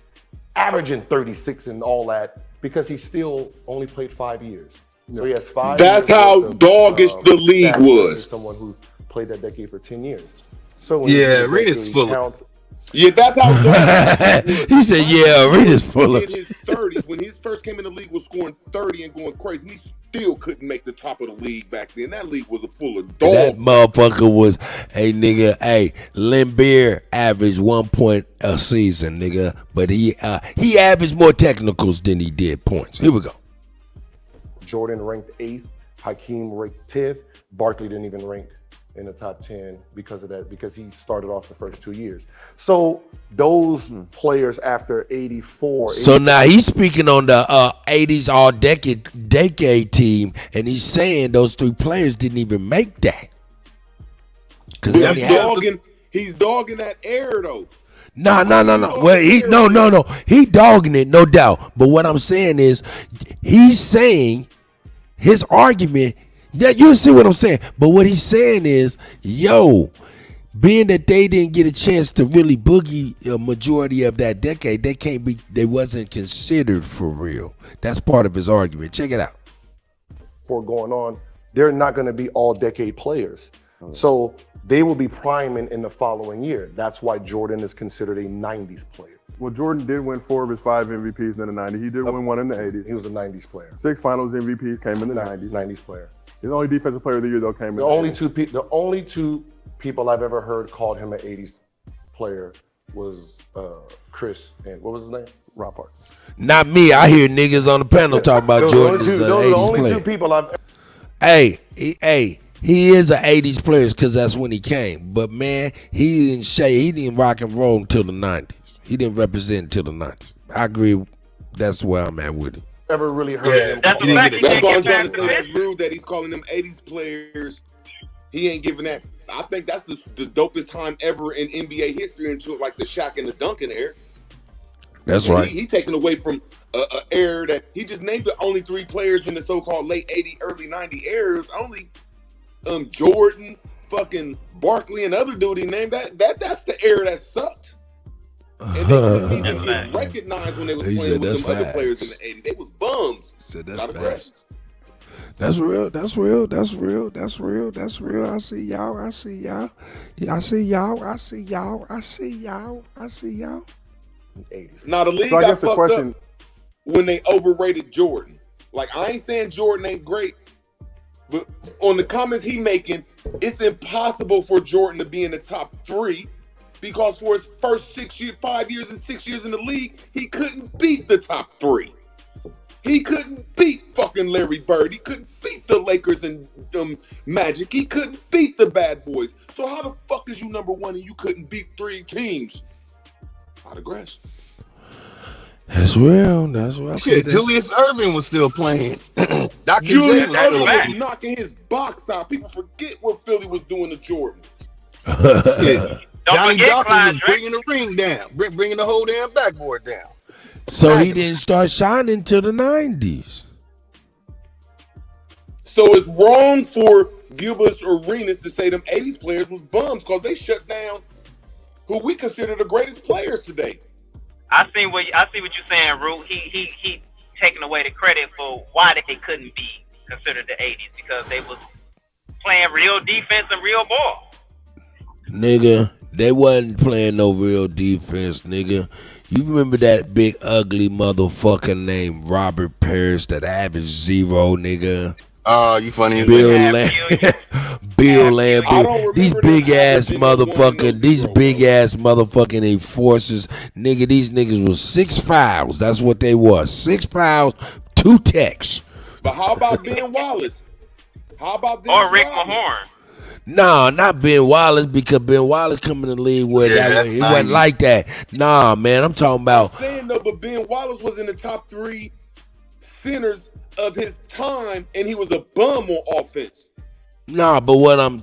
averaging 36 and all that, because he still only played 5 years. So he has 5 That's years how of, doggish the league stats was. versus someone who played that decade for 10 years. So when Yeah, you Reed's full of. Yeah, that's how doggish He said, yeah, Reed's full of. in his 30s, when he first came in the league, was scoring 30 and going crazy, and he still couldn't make the top of the league back then. That league was full of dogs. That motherfucker was a nigga. Hey, Limbeer averaged 1 point a season, nigga. But he averaged more technicals than he did points. Here we go. Jordan ranked 8th, Hakeem ranked 10th, Barkley didn't even rank in the top 10 because of that, because he started off the first 2 years. So those players after 84. So now he's speaking on the 80s all decade team, and he's saying those 3 players didn't even make that. He's dogging that era though. No. Well, he dogging it, no doubt. But what I'm saying is, he's saying his argument. Yeah, you see what I'm saying. But what he's saying is, yo, being that they didn't get a chance to really boogie a majority of that decade, they wasn't considered for real. That's part of his argument. Check it out. For going on, they're not going to be all decade players. So they will be priming in the following year. That's why Jordan is considered a 90s player. Well, Jordan did win 4 of his 5 MVPs in the 90s. He did win 1 in the 80s. He was a 90s player. 6 finals MVPs came in the 90s. 90s player. His only defensive player of the year, though, came in The only two people I've ever heard called him an 80s player was Chris and what was his name? Rob Parker. Not me. I hear niggas on the panel talking about Jordan as an 80s player. Those are the only 2 people I've. Hey, he is an 80s player because that's when he came. But man, he didn't rock and roll until the 90s. He didn't represent until the 90s. I agree. That's where I'm at with it. Ever really heard him? That's why I'm trying to say that's rude that he's calling them 80s players. He ain't giving that. I think that's the dopest time ever in NBA history until like the Shaq and the Duncan era. That's right. He taken away from an era that he just named the only 3 players in the so-called late 80, early 90 eras. Only Jordan, fucking Barkley, and other dude he named that's the era that sucked. And they couldn't even get recognized when they was playing with them other players in the 80s. They was bums. Not aggressive. That's real. That's real. That's real. That's real. That's real. I see y'all. I see y'all. I see y'all. I see y'all. I see y'all. I see y'all. 80s. Now the league got fucked up when they overrated Jordan. Like, I ain't saying Jordan ain't great, but on the comments he making, it's impossible for Jordan to be in the top 3 because for his first 5 years and 6 years in the league, he couldn't beat the top 3. He couldn't beat fucking Larry Bird. He couldn't beat the Lakers and Magic. He couldn't beat the Bad Boys. So how the fuck is you number 1 and you couldn't beat 3 teams? Out of grass. That's real. That's real. Shit, Julius Erving was still playing. Julius Erving was knocking his box out. People forget what Philly was doing to Jordan. Johnny Dawkins was bringing the ring down, bringing the whole damn backboard down. So he didn't start shining till the 90s. So it's wrong for Gilbert Arenas to say them 80s players was bums because they shut down who we consider the greatest players today. I see what you're saying, Root. He taking away the credit for why they couldn't be considered the 80s because they was playing real defense and real ball. Nigga, they wasn't playing no real defense, nigga. You remember that big ugly motherfucker named Robert Parrish that averaged 0, nigga? Oh, you funny as Bill hell. Bill Lambert. These big ass motherfucking enforcers, nigga. These niggas was 6 fouls. That's what they was. 6 fouls, 2 techs. But how about Ben Wallace? How about this? Or Rick Mahorn? Nah, not Ben Wallace, because Ben Wallace come in the league where he wasn't like that. Nah, man, I'm talking about. I'm saying though, but Ben Wallace was in the top 3 centers of his time, and he was a bum on offense. Nah, but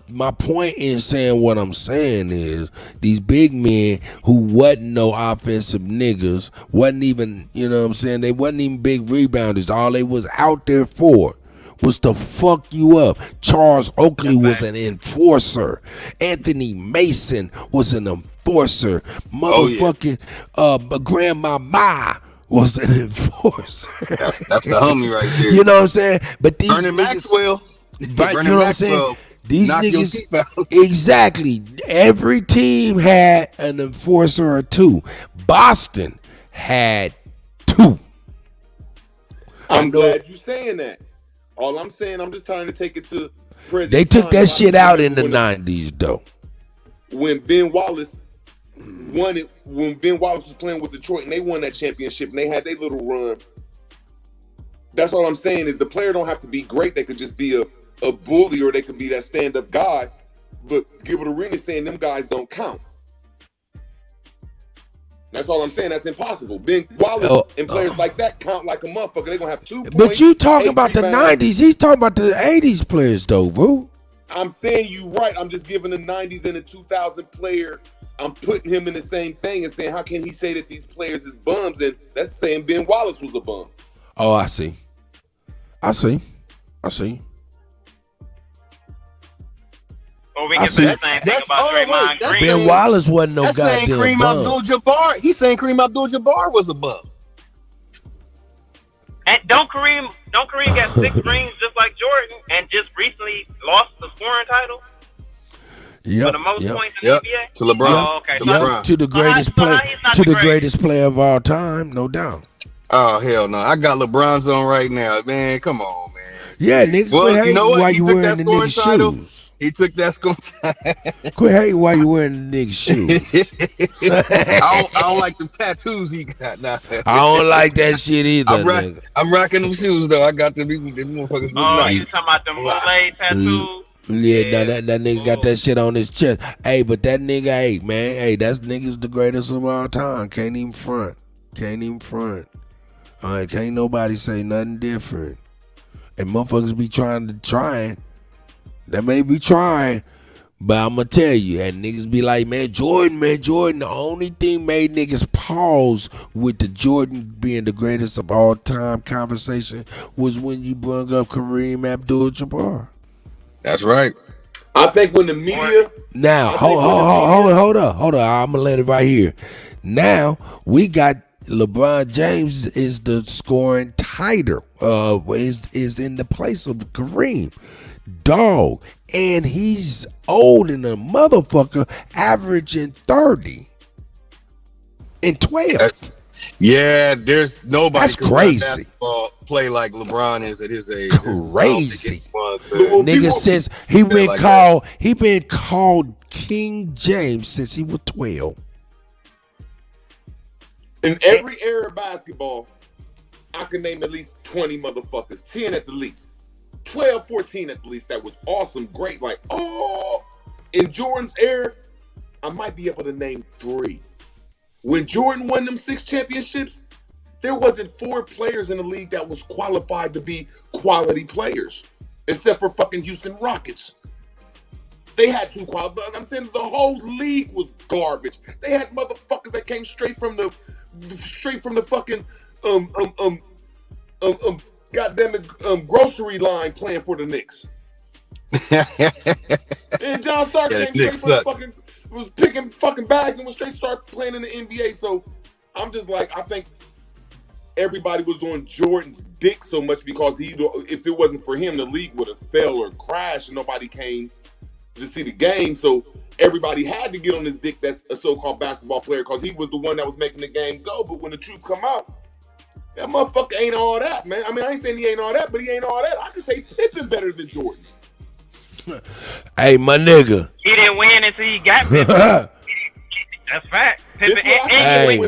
my point in saying what I'm saying is these big men who wasn't no offensive niggas, wasn't even, you know what I'm saying, they wasn't even big rebounders. All they was out there for was to fuck you up. Charles Oakley was an enforcer. Anthony Mason was an enforcer. Motherfucking Grandma Ma was an enforcer. That's the homie right there. You know what I'm saying? But these Vernon Maxwell. Right, you know what I'm saying? These niggas, exactly. Every team had an enforcer or 2. Boston had 2. I'm glad you saying that. All I'm saying, I'm just trying to take it to present. They took that shit out in the 90s, though. When Ben Wallace won it, when Ben Wallace was playing with Detroit and they won that championship and they had their little run. That's all I'm saying is the player don't have to be great. They could just be a bully, or they could be that stand-up guy. But Gilbert Arenas saying them guys don't count. That's all I'm saying. That's impossible. Ben Wallace and players like that count like a motherfucker. They're going to have 2 points. But you talking about the 90s. He's talking about the 80s players, though, bro. I'm saying you right. I'm just giving the 90s and the 2000 player, I'm putting him in the same thing and saying, how can he say that these players is bums? And that's saying Ben Wallace was a bum. Oh, I see. Or we can say the same thing about Draymond Green. Ben Wallace wasn't no goddamn Kareem bum. Abdul-Jabbar. He's saying Kareem Abdul-Jabbar was a bum. And don't Kareem get 6 rings just like Jordan and just recently lost the scoring title? For the most points in the NBA? To LeBron. Oh, okay. To LeBron. To the greatest player, greatest player of all time, no doubt. Oh hell no! I got LeBron's on right now, man. Come on, man. Yeah, nigga. Well, quit you hating know what? while He you took wearing that the scoring nigga's title. shoes. He took that scoring title. Quit hating while you wearing the nigga's shoes. I don't like them tattoos he got now. I don't like that shit either, nigga. I'm rocking them shoes though. I got them motherfuckers. Oh, you talking about them Muley tattoos? Yeah, that nigga got that shit on his chest. Hey, but that nigga, that nigga's the greatest of all time. Can't even front. All right, can't nobody say nothing different. And motherfuckers be trying. They may be trying, but I'm going to tell you, and niggas be like, man, Jordan. The only thing made niggas pause with the Jordan being the greatest of all time conversation was when you brought up Kareem Abdul-Jabbar. That's right. I think when the media... Now, hold up. I'm going to let it right here. Now, we got LeBron James is the scoring title, is in the place of Kareem. Dog. And he's old and a motherfucker, averaging 30 and 12. Yeah, there's nobody. That's crazy. Play like LeBron is at his age. Crazy. Nigga says he been called King James since he was 12. In every era of basketball, I can name at least 20 motherfuckers, 10 at the least, 12, 14 at the least. That was awesome, great. Like, in Jordan's era, I might be able to name 3. When Jordan won them 6 championships, there wasn't 4 players in the league that was qualified to be quality players, except for fucking Houston Rockets. They had 2 quality. I'm saying the whole league was garbage. They had motherfuckers that came straight from the fucking grocery line playing for the Knicks. And John Starks came straight from the fucking, was picking fucking bags and was straight start playing in the NBA. So I'm just like, I think everybody was on Jordan's dick so much because if it wasn't for him, the league would have fell or crashed and nobody came to see the game. So everybody had to get on his dick that's a so-called basketball player because he was the one that was making the game go. But when the truth come out, that motherfucker ain't all that, man. I mean, I ain't saying he ain't all that, but he ain't all that. I could say Pippen better than Jordan. Hey, my nigga. He didn't win until he got Pippen. That's fact. Pippen, and he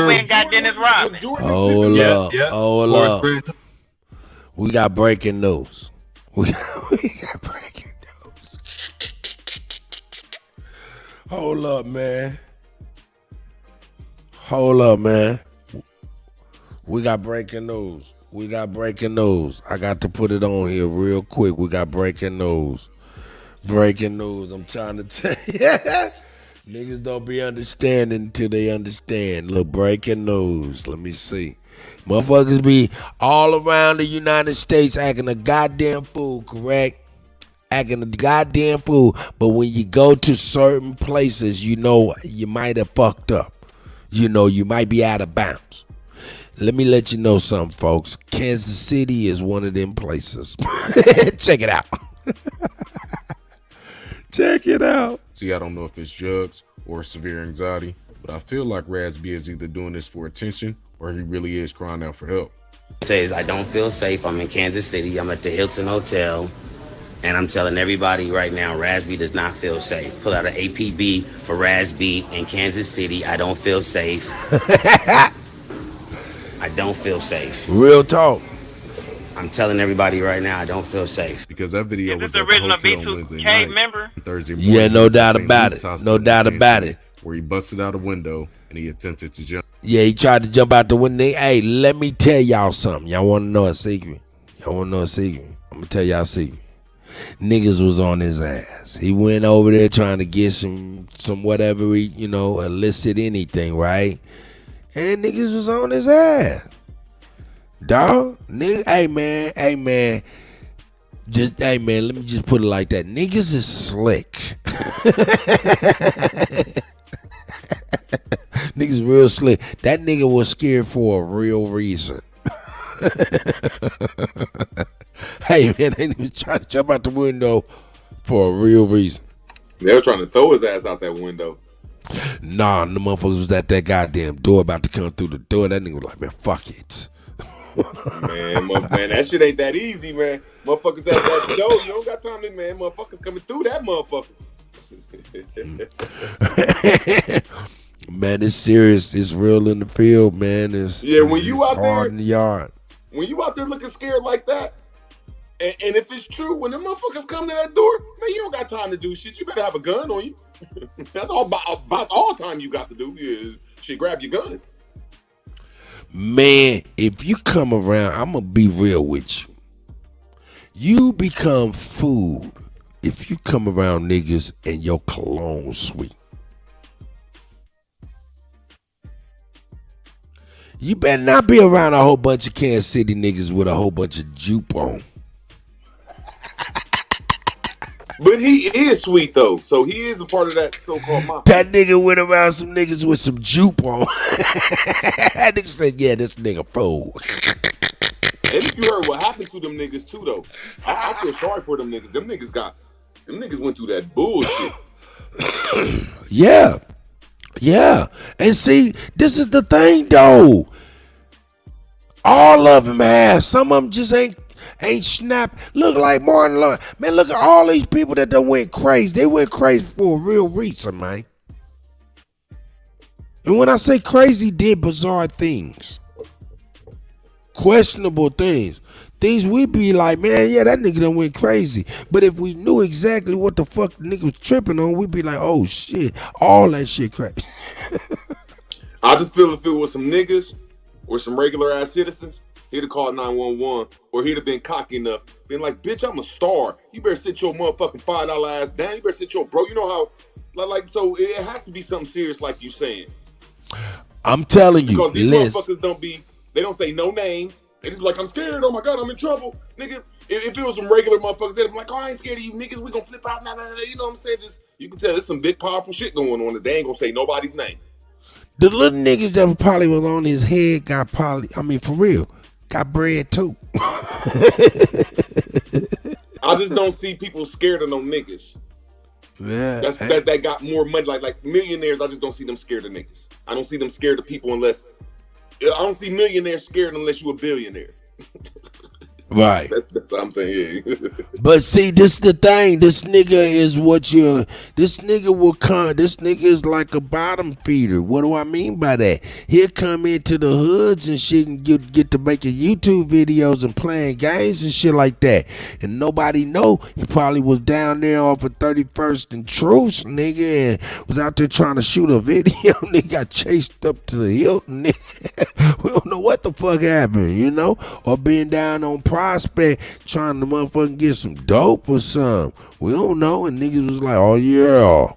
went and got Dennis Rodman. Hold up. Hold up. We got breaking news. We got breaking news. Hold up, man. Hold up, man. We got breaking news. We got breaking news. I got to put it on here real quick. We got breaking news. Breaking news. I'm trying to tell you. Niggas don't be understanding until they understand. Look, breaking news. Let me see. Motherfuckers be all around the United States acting a goddamn fool, correct? Acting a goddamn fool. But when you go to certain places, you know you might have fucked up. You know, you might be out of bounds. Let me let you know something, folks. Kansas City is one of them places. Check it out. Check it out. See, I don't know if it's drugs or severe anxiety, but I feel like Razby is either doing this for attention or he really is crying out for help. Says I don't feel safe. I'm in Kansas City. I'm at the Hilton Hotel. And I'm telling everybody right now, Razby does not feel safe. Pull out an APB for Razby in Kansas City. I don't feel safe. I don't feel safe. Real talk. I'm telling everybody right now, I don't feel safe. Because that video was the at the original hotel on Wednesday B2K night. member? Thursday morning, Yeah, no doubt St. about Luke's it. Hospital No doubt in about Kansas it. City, where he busted out a window and he attempted to jump. Yeah, he tried to jump out the window. Hey, let me tell y'all something. Y'all want to know a secret? Y'all want to know a secret? I'm going to tell y'all a secret. Niggas was on his ass. He went over there trying to get some whatever, illicit anything, right? And niggas was on his ass. Dog, nigga, hey man, let me just put it like that. Niggas is slick. Niggas real slick. That nigga was scared for a real reason. Hey man, they was trying to jump out the window for a real reason. They were trying to throw his ass out that window. Nah, the motherfuckers was at that goddamn door about to come through the door. That nigga was like, man, fuck it. Man, that shit ain't that easy, man. Motherfuckers at that door, you don't got time to, man. Motherfuckers coming through that motherfucker. Man, it's serious. It's real in the field, man. It's when you out hard there in the yard. When you out there looking scared like that, and if it's true, when the motherfuckers come to that door, man, you don't got time to do shit. You better have a gun on you. That's all about all time you got to do is shit, grab your gun. Man, if you come around, I'm going to be real with you. You become food if you come around niggas and your cologne sweet. You better not be around a whole bunch of Kansas City niggas with a whole bunch of jupe on. But he is sweet though, so he is a part of that so-called mafia. That nigga went around some niggas with some jupe on. That nigga said, yeah, this nigga fool. And if you heard what happened to them niggas too though, I feel sorry for them niggas. Them niggas went through that bullshit. Yeah. And see, this is the thing though. All of them have. Some of them just ain't snap. Look like Martin Lawrence. Man, look at all these people that done went crazy. They went crazy for a real reason, man. And when I say crazy, did bizarre things. Questionable things. Things we be like, man, yeah, that nigga done went crazy. But if we knew exactly what the fuck the nigga was tripping on, we'd be like, oh shit, all that shit crazy. I just feel if it was some niggas or some regular ass citizens, he'd have called 911, or he'd have been cocky enough, been like, bitch, I'm a star. You better sit your motherfucking $5 ass down. You better sit your bro. You know how, so it has to be something serious like you saying. I'm telling you, because these Liz, motherfuckers they don't say no names. They just be like, I'm scared. Oh my God, I'm in trouble. Nigga, if it was some regular motherfuckers, they'd be like, oh, I ain't scared of you niggas. We gonna flip out. Nah. You know what I'm saying? Just, you can tell there's some big, powerful shit going on that they ain't gonna say nobody's name. The little niggas that probably was on his head got probably, I mean, for real, got bread too. I just don't see people scared of no niggas. Yeah, that got more money. Like millionaires, I just don't see them scared of niggas. I don't see them scared of people unless I don't see millionaires scared unless you a billionaire. Right. That's what I'm saying. Yeah. But see, this the thing. This nigga is what you. This nigga will come. This nigga is like a bottom feeder. What do I mean by that? He'll come into the hoods and shit and get to making YouTube videos and playing games and shit like that. And nobody know he probably was down there off of 31st and Truce, nigga, and was out there trying to shoot a video. Nigga got chased up to the Hilton. Nigga. We don't know what the fuck happened, you know, or being down on Prospect trying to motherfucking get some dope or something. We don't know. And niggas was like, oh yeah,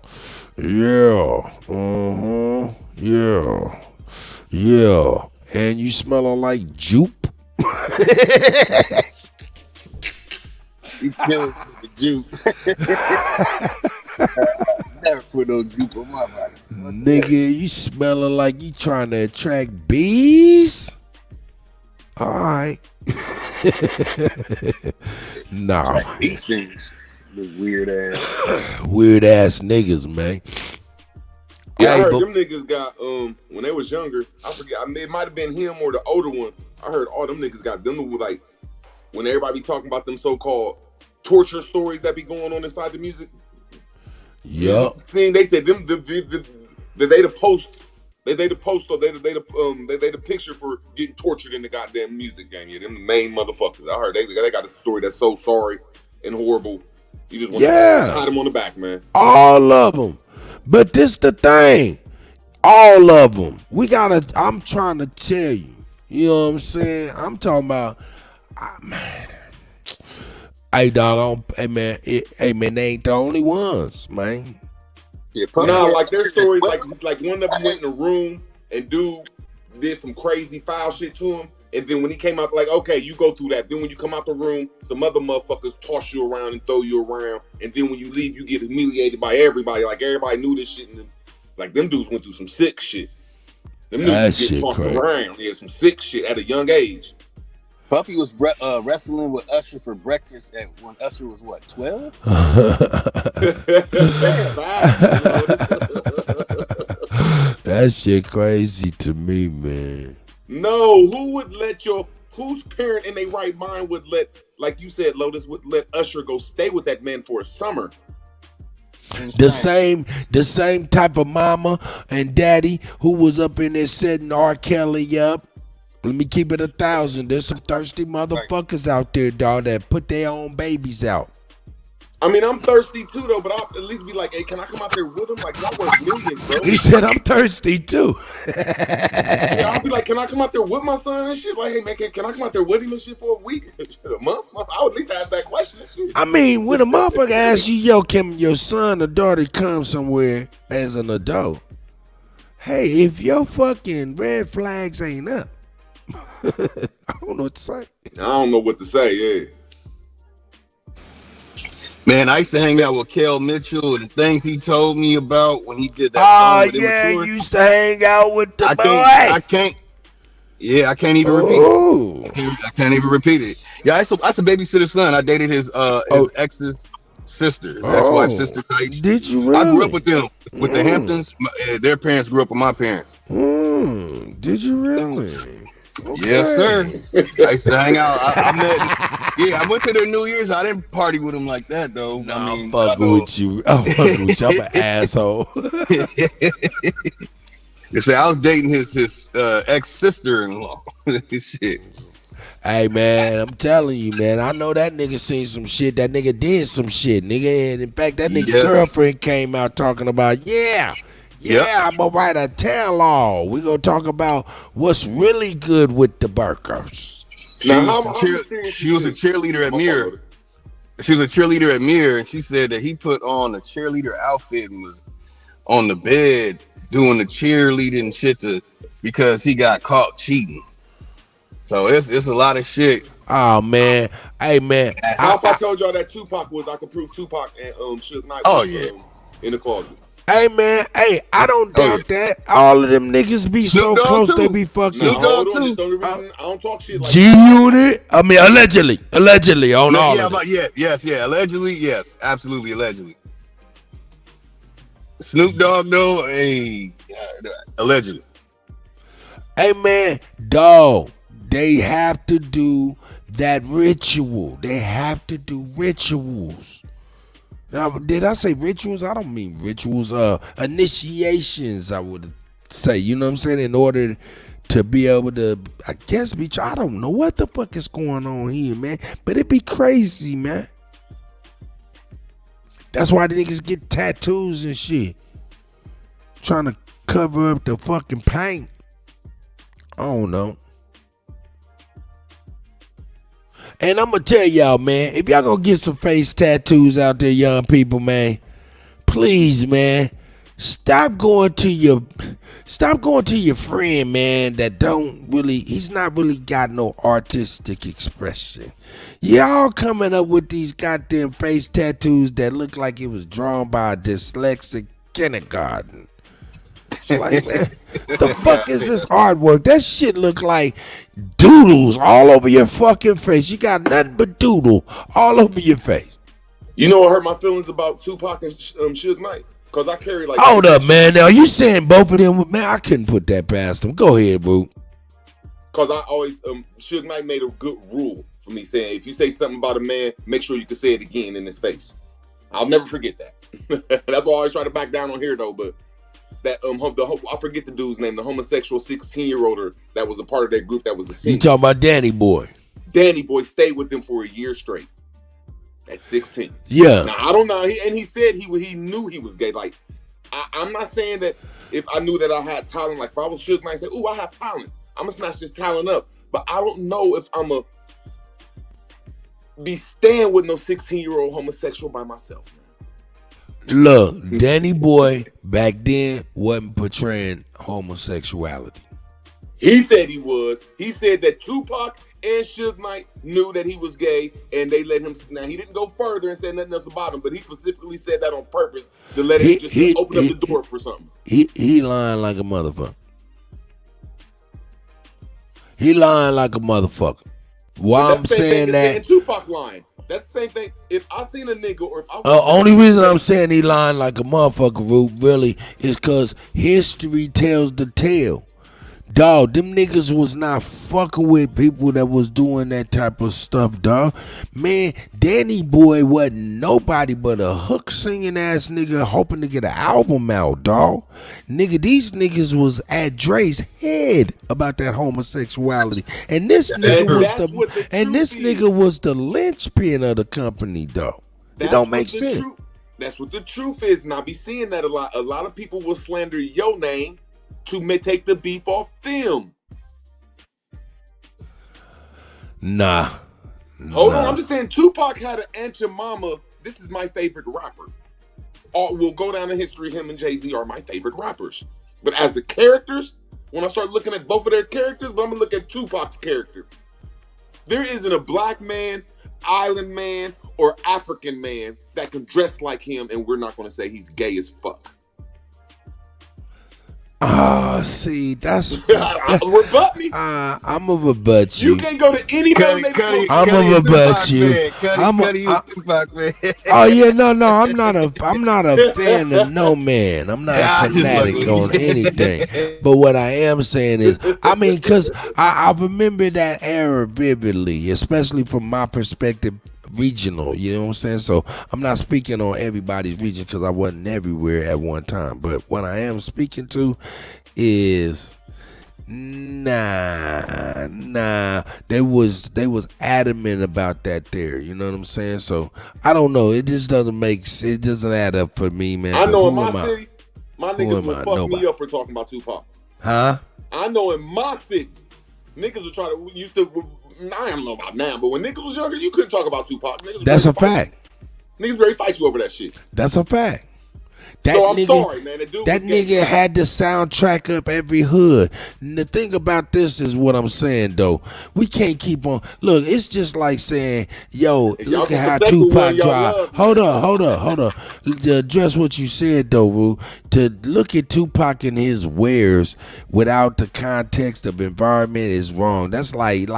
yeah. And you smelling like jupe. You killing the juke. Never put no juke on my body. Nigga, you smelling like you trying to attract bees? All right. Nah. These things, the weird ass. Weird ass niggas, man. Yeah, I Hey, heard but- them niggas got when they was younger. I forget. It might have been him or the older one. I heard all them niggas got them like when everybody be talking about them so-called torture stories that be going on inside the music. Yup. Seeing they said them they the post. They the post or they the picture for getting tortured in the goddamn music game. Yeah, them the main motherfuckers. I heard they got a story that's so sorry and horrible. You just want to pat them on the back, man. All of them. But this the thing. All of them. I'm trying to tell you. You know what I'm saying? I'm talking about. Hey, dog. Hey, man, they ain't the only ones, man. Yeah, like their stories, like one of them went in a room and dude did some crazy foul shit to him, and then when he came out, like, okay, you go through that. Then when you come out the room, some other motherfuckers toss you around and throw you around, and then when you leave, you get humiliated by everybody. Like everybody knew this shit, and like them dudes went through some sick shit. Them dudes get tossed around. Yeah, some sick shit at a young age. Puffy was wrestling with Usher for breakfast when Usher was what, 12? That shit crazy to me, man. No, whose parent in their right mind would let, like you said, Lotus, would let Usher go stay with that man for a summer? The same type of mama and daddy who was up in there setting R. Kelly up. Let me keep it 1,000. There's some thirsty motherfuckers out there, dog, that put their own babies out. I mean, I'm thirsty too, though, but I'll at least be like, hey, can I come out there with him? Like, y'all worth millions, bro. He said, I'm thirsty too. Yeah, I'll be like, can I come out there with my son and shit? Like, hey, man, can I come out there with him and shit for a week? A month? I would at least ask that question and shit. I mean, when a motherfucker asks you, yo, can your son or daughter come somewhere as an adult? Hey, if your fucking red flags ain't up, I don't know what to say. I don't know what to say, yeah. Man, I used to hang out with Kel Mitchell and the things he told me about when he did that song with yeah, Immature. you used to hang out with the boy. I can't even repeat it. I can't even repeat it. Yeah, I used to babysit his son. I dated his ex's sister, his ex-wife's sister. Did you really? I grew up with them, with the Hamptons. Their parents grew up with my parents. Did you really? Okay. Yes, sir. I used to hang out. I went to their New Year's. I didn't party with them like that, though. Nah, I'm fucking with you. I'm fucking with you. I'm an asshole. You say I was dating his ex-sister-in-law. Shit. Hey, man, I'm telling you, man. I know that nigga seen some shit. That nigga did some shit, nigga. And in fact, that nigga girlfriend came out talking about, I'm gonna write a tell-all. We gonna talk about what's really good with the burgers. She was a cheerleader at Mirror. She was a cheerleader at Mirror, and she said that he put on a cheerleader outfit and was on the bed doing the cheerleading shit because he got caught cheating. So it's a lot of shit. Oh man, hey man. How if I told y'all that Tupac was? I could prove Tupac and Suge Knight was in the closet. Hey man, hey, I don't doubt that. All of them niggas be so close they be fucking. No, hold on. This the only reason I don't talk shit like G Unit. I mean, allegedly on all Yeah, of them. but yes, allegedly, yes, absolutely, allegedly. Snoop Dogg, though, hey, allegedly. Hey man, dog, they have to do that ritual. They have to do rituals. Now, did I say rituals? I don't mean rituals. Initiations, I would say. You know what I'm saying? In order to be able to, I guess, I don't know what the fuck is going on here, man. But it be crazy, man. That's why the niggas get tattoos and shit. Trying to cover up the fucking paint. I don't know. And I'm gonna tell y'all, man, if y'all gonna get some face tattoos out there, young people, man, please, man, stop going to your friend, man, he's not really got no artistic expression. Y'all coming up with these goddamn face tattoos that look like it was drawn by a dyslexic kindergarten. It's like, man, the fuck is this artwork? That shit look like doodles all over your fucking face. You got nothing but doodle all over your face. You know what hurt my feelings about Tupac and Suge Knight? Because I carry like... Hold up, man. Now, you saying both of them? Man, I couldn't put that past them. Go ahead, bro. Because I always... Suge Knight made a good rule for me, saying, if you say something about a man, make sure you can say it again in his face. I'll never forget that. That's why I always try to back down on here, though, but... That I forget the dude's name, the homosexual 16-year-older that was a part of that group that was a singer. You talking about Danny Boy? Danny Boy stayed with them for a year straight at 16. Yeah. Now I don't know, he said he knew he was gay. Like I'm not saying that if I knew that I had talent, like if I was Suge Knight and said, "Ooh, I have talent," I'm gonna snatch this talent up. But I don't know if I'm a be staying with no 16-year-old homosexual by myself. Look, Danny Boy back then wasn't portraying homosexuality. He said he was. He said that Tupac and Suge Knight knew that he was gay, and they let him. Now he didn't go further and say nothing else about him, but he specifically said that on purpose to let him just open up the door for something. He lying like a motherfucker. He lying like a motherfucker. Why I'm saying that? Tupac lying. That's the same thing. If I seen a nigga or if I only reason I'm saying he lying like a motherfucker, Root, really, is because history tells the tale. Dog, them niggas was not fucking with people that was doing that type of stuff, dog. Man, Danny Boy wasn't nobody but a hook singing ass nigga hoping to get an album out, dog. Nigga, these niggas was at Dre's head about that homosexuality. And this nigga was the linchpin of the company, dog. It don't make sense. That's what the truth is. And I be seeing that a lot. A lot of people will slander your name to take the beef off them. Nah. Hold on, I'm just saying Tupac had an Aunt Your Mama. This is my favorite rapper. Or we'll go down in history, him and Jay-Z are my favorite rappers. But as a characters, when I start looking at both of their characters, but I'm gonna look at Tupac's character. There isn't a black man, island man, or African man that can dress like him, and we're not gonna say he's gay as fuck. See, that's rebut me. I'm gonna rebut you. You can't go to any I'm gonna rebut you. Oh yeah, no, I'm not a fan of no man. I'm not a fanatic on anything. But what I am saying is, I mean, because I remember that era vividly, especially from my perspective. Regional, you know what I'm saying? So I'm not speaking on everybody's region because I wasn't everywhere at one time. But what I am speaking to is nah. They was adamant about that there. You know what I'm saying? So I don't know. It just it doesn't add up for me, man. I know in my city, my niggas would fuck me up for talking about Tupac. Huh? I know in my city, niggas would try to used to. I don't know about now, but when niggas was younger, you couldn't talk about Tupac. That's a fact. Niggas ready to fight you over that shit. That's a fact. That I'm nigga, sorry, man. That nigga had the soundtrack up every hood. And the thing about this is what I'm saying, though. We can't keep on. Look, it's just like saying, yo, look at how Tupac drive. Hold up. To address what you said, though, Ru, to look at Tupac and his wares without the context of environment is wrong. That's like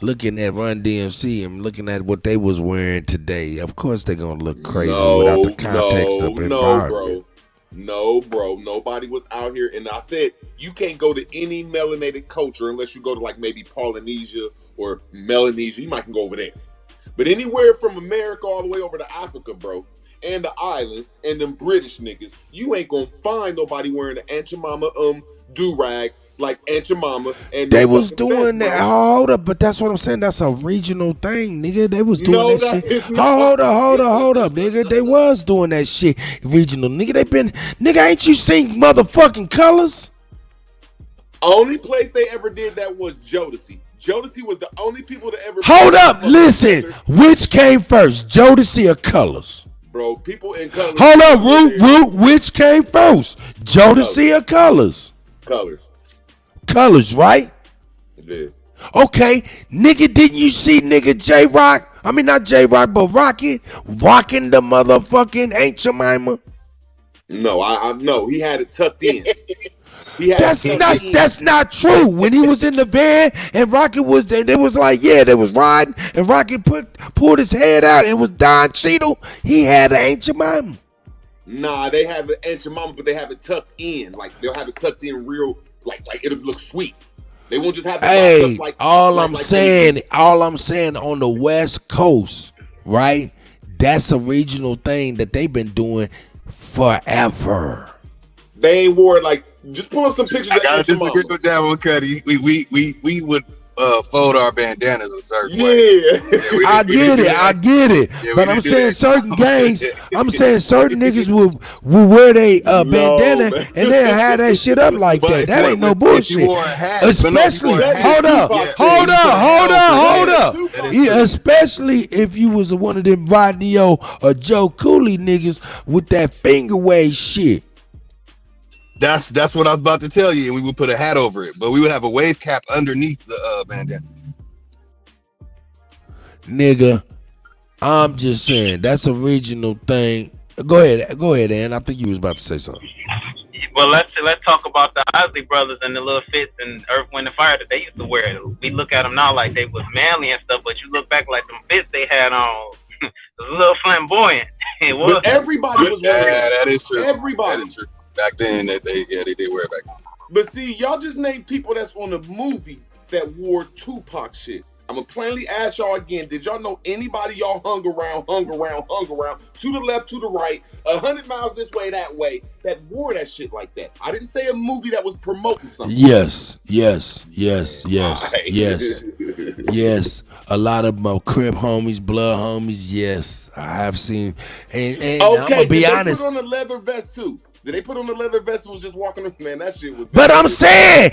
looking at Run DMC and looking at what they was wearing today. Of course they're going to look crazy without the context of environment. No, bro. Nobody was out here. And I said, you can't go to any melanated culture unless you go to like maybe Polynesia or Melanesia. You might can go over there. But anywhere from America all the way over to Africa, bro, and the islands and them British niggas, you ain't gonna find nobody wearing an Aunt Your Mama do-rag like Aunt Your Mama. And they was doing that. Hold up, but that's what I'm saying. That's a regional thing, nigga. They was doing that shit. Hold up, nigga. They was doing that shit regional, nigga. Nigga, ain't you seen motherfucking Colors? Only place they ever did that was Jodeci. Jodeci was the only people to ever. Hold up, listen. Which came first, Jodeci or Colors? Bro, people in Colors. Hold up, Root. Which came first, Jodeci or Colors? Colors, right? Yeah. Okay, nigga, didn't you see nigga J-Rock? I mean, not J-Rock, but Rocket rocking the motherfucking Aunt Your Mama? No, I no, he had it tucked in. That's not true. When he was in the van and Rocket was there, they was like, yeah, they was riding, and Rocket pulled his head out. It was Don Cheadle. He had an Aunt Your Mama. Nah, they have an Aunt Your Mama, but they have it tucked in. Like they'll have it tucked in real, like it'll look sweet. They won't just have it hey, like all I'm saying on the West Coast, right? That's a regional thing that they've been doing forever. They ain't wore like. Just pull up some pictures. I gotta disagree with that one, Kutty. We would fold our bandanas a certain way. Yeah, I get it. Yeah, but I'm saying certain gangs. I'm saying certain niggas will wear their bandana and they'll have that shit up like that. That ain't no bullshit. Especially, hold up. Yeah, especially if you was one of them Rodney O or Joe Cooley niggas with that finger wave shit. That's what I was about to tell you, and we would put a hat over it, but we would have a wave cap underneath the bandana. Nigga, I'm just saying that's a regional thing. Go ahead, Ann. I think you was about to say something. Well, let's talk about the Isley brothers and the little fits and Earth, Wind, and Fire that they used to wear. We look at them now like they was manly and stuff, but you look back like them fits they had on, it was a little flamboyant. It was. But everybody was wearing that is true. Everybody. That is true. Back then, they did wear it back then. But see, y'all just named people that's on the movie that wore Tupac shit. I'm gonna plainly ask y'all again, did y'all know anybody y'all hung around, to the left, to the right, 100 miles this way, that way, that wore that shit like that? I didn't say a movie that was promoting something. Yes. A lot of my Crip homies, blood homies, yes. I have seen. And okay, I'm gonna be honest. Put on a leather vest too. Did they put on the leather vest and was just walking? Man, that shit was. But I'm saying,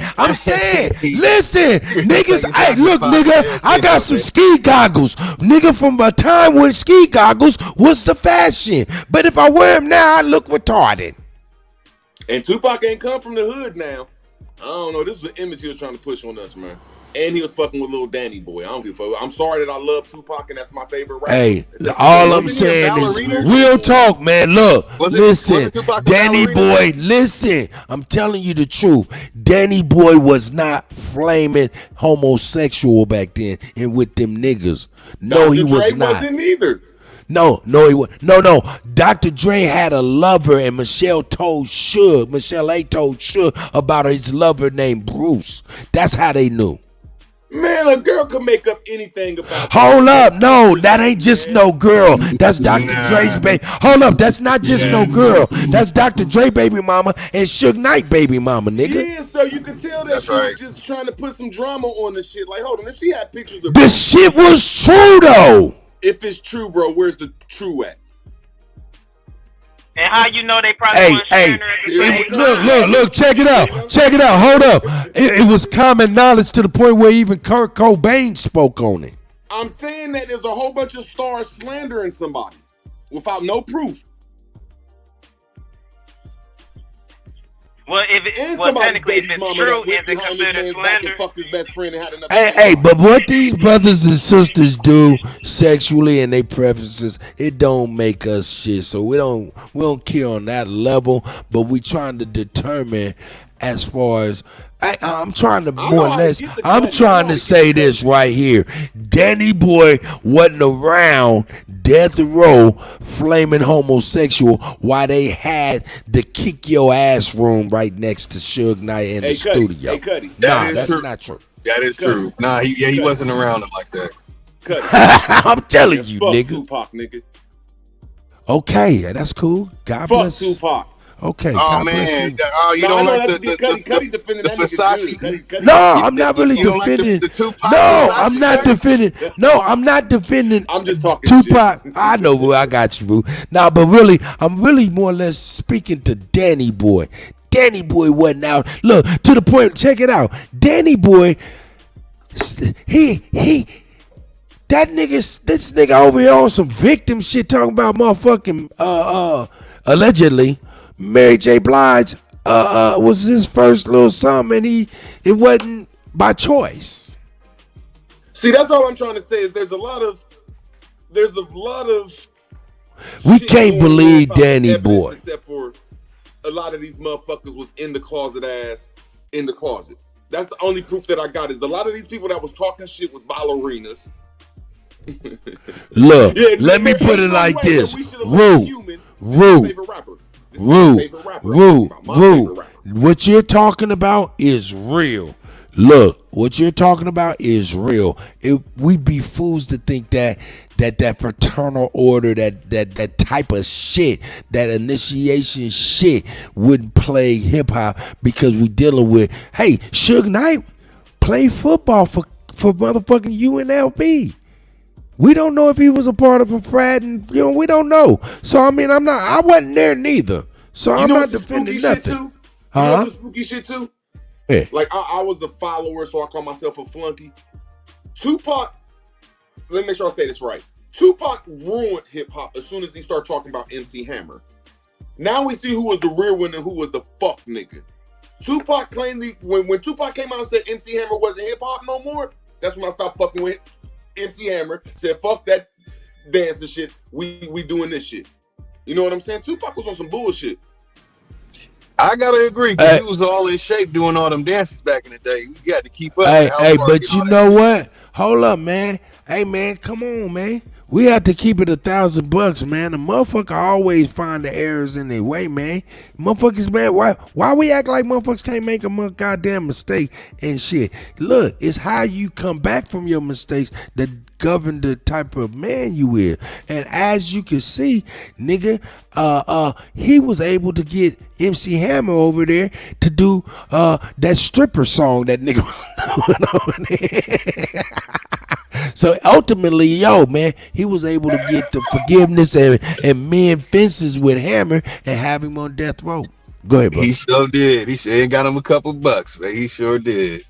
listen, niggas. Hey, look, nigga, I got some ski goggles, nigga, from a time when ski goggles was the fashion. But if I wear them now, I look retarded. And Tupac ain't come from the hood now. I don't know. This was an image he was trying to push on us, man. And he was fucking with Lil Danny Boy. I don't give a fuck. I'm sorry that I love Tupac and that's my favorite rapper. Hey, all I'm saying is real talk, man. Look, listen, Danny Boy, listen. I'm telling you the truth. Danny Boy was not flaming homosexual back then and with them niggas. No, he was not. Wasn't either. No, he was. No. Dr. Dre had a lover, and Michelle A told Suge about his lover named Bruce. That's how they knew. Man, a girl could make up anything about. Hold up, no, that ain't just no girl. That's Dr. Dre's baby. Hold up, that's not just no girl. That's Dr. Dre baby mama and Suge Knight baby mama, nigga. Yeah, so you can tell that she was just trying to put some drama on the shit. Like, hold on, if she had pictures of this shit was true though. If it's true, bro, where's the true at? And how you know they probably look, check it out. Hold up. It was common knowledge to the point where even Kurt Cobain spoke on it. I'm saying that there's a whole bunch of stars slandering somebody without no proof. Well, if And it, well, somebody's technically, if baby's it's mama true, that is went it behind this considered man's back and slander? fucked his best friend and had another Hey, but what these brothers and sisters do sexually and they preferences, it don't make us shit. So we don't care on that level, but we trying to determine as far as I'm trying to more or less. I'm trying to say this right here. Danny Boy wasn't around Death Row flaming homosexual while they had the kick your ass room right next to Suge Knight in the studio. Hey, Kutty. That's not true. That is true. Nah, he wasn't around him like that. I'm telling you, fuck nigga. Tupac, nigga. Okay, that's cool. God Fuck bless. Tupac. Okay. Oh God man, bless you. you don't like Cutty defending that Versace. nigga good. No, I'm not really defending. No, I'm not defending. No, I'm not defending. I'm just talking Tupac. I know, boo. I got you, boo. Nah, but really, I'm really more or less speaking to Danny Boy. Danny Boy wasn't out. Look, to the point. Check it out. Danny Boy. That this nigga over here on some victim shit talking about motherfucking allegedly Mary J. Blige was his first little something and it wasn't by choice. See, that's all I'm trying to say is there's a lot of we can't believe Danny Boy. Except for a lot of these motherfuckers was in the closet ass in the closet. That's the only proof that I got is a lot of these people that was talking shit was ballerinas. Look, let me put it like this. Rue. What you're talking about is real. Look, what you're talking about is real. We'd be fools to think that fraternal order, that type of shit, that initiation shit wouldn't play hip hop because we dealing with, hey, Suge Knight played football for motherfucking UNLV. We don't know if he was a part of a frat, and we don't know. So I mean, I wasn't there neither. So I'm not defending nothing. You know some spooky shit too? Yeah. Like I was a follower, so I call myself a flunky. Tupac, let me make sure I say this right. Tupac ruined hip hop as soon as he started talking about MC Hammer. Now we see who was the real one and who was the fuck nigga. Tupac claimed when Tupac came out and said MC Hammer wasn't hip hop no more, that's when I stopped fucking with MC Hammer. Said fuck that dancing shit. We doing this shit. You know what I'm saying? Tupac was on some bullshit. I gotta agree, because he was all in shape doing all them dances back in the day. You got to keep up. Hey, but you know what? Hold up, man. Hey, man, come on, man. We have to keep it $1,000, man. The motherfucker always find the errors in their way, man. Motherfuckers, man, why we act like motherfuckers can't make a goddamn mistake and shit? Look, it's how you come back from your mistakes that govern the type of man you is. And as you can see, nigga, he was able to get MC Hammer over there to do that stripper song that nigga was doing over there. So ultimately, man, he was able to get the forgiveness and mend fences with Hammer and have him on death row. Go ahead, bro. He sure did. He sure got him a couple bucks, man. He sure did.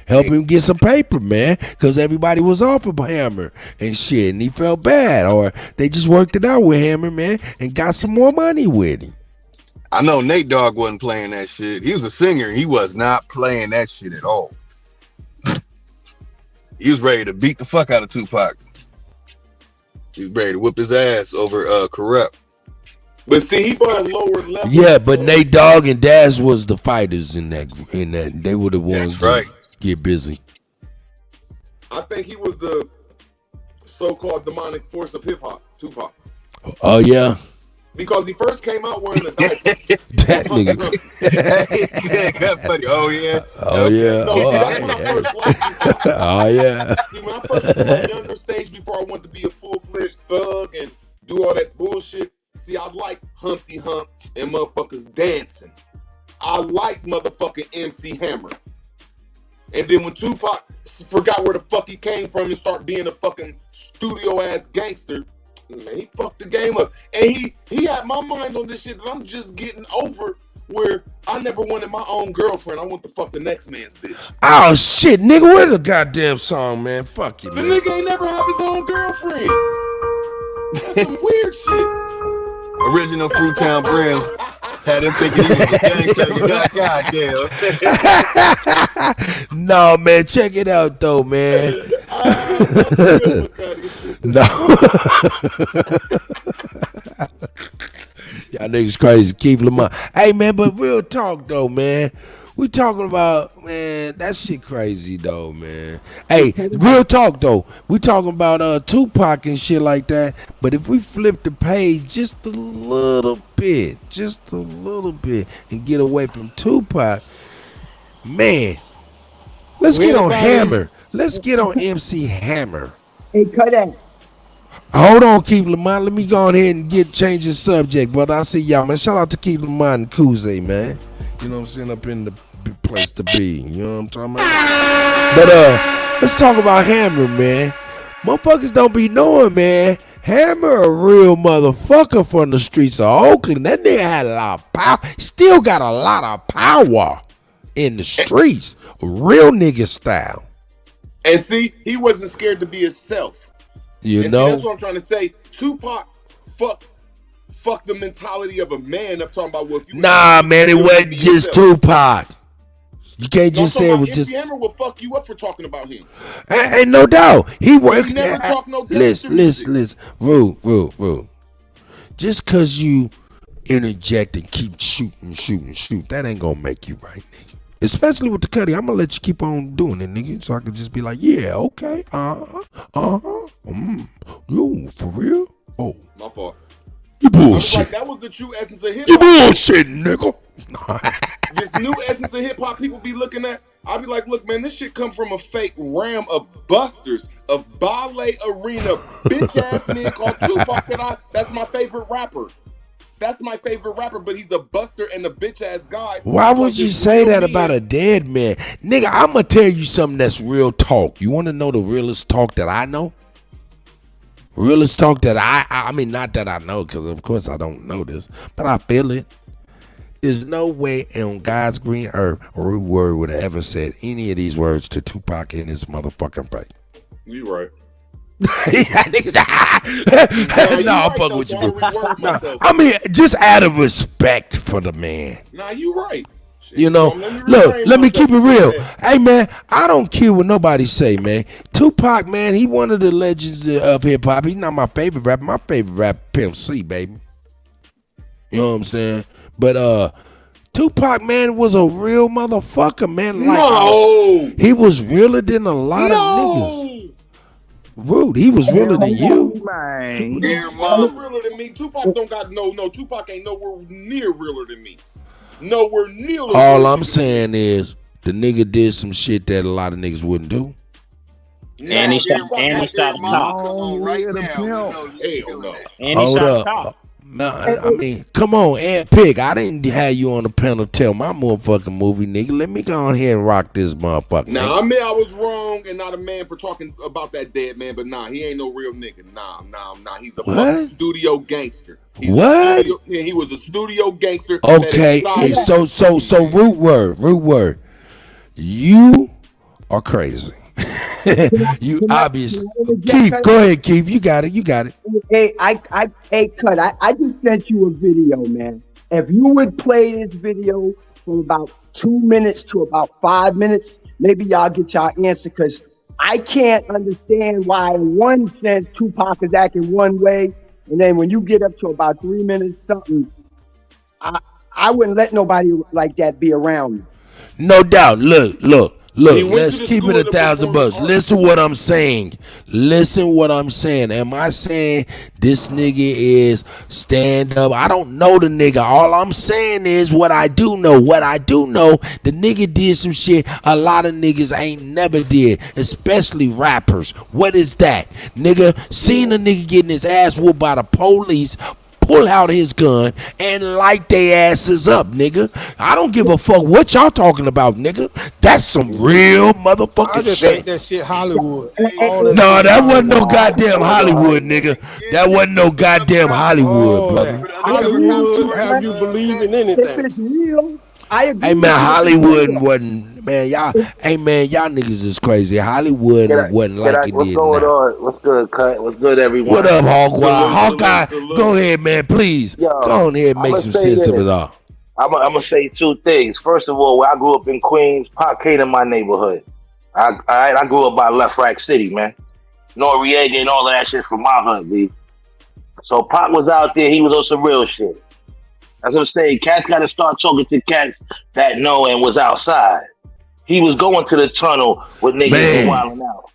Help him get some paper, man, because everybody was off of Hammer and shit, and he felt bad, or they just worked it out with Hammer, man, and got some more money with him. I know Nate Dogg wasn't playing that shit. He was a singer, and he was not playing that shit at all. He was ready to beat the fuck out of Tupac. He was ready to whip his ass over Corrupt. But see, he brought a lower level. Yeah, but Nate Dogg and Daz was the fighters in that. They were the ones that get busy. I think he was the so-called demonic force of hip-hop, Tupac. Oh, yeah. Because he first came out wearing a diaper. That nigga. That's funny. Oh, yeah. Oh, yeah. No, see, that's when I first liked him. Oh, yeah. See, when I first was on younger stage before I wanted to be a full-fledged thug and do all that bullshit, see, I like Humpty Hump and motherfuckers dancing. I like motherfucking MC Hammer. And then when Tupac forgot where the fuck he came from and started being a fucking studio-ass gangster, man, he fucked the game up. And he had my mind on this shit that I'm just getting over, where I never wanted my own girlfriend. I want to fuck the next man's bitch. Oh, shit, nigga, where the goddamn song, man? Fuck you, The man. nigga ain't never have his own girlfriend. That's some weird shit. Original Fruitown Brims. Had him thinking he was a gangster. Goddamn. No, man, check it out though, man. No. Y'all niggas crazy. Keep Lamont. Hey, man, but real talk though, man. We talking about, man, that shit crazy though, man. Hey, real talk though. We talking about Tupac and shit like that. But if we flip the page just a little bit, and get away from Tupac, man, let's get on Hammer. Let's get on MC Hammer. Hey, Kuttack. Hold on, Keith Lamont. Let me go on ahead and change the subject, brother. I see y'all, man. Shout out to Keith Lamont and Kuze, man. You know what I'm saying? Up in the place to be. You know what I'm talking about? But let's talk about Hammer, man. Motherfuckers don't be knowing, man. Hammer a real motherfucker from the streets of Oakland. That nigga had a lot of power. Still got a lot of power in the streets. Real nigga style. And see, he wasn't scared to be himself. You and know? See, that's what I'm trying to say. Tupac fuck the mentality of a man. I'm talking about what if you man, it wasn't just Tupac. You can't just say it was just. Hammer will fuck you up for talking about him. Ain't no doubt. He worked. He never talk no listen. Rude. Just cause you interject and keep shooting, that ain't gonna make you right, nigga. Especially with the Kutty, I'm gonna let you keep on doing it, nigga, so I can just be like, yeah, okay, yo, for real? Oh, my fault. You bullshit. Like, that was the true essence of hip hop. You bullshit, nigga. This new essence of hip hop people be looking at. I'll be like, look, man, this shit come from a fake ram of busters, of ballet arena, bitch ass nigga called Tupac. That's my favorite rapper. That's my favorite rapper, but he's a buster and a bitch ass guy. Why would you say that about a dead man? Nigga, I'm gonna tell you something that's real talk. You wanna know the realest talk that I know? Realest talk that I mean, not that I know, because of course I don't know this, but I feel it. There's no way on God's green earth a rude word would have ever said any of these words to Tupac in his motherfucking face. You right. No, I'm fucking with you, bro. Nah, I mean, just out of respect for the man. Nah, you right. You know, look, let me keep it real. Hey, man, I don't care what nobody say, man. Tupac, man, he one of the legends of hip hop. He's not my favorite rapper. My favorite rapper, Pimp C, baby. You know what I'm saying? But Tupac, man, was a real motherfucker, man. Like, he was realer than a lot of niggas. Rude, he was realer than you. Man, realer than me. Tupac don't got no. Tupac ain't nowhere near realer than me. Nowhere near. All I'm saying is the nigga did some shit that a lot of niggas wouldn't do. And he shot right now. Hell no. Hold up. No, I mean, come on, Aunt Pig. I didn't have you on the panel tell my motherfucking movie, nigga. Let me go on here and rock this motherfucker. Nah, I mean, I was wrong and not a man for talking about that dead man, but nah, he ain't no real nigga. Nah. He's a fucking studio gangster. He was a studio gangster. Okay, so root word. You are crazy. You obviously. Keith, go ahead, Keith. You got it. Hey, Cut. I just sent you a video, man. If you would play this video from about 2 minutes to about 5 minutes, maybe y'all get y'all answer. Because I can't understand why, in one sense, Tupac is acting one way, and then when you get up to about 3 minutes something, I wouldn't let nobody like that be around me. No doubt. Look, let's keep it $1,000. Listen what I'm saying. Am I saying this nigga is stand up? I don't know the nigga. All I'm saying is what I do know. The nigga did some shit a lot of niggas ain't never did, especially rappers. What is that? Nigga, seen a nigga getting his ass whooped by the police, pull out his gun and light their asses up, nigga. I don't give a fuck what y'all talking about, nigga. That's some real motherfucking I just shit. think that shit Hollywood. No, that wasn't no goddamn Hollywood, nigga. That wasn't no goddamn Hollywood, brother. Hollywood have you believe in anything? If it's real, I agree. Hey man, Hollywood wasn't, man. Y'all niggas is crazy. Hollywood wasn't like it What's did going now. on? What's good, Cut? What's good, everyone? What up, Hawkeye? Hawkeye, go ahead, man, please. Go on here and make some sense of it all. I'm gonna say two things. First of all, where I grew up in Queens, Pac came in my neighborhood. I grew up by Left Rack City, man. Noriega and all of that shit from my hood, B. So Pac was out there. He was on some real shit. That's what I'm saying. Cats got to start talking to cats that know and was outside. He was going to the tunnel with niggas wilding out.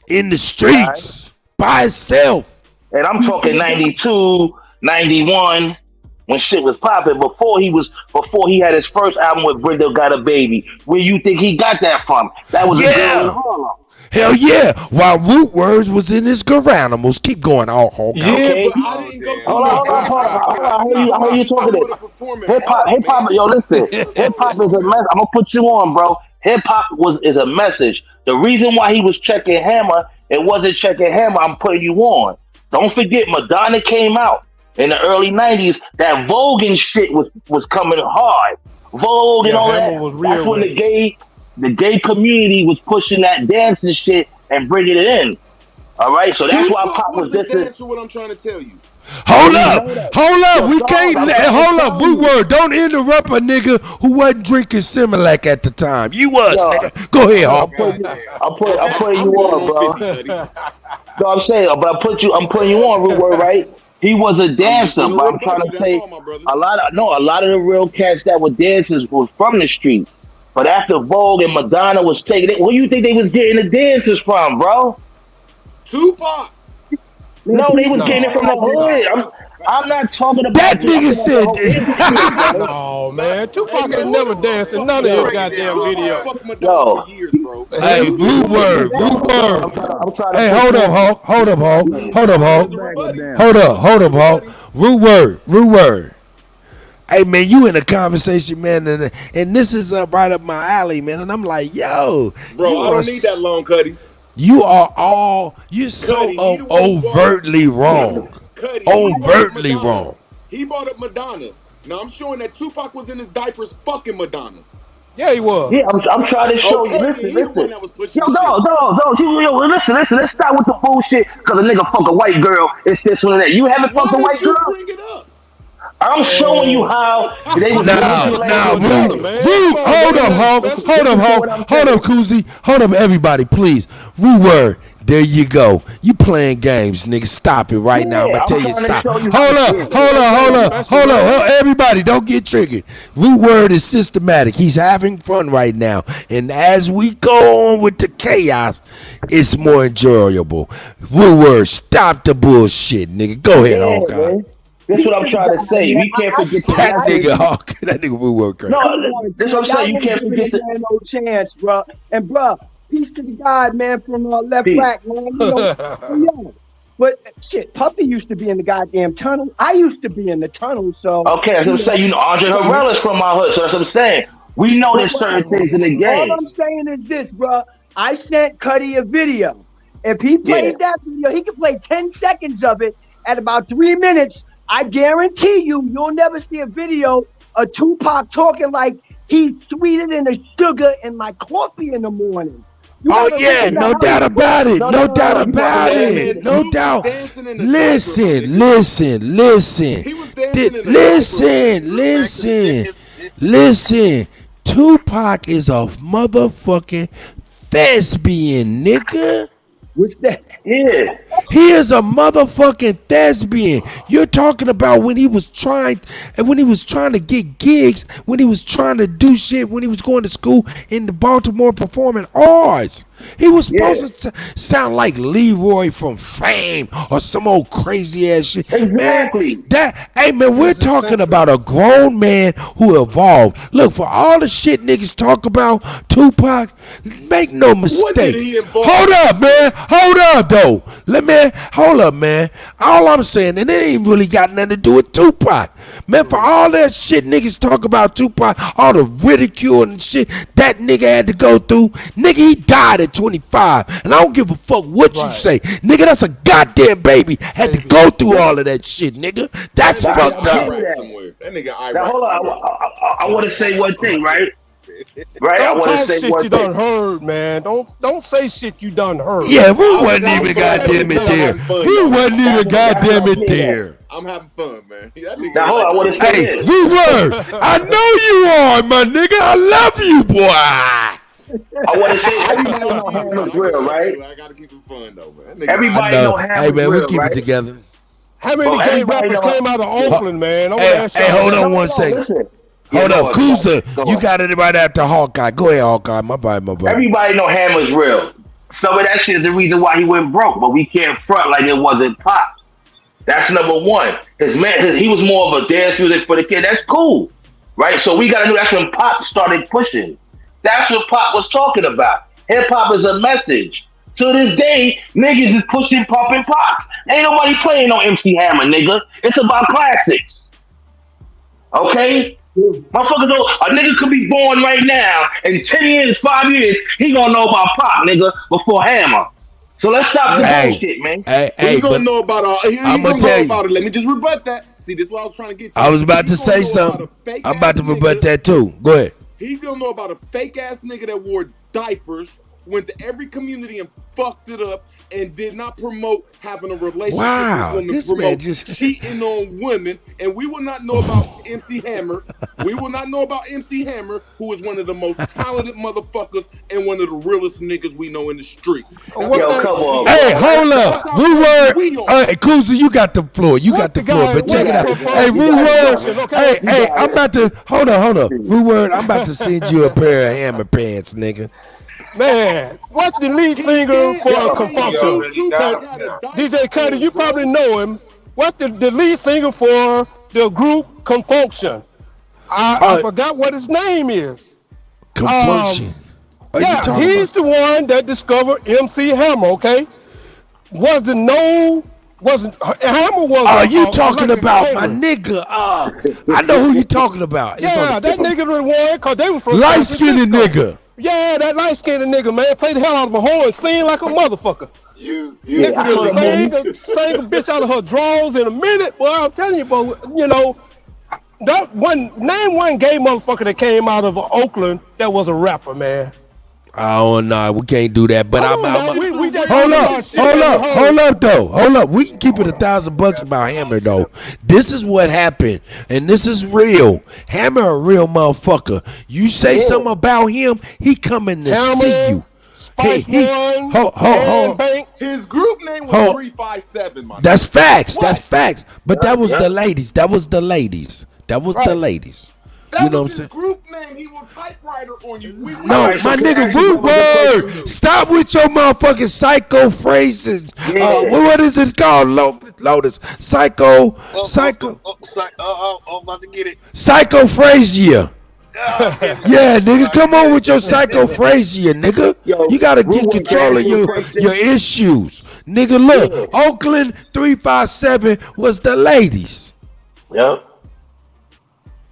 In the streets, by himself. And I'm talking 92, 91, when shit was popping. Before he had his first album with Brenda Got a Baby. Where you think he got that from? That was a girl in Harlem. Hell yeah! While Root Words was in his Garanimals. Keep going, all Hulk. Okay. But I didn't go to Hold on. I hear you talking this. Hip hop, yo, listen. Hip hop is a mess. I'm gonna put you on, bro. Hip hop is a message. The reason why he was checking Hammer, it wasn't checking Hammer. I'm putting you on. Don't forget, Madonna came out in the early '90s. That Vogue and shit was coming hard. Vogue and all that. That's when the gay community was pushing that dance and shit and bringing it in. All right, so that's why Pop was a dancer. What I'm trying to tell you. Hold up. We can't hold up. Root Word, don't interrupt a nigga who wasn't drinking Similac at the time. You was, nigga. Go ahead, Hulk. I'm putting you on, bro. No, I'm saying, but I'm putting you on, Root Word, right? He was a dancer, but I'm trying to say a lot of the real cats that were dancers was from the street. But after Vogue and Madonna was taking it, where you think they was getting the dancers from, bro? Tupac. No, they was getting it from the hood. I'm not talking about that nigga said. Oh man, Tupac ain't never danced in none of his goddamn videos. Yo, hey, Root Word. Hey, hold up, Hulk. Root Word. Hey man, you in a conversation, man, and this is right up my alley, man. And I'm like, yo, bro, I don't need that long, Kutty. You're so overtly wrong. Overtly wrong. He brought up Madonna. Now I'm showing that Tupac was in his diapers fucking Madonna. Yeah, he was. Yeah, I'm trying to show you. Listen. Yo, listen. Let's start with the bullshit. Cause a nigga fuck a white girl. It's this one and that. You haven't fucked a white girl? Bring it up. I'm showing you how they was Root, hold up, Hulk. Hold up, Koozie. Hold up, everybody, please. Root Word. There you go. You playing games, nigga. Stop it right now. I'm gonna tell you stop. Hold up. Everybody, don't get triggered. Root Word is systematic. He's having fun right now. And as we go on with the chaos, it's more enjoyable. Root Word, stop the bullshit, nigga. Go ahead, Hulk. This is what I'm trying to say. We can't forget that nigga Hawk. That nigga Root Word crazy. No, this is what I'm saying. You can't forget the no chance, bro. And bro, peace to the guy, man, from Left Rack, man. You know, but shit, Puppy used to be in the goddamn tunnel. I used to be in the tunnel, so. Okay, that's what I'm saying. You know, Andre Harrell's from my hood, so that's what I'm saying. We know there's certain things in the game. All I'm saying is this, bro. I sent Kutty a video. If he plays that video, he can play 10 seconds of it at about 3 minutes. I guarantee you'll never see a video of Tupac talking like he's sweeter than the sugar in my coffee in the morning. No doubt about it. No doubt. Listen. Tupac is a motherfucking thespian, nigga. What's that? Yeah. He is a motherfucking thespian. You're talking about when he was trying to get gigs, when he was trying to do shit, when he was going to school in the Baltimore Performing Arts. He was supposed to sound like Leroy from Fame or some old crazy ass shit. Exactly. Man, we're talking about a grown man who evolved. Look, for all the shit niggas talk about Tupac, make no mistake. Hold up, man. Hold up, though. Hold up, man. All I'm saying, and it ain't really got nothing to do with Tupac. Man, for all that shit niggas talk about Tupac, all the ridicule and shit that nigga had to go through, nigga, he died at 25, and I don't give a fuck what you say, nigga. That's a goddamn baby. Had to go through all of that shit, nigga. That's fucked up. That nigga Iraq. Now hold on, I want to say one thing, right? Right? I Don't want talk to say shit one you thing. done heard, man. Don't say shit you done heard. Yeah, we wasn't even goddamn it there. We wasn't even goddamn it there. I'm having fun, man. That nigga Now hold on, I want to say Hey, this. we were. I know you are, my nigga. I love you, boy. I want to say everybody know Hammer's real, right? I gotta keep it fun though, man. Everybody I know know. Hammer's Hey, man, we real, keep right? it together. How many Well, gay everybody rappers know- came out of Oakland, man? Don't Hey, ask hey, y'all hold that. on one second. Listen. Hold Yeah, up, go on, Kuzma. go You on. got it right after Hawkeye. Go ahead, Hawkeye. My bad, my bad. Everybody know Hammer's real. Some of that shit is the reason why he went broke, but we can't front like it wasn't Pop. That's number one. He was more of a dance music for the kid. That's cool, right? So we gotta know that's when Pop started pushing. That's what Pop was talking about. Hip hop is a message. To this day, niggas is pushing Pop and Pop. Ain't nobody playing no MC Hammer, nigga. It's about classics. Okay? Motherfuckers, a nigga could be born right now, in 10 years, 5 years, he gonna know about Pop, nigga, before Hammer. So let's stop the bullshit, man. He gonna know about all. He I'ma gonna tell know you. about it. Let me just rebut that. See, this is what I was trying to get to. I was about He to gonna say know something. about a fake I'm about to ass rebut nigga. that too. Go ahead. He gonna know about a fake ass nigga that wore diapers, went to every community and fucked it up, and did not promote having a relationship Wow, with women, this promote man just- cheating on women, and we will not know about MC Hammer. We will not know about MC Hammer, who is one of the most talented motherfuckers and one of the realest niggas we know in the streets. That's What how the- crazy he is. Hey, hold up. That's how Rue Word. we are. Hey, Kuzma, you got the floor. You got the floor. But check it out. Hey, Rue Word. Hey, I'm about to hold up. Rue Word, I'm about to send you a pair of Hammer pants, nigga. Man, what's the lead singer for Confuction? DJ Kutty, you probably know him. What's the lead singer for the group Confuction? I forgot what his name is. Confuction. Are you Yeah, talking he's the one that discovered MC Hammer, okay? Hammer was Oh, you talking like a about my caterer. nigga? I know who you talking about. It's on Yeah, the that tip of- nigga the one, because they was from light-skinned San Francisco. nigga. Yeah, that light-skinned nigga, man, played the hell out of a horn and sing like a motherfucker. You sang a bitch out of her drawers in a minute, boy. I'm telling you, boy. You know, name one gay motherfucker that came out of Oakland that was a rapper, man. Oh no, we can't do that. But I'm we just hold talking up, about shit hold that up, we hold up though, hold up. We can keep it $1,000 about Hammer though. This is what happened, and this is real. Hammer a real motherfucker. You say something about him, he coming to see you. His group name was 357. My That's facts. That's facts. But that was the ladies. That was the ladies. That was the ladies. You know what I'm saying? Group name. He will typewriter on you. No, my nigga, Root Word. Stop with your motherfucking psycho phrases. What is it called, Lotus? Psycho. I'm about to get it. Psychophrasia. Yeah, nigga, come on with your psychophrasia, nigga. You gotta get control of your issues. Nigga, look, Oakland 357 was the ladies. Yep.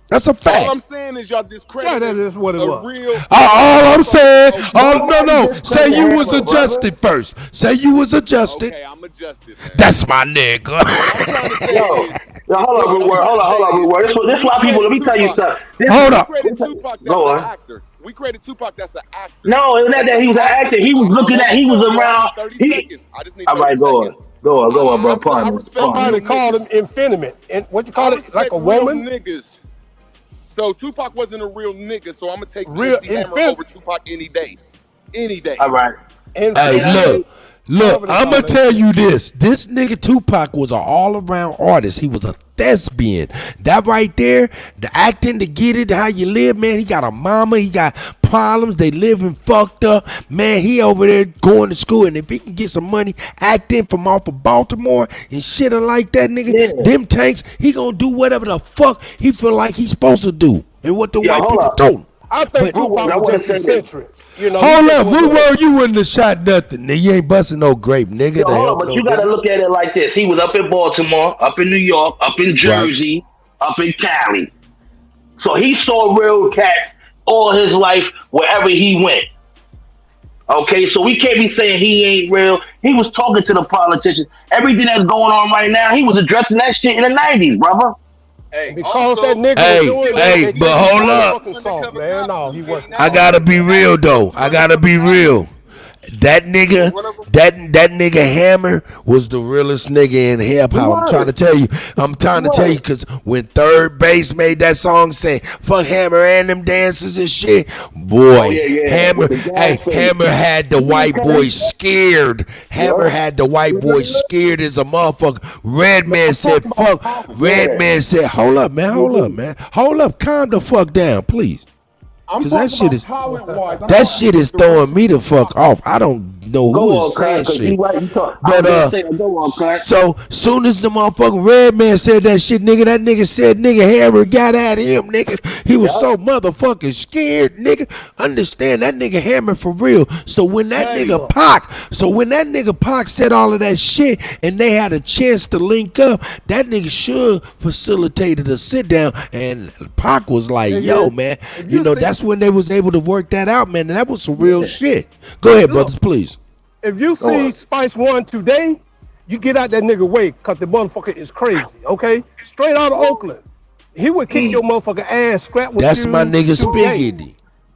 That's a fact. All I'm saying is y'all discrediting that is what it was. real. All I'm saying, no. Say you was adjusted first. Say you was adjusted. Okay, I'm adjusted, man. That's my nigga. Yo, hold on, Rue Word. This is why people. Let me tell you something. Hold up. We created Tupac. That's an actor. We created Tupac. That's an actor. No, it was not that he was an actor. He was looking at. He was around. 30 seconds. I just need 30 All right, go seconds. on. Go on, bro. Pardon. Somebody called him effeminate. And what you call it? Like a real woman? niggas. So Tupac wasn't a real nigga. So I'm gonna take Real MC Hammer over Tupac any day. Any day. All right. Hey, look, I'm gonna tell you this. This nigga Tupac was an all-around artist. He was a thespian. That right there, the acting, to get it, how you live, man. He got a mama, he got problems, they living fucked up. Man, he over there going to school, and if he can get some money acting from off of Baltimore and shit like that, nigga, them tanks, he gonna do whatever the fuck he feel like he's supposed to do. And what the white people told him. I think Tupac was just eccentric. You know, hold up, Blue World, you wouldn't have shot nothing. You ain't busting no grape, nigga. Yo, hold on, but you gotta look at it like this. He was up in Baltimore, up in New York, up in Jersey, up in Cali. So he saw real cats all his life wherever he went. Okay, so we can't be saying he ain't real. He was talking to the politicians. Everything that's going on right now, he was addressing that shit in the 90s, brother. Because that nigga was doing that, they but hold up. fucking song, man. No, he wasn't. I gotta be real though. I gotta be real. That nigga, that nigga Hammer was the realest nigga in hip hop. I'm trying to tell you. Because when Third Base made that song saying "fuck Hammer and them dancers and shit," boy, Hammer had the white boy scared. Hammer had the white boy scared as a motherfucker. Redman said, "Fuck." Redman said, "Hold up, man. Hold up. Calm the fuck down, please." Cause that shit is throwing me the fuck off. I don't know who is saying shit. But so soon as the motherfucking Redman said that shit, nigga, that nigga said Hammer got at him, nigga. He was so motherfucking scared, nigga. Understand that nigga Hammer for real. So when that nigga Pac said all of that shit and they had a chance to link up, that nigga sure facilitated a sit down, and Pac was like, yo, man, you know, that's when they was able to work that out, man, and that was some real shit. Go ahead, brothers, please. If you see Spice One today, you get out that nigga way, cause the motherfucker is crazy, okay? Straight out of Oakland. He would kick your motherfucking ass, scrap with That's you. my nigga Spiggity.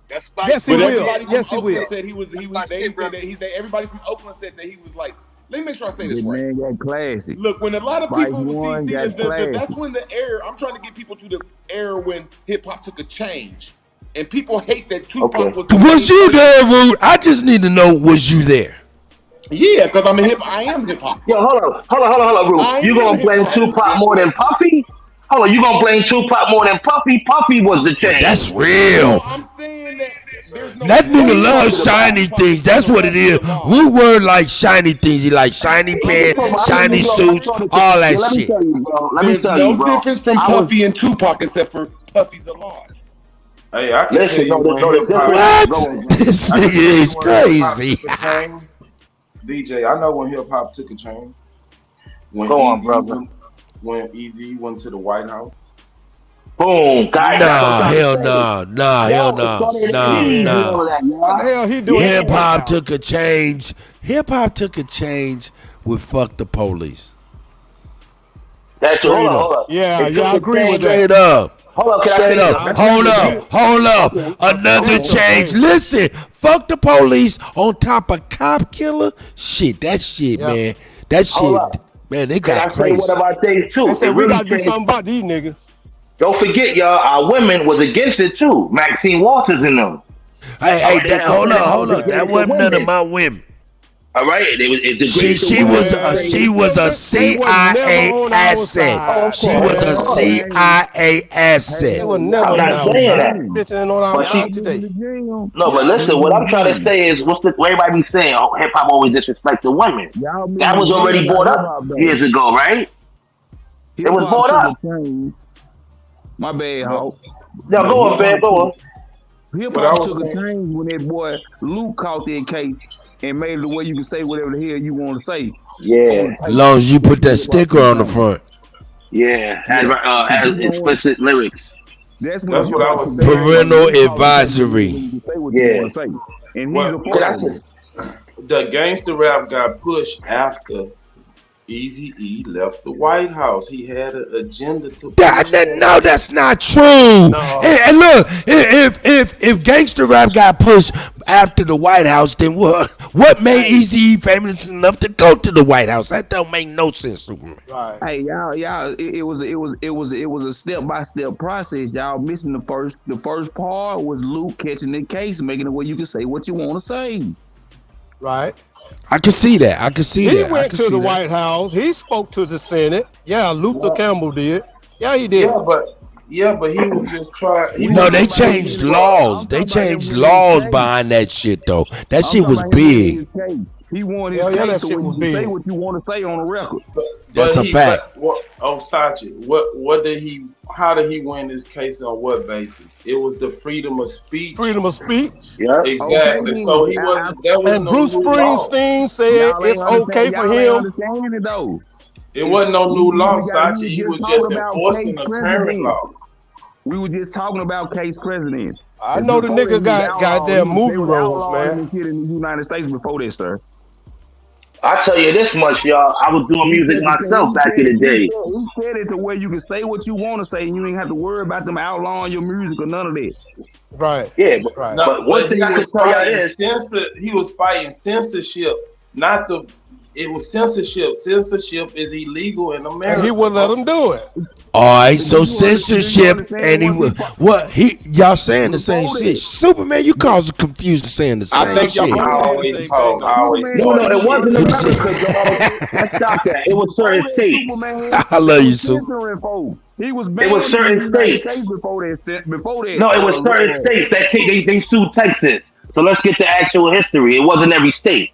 Yes, he will. Yes, he Oakland will. said they said that everybody from Oakland said that he was like, let me make sure I say this right. Man got classy. Look, when a lot of people see that's when the era, I'm trying to get people to the era when hip hop took a change. And people hate that Tupac Was you there, Rude? I just need to know, was you there? Yeah, because I am hip hop. Yo, hold on, Rude. You gonna blame Tupac more than Puffy? Hold on, you gonna blame Tupac more than Puffy? Puffy was the change. That's real. I'm saying that there's no That nigga loves shiny things. That's what it is. Rude word like shiny things. He like shiny pants, shiny suits, all that shit. There's no difference from Puffy and Tupac except for Puffy's alive. Hey, I can tell you what? This nigga is crazy. DJ, I know when hip hop took a change. When Easy went to the White House. Boom. Hell no. What the hell he doing? Hip hop took a change. Hip hop took a change with fuck the police. That's straight up. Yeah, I agree with that. Straight up. Straight up. Hold up. Another change. Listen, fuck the police on top of cop killer. Shit, that shit, man. That shit, man, they got crazy. What about things too? They said we gotta do something about these niggas. Don't forget, y'all, our women was against it too. Maxine Waters and them. Hey, hold up. That wasn't none of my women. All right, she was a CIA asset. She was a CIA asset. I'm not saying that. No, but listen, what I'm trying to say is, what everybody be saying? Oh, hip hop always disrespect the women. That was already brought up years ago, right? It was brought up. My bad, Hawk. No, go on, man. Go on. Hip hop took a change when that boy Luke caught that case and made it the way you can say whatever the hell you want to say. Yeah. As long as you put that sticker on the front. Yeah, has explicit lyrics. That's what I was saying. Parental advisory. Yeah. And he's the gangster rap got pushed after Eazy-E left the White House. He had an agenda to push. No, that's not true. No. And look, if gangster rap got pushed after the White House, then what made Eazy-E famous enough to go to the White House? That don't make no sense, Superman. Right. Hey, y'all, it was a step-by-step process. Y'all missing the first part was Luke catching the case, making it where you can say what you want to say. Right. I can see that. He went to the White House. He spoke to the Senate. Yeah, Luther Campbell did. Yeah, he did. Yeah, but he was just trying. No, they changed laws. They changed laws behind that shit, though. That shit was big. He wanted his case, so when you say what you want to say on the record. That's a fact. Sachi, how did he win this case on what basis? It was the freedom of speech. Freedom of speech? Yeah. Exactly. Okay. So he wasn't, there was and no Bruce Springsteen said it's okay for him. It wasn't no new law, Sachi. He was just enforcing a current law. We were just talking about case president. I know the nigga got goddamn movie roles, man. In the United States before this, sir. I tell you this much, y'all. I was doing music myself back in the day. He said it to where you can say what you want to say, and you ain't have to worry about them outlawing your music or none of that. Right. Yeah, right. But one thing I can tell y'all is he was fighting censorship, not the. It was censorship. Censorship is illegal in America. And he wouldn't let them do it. All right, so censorship, and he was y'all saying the same shit. Superman, you causing confusion saying the same shit. No, it wasn't America, dog. Let's stop that. It was certain states. I love you, Super. He was It was certain states. Before that. No, it was certain states that they sued Texas. So let's get the actual history. It wasn't every state.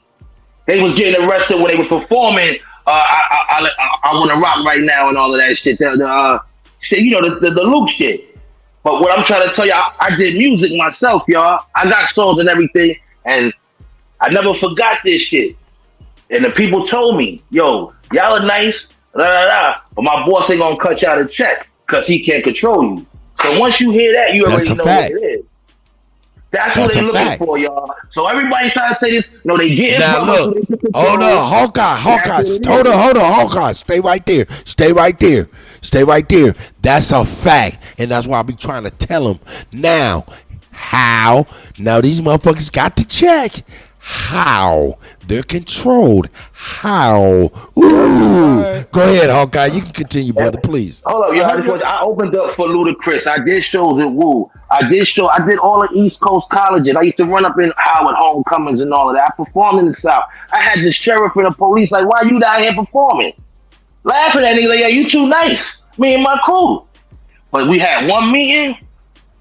They was getting arrested when they was performing. I want to rock right now and all of that shit. Shit, you know, the Luke shit. But what I'm trying to tell y'all, I did music myself, y'all. I got songs and everything, and I never forgot this shit. And the people told me, yo, y'all are nice, but my boss ain't gonna cut y'all a check because he can't control you. So once you hear that, you already know what it is. That's what they're looking for, y'all. So everybody's trying to say this. No, they get now. Look, hold on, Hawkeye. Hold on, Hawkeye. Stay right there. That's a fact, and that's why I be trying to tell them now. How? Now these motherfuckers got the check. How? They're controlled. How? Ooh. Go ahead, Hawkeye. You can continue, brother, please. Hold up, yo. I opened up for Ludacris. I did shows at Woo. I did all the East Coast colleges. I used to run up in Howard Homecomings and all of that. I performed in the South. I had the sheriff and the police like, why you down here performing? Laughing at me like, yeah, you too nice. Me and my crew. But we had one meeting.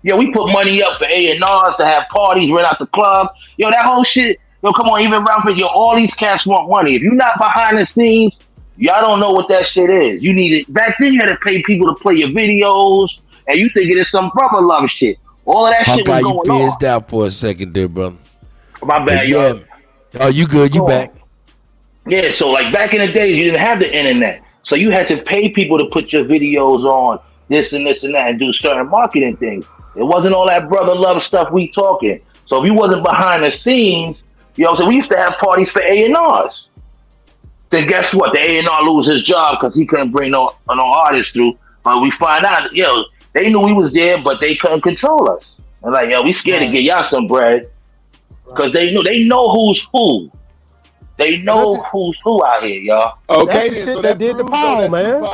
Yo, we put money up for A&Rs to have parties, rent out the club. Yo, that whole shit. Yo, come on, even Ralph, yo, all these cats want money. If you're not behind the scenes, y'all don't know what that shit is. You need it. Back then, you had to pay people to play your videos, and you think it is some brother love shit. All of that shit was going on. You fizzed out for a second there, brother. My bad, yo. Oh, you good. You back. Yeah, so like back in the days, you didn't have the internet. So you had to pay people to put your videos on this and this and that and do certain marketing things. It wasn't all that brother love stuff we talking. So if you wasn't behind the scenes, so we used to have parties for A&Rs. Then guess what? The A&R lose his job because he couldn't bring no artists through. But we find out, they knew we was there, but they couldn't control us. And like, we scared to get y'all some bread because they know who's who. They know who's who out here, y'all. Okay, then, so that did the power, man.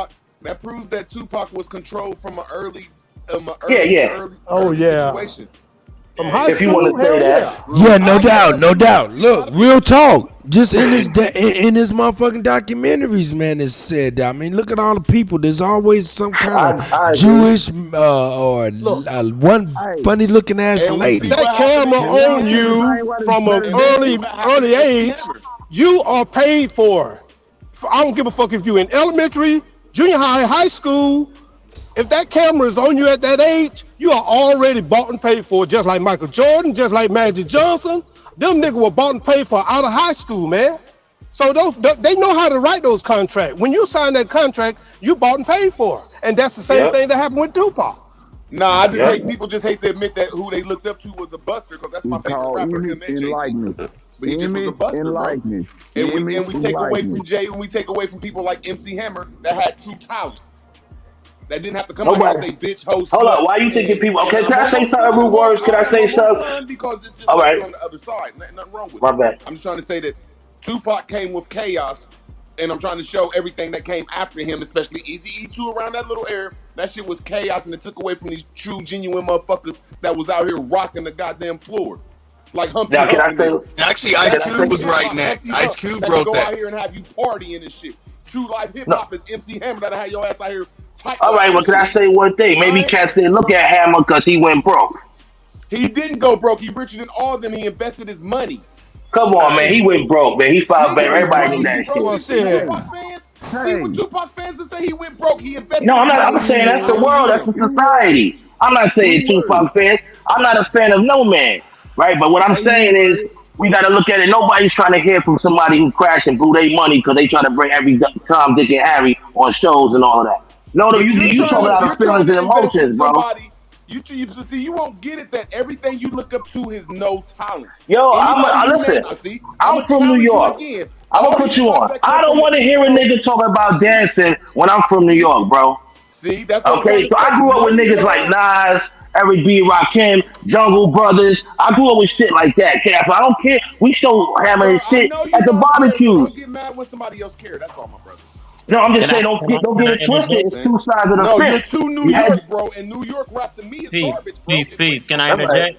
That proves that Tupac was controlled from an early situation. From high if school, you want to say that. Yeah, no doubt. Look, real talk. Just in this motherfucking documentaries, man, it's said that. I mean, look at all the people. There's always some kind of Jewish or one funny looking ass lady. That camera on you from an early age, you are paid for. I don't give a fuck if you're in elementary, junior high, high school. If that camera is on you at that age, you are already bought and paid for, just like Michael Jordan, just like Magic Johnson. Them niggas were bought and paid for out of high school, man. So they know how to write those contracts. When you sign that contract, you bought and paid for. And that's the same thing that happened with Tupac. Nah, I just hate people just hate to admit that who they looked up to was a buster, because that's my favorite rapper. But he just was a buster, bro. And we take away from Jay, and we take away from people like MC Hammer that had true talent. That didn't have to come out here and say bitch, host. Hold up, why you thinking people? Okay, can I say something, rude words? Can I say something? Because it's just like on the other side. Nothing wrong with it. My bad. I'm just trying to say that Tupac came with chaos, and I'm trying to show everything that came after him, especially Eazy-E too, around that little era. That shit was chaos, and it took away from these true, genuine motherfuckers that was out here rocking the goddamn floor. Like Humpty Now, can I say, actually, Ice Cube was right in that. Ice Cube wrote go that. out here and have you partying and shit. True life hip hop is MC Hammer that'll have your ass out here. All right, well, can I say one thing? Maybe cats didn't look at Hammer because he went broke. He didn't go broke. He richer than all of them. He invested his money. Come on, man. He went broke, man. He filed back. Everybody knew that shit. See what Tupac fans to say he went broke. He invested. No, I'm saying that's the world. That's the society. I'm not saying Tupac fans. I'm not a fan of no man, right? But what I'm saying is we got to look at it. Nobody's trying to hear from somebody who crashed and blew their money because they try to bring every Tom, Dick, and Harry on shows and all of that. No, you talk about feelings and emotions, bro. You won't get it that everything you look up to is no talent. Yo, listen. I'm from New York. I'm gonna put you on. I don't want to hear a nigga talk about dancing when I'm from New York, bro. See, that's what okay. So I grew up with niggas like Nas, Eric B, Rakim, Jungle Brothers. I grew up with shit like that. So I don't care. We show hammering shit at the barbecue. Don't get mad when somebody else cares. That's all, my brother. No, I'm just saying, don't get it twisted. It's two sides of the fence. No, you're too New York, bro, and New York rap to me is garbage, bro. Peace. Can I interject?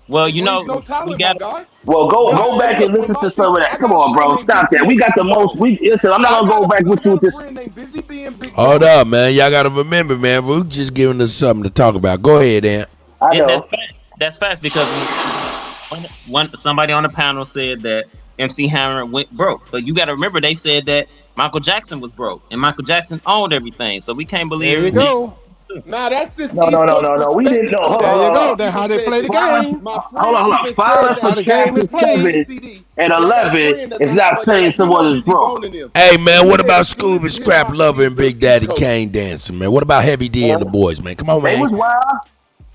Well, you know, we got. Well, go back and listen to some of that. Come on, bro. Stop that. We got the most. Listen, I'm not gonna go back with you with this. Hold up, man. Y'all gotta remember, man. We're just giving us something to talk about. Go ahead, Ant. That's facts because somebody on the panel said that MC Hammer went broke, but you got to remember they said that Michael Jackson was broke and Michael Jackson owned everything, so we can't believe. There you go. Nah, that's this. No. We didn't know. There you go. That's how they play the game. Hold on. 5 for Chapter 7 and 11 is not saying someone is broke. Hey, man, what about Scoob and Scrap Lover and Big Daddy Kane dancing, man? What about Heavy D and the boys, man? Come on, man. They was wild.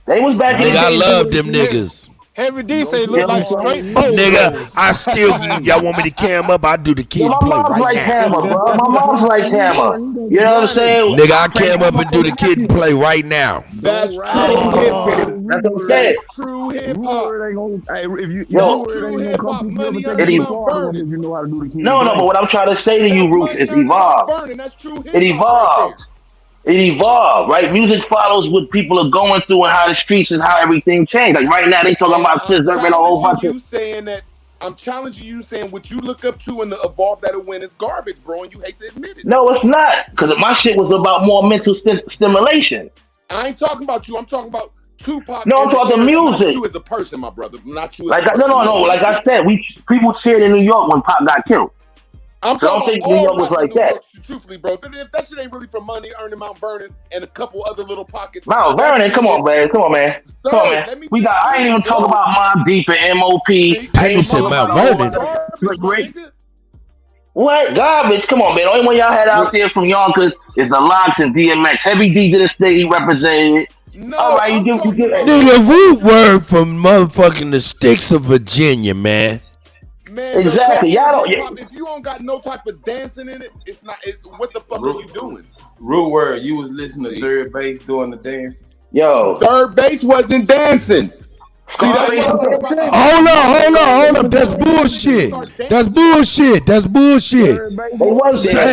They was back in the day. I love them niggas. Heavy D say look like straight boat. Nigga, I still, y'all want me to cam up? I do the kid My play mom's right like now. Hammer, bro. My mom's like Hammer. You know what I'm saying? Nigga, I cam up and do the kid and play right now. That's true hip hop. That's what I'm saying. True hip hop. If you true hip hop, money under Mount Vernon. you know how to do the kid. No, but what I'm trying to say to you, Roots, is evolve. That's true hip hop. It evolved. It evolved, right? Music follows what people are going through and how the streets and how everything changed. Like right now, they talking about scissor and a whole bunch of. I'm challenging you saying what you look up to and the evolve that'll win is garbage, bro, and you hate to admit it. No, it's not, because my shit was about more mental stimulation. I ain't talking about you. I'm talking about Tupac. No, I'm talking music. Not you as a person, my brother. Not you. Like no. Like I said, people cheered in New York when Pop got killed. I'm so I don't think New York was like that. Truthfully, bro, if that shit ain't really for money, earning Mount Vernon and a couple other little pockets. Mount Vernon, come on, man. I ain't even talking about Mobb Deep and MOP. Tiny said Mount Vernon. What garbage? Come on, man. The only one y'all had out there from Yonkers is the Locks and DMX. Heavy D to the state he represented. No, all right, you get Nigga, root word from motherfucking the sticks of Virginia, man. Man, exactly. Y'all don't. If you don't got no type of dancing in it, it's not. What the fuck are you doing? Root word. You was listening to third base doing the dances. Yo, third base wasn't dancing. See, that's hold up. That's bullshit.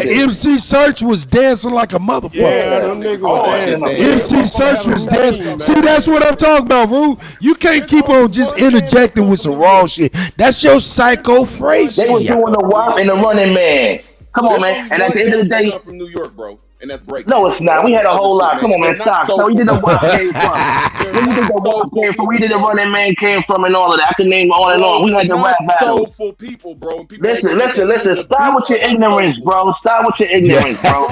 MC Search was dancing like a motherfucker. Yeah, them niggas was dancing. MC Search was dancing. See, that's what I'm talking about, Roo. You can't keep on just interjecting with some wrong shit. That's your psycho phrase. They was doing the WAP and the Running Man. Come on, man. And at the end of the day, from New York, bro. And that's break. No, it's not. We had a whole lot. Come on, man. Stop. So we did the WAP came from. Where you think the WAP came from? We did the Running Man came from and all of that. I can name on and on. We had the rap battle. Soulful people, bro. Listen. Stop with your ignorance, bro. Stop with your ignorance, bro.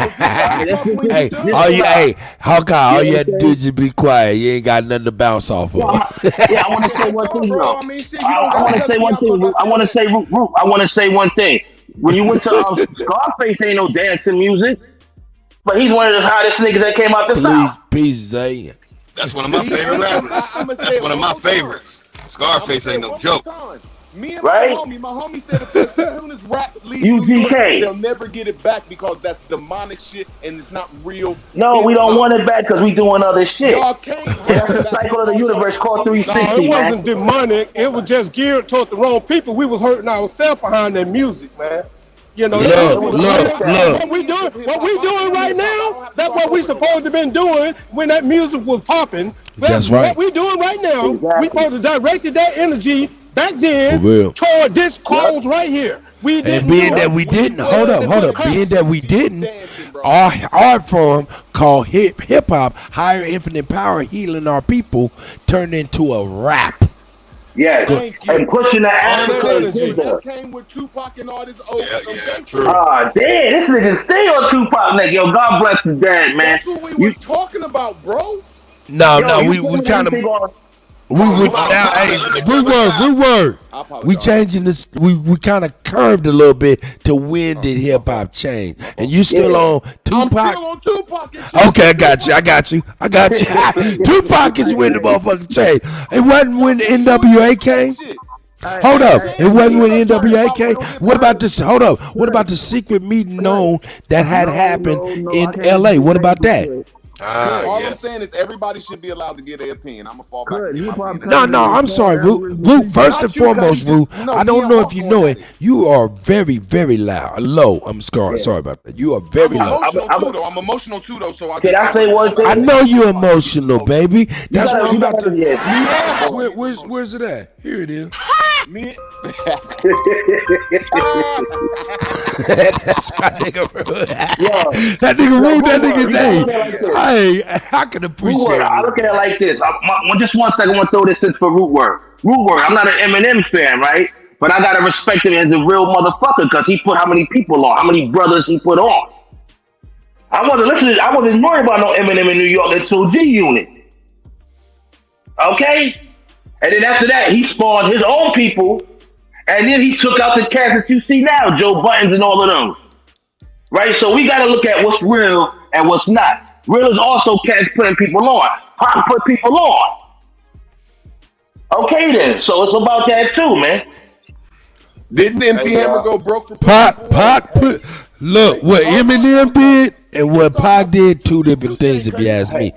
Hey, Hawkeye, all you had to do is just be quiet. You ain't got nothing to bounce off of. Yeah, I want to say one thing, bro. I want to say one thing. I want to say one thing. When you went to Scarface, ain't no dancing music. But he's one of the hottest niggas that came out the South. Peace, Zay. That's one of my favorite rappers. That's one of my favorites. Scarface ain't no joke. Me and my homie said as soon as rap leaves New York, they'll never get it back because that's demonic shit and it's not real. No, we don't want it back because we doing other shit. That's the cycle of the universe called 360, it wasn't demonic. It was just geared toward the wrong people. We was hurting ourselves behind that music, man. You know, what we doing right now, that's what we supposed to been doing when that music was popping. That's right. What we doing right now, we supposed to direct that energy back then toward this cause right here. We didn't. And being that we didn't, hold up. Being that we didn't, our art form called hip hop, higher infinite power, healing our people, turned into a rap. Yes, and pushing the Africa. That came with Tupac and all this old. Damn, this nigga stay on Tupac, nigga. Yo, God bless his dad, man. That's what we was talking about, bro. No, we kind of. We would now, hey, reword. We changing this. We kind of curved a little bit to when did hip hop change? And you still on Tupac? I'm still on Tupac. Okay, I got you. Tupac is when the motherfucker changed. It wasn't when the NWA came. Hold up. It wasn't with NWAK. What about this? Hold up. What about the secret meeting known that had happened in LA? What about that? All I'm saying is everybody should be allowed to get their opinion. I'm gonna fall back. No, I'm sorry, Root. First and foremost, Root, I don't know if you know it. You are very, very low. I'm sorry about that. You are very low. I'm emotional too, though. So Can I say one thing? I know you're emotional, baby. That's what I'm about to. Yeah. Where's it at? Here it is. Me. That's my nigga, bro. That nigga Root, that nigga name. I can appreciate it. I look at it like this. Just 1 second, I want to throw this in for Root Word. I'm not an Eminem fan, right? But I gotta respect him as a real motherfucker because he put how many people on, how many brothers he put on. I wasn't worried about no Eminem in New York until G Unit. Okay? And then after that, he spawned his own people, and then he took out the cats that you see now, Joe Buttons and all of them. Right? So we gotta look at what's real and what's not. Real is also cats putting people on. Pop put people on. Okay then, so it's about that too, man. Didn't MC Hammer go broke for Pac put look what Eminem did and what Pac did, two different things if you ask me.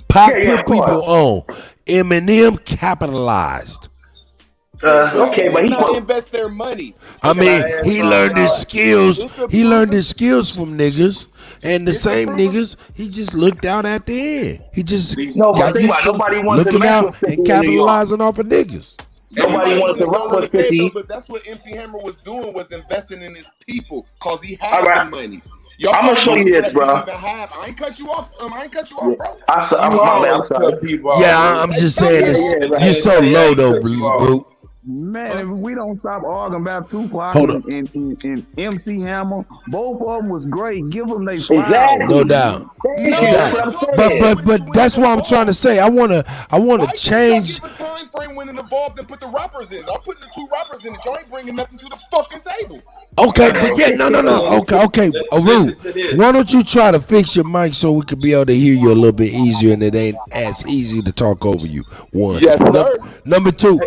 Pac put people on. Eminem capitalized. Okay, but he not invest their money. I mean, he learned his skills. He learned his skills from niggas, and the same niggas. He just looked out at the end. He just got used to looking out and capitalizing off of niggas. Nobody wanted to rock with 50. But that's what MC Hammer was doing, was investing in his people, cause he had the money. I'm gonna show you this, bro. I ain't cut you off. I ain't cut you off, bro. I'm just saying this. You're so low though, Blue. Man, if we don't stop arguing about Tupac and MC Hammer, both of them was great. Give them their flowers. No doubt. But that's what I'm trying to say. I wanna change. Give a time frame when it evolved and put the rappers in. I'm putting the two rappers in it. Y'all ain't bringing nothing to the fucking table. Okay, but yeah, no. Okay, Arun, why don't you try to fix your mic so we could be able to hear you a little bit easier and it ain't as easy to talk over you. One. Yes, sir. Number two,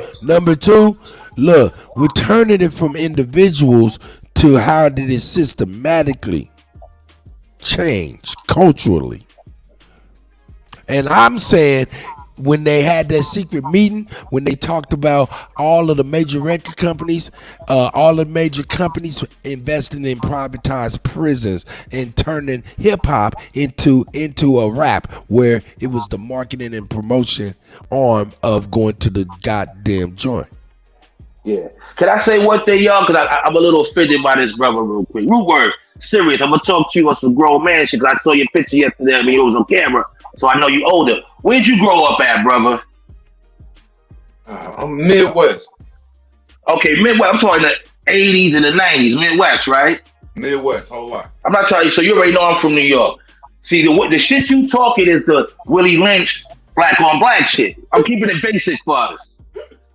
look, we're turning it from individuals to how did it systematically change culturally. And I'm saying when they had that secret meeting, when they talked about all of the major record companies, all the major companies investing in privatized prisons and turning hip hop into a rap, where it was the marketing and promotion arm of going to the goddamn joint. Yeah. Can I say one thing, y'all? Because I'm a little offended by this brother real quick. Root Word, serious. I'm going to talk to you on some grown man shit because I saw your picture yesterday. I mean, it was on camera, so I know you older. Where'd you grow up at, brother? I'm Midwest. Okay, Midwest. I'm talking the 80s and the 90s. Midwest, right? Midwest, whole lot. I'm not telling you, so you already know I'm from New York. See, the shit you talking is the Willie Lynch black on black shit. I'm keeping it basic for us.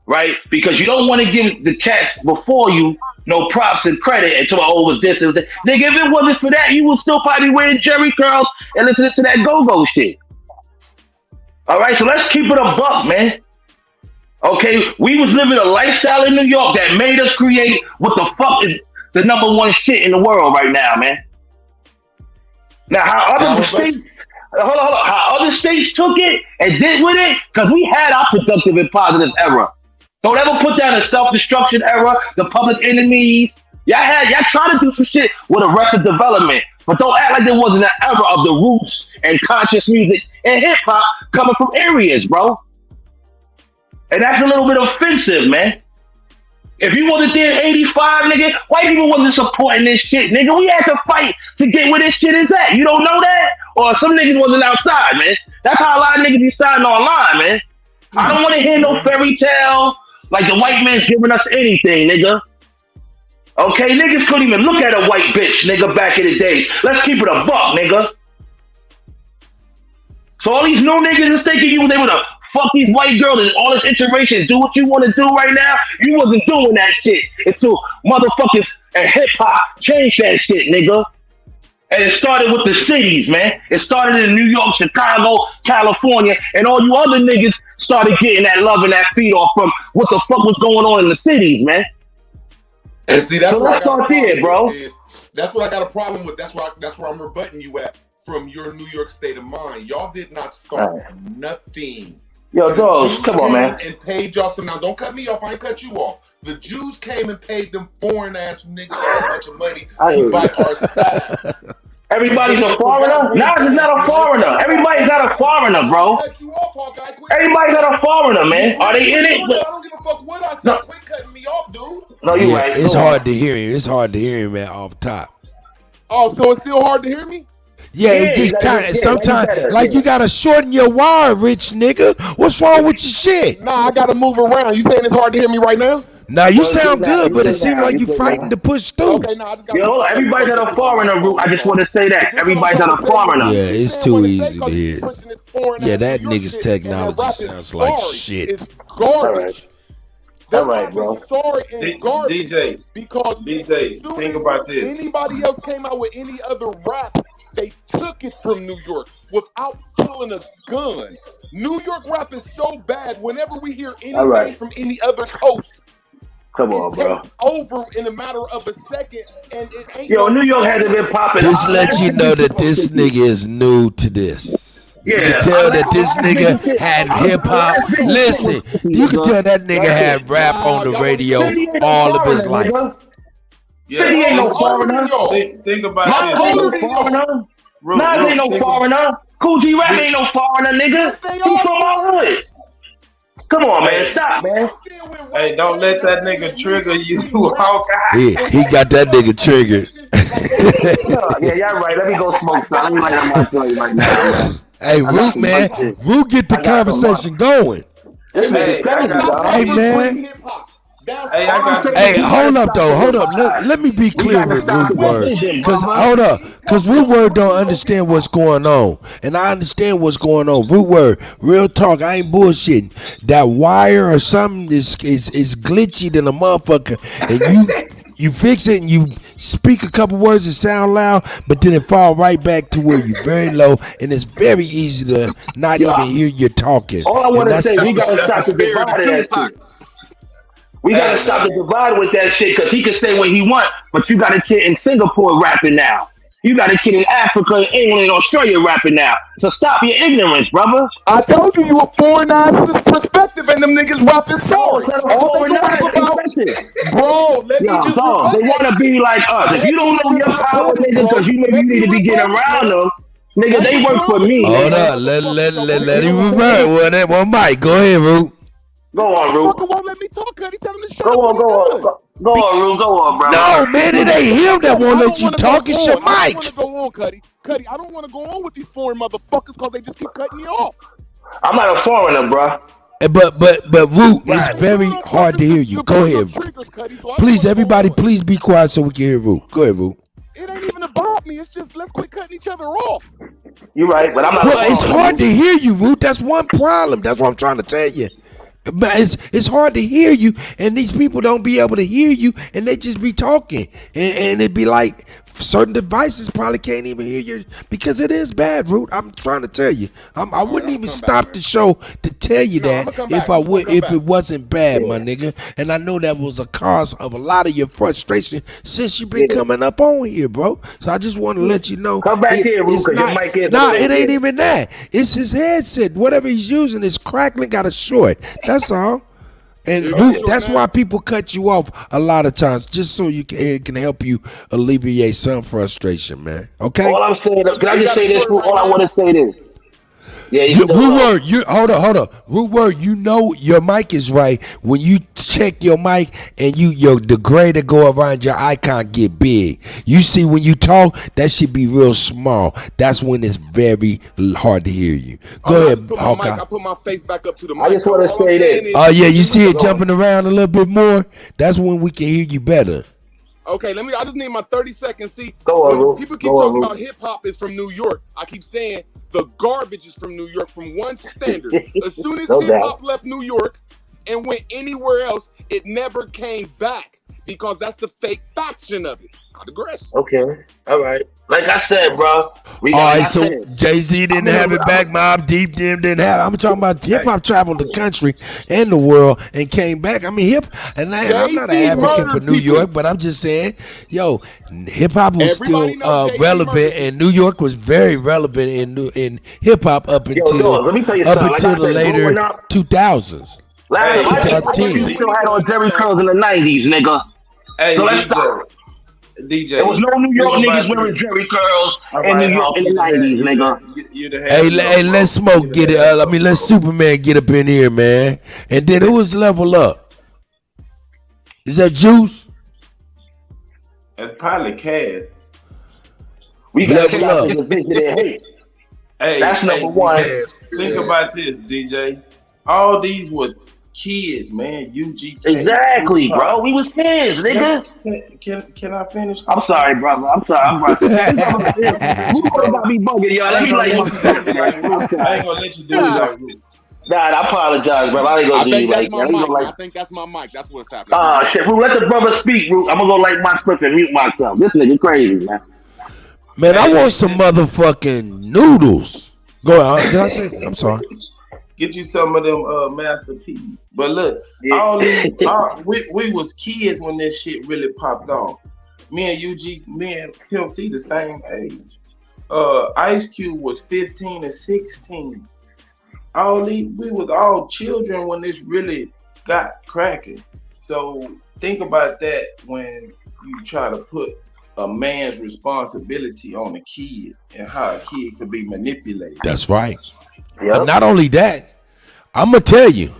Right? Because you don't want to give the cats before you no props and credit until it was this and that. Nigga, if it wasn't for that, you would still probably wearing Jerry curls and listening to that go-go shit. All right, so let's keep it a buck, man. Okay, we was living a lifestyle in New York that made us create what the fuck is the number one shit in the world right now, man. Now, how other states, how other states took it and did with it, because we had our productive and positive era. Don't ever put that in self-destruction era, the public enemies. Y'all trying to do some shit with Arrested Development, but don't act like there wasn't an era of the roots and conscious music and hip-hop coming from areas, bro. And that's a little bit offensive, man. If you wasn't there in 85, nigga, white people wasn't supporting this shit, nigga. We had to fight to get where this shit is at. You don't know that? Or some niggas wasn't outside, man. That's how a lot of niggas be starting online, man. I don't want to hear no fairy tale like the white man's giving us anything, nigga. Okay, niggas couldn't even look at a white bitch, nigga, back in the days. Let's keep it a buck, nigga. So all these new niggas is thinking you was able to fuck these white girls and all this interracial, do what you want to do right now. You wasn't doing that shit until motherfuckers and hip hop changed that shit, nigga. And it started with the cities, man. It started in New York, Chicago, California, and all you other niggas started getting that love and that feed off from what the fuck was going on in the cities, man. And see, that's so what I let's got a start there, bro. That's what I got a problem with. That's where I'm rebutting you at from your New York state of mind. Y'all did not start nothing. Yo, dogs, come on, man. And paid y'all some. Now, don't cut me off. I ain't cut you off. The Jews came and paid them foreign ass niggas a whole bunch of money to buy our staff. Everybody's a foreigner? Nas is not a foreigner. Everybody's not a foreigner, bro. Everybody's not a foreigner, man. Are they in it? I don't give a fuck what I said. Quit cutting me off, dude. No, you right. It's hard to hear him. It's hard to hear him, man, off top. Oh, so it's still hard to hear me? Yeah, it just kind of sometimes like you gotta shorten your wire, rich nigga. What's wrong with your shit? Nah, I gotta move around. You saying it's hard to hear me right now? Nah, you sound good, but it seems like you fighting to push through. Okay, nah, I just Yo, everybody's not a foreigner, Root. I just want to say that. Everybody's not a foreigner. Yeah, it's too easy to hear. Yeah, that nigga's technology sounds like shit. It's garbage. All right, bro. Sorry and garbage. DJ, because DJ, think about this. Anybody else came out with any other rap, they took it from New York without pulling a gun. New York rap is so bad. Whenever we hear anything from any other coast, come on, bro. It's over in a matter of a second, and it ain't. Yo, New York hasn't been popping. This let you know that this nigga is new to this. You can tell that this nigga had hip hop. Listen, you can tell that nigga had rap on the radio all of his life. Yeah, he ain't no foreigner. Think about this. Nas ain't no foreigner. Cool G Rap ain't no foreigner, nigga. He's from our hood. Come on, man. Stop, man. Hey, don't let that nigga trigger you, Hawkeye. Yeah, he got that nigga triggered. Yeah, y'all right. Let me go smoke some. Right now. Hey, Root, man. Root, get the conversation going. Hey, man. Hey, hold up though. Hold up. Let me be clear with Root Word. Cause Root Word don't understand what's going on, and I understand what's going on. Root Word, real talk. I ain't bullshitting. That wire or something is glitchy than a motherfucker, and you fix it and you speak a couple words that sound loud, but then it fall right back to where you're very low, and it's very easy to not even hear you talking. All I want to say, we gotta stop the divide of that shit. We gotta stop the divide with that shit, because he can say what he want, but you got a kid in Singapore rapping now. You got a kid in Africa, England, Australia rapping now. So stop your ignorance, brother. I told you a foreign ass perspective, and them niggas rapping sorry. All they rap about, bro. Let me just. They want to be like us. If you don't know your power, nigga, because you maybe need to be getting around them, nigga. They work for me. Hold up, let him revert. One mic. Go ahead, Root. Go on, Root. Fucker won't let me talk, Kutty. Tell him to shut up. Go on, Root. Go on, bro. No, man, it ain't him that won't let you talk. It's your mic. I don't want to go on, Kutty. Kutty, I don't want to go on with these foreign motherfuckers because they just keep cutting me off. I'm not a foreigner, bro. But Root, it's very hard to hear you. Go ahead, please. Everybody, please be quiet so we can hear Root. Go ahead, Root. It ain't even about me. It's just let's quit cutting each other off. You're right, but I'm not. Well, it's hard to hear you, Root. That's one problem. That's what I'm trying to tell you. But it's hard to hear you, and these people don't be able to hear you, and they just be talking, and it'd be like certain devices probably can't even hear you because it is bad, Root. I'm trying to tell you. I wouldn't even stop the show to tell you that if it wasn't bad, my nigga. And I know that was a cause of a lot of your frustration since you've been coming up on here, bro. So I just want to let you know. Come back here, Root, because your mic is. Nah, it ain't even that. It's his headset. Whatever he's using is crackling, got a short. That's all. And that's why people cut you off a lot of times, just so it can help you alleviate some frustration, man. Okay? All I'm saying, can I just say this? All I want to say this. Yeah, hold up. Root Word, you know your mic is right. When you check your mic and the gray that go around your icon get big. You see when you talk, that should be real small. That's when it's very hard to hear you. Go ahead, Hawkeye. I put my face back up to the mic. I just want to say this. Oh yeah, you see it jumping around a little bit more? That's when we can hear you better. Okay, I just need my 30-second. See, people keep talking about hip hop is from New York. I keep saying the garbage is from New York from one standard. As soon as hip hop left New York and went anywhere else, it never came back. because that's the fake faction of it. I digress. Okay, all right. Like I said, bro. All right, so Jay-Z didn't have it back. Mobb Deep didn't have it. I'm talking about hip-hop traveled the country and the world and came back. I mean, I'm not an advocate for New York, but I'm just saying, yo, hip-hop was still relevant, and New York was very relevant in hip-hop up until the later 2000s. You still had on Jerry curls in the 90s, nigga. Hey, so let's stop. DJ. There was no New York niggas wearing Jerry curls in New York in the 90s, nigga. Hey, let's Smoke get it. Let Superman get up in here, man. And then who was Level Up? Is that Juice? It's probably Cass. We got to visit and hate. Hey, that's number one. Think about this, DJ. All these were kids, man. UGK. Exactly, bro. We was kids, nigga. Can I finish? I'm sorry, brother. I'm sorry. I'm about to be bugging, y'all. Let me like I ain't gonna let you do it. Nah, I apologize, bro. I ain't gonna do you like that. I think that's my mic. That's what's happening. Shit, Root, let the brother speak, Root. I'm gonna go like my script and mute myself. This nigga crazy, man. Man, I want some motherfucking noodles. Go ahead. Did I say? I'm sorry. Get you some of them Master P. But look, we was kids when this shit really popped off. Me and Pimp C the same age. Ice Cube was 15 and 16. We was all children when this really got cracking. So think about that when you try to put a man's responsibility on a kid and how a kid could be manipulated. That's right. But not only that, I'm gonna tell you,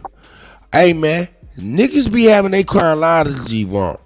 hey man, niggas be having their chronology wrong,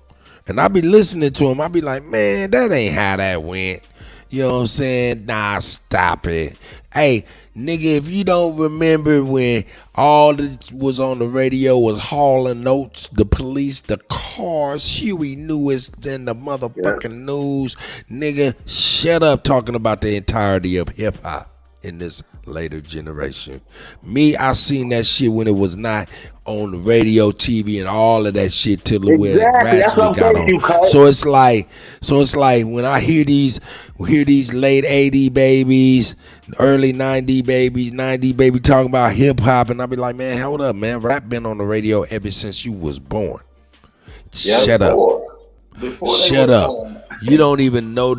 and I be listening to them. I be like, man, that ain't how that went. You know what I'm saying? Nah, stop it. Hey, nigga, if you don't remember when all that was on the radio was Hall and Oates, the police, the cars, Huey Lewis, then the motherfucking news, nigga, shut up talking about the entirety of hip hop in this later generation. Me, I seen that shit when it was not on the radio, TV, and all of that shit till it gradually got on. So it's like when I hear these late 80 babies, early 90 babies, 90 baby talking about hip hop, and I be like, man, hold up, man, rap been on the radio ever since you was born. Shut up. Shut up. You don't even know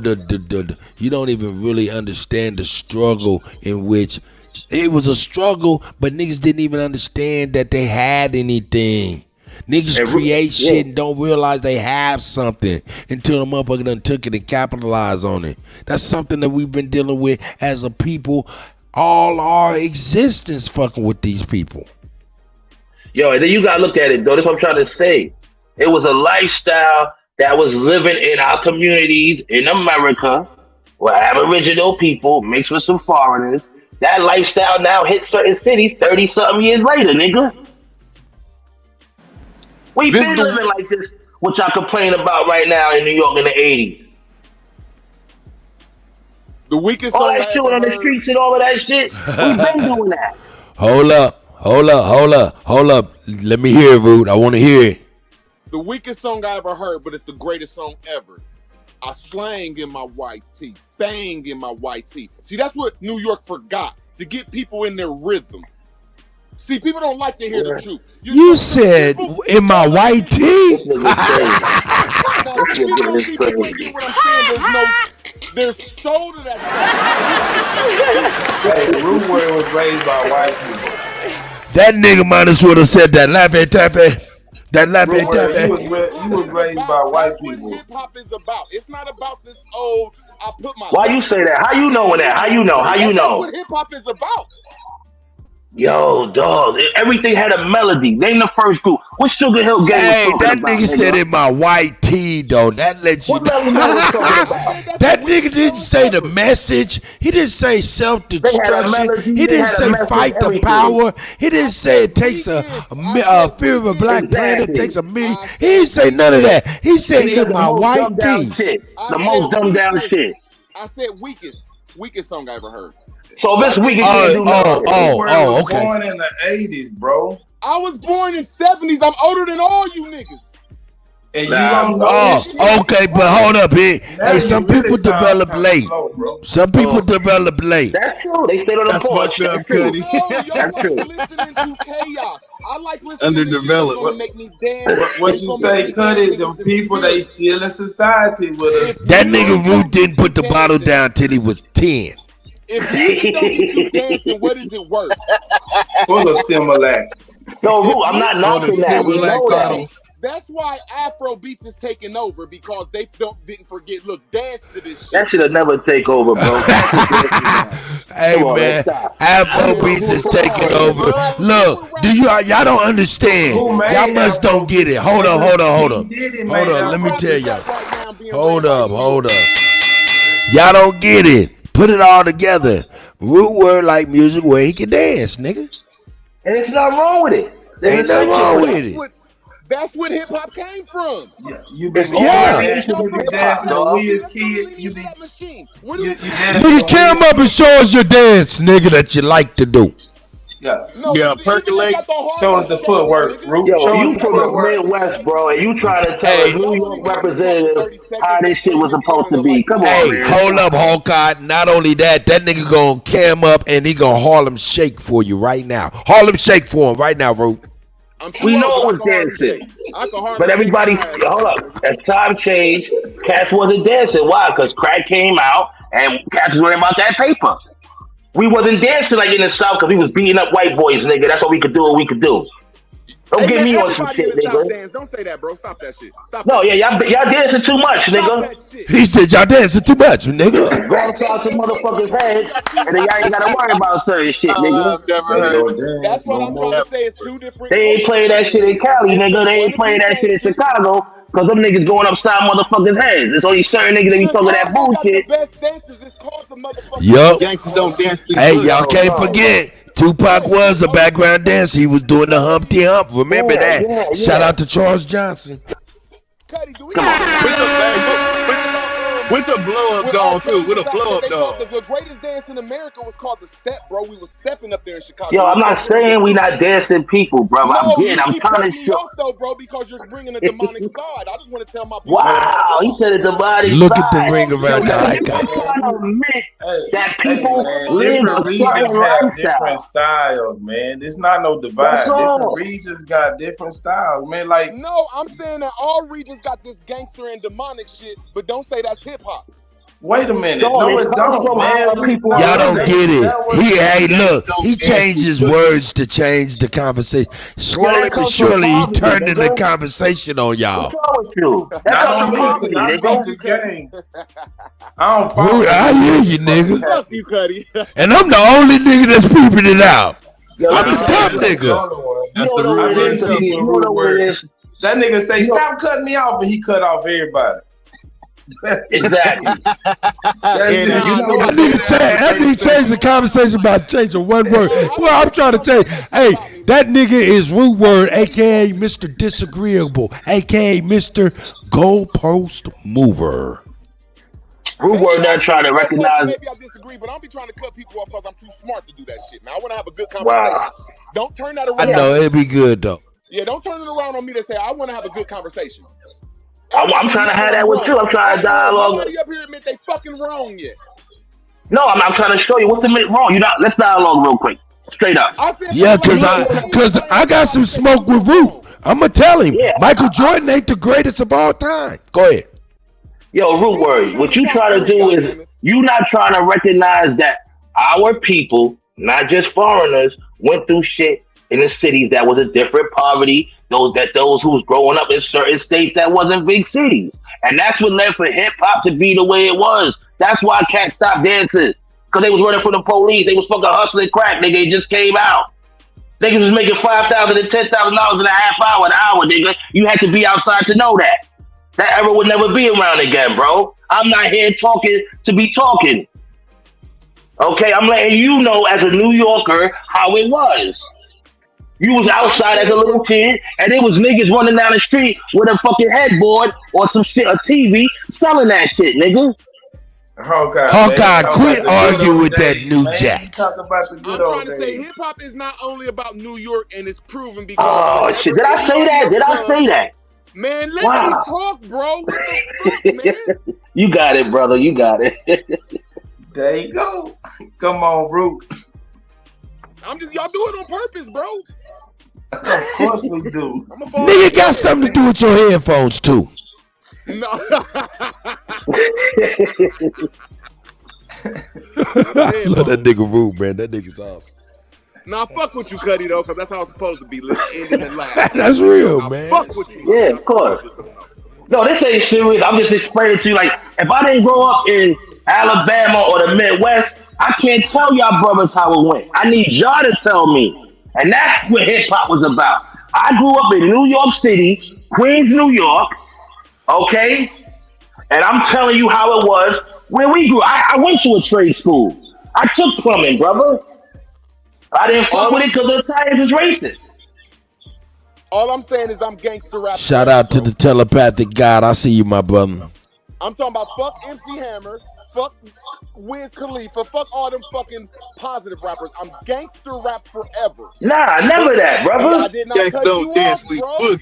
you don't even really understand the struggle in which it was a struggle, but niggas didn't even understand that they had anything. Niggas create shit and don't realize they have something until the motherfucker done took it and capitalized on it. That's something that we've been dealing with as a people all our existence, fucking with these people. Yo, and then you gotta look at it though. That's what I'm trying to say. It was a lifestyle that was living in our communities in America, where Aboriginal people mixed with some foreigners. That lifestyle now hits certain cities 30-something years later, nigga. We've been living like this, what y'all complain about right now in New York in the 80s. The weakest all song that shit on the streets and all of that shit, we've been doing that. Hold up. Let me hear it, Root. I want to hear it. The weakest song I ever heard, but it's the greatest song ever. I slang in my white tee, bang in my white tee. See, that's what New York forgot, to get people in their rhythm. See, people don't like to hear the truth. You said in my white tee? There's soul to that. Hey, Rootway was raised by white people. That nigga might as well have said that Laffy Taffy. That Laffy Taffy. You was raised by white people. Hip hop is about. It's not about this old. I put my. Why you say that? How you know that? How you know? That's what hip hop is about. Yo, dog, everything had a melody. Name the first group. What Sugar Hill Gang was talking that about, nigga said in my white tee, though. That lets you know. That nigga didn't say the message. He didn't say self-destruction. He didn't say fight the power. He didn't say it takes a fear of a black planet. Takes a million. He didn't say none of that. He said in my white tee. The most dumbed down shit. I said weakest song I ever heard. So this weekend, okay. Born in the 80s, bro. I was born in 70s. I'm older than all you niggas. And you don't know this shit. Okay, but hold up here. Now Hey, some you really people sound develop kinda late. slow, bro. Some people develop late. That's true. They stayed on the That's porch. fucked up, That's true. Kutty. That's true. listening to chaos. I like listening to shit that's Underdeveloped. gonna make me dance. What It's you gonna say, make me Kutty, dance them with the people, spirit. they still in society with us. That nigga Root didn't put the bottle down till he was 10. If music don't get you dancing, what is it worth? Full of Similac. No, Root, I'm not knocking that. We know that. That's why Afro beats is taking over because they didn't forget. Look, dance to this shit. That should have never take over, bro. Hey Come on, man, let's stop. Afrobeats is taking over. Look, y'all don't understand? Y'all must don't get it. Hold up. Let me tell y'all. Hold up. Y'all don't get it. Put it all together. Root word like music where he can dance, nigga. And there's nothing wrong with it. Ain't nothing wrong with it. That's what hip hop came from. You been dancing when we as kids. You be Nigga, cam up and show us your dance, nigga, that you like to do. Percolate. Show us the footwork. Yo, you from the Midwest, bro, and you trying to tell a New York representative how this shit was supposed to be. Come on, man. Hold up, Hawkeye. Not only that nigga gonna cam up and he gonna Harlem Shake for you right now. Harlem Shake for him right now, Root. We know it was dancing. But everybody, hold up. As time changed, cats wasn't dancing. Why? Because crack came out and cats was worrying about that paper. We wasn't dancing like in the South because we was beating up white boys, nigga. That's what we could do. Don't get me on some shit, nigga. Dance. Don't say that, bro. Stop that shit. Stop. No, yeah, y'all dancing too much, nigga. He said y'all dancing too much, nigga. Go across some motherfuckers' heads, and then y'all ain't gotta worry about certain shit, nigga. That's what I'm trying to say. It's two different. They ain't playing that shit in Cali, nigga. They ain't playing that shit in Chicago. Cause them niggas going upside motherfuckers' heads. It's only certain niggas that be talking that bullshit. Yup. Gangsters don't dance. Hey, y'all can't forget. Tupac was a background dancer. He was doing the Humpty Hump. Remember that. Yeah. Shout out to Charles Johnson. With the blow up dog too. With a blow up dog. The greatest dance in America was called the step, bro. We was stepping up there in Chicago. Yo, I'm not saying we not dancing people, bro. No, I'm you keep trying cutting to me show. off though, bro, because you're bringing a demonic side. I just want to tell my people. Wow, he said a demonic Look side. at the ring around the icon. I'm trying to admit that people live different a regions certain have lifestyle. different styles, man. It's not no divide. That's all. Different regions got different styles, man. Like No, I'm saying that all regions got this gangster and demonic shit, but don't say that's hip hop. wait a minute. No, No, it it comes don't, from man. how people Y'all don't get it. He changed his words to change the conversation. Slowly but surely, he turned the conversation on y'all. What's wrong with you? Not That's on not me, poverty, 'cause I nigga. beat this game. I don't follow. I hear you, nigga. Fuck you, Kutty. And I'm the only nigga that's peeping it out. Yo, I'm a that's dumb the nigga. That's the You root know word. what it is. That nigga say, "Stop cutting me off," and he cut off everybody. Exactly. I need to change the conversation by changing one word. Well, I'm trying to tell you, hey, that nigga is root word, aka Mr. Disagreeable, aka Mr. Goalpost Mover. Root word not trying to recognize. Maybe I disagree, but I don't be trying to cut people off because I'm too smart to do that shit. Man, I want to have a good conversation. Wow. Don't turn that around. I know it'd be good though. Yeah, don't turn it around on me to say I want to have a good conversation. I'm trying to have that with you. I'm trying to dialogue. Nobody up here admit they fucking wrong yet. No, I'm trying to show you what's the minute wrong. Let's dialogue real quick, straight up. Yeah, cause I got some smoke with Root. I'ma tell him Michael Jordan ain't the greatest of all time. Go ahead. Yo, root word. What you trying to do is you not trying to recognize that our people, not just foreigners, went through shit in the cities that was a different poverty. Those who was growing up in certain states that wasn't big cities, and that's what led for hip hop to be the way it was. That's why cats stopped dancing, because they was running from the police. They was fucking hustling crack. Nigga, it just came out. Niggas was making $5,000 and $10,000 in a half hour, an hour. Nigga, you had to be outside to know that. That era would never be around again, bro. I'm not here talking to be talking. Okay, I'm letting you know as a New Yorker how it was. You was outside as a little kid, and there was niggas running down the street with a fucking headboard or some shit, a TV, selling that shit, nigga. Hawkeye, quit arguing with that new jack. Talk about the good I'm old trying to say days. hip hop is not only about New York, and it's proven because. Oh shit! Did I say that? Did I say that? Man, let Wow. me talk, bro. What the fuck, man? You got it, brother. You got it. There you go. Come on, Root. Y'all do it on purpose, bro. Of course we do. Nigga got something to do with your headphones too. No. Love that nigga Root, man. That nigga's awesome. Nah, fuck with you, Kutty, though, because that's how it's supposed to be. Ending and last. That's real, man. Fuck with you. Yeah, of course. No, this ain't serious. I'm just explaining to you. Like, if I didn't grow up in Alabama or the Midwest, I can't tell y'all brothers how it went. I need y'all to tell me. And that's what hip hop was about. I grew up in New York City, Queens, New York, okay? And I'm telling you how it was when we grew. I went to a trade school. I took plumbing, brother. I didn't fuck with it because the science is racist. All I'm saying is I'm gangster rap. Shout out to the telepathic God. I see you, my brother. I'm talking about fuck MC Hammer, fuck Wiz Khalifa, fuck all them fucking positive rappers. I'm gangster rap forever. Nah, never that, brother. I did not cut you off, bro.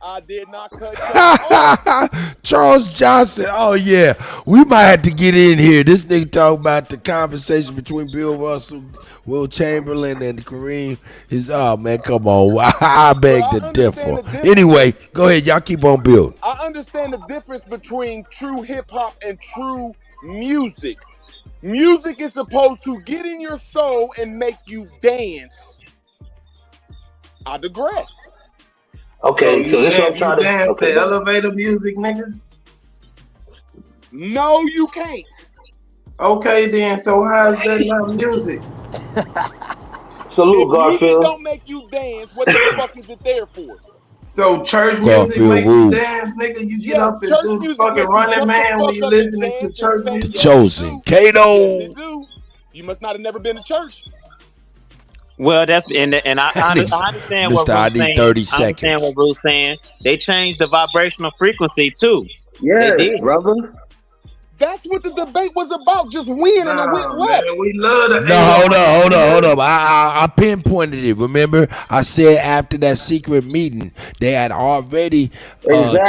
I did not cut you off. Charles Johnson. Oh yeah, we might have to get in here. This nigga talk about the conversation between Bill Russell, Will Chamberlain, and Kareem. Man, come on. I beg to differ. Anyway, go ahead. Y'all keep on building. I understand the difference between true hip hop and true music. Music is supposed to get in your soul and make you dance. I digress. Okay, so this is what I'm trying to dance to elevator music, nigga? No, you can't. Okay, then. So how is that not music? Salute, Garfield. Music don't make you dance. What the fuck is it there for? So church music make you dance, nigga. You get up and do fucking Running Man when you listening to church music. Chosen. Kato. You must not have never been to church. Well, that's and I understand what Mr. Ruth's saying. 30 I understand what Ruth's saying. They changed the vibrational frequency too. Yeah, brother. That's what the debate was about. Just win and it went left. Man, we love the. No, hold up. I pinpointed it. Remember, I said after that secret meeting, they had already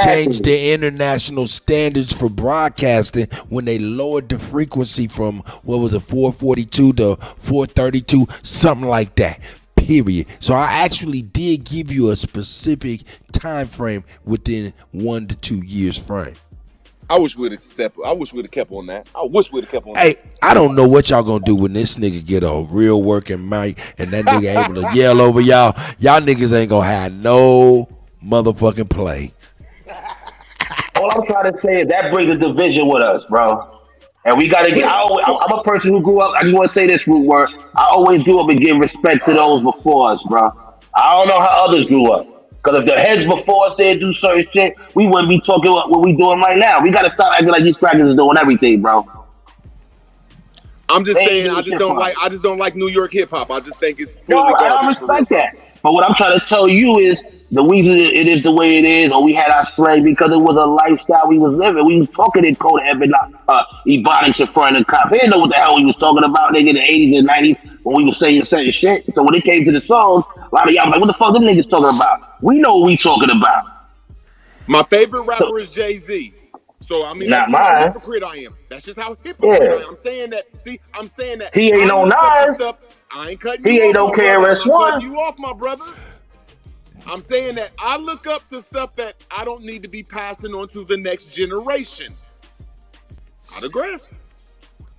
changed the international standards for broadcasting when they lowered the frequency from 442 to 432, something like that. Period. So I actually did give you a specific time frame within 1 to 2 years frame. I wish we'd have kept on that. Hey, I don't know what y'all gonna do when this nigga get a real working mic and that nigga able to yell over y'all. Y'all niggas ain't gonna have no motherfucking play. All I'm trying to say is that brings a division with us, bro. And we gotta get. I'm a person who grew up. I just want to say this root word. I always grew up and give respect to those before us, bro. I don't know how others grew up. Because if the heads before us did do certain shit, we wouldn't be talking about what we doing right now. We gotta stop acting like these crackers is doing everything, bro. I'm just saying, I just don't like New York hip hop. I just think it's fully I garbage. respect that. But what I'm trying to tell you is the reason it is the way it is, or we had our slang because it was a lifestyle we was living. We was talking in code of ebonics in front of the cops. They didn't know what the hell we was talking about, nigga, in the 80s and 90s when we was saying certain shit. So when it came to the songs, a lot of y'all was like, what the fuck them niggas talking about? We know what we talking about. My favorite rapper is Jay-Z. So I mean, Not that's how mine. hypocrite I am. That's just how hypocrite I am. I'm saying that. He ain't no nine. I ain't cutting He you ain't off, no my brother. I'm KRS-One. not cutting you off, my brother. I'm saying that I look up to stuff that I don't need to be passing on to the next generation. I digress.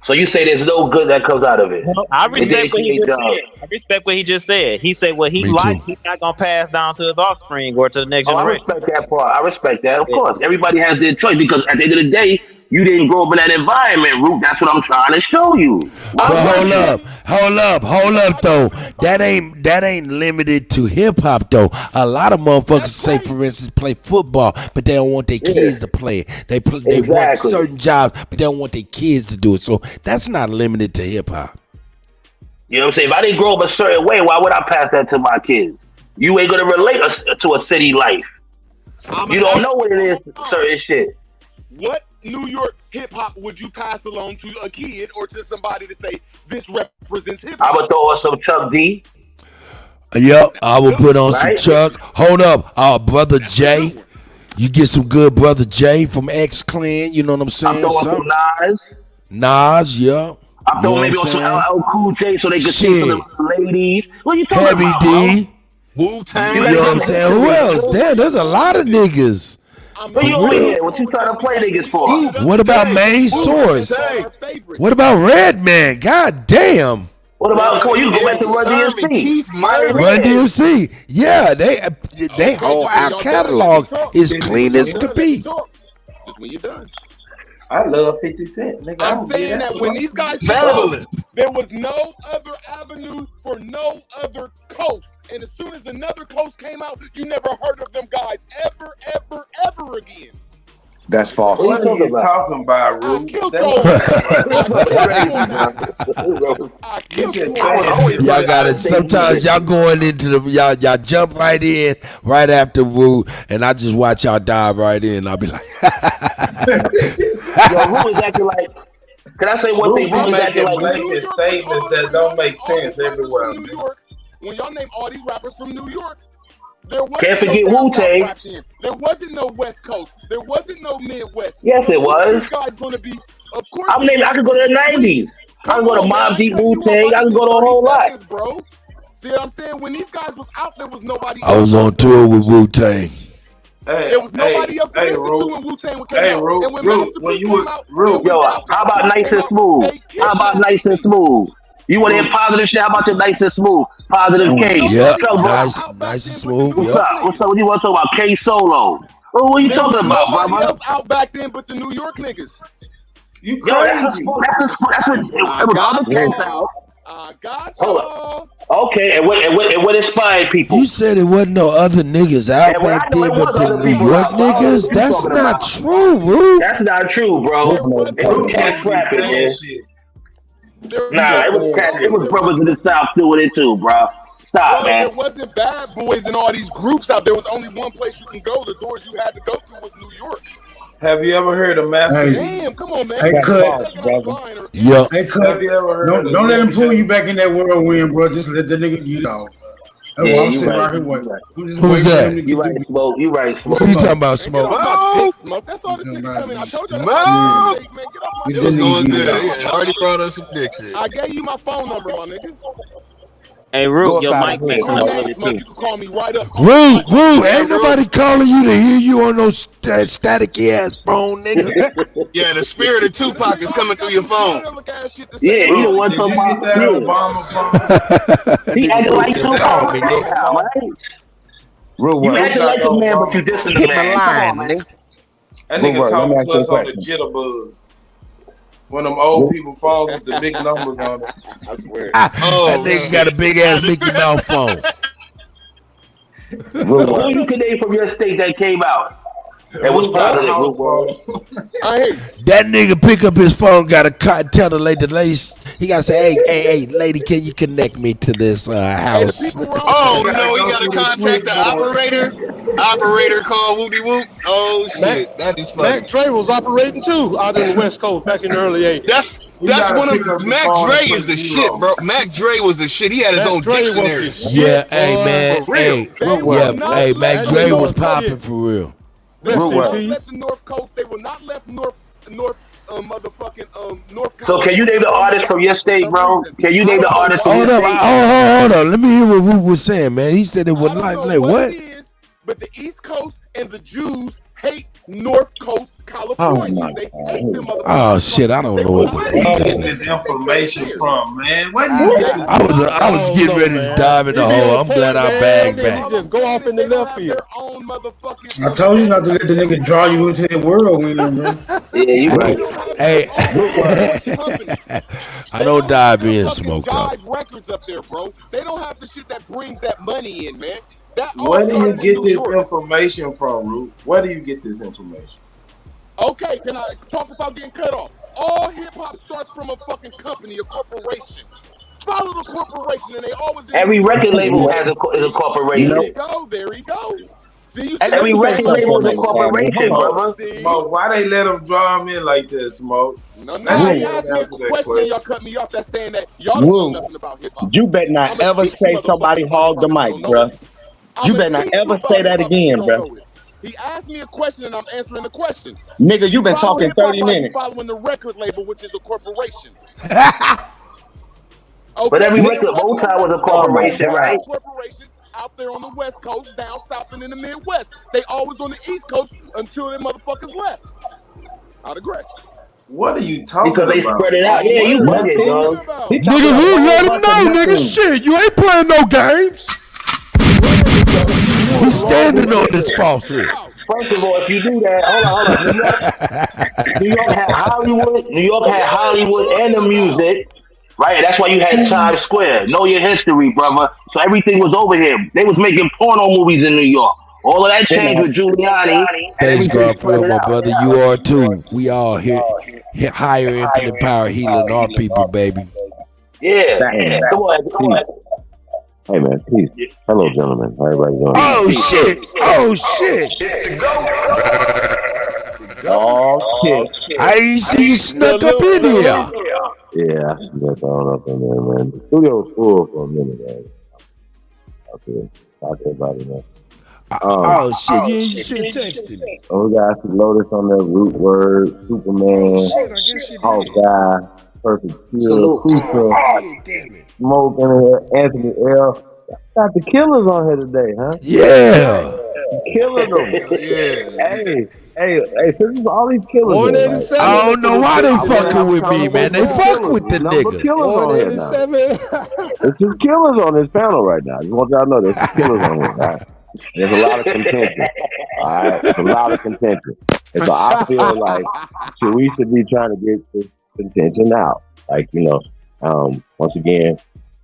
So you say there's no good that comes out of it. I respect what he just said. I respect what he just said. He said what he likes, he's not gonna pass down to his offspring or to the next generation. I respect that part. I respect that. Of course, everybody has their choice because at the end of the day, you didn't grow up in that environment, Root. That's what I'm trying to show you. But hold up though. That ain't limited to hip hop though. A lot of motherfuckers say, for instance, play football, but they don't want their kids to play it. They want certain jobs, but they don't want their kids to do it. So that's not limited to hip hop. You know what I'm saying? If I didn't grow up a certain way, why would I pass that to my kids? You ain't gonna relate to a city life. You don't know what it is, certain shit. What New York hip hop would you pass along to a kid or to somebody to say this represents hip hop? I would throw on some Chuck D. Yep, I would put on some Chuck. Hold up, brother Jay. You get some good brother Jay from X Clan. You know what I'm saying? I'm throwing some Nas. Nas, yeah. I'm throwing maybe on some LL Cool J so they can see some of the ladies. What you talking Heavy about, D. Wu-Tang. You know what I'm saying? Who else? Damn, there's a lot of niggas. Who you over here? What you trying to play niggas for? What about Main Source? What about Redman? God damn. What about, come on, you go back to Run DMC. Run DMC. Yeah, they whole our catalog is clean as could be. Just when you're done. I love 50 Cent. Nigga, I'm saying that when these guys Fabulous. there was no other avenue for no other coast. And as soon as another coast came out, you never heard of them guys ever again. That's false. What are you talking about, Rude? Y'all got it. Sometimes y'all going into the y'all jump right in right after Rude, and I just watch y'all dive right in. I'll be like, Yo, Rude is acting like. Can I say one thing? Rude is acting like making statements that don't make sense everywhere. When y'all name all these rappers from New York, there wasn't no Wu-Tang. rap then. There wasn't no West Coast. There wasn't no Midwest. Yes, it was. These guys gonna be, of course. I could go to the 90s. I can go to Mobb Deep, Wu-Tang. I can go to a whole lot. Bro. See what I'm saying? When these guys was out, there was nobody. I was on tour with Wu-Tang. There was nobody else to listen to when Wu-Tang came out. And when Minister when P you came was, out, yo, how about Nice and Smooth? How about Nice and Smooth? You want to hear positive shit? How about your Nice and Smooth? Positive K. Yeah, What's up, bro? nice and smooth. What's up? What's up? What you want to talk about? K Solo. Oh, what are you talking about, nobody brother? else out back then but the New York niggas. You Yo, that's crazy. what it was other cats out. I got you. Okay, and what inspired people? You said it wasn't no other niggas out And back I know then it but was the other New people York out, bro. niggas. What you That's talking not about? true, Rude. That's not true, bro. It was cats rapping, man. Nah, it was brothers in the South doing it too, bro. Stop, man. There wasn't bad boys and all these groups out there. Was only one place you can go. The doors you had to go through was New York. Have you ever heard of Master? Hey. Damn, come on, man. Hey, Cut. Yeah. Hey, Cut. Don't let him pull you back in that whirlwind, bro. Just let the nigga get off. That's why I'm sitting right here waiting. Who's that? You right, Smoke. You right, Smoke. Who you talking about, Smoke? Smoke. That's all this nigga coming. I told you. It was going good. Yeah, already brought us some dick shit. I gave you my phone number, my nigga. Hey, Root, your mic mixing up really You too. can call me right up. Rude, ain't nobody calling you to hear you on no staticky ass phone, nigga. Yeah, the spirit of Tupac is coming through your phone. Yeah, you the one talking about he acting like Tupac. You acting like a man, but you dissing the man. Come on, man. That nigga talking to us on the jitterbug. One of them old people phones with the big numbers on it. I swear. That nigga got a big ass Mickey Mouse phone. Who you can name from your state that came out? That was positive. That nigga pick up his phone, gotta tell the lady, he gotta say, hey, lady, can you connect me to this house? Oh no, he gotta contact the operator. Operator call Woody Whoop. Oh shit, that is funny. Mac Dre was operating too out in the West Coast back in the early 80s. That's one of Mac Dre is the shit, bro. Mac Dre was the shit. He had his own dictionary. Yeah, hey man, Mac Dre was popping for real. They will not let the North Coast. They will not let North Carolina. So can you name the artist from your state, bro? Can you name the artist from your state? Hold on. Let me hear what Root was saying, man. He said it would not like what? But the East Coast and the Jews hate North Coast California. They hate them. Oh shit, I don't know what Where you get this information from, man? What I was getting ready to dive in the hole. I'm glad I bagged back. Just go off in the left field. I told you not to let the nigga draw you into the whirlwind, man. Yeah, you right. Hey, I don't dive in smoke though. Jive records up there, bro. They don't have the shit that brings that money in, man. Where do you get this information from, Root? Where do you get this information? Okay, can I talk without getting cut off? All hip hop starts from a fucking company, a corporation. Follow the corporation, and they always. Every record label is a corporation. There he go. See, every record label is a corporation, brother. Smoke, why they let them draw them in like this, Smoke? No, now you ask me a question and y'all cut me off. That's saying that y'all don't know nothing about hip hop. You better not ever say somebody hogged the mic, bro. You better not ever say that again, bro. He asked me a question and I'm answering the question. Nigga, you've been talking hip-hop, 30 minutes. Following the record label, which is a corporation. But every record, Motown was a corporation, right? Corporations out there on the West Coast, down south, and in the Midwest. They always on the East Coast until them motherfuckers left. I digress. What are you talking about? Because they spread it out. Yeah, you bugging, dog. Nigga, we let him know, nigga. Shit, you ain't playing no games. He's standing on this falsehood. First of all, if you do that, hold on. New York had Hollywood. New York had Hollywood and the music, right? That's why you had Times Square. Know your history, brother. So everything was over here. They was making porno movies in New York. All of that changed with Giuliani. Thanks, Garfield, my brother. You are too. We all here. Higher infinite power healing our people, baby. Yeah. Come on. Hey man, peace. Hello, gentlemen. How everybody doing? Oh shit! Oh shit! It's the go. Oh shit! I ain't see you snuck up in here. Yeah, I snuck on up in there, man. The studio was full for a minute, man. Okay, talk about it, man. Oh shit! You should have texted me. Oh, we got some Lotus on that root word, Superman, Hawkeye, Perfect Kill, Cruiser, Smoke in here, Anthony L. Got the killers on here today, huh? Yeah. Killing them. Hey, since it's all these killers. Right? I don't know why they fucking with me, man. They fuck with the nigga. Killers on here now. It's just killers on this panel right now. Just want y'all to know there's killers on here. Right? There's a lot of contention. All right, there's a lot of contention, and so I feel like we should be trying to get this contention out. Like, you know, once again,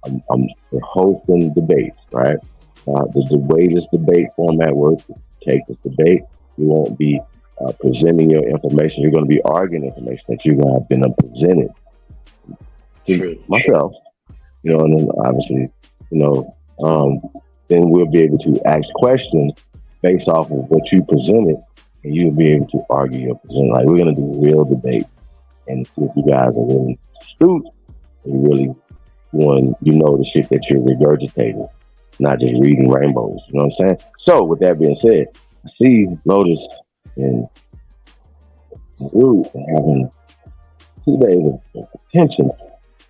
I'm hosting debates, right? The way this debate format works, take this debate. You won't be presenting your information. You're going to be arguing information that you're going to have been presented to myself, you know, and then obviously, you know, then we'll be able to ask questions based off of what you presented, and you'll be able to argue your position. Like, we're going to do real debates and see if you guys are really astute and you really want, you know, the shit that you're regurgitating, not just reading rainbows. You know what I'm saying? So, with that being said, I see Lotus and Root having 2 days of attention,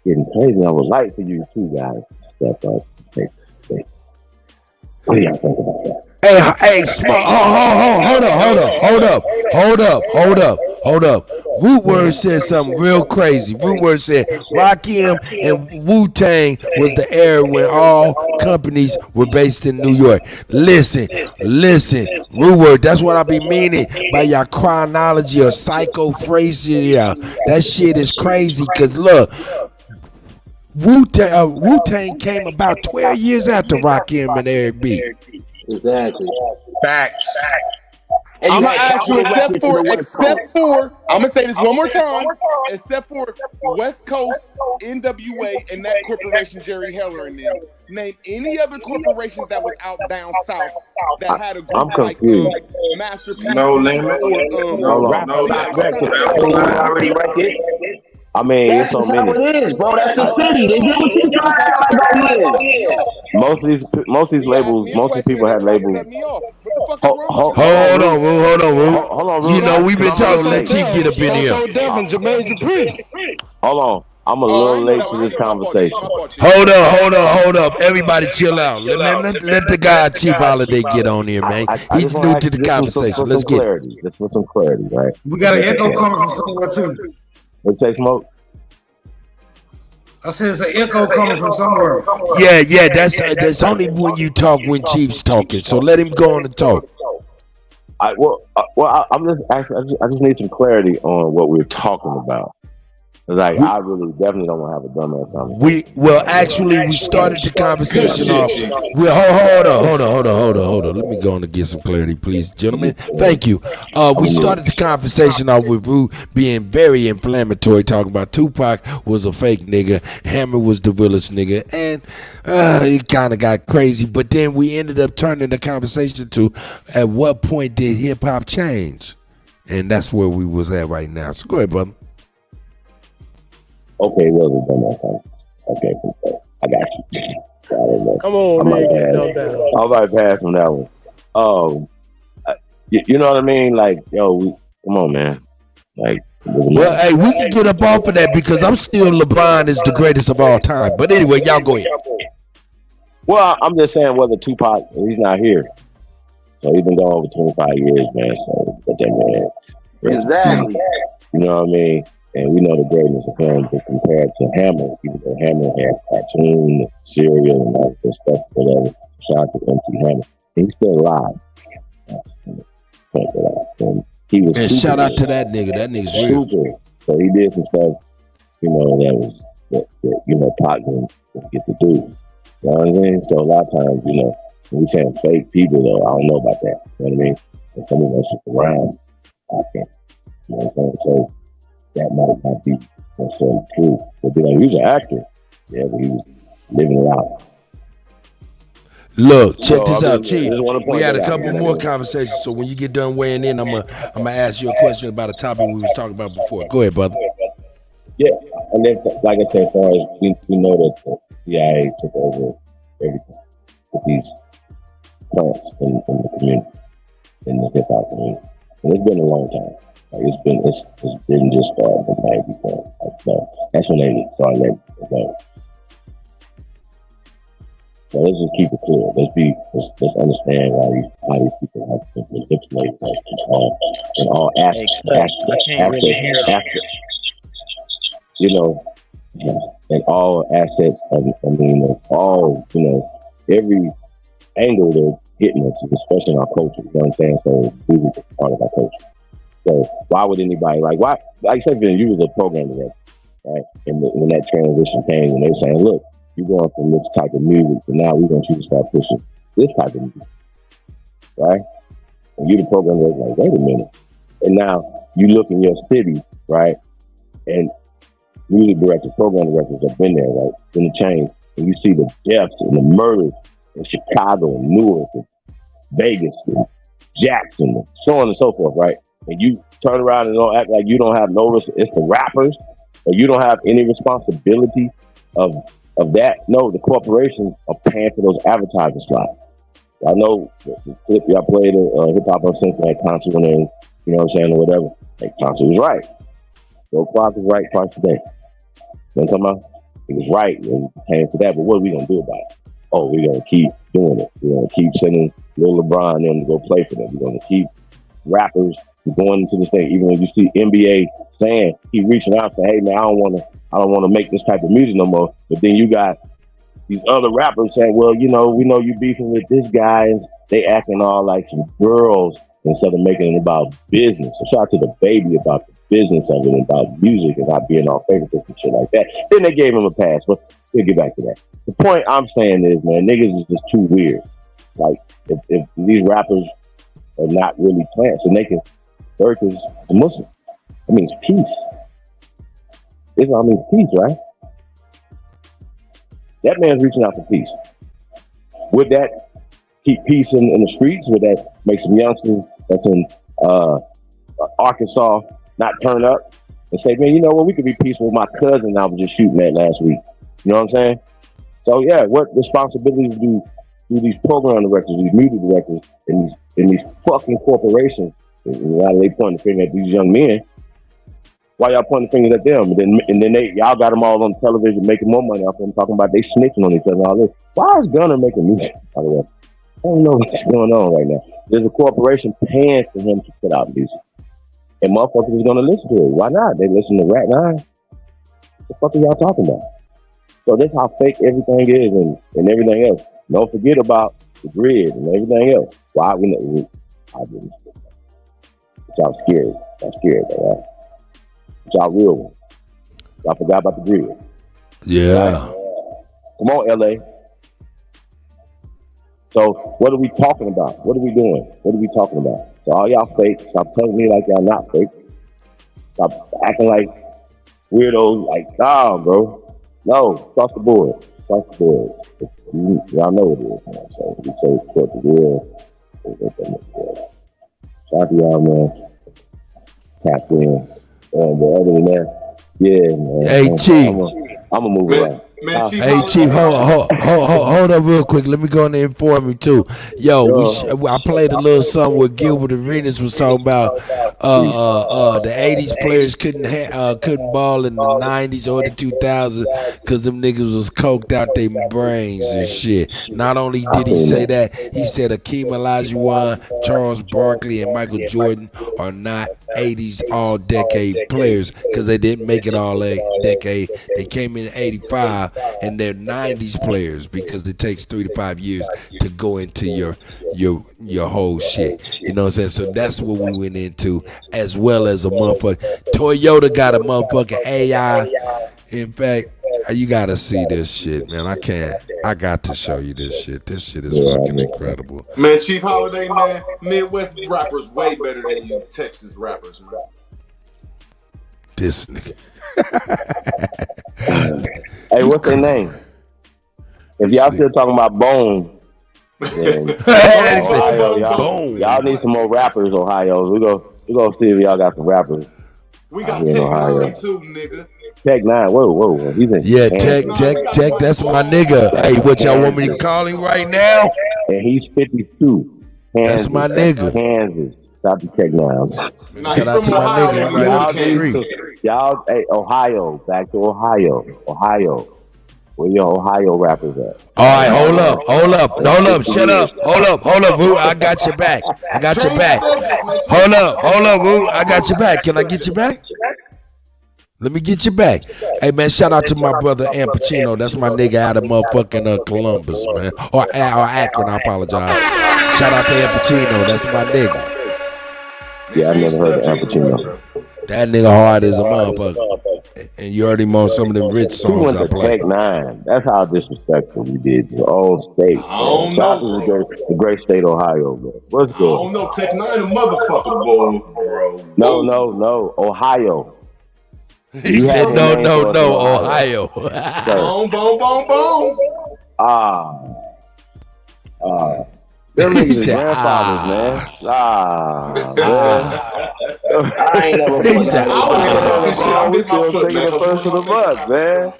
getting crazy. I would like for you two guys to step up and take the stage. What do y'all think about that? Hey, hold up. Root Word said something real crazy. Root Word said Rakim and Wu-Tang was the era when all companies were based in New York. Listen, Root Word, that's what I be meaning by your chronology or psychophrasia. That shit is crazy, because look, Wu-Tang came about 12 years after Rakim and Eric B. Exactly. Facts. I'm gonna ask you, except for, I'm gonna say this one more time, except for West Coast, NWA, and that corporation, Jerry Heller and them. Name any other corporations that was out down south that had a group like Master P. No Limit. I mean, it's so many. It is, bro. That's the city. They did what you tried. Most of these labels, most of these people had labels. Hold on. You know, we've been talking. Let Chief get up in here. Hold on. I'm a little late to this conversation. Hold up. Everybody chill out. Let the guy Chief Holiday get on here, man. He's new to the conversation. Let's get it. Just for some clarity, right? We got an echo coming from somewhere too. What take Smoke? I said it's an echo coming from somewhere. Yeah. That's only when you talk when Chief's talking. So let him go on and talk. I'm just asking. I just need some clarity on what we're talking about. Like, I really definitely don't want to have a dumbass conversation. We started the conversation off. Hold on. Let me go on and get some clarity, please, gentlemen. Thank you. We started the conversation off with Root being very inflammatory, talking about Tupac was a fake nigga, Hammer was the realest nigga, and it kind of got crazy. But then we ended up turning the conversation to, at what point did hip hop change? And that's where we was at right now. So go ahead, brother. Okay, well, okay, I got you. Come on, man. I might pass on that one. You know what I mean? Like, yo, come on, man. Like, well, hey, we can get up off of that because I'm still LeBron is the greatest of all time. But anyway, y'all go ahead. Well, I'm just saying whether Tupac, he's not here. So he's been gone over 25 years, man. So, but that man. Exactly. You know what I mean? And we know the greatness of him, but compared to Hammer, even though Hammer had cartoon, cereal, and all that stuff, whatever. Shout out to MC Hammer. He's still alive. And he was and shout out to that nigga. That nigga's real. So he did some stuff, you know, that you know, Pac didn't get to do. You know what I mean? So a lot of times, you know, when we saying fake people, though, I don't know about that. You know what I mean? And some of us just around, I can't. You know what I'm saying? So that might not be necessarily true. But be like, he was an actor. Yeah, but he was living it out. Look, check this out, Chief. We had a couple more conversations, so when you get done weighing in, I'm gonna ask you a question about a topic we was talking about before. Go ahead, brother. Yeah, and then, like I said, as far as we know that the CIA took over everything with these plants in the community, in the hip hop community, and it's been a long time. Like it's been just the night before. Like, so that's when they started letting it go. So let's just keep it clear. Let's understand how these people have been manipulated in all aspects. You know, in all assets of all, you know, every angle they're hitting us, especially in our culture. You know what I'm saying? So music is part of our culture. So why would anybody why? Like I said, you was a program director, right? And when that transition came, and they were saying, look, you're going from this type of music to now we want you to start pushing this type of music, right? And you the program director, like, wait a minute. And now you look in your city, right? And music directors, program directors have been there, right? In the chains, and you see the deaths and the murders in Chicago and Newark and Vegas and Jackson and so on and so forth, right? And you turn around and don't act like you don't have it's the rappers, or you don't have any responsibility of that. No, the corporations are paying for those advertising slots. I know the clip I played a hip hop on Cincinnati concert when they, you know what I'm saying, or whatever. That concert was right. So Clark was right twice today. You know what I'm talking about? He was right and paying for that, but what are we gonna do about it? Oh, we're gonna keep doing it. We're gonna keep sending Lil LeBron them to go play for them. We're gonna keep rappers going into this thing. Even when you see NBA saying, he reaching out saying, hey man, I don't wanna make this type of music no more. But then you got these other rappers saying, well, you know, we know you beefing with this guy, and they acting all like some girls instead of making it about business. So shout out to the baby about the business of it and about music and not being all favorites and shit like that. Then they gave him a pass, but we'll get back to that. The point I'm saying is, man, niggas is just too weird. Like, if these rappers are not really plants, and they can, Dirk is a Muslim. That means peace. Islam means peace, right? That man's reaching out for peace. Would that keep peace in the streets? Would that make some youngsters that's in Arkansas not turn up and say, man, you know what, we could be peaceful with my cousin I was just shooting at last week. You know what I'm saying? So yeah, what responsibilities do these program directors, these music directors, and these fucking corporations, why are they pointing the finger at these young men? Why y'all pointing fingers at them? And then y'all got them all on television making more money off them, talking about they snitching on each other and all this. Why is Gunner making music, by the way? I don't know what's going on right now. There's a corporation paying for him to put out music. And motherfuckers is gonna listen to it. Why not? They listen to Rat 9. The fuck are y'all talking about? So that's how fake everything is and everything else. Don't forget about the grid and everything else. Why I didn't. Y'all scared. Y'all scared, right? Y'all real one. Y'all forgot about the grid. Yeah. Right? Come on, LA. So what are we talking about? What are we doing? What are we talking about? So all y'all fake. Stop telling me like y'all not fake. Stop acting like weirdos. Like, nah, bro. No, across the board. Across the board. Y'all know what it is, man. So we say support the real. Shout out to y'all, man. Tap in. But other than that, yeah, man. Hey, Chief. I'm gonna move around. Man, Chief, hey Chief, hold up real quick. Let me go in there and inform you too. Yo, I played a little something where Gilbert Arenas was talking about the '80s players couldn't ball in the '90s or the 2000s because them niggas was coked out their brains and shit. Not only did he say that, he said Akeem Olajuwon, Charles Barkley, and Michael Jordan are not '80s all-decade players because they didn't make it all decade. They came in '85. And they're '90s players because it takes 3 to 5 years to go into your whole shit. You know what I'm saying? So that's what we went into, as well as a motherfucker. Toyota got a motherfucking AI. In fact, you gotta see this shit, man. I got to show you this shit. This shit is fucking incredible. Man, Chief Holiday, man, Midwest rappers way better than you Texas rappers, man. This nigga. Hey, what's their name? If y'all still talking about Bone, then Ohio, y'all need some more rappers, Ohio. We go see if y'all got some rappers. We got Tech 9 too, nigga. Tech 9, whoa. He's in Tech, that's my nigga. Hey, what y'all want me to call him right now? And he's 52. That's my nigga. Kansas. Shout out to Tech 9. Shout out to my nigga. Y'all, hey, Ohio. Back to Ohio. Where your Ohio rappers at? All right, hold up. Shut up. Hold up, Voo. I got your back. Hold up, Voo. I got your back. Can I get you back? Let me get you back. Hey, man, shout out to my brother Am Pacino. That's my nigga out of motherfucking Columbus, man. Or Akron, I apologize. Shout out to Am Pacino. That's my nigga. Yeah, I never heard of Am Pacino. That nigga hard as a motherfucker. And you heard him on some of them rich songs we went I to played. Tech 9. That's how disrespectful we did to our own state. Shout out to the great state of Ohio, man. What's good? I don't know, Tech 9 a motherfucker, bro. No, Ohio. He said no, Ohio. Boom. Them niggas are grandfathers, man. I ain't never He said, we still singing the first of the month, man.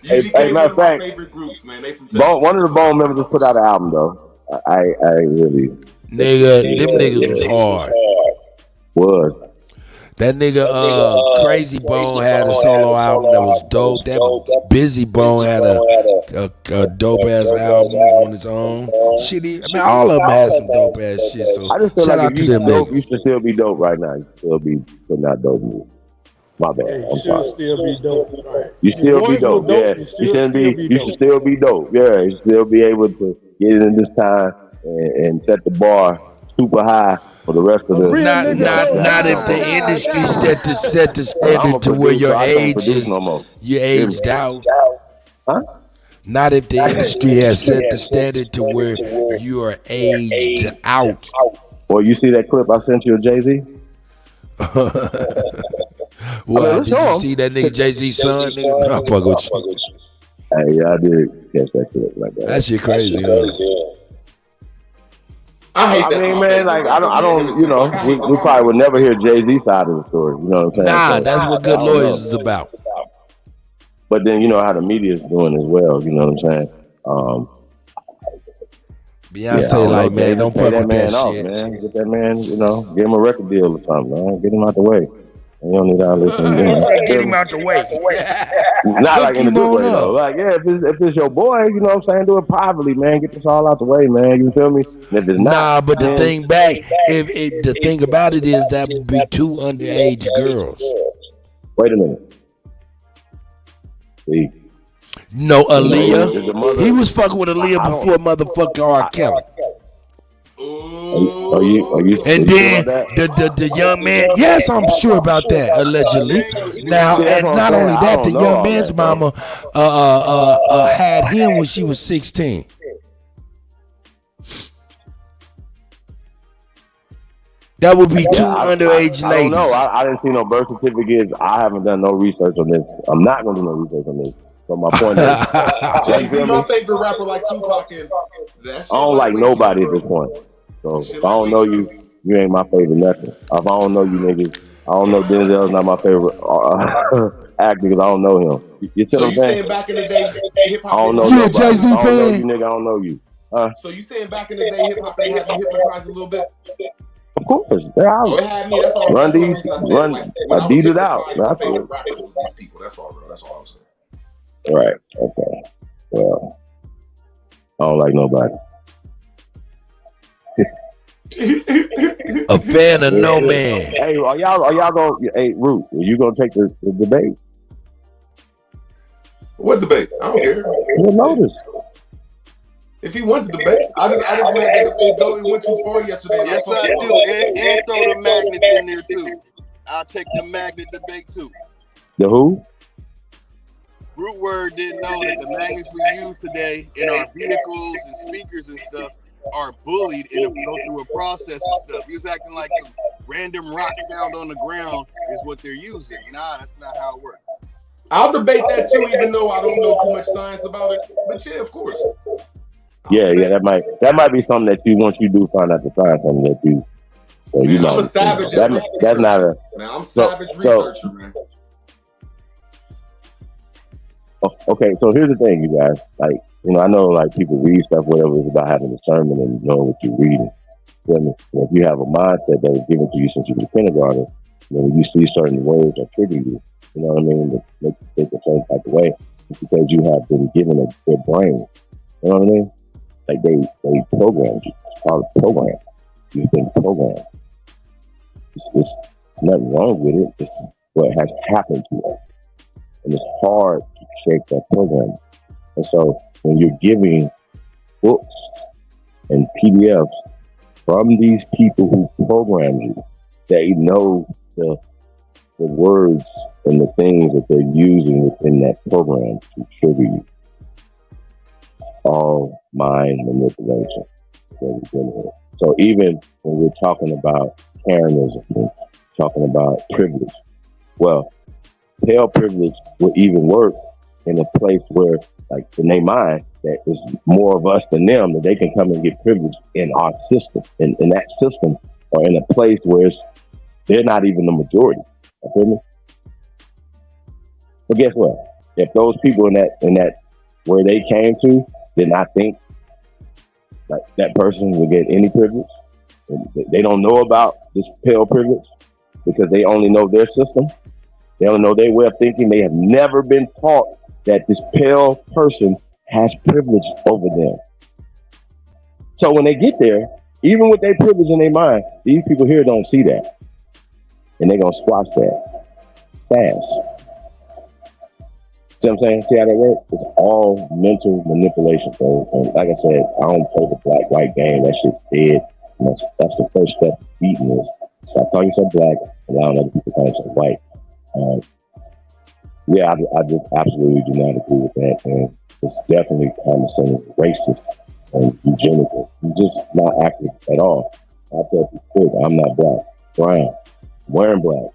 Hey, matter of fact, favorite groups, man. They from Texas. one of the Bone members just put out an album, though. I really... Nigga, them niggas was hard. Was. That nigga Crazy Bone had a solo album that was dope. That Busy Bone had a dope ass album on its own. All of them had some dope ass shit. So I just feel shout like out if to you them dope, niggas. you should still be dope right now. You still be putting out dope music. My bad. I'm sorry. Still be dope. Right. You still be dope. Yeah. You should still be dope. Yeah. You still be able to get in this time and set the bar super high for the rest of the. Not if the industry set the standard to where your age is. You're aged out. Huh? Not if the industry has set the standard to where you are aged out. Well, you see that clip I sent you of Jay-Z? Well, did you see that nigga Jay-Z's son? Nigga, I'm fucking with you. Hey, yeah, I did catch that clip like that. That shit crazy, huh? I mean, man, like I don't, you know, we probably would never hear Jay-Z side of the story. You know what I'm saying? Nah, that's what good lawyers is about. But then you know how the media is doing as well. You know what I'm saying? Beyonce, like, man, don't fuck with that shit. Man. Get that man, you know, give him a record deal or something, man. Get him out the way. You don't need all this. Get him out the way. Not like in a good way, though. Like, yeah, if it's your boy, you know what I'm saying, do it privately, man. Get this all out the way, man. You feel me? And if it's not, but the thing back, if the thing about it is that would be 2 underage girls. Wait a minute. See. No, Aaliyah. He was fucking with Aaliyah before motherfucking R. Kelly. Are you and then the young man, yes, I'm sure about that, allegedly. Now, and not only that, the young man's mama had him when she was 16. That would be 2 underage ladies. I don't know. I didn't see no birth certificates. I haven't done no research on this. I'm not going to do no research on this. So my point is, Jay-Z, my favorite rapper, like Tupac, and that shit. I don't like nobody at this point. So if I don't know you, you ain't my favorite nothing. If I don't know you niggas, I don't know. Denzel's not my favorite actor because I don't know him. You see So what I'm you saying saying? back in the day, hip I hop? don't know You a nobody. Jay-Z I don't know fan? you, nigga. I don't know you. So you saying back in the day, hip hop ain't have you hypnotized a little bit? Of course, they're out. Oh, it had me. That's all. Run That's the these, reason I said it. run. Like I when I was beat it out. hypnotized, my favorite rappers was these people. That's all, bro. That's all I was saying. Right. Okay. Well, I don't like nobody. A fan of no man. Hey, are y'all going? Hey, Root, are you gonna take the debate? What debate? I don't care. You'll notice. If he wants to debate, I just mad that it went too far yesterday. And Yes, I do. And throw the magnets in there too. I'll take the magnet debate too. The who? Root Word didn't know that the magnets we use today in our vehicles and speakers and stuff are bullied and go through a process and stuff. He was acting like some random rock found on the ground is what they're using. Nah, that's not how it works. I'll debate that too, even though I don't know too much science about it. But yeah, of course. Yeah, that might be something that you once you do find out the science something that you. So you know, I'm a savage. That's not a. Man, I'm savage researcher, man. Okay, so here's the thing, you guys. Like, you know, I know like people read stuff, whatever, it's about having discernment and knowing what you're reading. If you have a mindset that was given to you since you were kindergarten, when you see certain words that trigger you, you know what I mean, that make you think a certain type of way, it's because you have been given a brain. You know what I mean? Like they programmed you. It's called a program. You've been programmed. It's nothing wrong with it. It's what has happened to us. And it's hard to shake that program. And so when you're giving books and PDFs from these people who program you, they know the words and the things that they're using within that program to trigger you. All mind manipulation. So even when we're talking about Karenism, talking about privilege, well, pale privilege will even work in a place where, like in their mind, that is more of us than them, that they can come and get privilege in our system, in that system, or in a place where they're not even the majority. You feel me? But guess what? If those people in that where they came to did not think like that person would get any privilege, they don't know about this pale privilege because they only know their system. They don't know their way of thinking. They have never been taught that this pale person has privilege over them. So when they get there, even with their privilege in their mind, these people here don't see that. And they're going to squash that fast. See what I'm saying? See how that works? It's all mental manipulation, bro. And like I said, I don't play the black-white game. That shit's dead. And that's the first step to beating this. Stop calling yourself black, allowing other people to call yourself white. Yeah, I just absolutely do not agree with that, man. It's definitely condescending, racist, and eugenical. You're just not accurate at all. I tell you quick, I'm not black. Brown. I'm wearing black.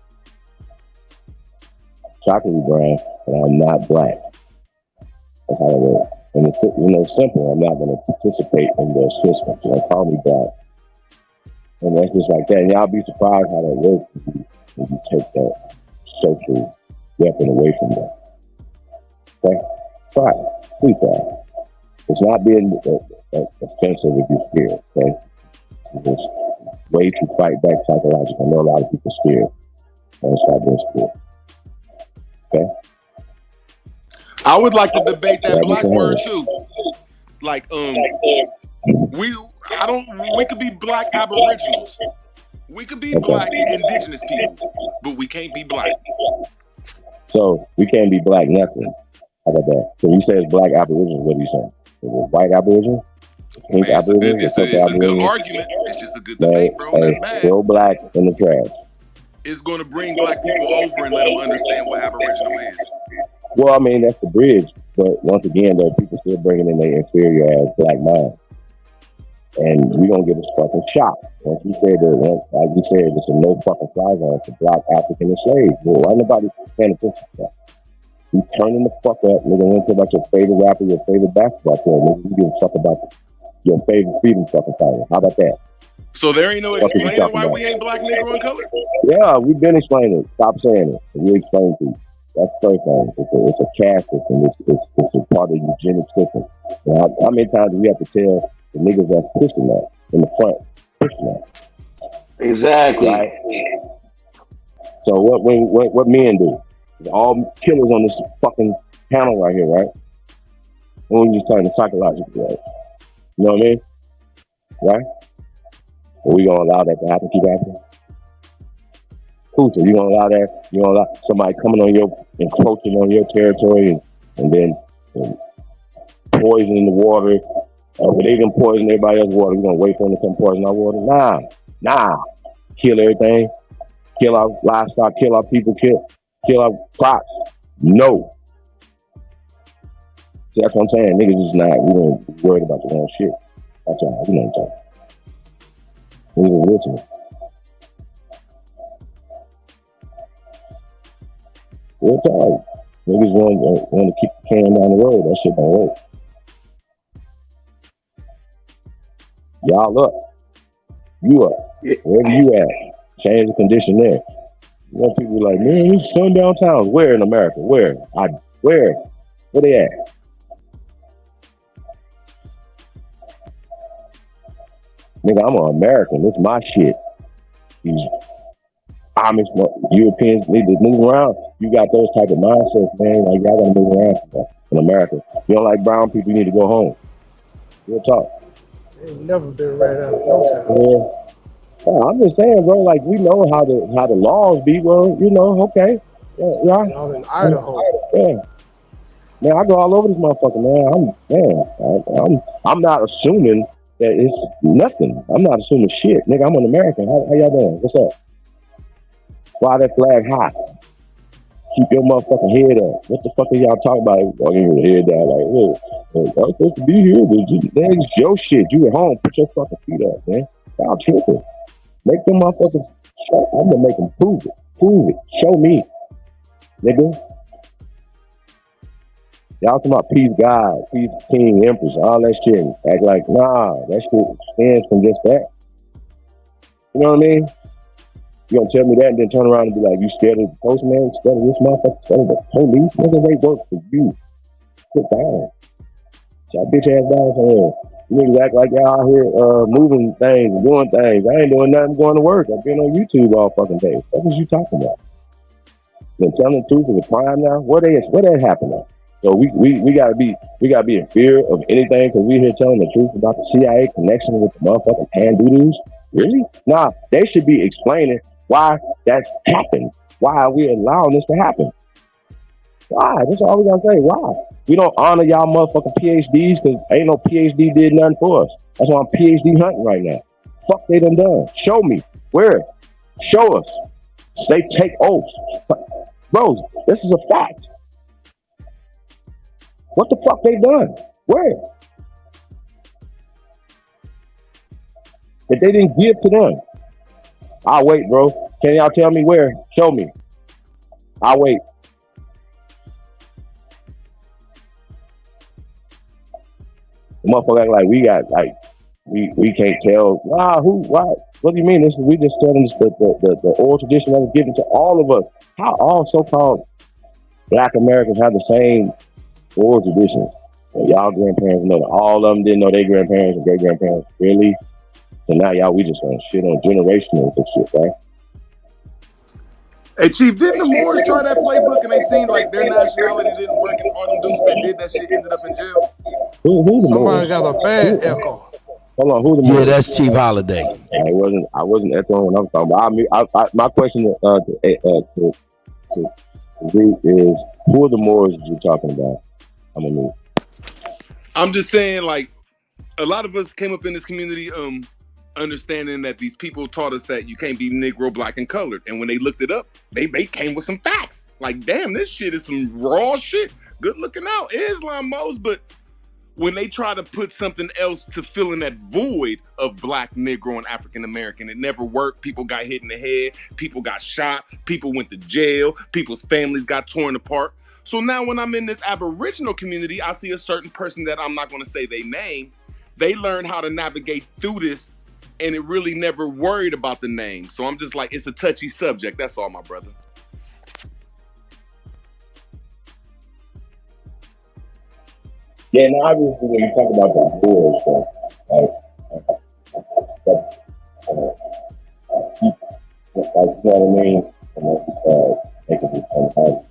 Chocolatey brown, but I'm not black. That's how it works. And it's simple. I'm not going to participate in their system. So they call me black. And that's just like that. And y'all be surprised how that works if you take that social weapon away from them. Okay? Try it. Please try it. It's not being offensive if you're scared. Okay? There's ways to fight back psychologically. I know a lot of people are scared. Don't stop being scared. Okay? I would like to debate that black word too. Like, we could be black aboriginals. We could be black indigenous people, but we can't be black. So we can't be black nothing. How about that? So you say it's black aboriginal, what are you saying? Is it white aboriginal? Pink aboriginal? It's a good argument. It's just a good debate, bro. Hey, throw black in the trash. It's going to bring black people over and let them understand what aboriginal is. Well, I mean, that's the bridge. But once again, though, people still bringing in their inferior ass black mind. And we're going to get a fucking shock. Once we say that, like we said, it's a no fucking fly zone for black African enslaved. Well, why nobody paying attention to that? You turning the fuck up, nigga. We don't care about your favorite rapper, your favorite basketball player. Nigga, you give a fuck about your favorite freedom fucking fighter. How about that? So there ain't no That's what you explaining talking why about. we ain't black, Negro, and colored. Yeah, we've been explaining it. Stop saying it. We explain to you. That's the first thing. It's a caste system. It's a part of the eugenic system. How many times do we have to tell the niggas that's pushing that in the front, pushing that? Exactly. Right? So what men do? All killers on this fucking panel right here, right? And we just talking psychological, right? You know what I mean? Right? Are we gonna allow that to happen? Keep happening? Kuttack, you gonna allow that? You gonna allow somebody coming on your, encroaching on your territory and then poisoning the water? But they can poison everybody else's water. We gonna wait for them to come poison our water? Nah. Kill everything. Kill our livestock. Kill our people. Kill our crops. No. See, that's what I'm saying. Niggas is not. We don't worried about the wrong shit. That's all. We don't talk. Niggas listening. Real talk. Niggas want to keep the can down the road. That shit don't work. Y'all up. You up. Wherever you at. Change the condition there. You know, people like, man, these sundown towns. Where in America? Where? Where they at? Nigga, I'm an American. This my shit. These Amish Europeans need to move around. You got those type of mindsets, man. Like, y'all gotta move around in America. You don't like brown people, you need to go home. Real talk. Ain't never been right out of no time. Yeah, I'm just saying, bro. Like, we know how the laws be. Well, you know, okay. Yeah. Y'all in Idaho. Yeah. Man, I go all over this motherfucker, man. I'm not assuming that it's nothing. I'm not assuming shit, nigga. I'm an American. How y'all doing? What's up? Fly that flag high. Keep your motherfucking head up. What the fuck are y'all talking about? Walking your head down like, hey, I'm supposed to be here. That's your shit. You at home. Put your fucking feet up, man. Y'all tripping. Make them motherfuckers. I'm gonna make them prove it. Prove it. Show me, nigga. Y'all talking about peace God, peace king, empress, all that shit. Act like, nah, that shit stands from just that. You know what I mean? You gonna tell me that and then turn around and be like, you scared of the postman, scared of this motherfucker, scared of the police? Nigga, they work for you. Sit down. Y'all bitch ass down somewhere. You niggas act like y'all out here moving things and doing things. I ain't doing nothing, going to work. I've been on YouTube all fucking day. What was you talking about? Then telling the truth is a crime now? Where that happening? So we gotta be in fear of anything because we here telling the truth about the CIA connection with the motherfucking pandoodles. Really? Nah, they should be explaining why that's happened. Why are we allowing this to happen? Why? That's all we gotta say. Why? We don't honor y'all motherfucking PhDs because ain't no PhD did nothing for us. That's why I'm PhD hunting right now. Fuck they done. Show me. Where? Show us. They take oaths. Bro, this is a fact. What the fuck they done? Where? That they didn't give to them. I'll wait, bro. Can y'all tell me where? Show me. I'll wait. The motherfucker act like we got, like, we can't tell. Who, why? What do you mean? We just telling us the oral tradition that was given to all of us. How all so-called Black Americans have the same oral traditions? Well, y'all grandparents know that all of them didn't know their grandparents and great grandparents. Really? So now we just want to shit on generational and shit, right? Hey, Chief, didn't the Moors try that playbook and they seemed like their nationality didn't work and all them dudes that did that shit ended up in jail? Who's the Somebody Moors? got a bad echo. Hold on, who's the Moors? Yeah, that's Chief Holiday. I wasn't echoing what I'm talking about. My question to Root is, who are the Moors that you're talking about? I'm just saying, like, a lot of us came up in this community understanding that these people taught us that you can't be Negro, Black, and colored. And when they looked it up, they came with some facts. Like, damn, this shit is some raw shit. Good looking out, Islam Mos. But when they try to put something else to fill in that void of Black, Negro, and African American, it never worked. People got hit in the head. People got shot. People went to jail. People's families got torn apart. So now when I'm in this Aboriginal community, I see a certain person that I'm not going to say their name. They learn how to navigate through this and it really never worried about the name. So I'm just like, it's a touchy subject. That's all, my brother. Yeah, no, obviously when you talk about the Moors, you know what I mean? Making this stuff.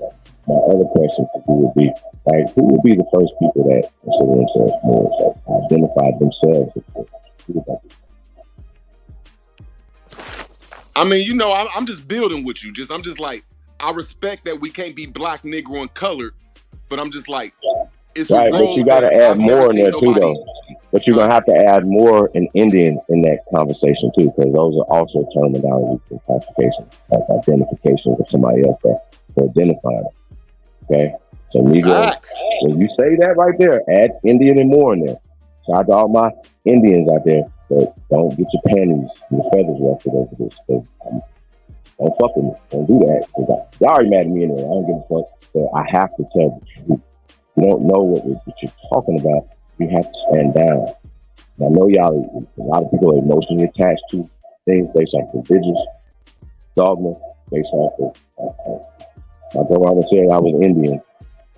My other question to you would be, like, who would be the first people that consider themselves Moors, like, identify themselves as Moors? I mean, you know, I'm just building with you. I'm just like, I respect that we can't be black, Negro, and colored, but I'm just like, it's right, a road but you got to add more in there too, though. But you're gonna have to add more in Indian in that conversation too, because those are also terminology and classification, like identification with somebody else that for identifying. Okay, so Negro, when you say that right there, add Indian and more in there. Shout out to all my Indians out there, but don't get your panties and your feathers ruffled over this. Don't fuck with me. Don't do that. Y'all already mad at me anyway. I don't give a fuck. But I have to tell the truth. You don't know what you're talking about. You have to stand down. And I know y'all, a lot of people are emotionally attached to things based off of religious dogma, based off of, my grandma said I was Indian.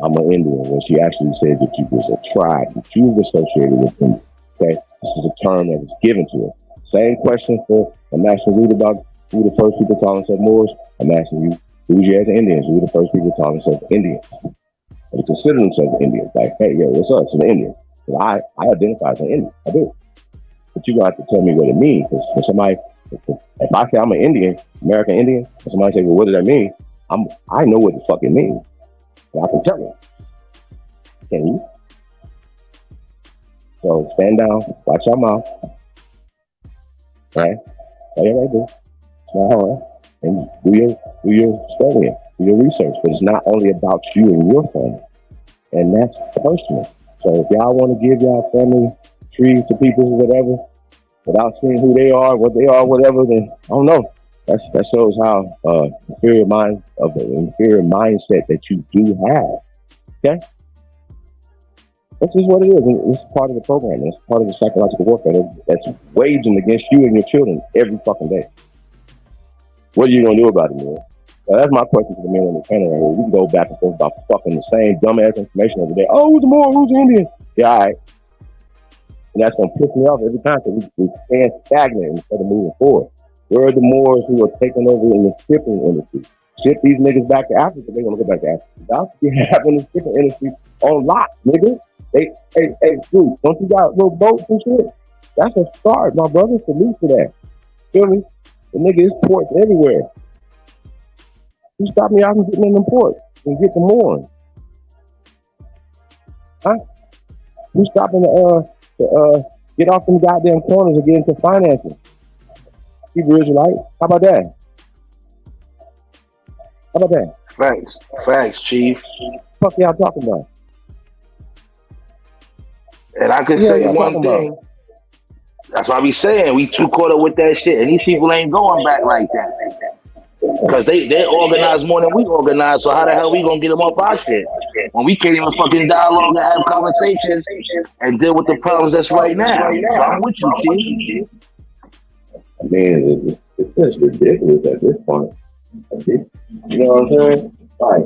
I'm an Indian. When she actually said that you was a tribe, that you was associated with them. Okay? This is a term that was given to us. Same question for, I'm asking you about who the first people calling themselves Moors. I'm asking you, who's you as Indians? Who the first people calling themselves Indians? They consider themselves Indians. Like, hey, yo, what's up? It's an Indian. I identify as an Indian. I do. But you're going to have to tell me what it means. Because when somebody, if I say I'm an Indian, American Indian, and somebody say, well, what does that mean? I know what the fuck it means. And I can tell you. Can you? So stand down, watch your mouth. Right? Say it right there. It's not hard. And do your studying, do your research. But it's not only about you and your family. And that's personal. So if y'all want to give y'all family trees to people or whatever, without seeing who they are, what they are, whatever, then I don't know. That shows how inferior mindset that you do have. Okay? That's just what it is. And it's part of the program. It's part of the psychological warfare that's waging against you and your children every fucking day. What are you gonna do about it, man? Now, that's my question to the men on the panel. We can go back and forth about fucking the same dumbass information every day. Oh, who's the Moor? Who's the Indian? Yeah, all right. And that's gonna piss me off every time because we stand stagnant instead of moving forward. Where are the Moors who are taking over in the shipping industry? Ship these niggas back to Africa. They're gonna go back to Africa. That's what happening in the shipping industry on lock, nigga. Hey, dude, don't you got little boats and shit? That's a start, my brother. Salute for that. Feel me? The nigga is ports everywhere. You stop me out from getting in them ports and get them on. Huh? You stopping to get off them goddamn corners and get into financing. Hebrew Israelites. How about that? How about that? Facts, Chief. What the fuck y'all talking about? And I can say one thing. That's what I be saying. We too caught up with that shit, and these people ain't going back like that. Because they organize more than we organize, so how the hell we gonna get them off our shit? When we can't even fucking dialogue and have conversations and deal with the problems that's right now. So I'm with you, Chief. I mean, it's just ridiculous at this point. You know what I'm saying? Like,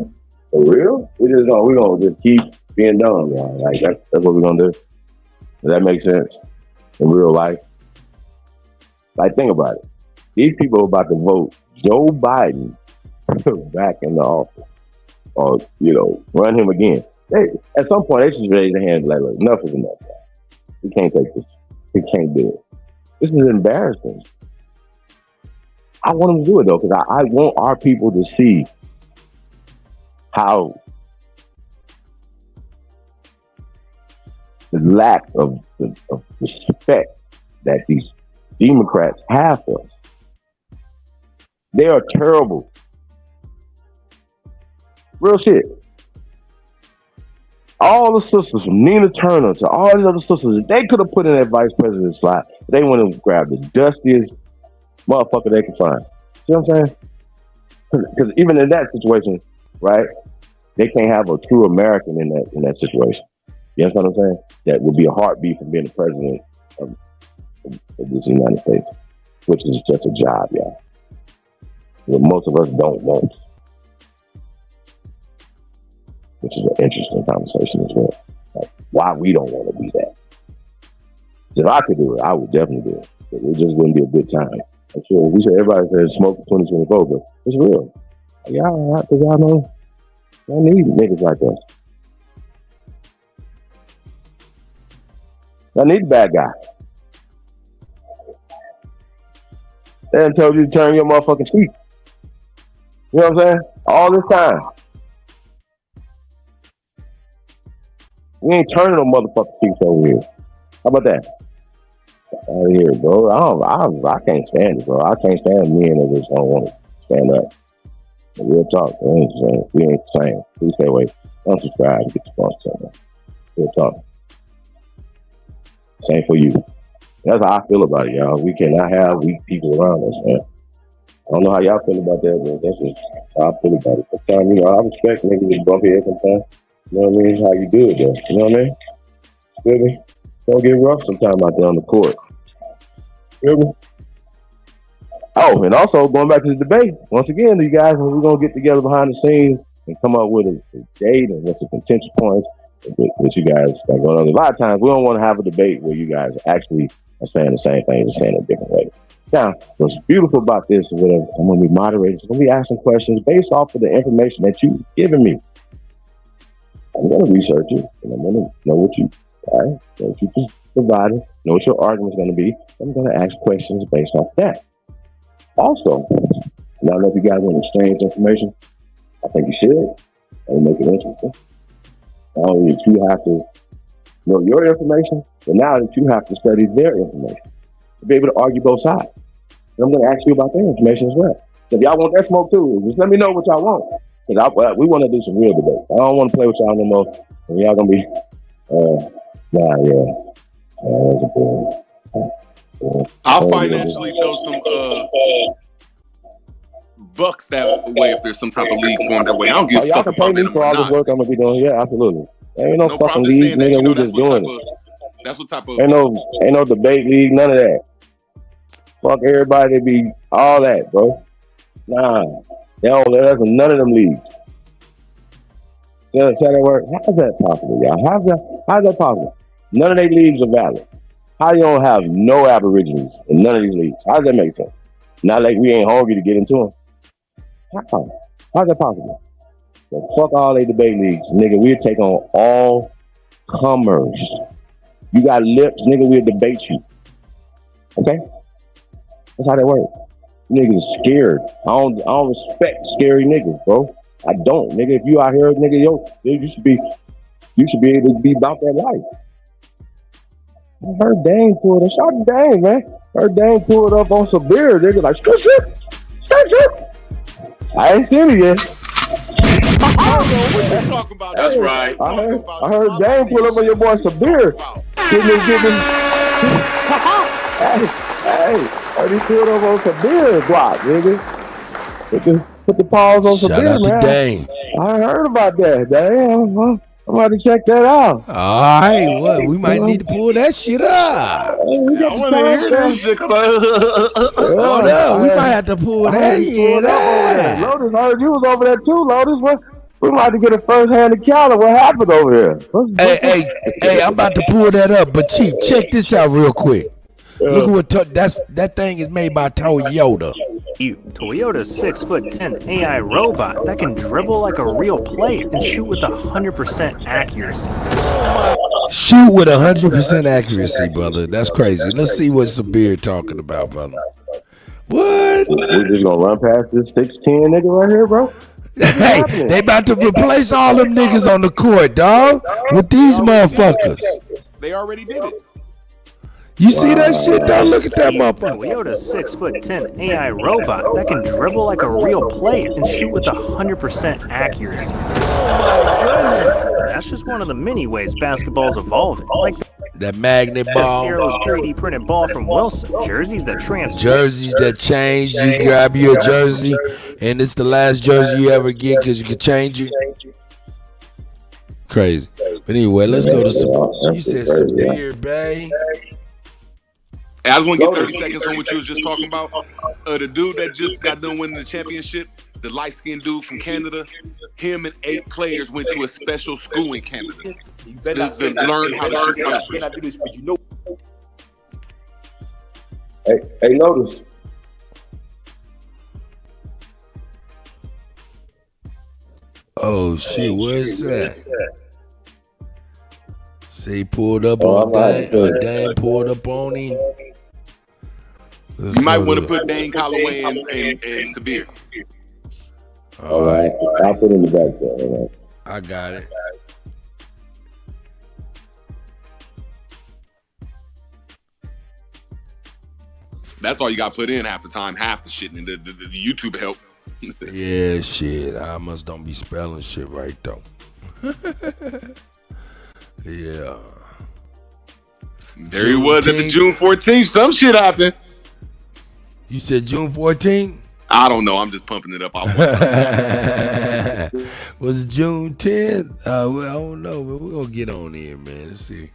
for real? We're gonna just keep being dumb, y'all. Like that's what we're gonna do. Does that make sense? In real life? Like, think about it. These people are about to vote Joe Biden back in the office. Or, run him again. At some point, they should raise their hand like, look, enough is enough. We can't take this. We can't do it. This is embarrassing. I want them to do it, though, because I want our people to see how the lack of respect that these Democrats have for us. They are terrible. Real shit. All the sisters, from Nina Turner to all these other sisters, they could have put in that vice president slot. They went and grabbed the dustiest motherfucker they could find. See what I'm saying? Because even in that situation, right, they can't have a true American in that situation. You understand what I'm saying? That would be a heartbeat from being the president of this United States, which is just a job, y'all. What most of us don't want, which is an interesting conversation as well. Like, why we don't want to be that. If I could do it, I would definitely do it. But it just wouldn't be a good time. I'm sure we said everybody said smoke for 2024, but it's real. Y'all know y'all need niggas like us. Y'all need the bad guy. They done told you to turn your motherfucking cheek. You know what I'm saying? All this time. We ain't turning no motherfucking cheeks over here. How about that? Out of here, bro. I can't stand it, bro. I can't stand men that just don't want to stand up. Real talk. We ain't the same. Please stay away. Don't subscribe and get the phone somewhere. Real talk. Same for you. That's how I feel about it, y'all. We cannot have weak people around us, man. I don't know how y'all feel about that, but that's just how I feel about it. Sometimes, I respect niggas that bump head sometimes. You know what I mean? How you do it, though. You know what I mean? Feel me? Don't get rough sometimes out there on the court. Feel me? Oh, and also going back to the debate. Once again, you guys, we're going to get together behind the scenes and come up with a date and what's the contention points that you guys are going on. A lot of times, we don't want to have a debate where you guys actually are saying the same thing and saying it a different way. Now, what's beautiful about this is whatever, I'm going to be moderating. I'm going to be asking questions based off of the information that you've given me. I'm going to research it, and I'm going to know what you provided, know what your argument's going to be. I'm going to ask questions based off that. Also, now that you guys want to exchange information, I think you should. And make it interesting. Not only that you have to know your information, but now that you have to study their information to be able to argue both sides. And I'm going to ask you about their information as well. So if y'all want that smoke too, just let me know what y'all want. Because we want to do some real debates. I don't want to play with y'all no more. And y'all going to be, I'll financially throw some bucks that way if there's some type of league formed that way. I don't give a fuck if I'm in them for or all this not. work I'm going to be doing. Yeah, absolutely. Ain't no fucking problem. league, nigga. We just doing it. That's what type of. Ain't no debate league, none of that. Fuck everybody to be all that, bro. Nah. They don't let us in none of them leagues. Say that word. How's that possible, y'all? How's that possible? None of their leagues are valid. How you don't have no Aborigines in none of these leagues? How does that make sense? Not like we ain't hungry to get into them. How's that possible? So fuck all they debate leagues, nigga. We'll take on all comers. You got lips, nigga. We'll debate you. Okay? That's how that works. Niggas is scared. I don't respect scary niggas, bro. I don't, nigga. If you out here, nigga, you should be able to be about that life. I heard Dane pulled up. Shout out to Dane, man. Heard Dane pulled up on some beer. Nigga like, shit. I ain't seen it yet. What you talking about? That's right. I heard Dane pull up on your boy some beer. Hey, he pulled up on some beer block, nigga. Put the pause on some beer, man. Shout out to Dane. I heard about that. Damn, I'm about to check that out. All right, what? We might need to pull that shit up. I want to hear that shit. Hold up, we might have to pull that shit up. Lotus, heard you was over there too, Lotus. We might have to get a first-hand account of what happened over here. Hey, I'm about to pull that up, but Chief, check this out real quick. Look at what that thing is made by Toyota. Toyota's 6'10" AI robot that can dribble like a real player and shoot with 100% accuracy. Shoot with 100% accuracy, brother. That's crazy. Let's see what Sabir talking about, brother. What? We're just gonna run past this 6'10" nigga right here, bro. Hey, they about to replace all them niggas on the court, dog, with these motherfuckers. They already did it. You see that shit, dog? Look at that motherfucker. Toyota's 6'10" AI robot that can dribble like a real player and shoot with 100% accuracy. That's just one of the many ways basketball's evolving. Like that magnet ball. Arrow's 3D printed ball from Wilson. Jerseys that Jerseys that change. You grab your jersey, and it's the last jersey you ever get because you can change it. Crazy. But anyway, let's go to some. You said Sabir, babe. I just want to get 30 seconds on what you was just talking about. The dude that just got done winning the championship, the light-skinned dude from Canada, him and 8 players went to a special school in Canada to learn how to shoot threes. Hey, notice. Oh shit, where's that? Say he pulled up on Dan. Dan pulled up on him. You might want to put Dane Calloway and Sabir. All right. I'll put it in the back there. All right. I got it. That's all you got to put in half the time, half the shit, and the YouTube help. Yeah, shit. I must don't be spelling shit right though. Yeah. There he was at the June 14th. Some shit happened. You said June 14th? I don't know. I'm just pumping it up. Was it June 10th? Well, I don't know, but we're gonna get on here, man. Let's see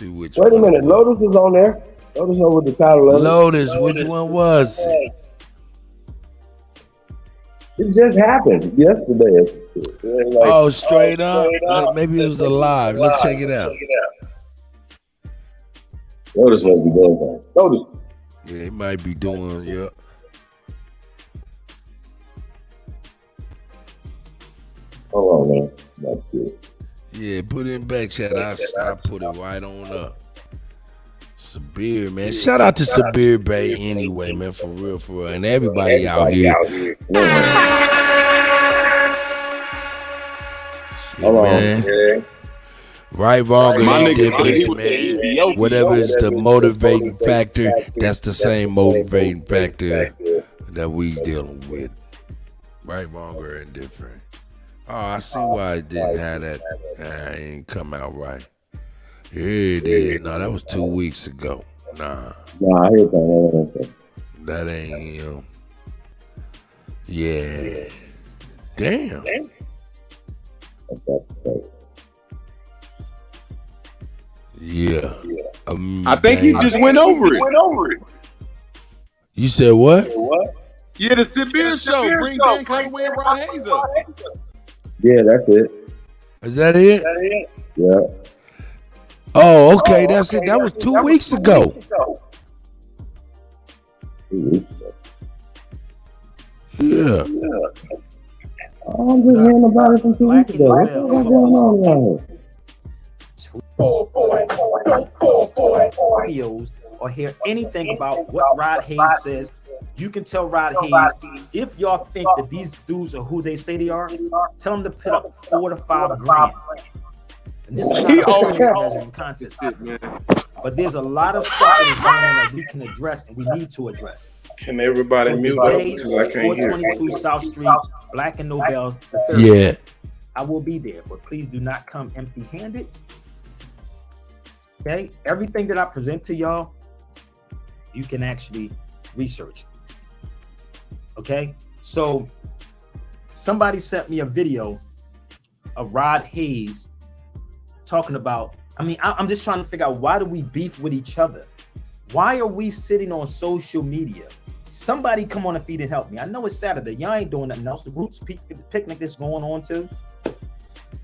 which Wait a minute, Lotus is on there. Lotus over the title of Lotus, which one was it? It just happened yesterday. Oh, straight up? Maybe it was a live. Let's check it out. Lotus must be doing that. Lotus. Yeah, he might be doing, yeah. Hold on, man. That's good. Yeah, put it in back chat. I put it right on up. Sabir, man. Shout out to Sabir Bay anyway, man. For real. And everybody out here. Shit, man. Right, wrong, or indifference, man. Whatever is the motivating factor, that's the same motivating factor that we dealing with. Right, wrong, or indifferent. Oh, I see why it didn't have that. It ain't come out right. Here it is. No, that was 2 weeks ago. Nah, I hear that. That ain't him. Yeah. Damn. Yeah. I think he just went over it. You said what? Yeah, the Sabir show. Bring Dan Calloway and Rod Hayes up. Yeah, that's it. Is that it? Yeah. Oh, okay. That's it. That was 2 weeks ago. 2 weeks ago. Yeah. I'm just hearing about it from 2 weeks ago. What's going on around here? Videos or hear anything about what Rod Hayes says, you can tell Rod Hayes, if y'all think that these dudes are who they say they are, tell them to put up $4 to $5 grand. And this is not a measuring contest, but there's a lot of stuff that is going on that we can address and we need to address. Can everybody mute up because I can't hear? 422 South Street, Black and Nobels. Yeah. I will be there, but please do not come empty-handed. Okay, everything that I present to y'all, you can actually research. Okay, so somebody sent me a video of Rod Hayes talking about, I'm just trying to figure out, why do we beef with each other? Why are we sitting on social media? Somebody come on the feed and help me. I know it's Saturday. Y'all ain't doing nothing else. The Roots picnic is going on too.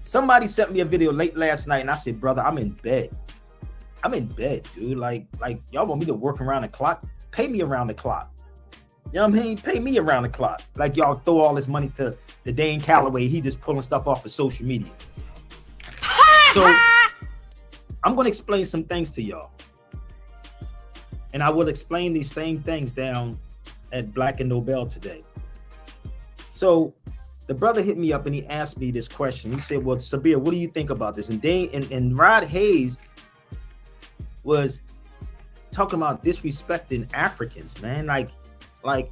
Somebody sent me a video late last night and I said, brother, I'm in bed. I'm in bed, dude. Like y'all want me to work around the clock? Pay me around the clock. You know what I mean? Pay me around the clock. Like y'all throw all this money to Dane Calloway. He just pulling stuff off of social media. So I'm going to explain some things to y'all. And I will explain these same things down at Black and Nobel today. So the brother hit me up and he asked me this question. He said, well, Sabir, what do you think about this? And Rod Hayes was talking about disrespecting Africans, man. Like,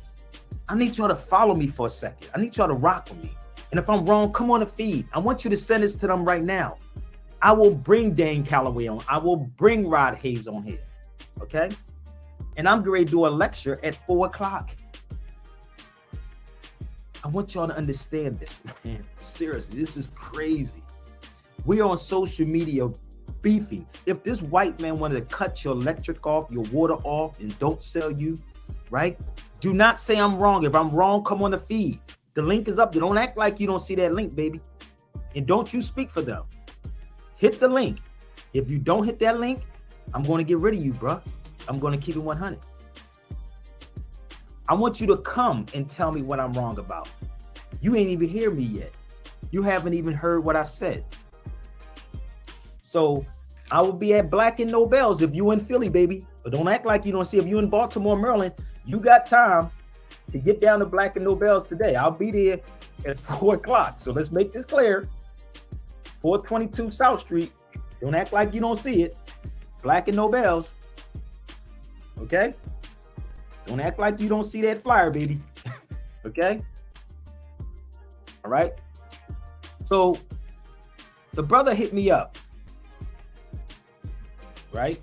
I need y'all to follow me for a second. I need y'all to rock with me. And if I'm wrong, come on the feed. I want you to send this to them right now. I will bring Dane Calloway on. I will bring Rod Hayes on here. Okay? And I'm going to do a lecture at 4 o'clock. I want y'all to understand this, man. Seriously, this is crazy. We're on social media beefing. If this white man wanted to cut your electric off, your water off, and don't sell you, right? Do not say I'm wrong. If I'm wrong, come on the feed. The link is up there. Don't act like you don't see that link, baby. And don't you speak for them. Hit the link. If you don't hit that link, I'm going to get rid of you, bro. I'm going to keep it 100. I want you to come and tell me what I'm wrong about. You ain't even hear me yet. You haven't even heard what I said. So I will be at Black and Nobels if you in Philly, baby. But don't act like you don't see. If you in Baltimore, Maryland, you got time to get down to Black and Nobels today. I'll be there at 4 o'clock. So let's make this clear. 422 South Street. Don't act like you don't see it. Black and Nobels. Okay? Don't act like you don't see that flyer, baby. Okay? All right? So the brother hit me up. Right?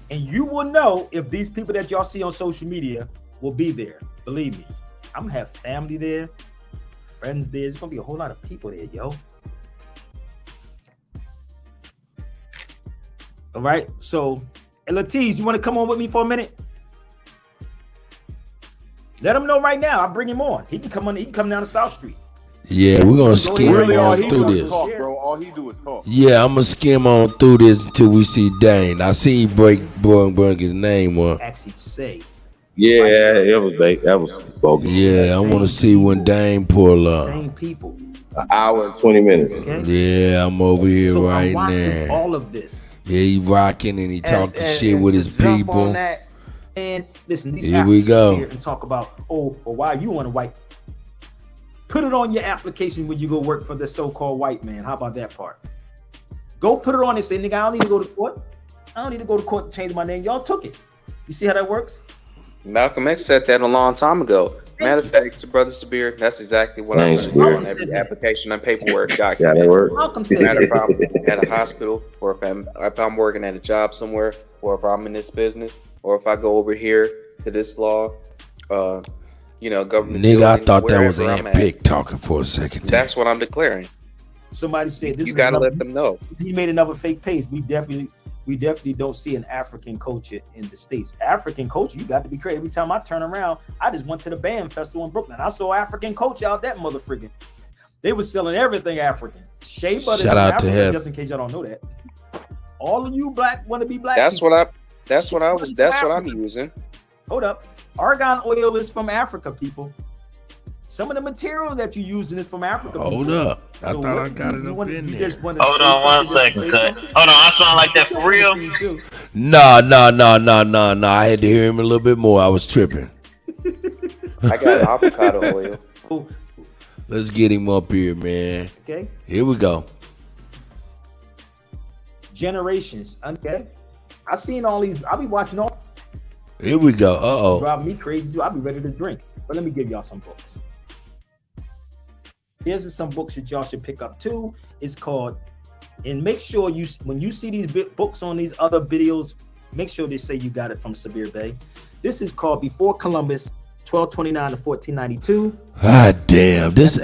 And you will know if these people that y'all see on social media will be there. Believe me. I'm gonna have family there, friends there. There's gonna be a whole lot of people there, yo. All right. So, and Latiz, you want to come on with me for a minute? Let him know right now. I'll bring him on. He can come on. He can come down to South Street. Yeah, we're gonna skim on through this. Talk, bro. All he do is talk. Yeah, I'm gonna skim on through this until we see Dane. I see he bring his name up. Actually say. Yeah, it was that was bogus. Yeah, I want to see when Dane pull up. Same people. An hour and 20 minutes. Okay. Yeah, I'm over here So right I'm watching now. all of this. Yeah, he rocking and he talking shit with his to jump people. on that, and listen, these Here we Africans go. here and talk about, oh, well, why you want a white? Put it on your application when you go work for the so-called white man. How about that part? Go put it on and say, nigga, I don't need to go to court. I don't need to go to court to change my name. Y'all took it. You see how that works? Malcolm X said that a long time ago. Matter of fact, to Brother Sabir, that's exactly what I'm saying on every application and paperwork document. Yeah, that work. Malcolm No said matter if that. I'm at a hospital, or if I'm working at a job somewhere, or if I'm in this business, or if I go over here to this law, government. Nigga, I building, thought that was wherever I'm Aunt at, Pick talking for a second. That's what I'm declaring. Somebody said this. You is gotta another- let them know. He made another fake page. We definitely don't see an African culture in the States. African culture, you got to be crazy. Every time I turn around, I just went to the band festival in Brooklyn. I saw African culture out that motherfucker. They was selling everything African. Shea butter. Shout out to African, Heaven. just in case y'all don't know that. All of you black want to be black. That's people. That's what I'm using. Hold up. Argan oil is from Africa, people. Some of the material that you're using is from Africa. Hold people. up. I thought I got it up in there. Hold on 1 second, cut. Hold on, I sound like that for real. Nah. I had to hear him a little bit more. I was tripping. I got avocado oil. Let's get him up here, man. Okay. Here we go. Generations. Okay. I've seen all these. I'll be watching all. Here we go. Uh-oh. Drive me crazy too. I'll be ready to drink. But let me give y'all some books. Here's some books that y'all should pick up too. It's called, and make sure you, when you see these books on these other videos, make sure they say you got it from Sabir Bey. This is called Before Columbus, 1229 to 1492. Ah, damn. This is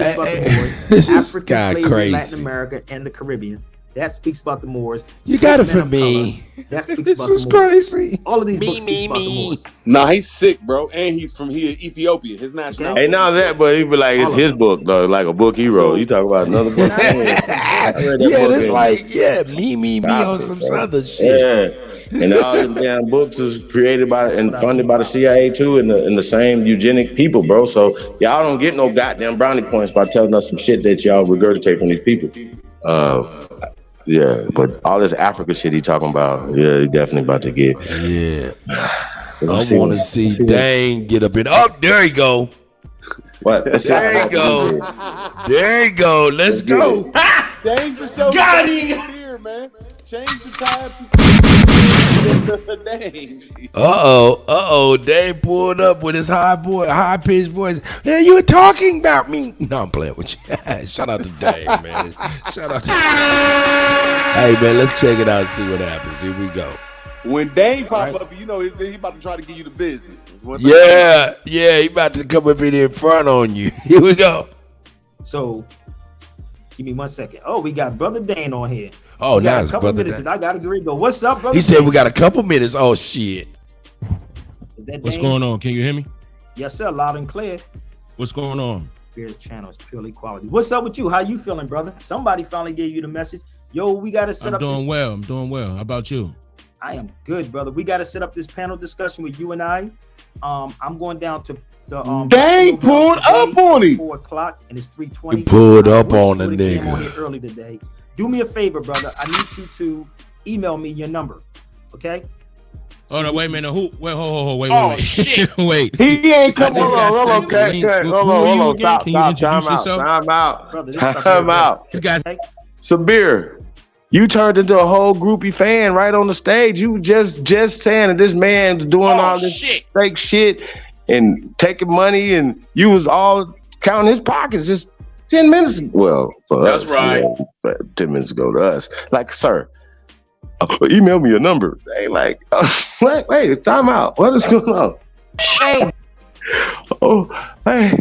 African guy slavery in crazy. Latin America and the Caribbean. That speaks about the Moors. You got it Men for of me. Color. That speaks This about the is Moors. crazy. All of these books speak about the Moors. Nah, he's sick, bro, and he's from here, Ethiopia. His nationality. Hey, not that, but he be like, it's his book, though, like a book he wrote. You talk about another book. I read that Yeah, book it's in- like, me on some other shit. Yeah. And all them damn books is created by and funded by the CIA too, and the same eugenic people, bro. So y'all don't get no goddamn brownie points by telling us some shit that y'all regurgitate from these people. Yeah, but all this Africa shit he talking about, yeah, he definitely about to get. Yeah. I want to see Dane get up in. Oh, there you go. What? There you go. There you go. Let's go. Change the show. Got him. Here, man. Change the time. Dang. Uh-oh. Dane pulled up with his high-pitched voice. Yeah, you were talking about me. No, I'm playing with you. Shout out to Dane, man. Shout out to Hey, man, let's check it out and see what happens. Here we go. When Dane pop up, you know he about to try to give you the business. Yeah, he about to come up in front on you. Here we go. So, give me 1 second. Oh, we got Brother Dane on here. Oh, We got nice, a couple brother. minutes. I got to agree. Go. What's up, brother? He said we got a couple minutes. Oh shit. What's going on? Can you hear me? Yes, sir. Loud and clear. What's going on? Beer's channel is purely quality. What's up with you? How you feeling, brother? Somebody finally gave you the message. Yo, we got to set up. I'm doing well. How about you? I am good, brother. We got to set up this panel discussion with you and I. I'm going down to the Dang, pulled up on him. 4:00 and it's 3:20. You pulled up on the Came on here nigga. early today. Do me a favor, brother. I need you to email me your number. Okay? Oh no, wait a minute. Wait, wait. Oh, shit. Wait. He ain't come I just got on. sent the link. Who are you again? Can you introduce yourself? Time out. This guy's Sabir, you turned into a whole groupie fan right on the stage. You just saying that this man's doing all this fake shit and taking money, and you was all counting his pockets just 10 minutes ago. Well, for That's us, right. yeah, but 10 minutes ago to us. Like, sir, email me your number. They like, wait, time out. What is going on? Oh, hey.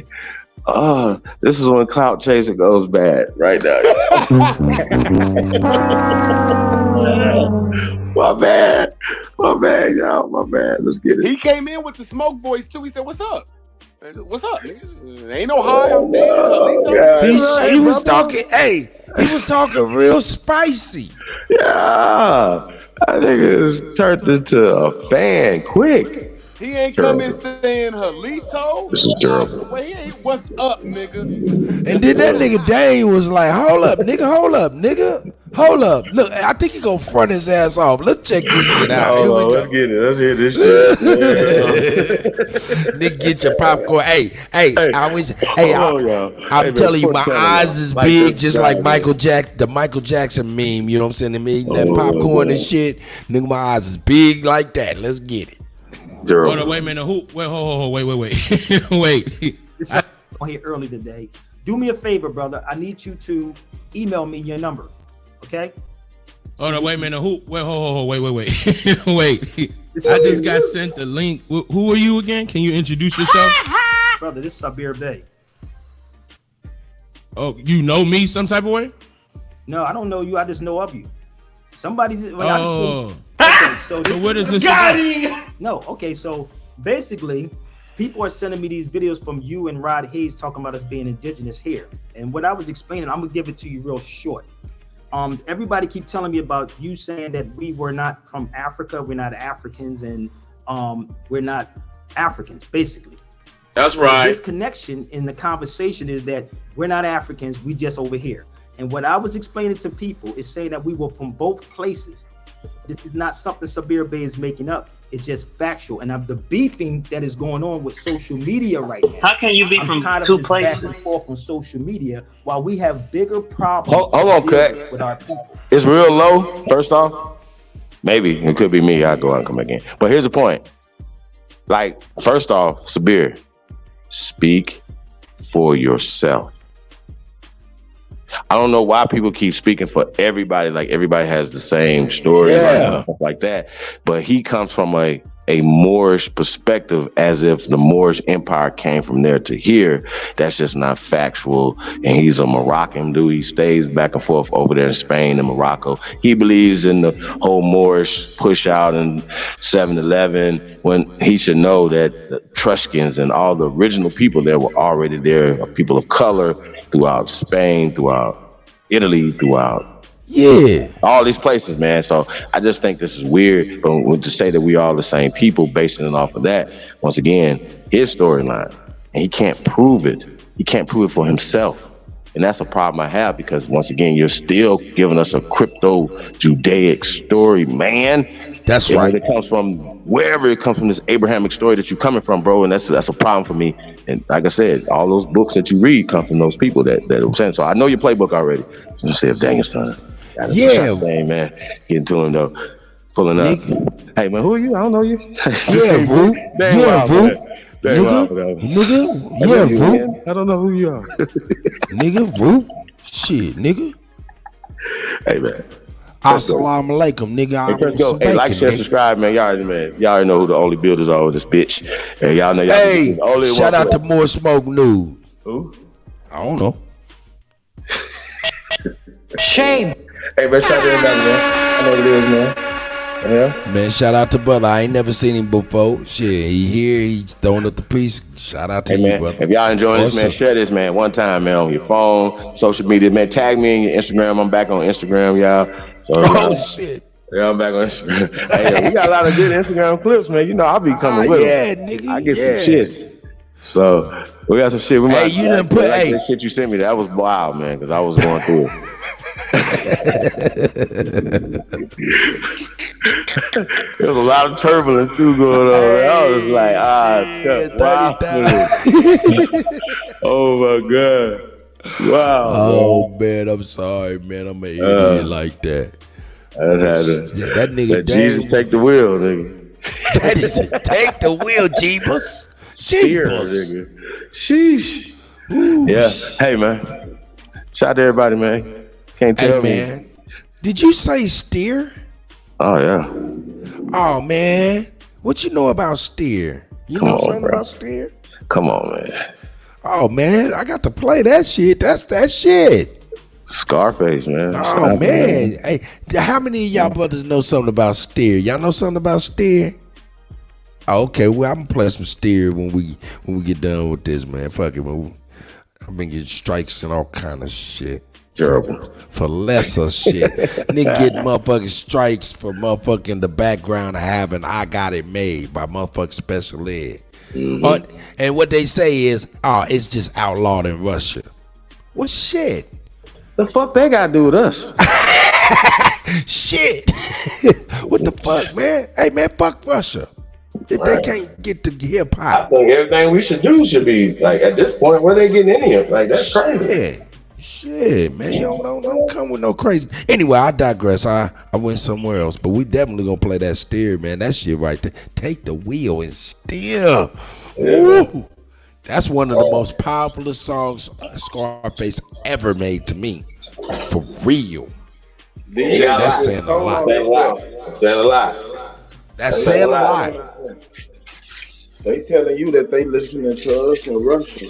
This is when clout chasing goes bad right now. My bad, y'all. My bad. Let's get it. He came in with the smoke voice too. He said, "What's up? What's up, nigga? Ain't no high. I'm dead." He was talking. Hey, he was talking real spicy. Yeah, I think it's turned into a fan quick. He ain't coming saying Halito. This is terrible. Well, he ain't. What's up, nigga? And then that nigga Dane was like, hold up, nigga. Hold up. Look, I think he gonna front his ass off. Let's check this shit out. Here we go. Let's get it. Let's hear this shit. Nigga, get your popcorn. Hey, I'm telling you, my eyes is Like big, this just guy, like the Michael Jackson meme. You know what I'm saying? Them eating that popcorn and shit. Nigga, my eyes is big like that. Let's get it. Oh no, wait a minute. Wait. This is on here early today. Do me a favor, brother. I need you to email me your number. Okay? Oh no, wait a minute. Wait. I just got sent the link. Who are you again? Can you introduce yourself? Brother, this is Sabir Bey. Oh, you know me some type of way? No, I don't know you. I just know of you. Somebody's. So what is this about? No, okay, so basically, people are sending me these videos from you and Rod Hayes talking about us being indigenous here. And what I was explaining, I'm gonna give it to you real short. Everybody keep telling me about you saying that we were not from Africa, we're not Africans, and we're not Africans, basically. That's right. This connection in the conversation is that we're not Africans, we just over here. And what I was explaining to people is saying that we were from both places. This is not something Sabir Bey is making up. It's just factual. And the beefing that is going on with social media right now. How can you be from two places? Back and forth on social media while we have bigger problems Hold on, Kuttack. with our people. It's real low, first off. Maybe it could be me. I'll go out and come back in. But here's the point. Like, first off, Sabir, speak for yourself. I don't know why people keep speaking for everybody, like everybody has the same story, and stuff like that. But he comes from a Moorish perspective, as if the Moorish Empire came from there to here. That's just not factual. And he's a Moroccan dude. He stays back and forth over there in Spain and Morocco. He believes in the whole Moorish push out in 7-Eleven, when he should know that the Etruscans and all the original people there were already there, people of color throughout Spain, throughout Italy, throughout all these places, man. So I just think this is weird. But to say that we all the same people, basing it off of that, once again, his storyline, and he can't prove it. He can't prove it for himself. And that's a problem I have, because once again, you're still giving us a crypto Judaic story, man. That's right. It comes from wherever it comes from, this Abrahamic story that you're coming from, bro. And that's a problem for me. And like I said, all those books that you read come from those people that I'm saying. So I know your playbook already. Let's see if Daniel's done. Man. Getting to him though. Pulling up. Hey man, who are you? I don't know you. Root. Root. I don't know who you are. Nigga, Root. Shit, nigga. Hey man. Assalamu alaikum, nigga. Hey, let's go. Hey, like, share, subscribe, man. Y'all already know who the only builders are with this bitch. Hey, y'all know. Hey, shout out to More Smoke News. Who? I don't know. Shame. Hey, man, shout out to everybody, man. I know what it is, man. Yeah. Man, shout out to brother. I ain't never seen him before. Shit, he here. He's throwing up the piece. Shout out to Hey, you, man. brother. If y'all enjoying this, man, Awesome. share this, man, one time, man, on your phone, social media, man. Tag me in your Instagram. I'm back on Instagram, y'all. So, shit. Yeah, I'm back on Instagram. Hey, we got a lot of good Instagram clips, man. You know, I'll be coming with them. Nigga, I get some shit. So, we got some shit. We might that shit you sent me. That was wild, man, because I was going through it. There was a lot of turbulence too going on. I was like, wow. Oh my god. Wow. Oh man, I'm sorry, man. I'm an idiot like that. That nigga Jesus take the wheel, nigga. That is take the wheel, Jeebus. Steer, nigga. Sheesh. Yeah. Hey man. Shout out to everybody, man. Can't tell me. Man. Did you say steer? Oh yeah. Oh man. What you know about steer? You know something about steer? Come on, man. Oh man, I got to play that shit. That's that shit. Scarface, man. Oh man. Hey, how many of y'all brothers know something about steer? Y'all know something about steer? Oh, okay, well I'm gonna play some steer when we get done with this, man. Fuck it, man. I've been getting strikes and all kind of shit. For lesser shit. Nigga getting motherfucking strikes for motherfucking the background of having I Got It Made by motherfucking special ed. And what they say is, it's just outlawed in Russia. What shit? The fuck they gotta do with us? Shit. What the fuck, man? Hey man, fuck Russia. If they can't get the hip hop. I think everything we should do should be like at this point where they getting any of like that's crazy. Shit, man, you don't come with no crazy. Anyway, I digress. I went somewhere else, but we definitely gonna play that steer, man. That shit right there. Take the wheel and steer. Woo. That's one of the most powerful songs Scarface ever made to me. For real. That's saying a lot. Saying a lot. That's saying a lot. They telling you that they listening to us in Russia.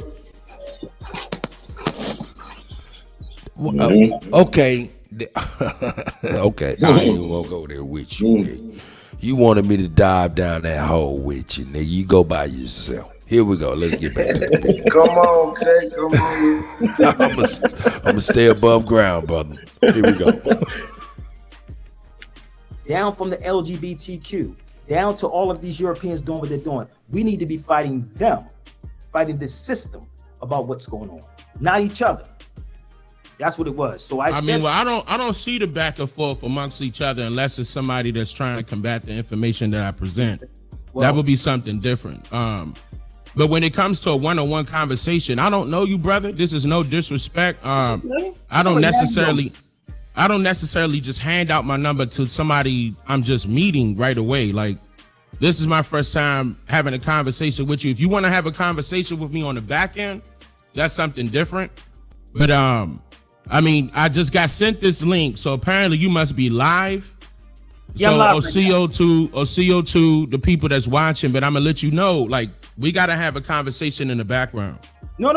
Okay. Okay. I ain't even gonna go there with you. Nigga. You wanted me to dive down that hole with you, nigga. You go by yourself. Here we go. Let's get back to the beat. Come on, Kay. Come on. I'm gonna stay above ground, brother. Here we go. Down from the LGBTQ, down to all of these Europeans doing what they're doing. We need to be fighting them, fighting this system about what's going on, not each other. That's what it was. So I mean, well, I don't see the back and forth amongst each other unless it's somebody that's trying to combat the information that I present. Well, that would be something different. But when it comes to a one-on-one conversation, I don't know you, brother. This is no disrespect. I don't necessarily just hand out my number to somebody I'm just meeting right away. Like, this is my first time having a conversation with you. If you want to have a conversation with me on the back end, that's something different. But I mean, I just got sent this link, so apparently you must be live. Yeah, so CO2, the people that's watching, but I'm gonna let you know, like, we gotta have a conversation in the background. No.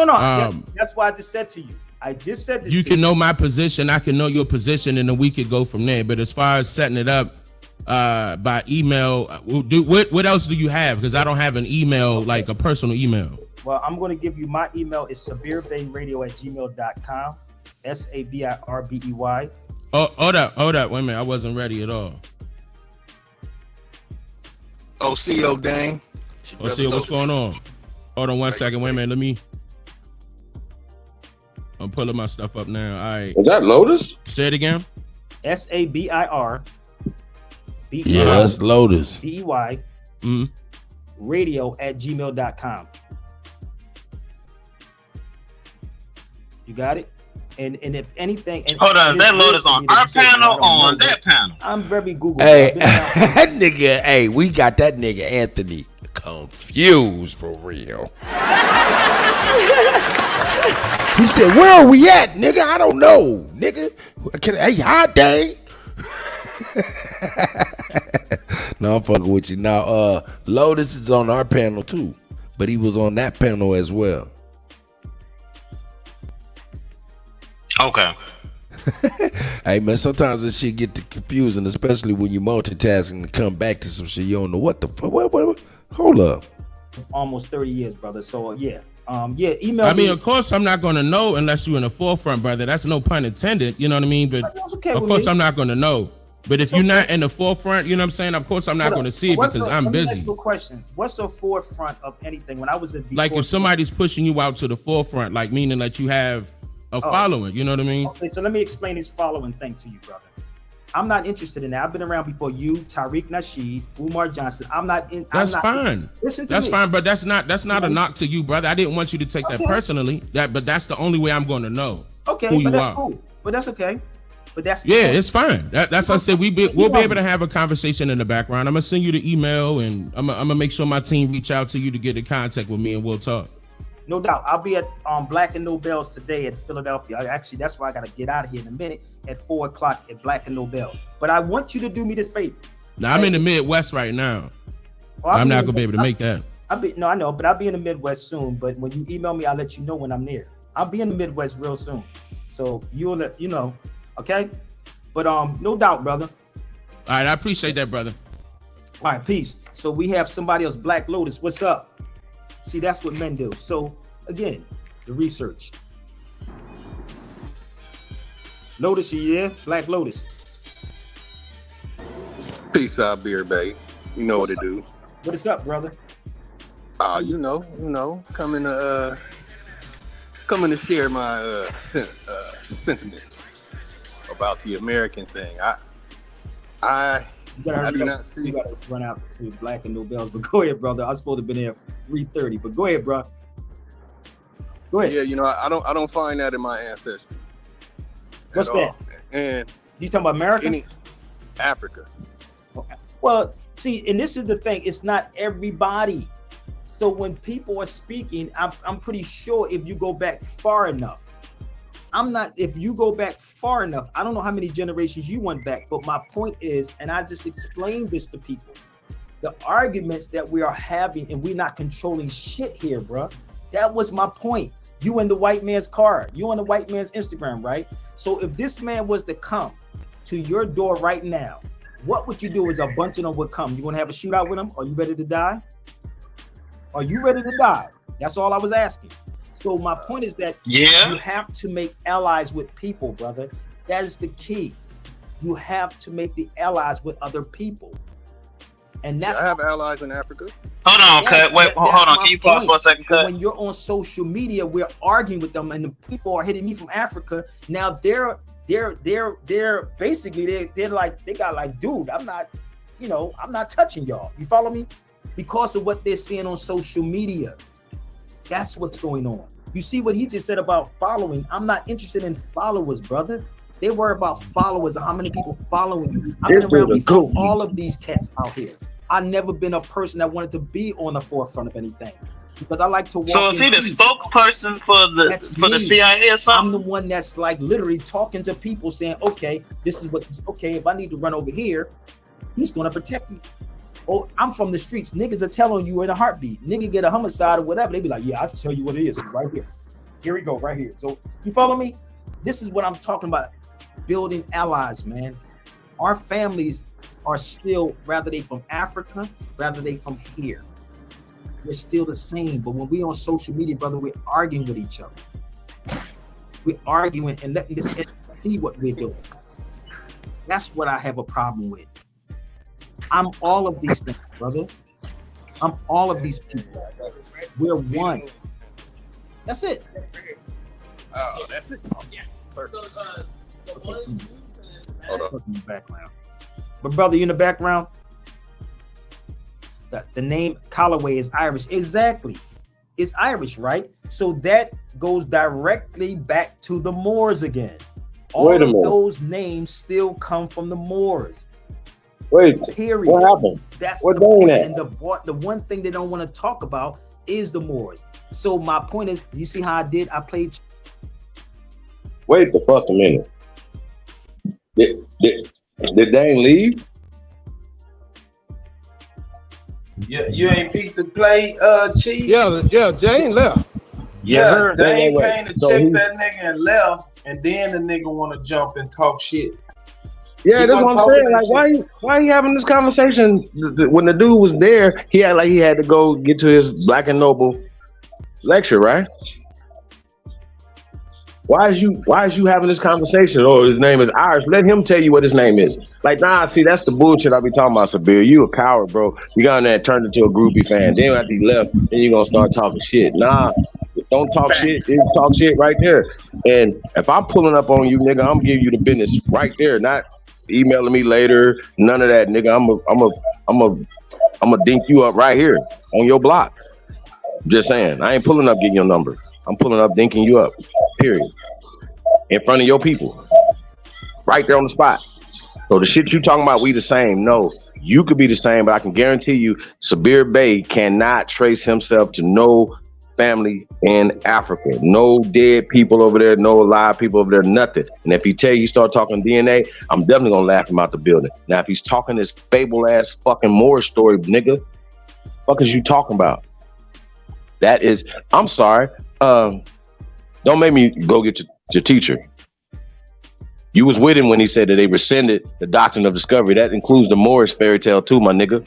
That's why I just said to you. I just said this. You can know my position, I can know your position, and then we could go from there. But as far as setting it up by email, what else do you have? Because I don't have an email, like a personal email. Well, I'm going to give you my email. It's sabirbeyradio@gmail.com. SABIRBEY. Oh, hold up. Wait a minute. I wasn't ready at all. Oh, CO dang. Oh, see what's going on. Hold on 1 second. Wait a minute. I'm pulling my stuff up now. All right. Is that Lotus? Say it again. SABIR. Yeah, that's Lotus. BEY. Radio@gmail.com. You got it? And if anything, hold on, that Lotus on our panel or on that panel? I'm very Google. Hey, that nigga, hey, we got that nigga Anthony confused for real. He said, "Where are we at, nigga? I don't know, nigga. Hey, hi, dang." No, I'm fucking with you. Now, Lotus is on our panel too, but he was on that panel as well. Okay. Hey man, sometimes this shit get confusing, especially when you multitasking and come back to some shit you don't know what the fuck. What? Hold up. Almost 30 years, brother. So yeah. Email I mean, me. of course, I'm not going to know unless you're in the forefront, brother. That's no pun intended. You know what I mean? But okay of course, I'm not going to know. But if you're not in the forefront, you know what I'm saying? Of course, I'm not going to see it because I'm Let me busy. ask you a question. What's the forefront of anything? When I was at Like if somebody's pushing you out to the forefront, like meaning that you have a following, you know what I mean? Okay, so let me explain this following thing to you, brother. I'm not interested in that. I've been around before you, Tariq Nasheed, Umar Johnson. I'm not in. That's fine. Listen to that's me. fine, but that's not a knock to you, brother. I didn't want you to take that personally. But that's the only way I'm going to know Okay, who but you that's are. cool. But that's okay. But that's It's fine. That's what I said. We'll be able to have a conversation in the background. I'm gonna send you the email, and I'm gonna make sure my team reach out to you to get in contact with me, and we'll talk. No doubt. I'll be at Black and Nobel's today at Philadelphia. Actually, that's why I got to get out of here in a minute at 4:00 at Black and Nobel. But I want you to do me this favor. Now I'm in the Midwest right now. I'm not gonna be able to make that. No, I know, but I'll be in the Midwest soon. But when you email me, I'll let you know when I'm there. I'll be in the Midwest real soon. So you'll let you know, okay? But no doubt, brother. All right, I appreciate that, brother. All right, peace. So we have somebody else, Black Lotus. What's up? See, that's what men do. So again, the research. Lotus, you there? Black Lotus. Peace out, beer babe. You know what to do. What is up, brother? You know, coming to share my sentiments about the American thing. I do not see. You gotta run out to Black and Nobels, but go ahead, brother. I was supposed to be there at 3:30, but go ahead, bro. Go ahead. Yeah, you know, I don't find that in my ancestry. What's that? And you talking about America? Africa. Okay. Well, see, and this is the thing. It's not everybody. So when people are speaking, I'm pretty sure if you go back far enough, if you go back far enough, I don't know how many generations you went back, but my point is, and I just explained this to people, the arguments that we are having and we're not controlling shit here, bro. That was my point. You in the white man's car, you on the white man's Instagram, right? So if this man was to come to your door right now, what would you do is a bunch of them would come. You want to have a shootout with them? Are you ready to die? Are you ready to die? That's all I was asking. So my point is that you have to make allies with people, brother. That is the key. You have to make the allies with other people. And that's I have allies in Africa. Hold on, Cut. Wait, hold on. Can you pause for a second, Cut? When you're on social media, we're arguing with them, and the people are hitting me from Africa. Now they're basically they're like, they got like, dude, I'm not touching y'all. You follow me? Because of what they're seeing on social media. That's what's going on. You see what he just said about following. I'm not interested in followers, brother. They worry about followers and how many people following you. I've been around before all of these cats out here. I've never been a person that wanted to be on the forefront of anything because I like to walk. So is he the spokesperson for the CIA or something? I'm the one that's like literally talking to people saying, okay, this is what this, okay, if I need to run over here, he's gonna protect me. Oh, I'm from the streets. Niggas are telling you in a heartbeat. Nigga get a homicide or whatever. They be like, yeah, I'll tell you what it is. It's right here. Here we go, right here. So you follow me? This is what I'm talking about. Building allies, man. Our families are still, rather they from Africa, rather they from here. We're still the same. But when we on social media, brother, we're arguing with each other. We're arguing and letting this see what we're doing. That's what I have a problem with. I'm all of these things, brother. I'm all of these people. We're one. That's it. Oh, that's it. Yeah. Perfect. Hold on. In the background. But brother, you in the background? The name Callaway is Irish. Exactly. It's Irish, right? So that goes directly back to the Moors again. All of those names still come from the Moors. Wait, period. What happened? That's what the point. that? And the one thing they don't want to talk about is the Moors. So my point is, you see how I did? I played. Wait the fuck a minute. Did Dane leave? Yeah, you ain't picked the play, Chief? Yeah, Jane left. Yes, sir. Dane Wait. came to So check he- that nigga and left, and then the nigga want to jump and talk shit. Yeah, He that's what wasn't I'm talking saying. that Like, why you having this conversation? When the dude was there, he had to go get to his Black and Noble lecture, right? Why is you having this conversation? Oh, his name is Irish. Let him tell you what his name is. Like, nah, see, that's the bullshit I be talking about, Sabir. You a coward, bro. You got in there and turned into a groupie fan. Then after he left, then you gonna start talking shit. Nah, don't talk shit. You talk shit right there. And if I'm pulling up on you, nigga, I'm giving you the business right there, not emailing me later. None of that, nigga. I'm a dink you up right here on your block. Just saying. I ain't pulling up getting your number. I'm pulling up dinking you up. Period. In front of your people. Right there on the spot. So the shit you talking about, we the same. No, you could be the same, but I can guarantee you, Sabir Bey cannot trace himself to no family in Africa. No dead people over there, no alive people over there, nothing. And if he tell you start talking DNA, I'm definitely gonna laugh him out the building. Now, if he's talking this fable ass fucking Moore story, nigga, fuck is you talking about? That is, I'm sorry. Don't make me go get your teacher. You was with him when he said that they rescinded the doctrine of discovery. That includes the Morris fairy tale too, my nigga.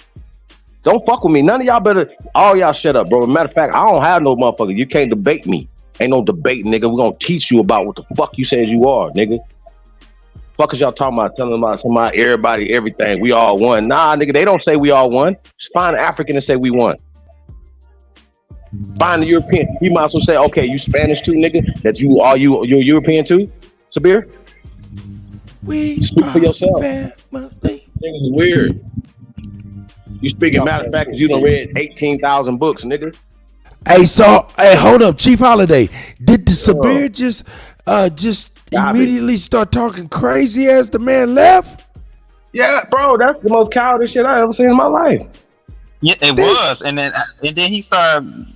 Don't fuck with me. None of y'all better, all y'all shut up, bro. Matter of fact, I don't have no motherfucker. You can't debate me. Ain't no debate, nigga. We're gonna teach you about what the fuck you said you are, nigga. Fuck is y'all talking about? Telling about somebody, everybody, everything. We all won. Nah, nigga, they don't say we all won. Just find an African and say we won. Find the European. You might as well say, okay, you Spanish too, nigga. That you're European too, Sabir. We speak for yourself. Family. Niggas is weird. You speaking matter of fact, cause you done read 18,000 books, nigga. Hey, so hold up, Chief Holiday. Did the Sabir just immediately start talking crazy as the man left? Yeah, bro, that's the most childish shit I ever seen in my life. Yeah, it was, and then he started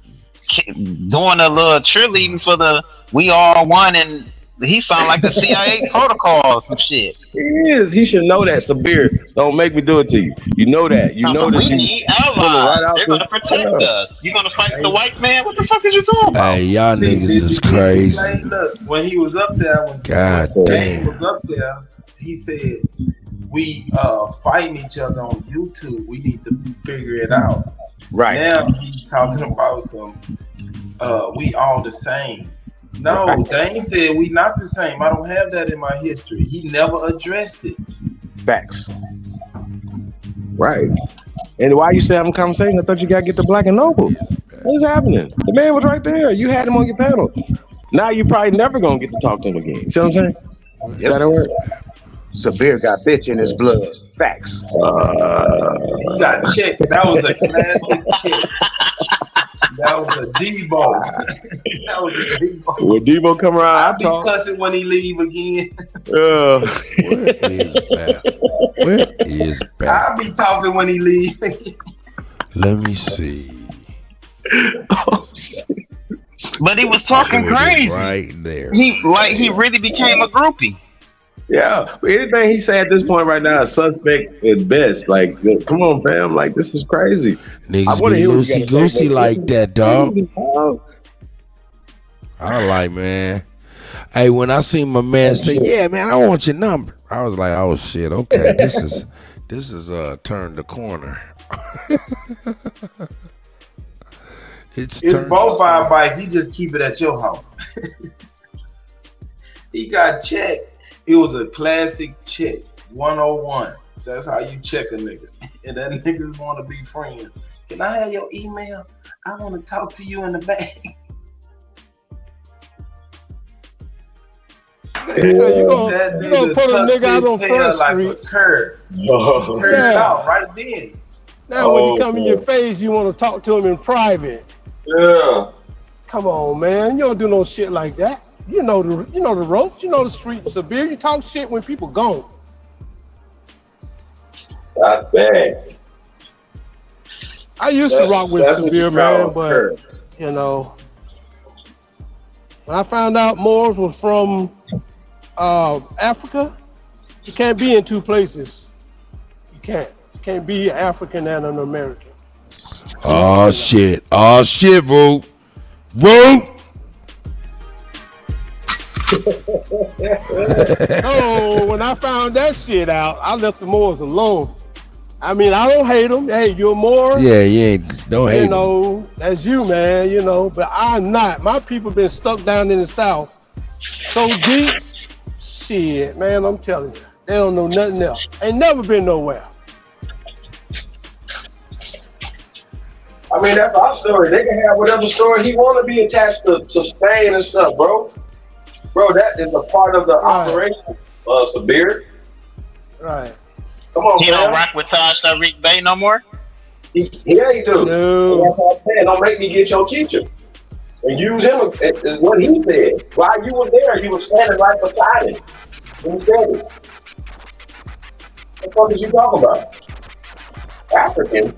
doing a little cheerleading for the "We All One," and he sounded like the CIA protocol or some shit. He is. He should know that, Sabir. Don't make me do it to you. You know that. You know that. We need allies. They're gonna protect us. You gonna fight the white man? What the fuck is you talking about? Hey, y'all niggas is crazy. Hey, look, when he was up there, God when damn. he was up there, he said, "We fighting each other on YouTube. We need to figure it out." Right now, he's talking about some. We all the same. No, Dane said we not the same. I don't have that in my history. He never addressed it. Facts. Right. And why you say having a conversation? I thought you gotta get the Black and Noble. What's happening? The man was right there. You had him on your panel. Now you probably never gonna get to talk to him again. You see what I'm saying? Yep. That'll work. Sabir got bitch in his blood. Facts. He got checked. That was a classic check. That was a Debo. That was a Debo. When Debo come around, I be talk. cussing when he leave again. Where is Bap? Where is Bap? I'll be talking when he leave. Let me see. But he was talking There it is, crazy. right there. He really became a groupie. Yeah, but anything he say at this point right now is suspect at best. Like, come on, fam. Like, this is crazy. Niggas wanna be hear what you gotta loosey-goosey say, like that, dog. Crazy, dog. I like, man. Hey, when I seen my man say, "Yeah, man, I want your number," I was like, "Oh shit, okay, this is turn the corner." It's both our bike. He just keep it at your house. He got checked. It was a classic check, 101. That's how you check a nigga. And that niggas want to be friends. Can I have your email? I want to talk to you in the back. You gonna put a nigga out on Front like Street. a curve. Oh. Curve Yeah. out right then. Now when he come in your face, you want to talk to him in private. Yeah. Come on, man. You don't do no shit like that. You know the ropes. You know the streets. Sabir, you talk shit when people gone. That's bad. I used to rock with that's what you Sabir, man, call but curve. you know, when I found out Moors was from Africa, you can't be in two places. You can't. You can't be an African and an American. Oh shit, Root. So when I found that shit out, I left the Moors alone. I mean, I don't hate them. Hey, you're Moor. Yeah, don't hate You know, that's you, man. You know, but I'm not. My people been stuck down in the South so deep. Shit, man, I'm telling you, they don't know nothing else. Ain't never been nowhere. I mean, that's our story. They can have whatever story he want to be attached to Spain and stuff, bro. Bro, that is a part of the operation, Sabir. Right. Come on, He man. don't rock with Taj Tariq Bey no more? Yeah, he do. No. That's what I'm saying. Don't make me get your teacher. And use him as what he said. While you were there, he was standing right beside him. When he said it. What the fuck is you talking about? African.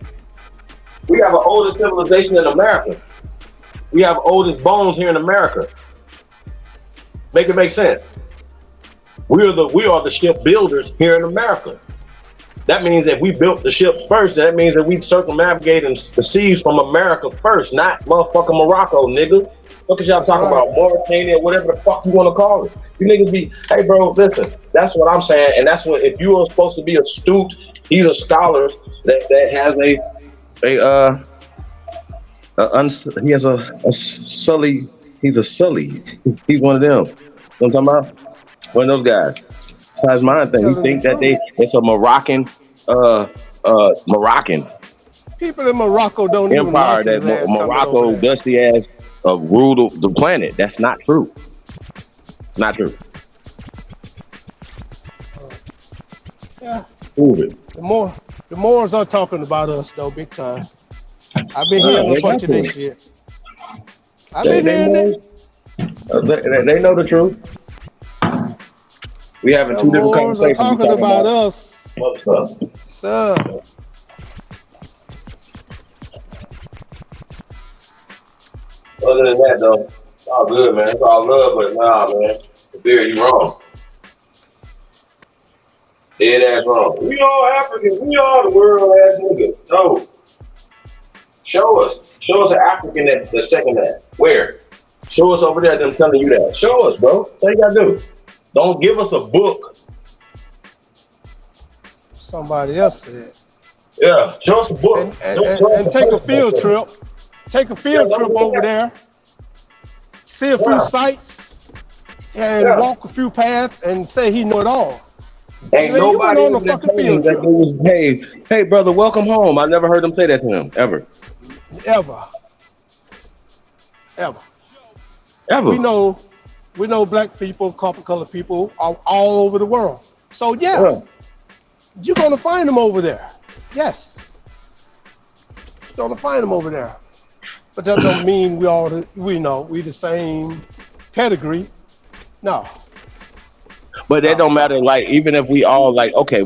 We have an oldest civilization in America. We have oldest bones here in America. Make it make sense. We are the ship builders here in America. That means that we built the ship first. That means that we circumnavigated the seas from America first, not motherfucking Morocco, nigga. What is y'all talking about? Mauritania, whatever the fuck you want to call it. You niggas be, hey bro, listen, that's what I'm saying. And that's what, if you are supposed to be astute, he's a scholar that has he has a sully, he's a sully. He's one of them. You know what I'm talking about? One of those guys. Besides my thing, he think that it's a Moroccan People in Morocco don't even empire like that his ass Morocco coming over there. dusty ass ruled the planet. That's not true. Not true. Yeah. Prove it. The Moors are talking about us though, big time. I've been hearing a bunch of this shit. I've been hearing it. They know the truth. We having two different Moors are conversations. We talking about us. what's up. Sir. Other than that, though, it's all good, man. It's all love, but nah, man. Beer, you wrong. Dead ass wrong. We all Africans. We all the world ass niggas. No. Show us. Show us an African that's second that. Where? Show us over there them telling you that. Show us, bro. What you gotta do? Don't give us a book. Somebody else said. Yeah, show us a book. And take a field trip. Take a field trip over there. See a few sites and walk a few paths and say he know it all. Ain't Man, nobody on a in the fucking team field that trip. was, hey, brother, welcome home. I never heard them say that to him, ever. Ever. Ever. We know black people, copper-colored people all over the world. So yeah, you're gonna find them over there. Yes, you're gonna find them over there. But that don't mean we the same pedigree. No. But that don't matter. Like, even if we all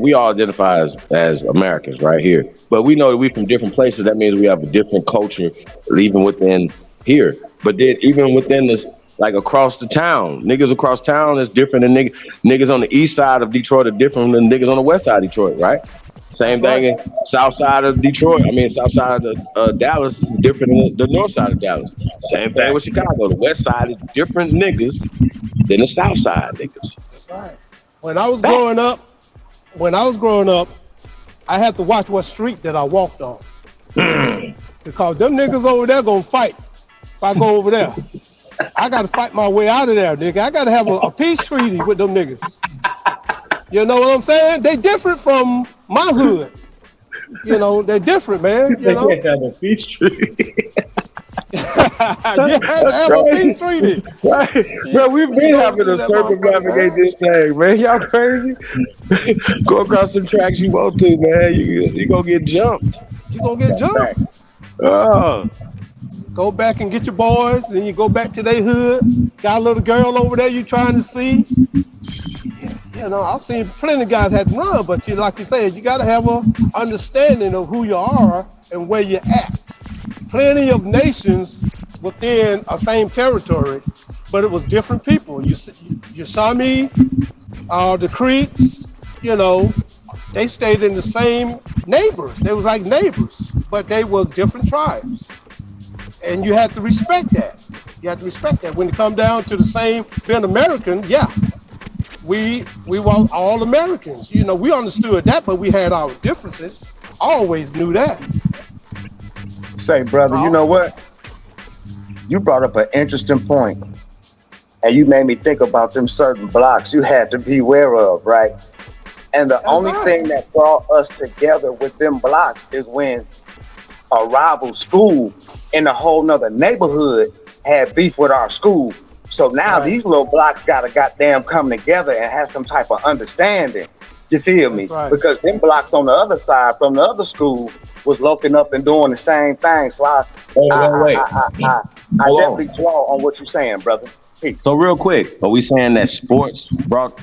we all identify as Americans right here. But we know that we from different places. That means we have a different culture, even within here. But then even within this, like across the town, niggas across town is different than niggas on the east side of Detroit are different than niggas on the west side of Detroit, right? Same thing in south side of Detroit. I mean, south side of Dallas is different than the north side of Dallas. Same thing with Chicago. The west side is different niggas than the south side niggas. Right. When I was growing up, I had to watch what street that I walked on. Because them niggas over there gonna fight if I go over there. I gotta fight my way out of there, nigga. I gotta have a peace treaty with them niggas. You know what I'm saying? They different from my hood. You know, they're different, man. You know? They can't have a peace treaty. You have a peace treaty. Right. Bro, we've been having to circumnavigate this thing, man. Y'all crazy? Go across some tracks you want to, man. You gonna get jumped. You gonna get jumped. Go back and get your boys, then you go back to their hood. Got a little girl over there you trying to see. You know, I've seen plenty of guys had to run, but like you said, you got to have an understanding of who you are and where you're at. Plenty of nations within a same territory, but it was different people. You saw me, the Creeks, you know, they stayed in the same neighbors. They was like neighbors, but they were different tribes. And you have to respect that. You have to respect that. When it come down to the same being American, yeah, we were all Americans. You know, we understood that, but we had our differences. Always knew that. Say, brother, you know what? You brought up an interesting point, and you made me think about them certain blocks you had to be aware of, right? And the only thing that brought us together with them blocks is when a rival school in a whole nother neighborhood had beef with our school. So now these little blocks gotta goddamn come together and have some type of understanding. You feel me? Because them blocks on the other side from the other school was looking up and doing the same thing. So I definitely draw on what you're saying, brother. Peace. So real quick, are we saying that sports brought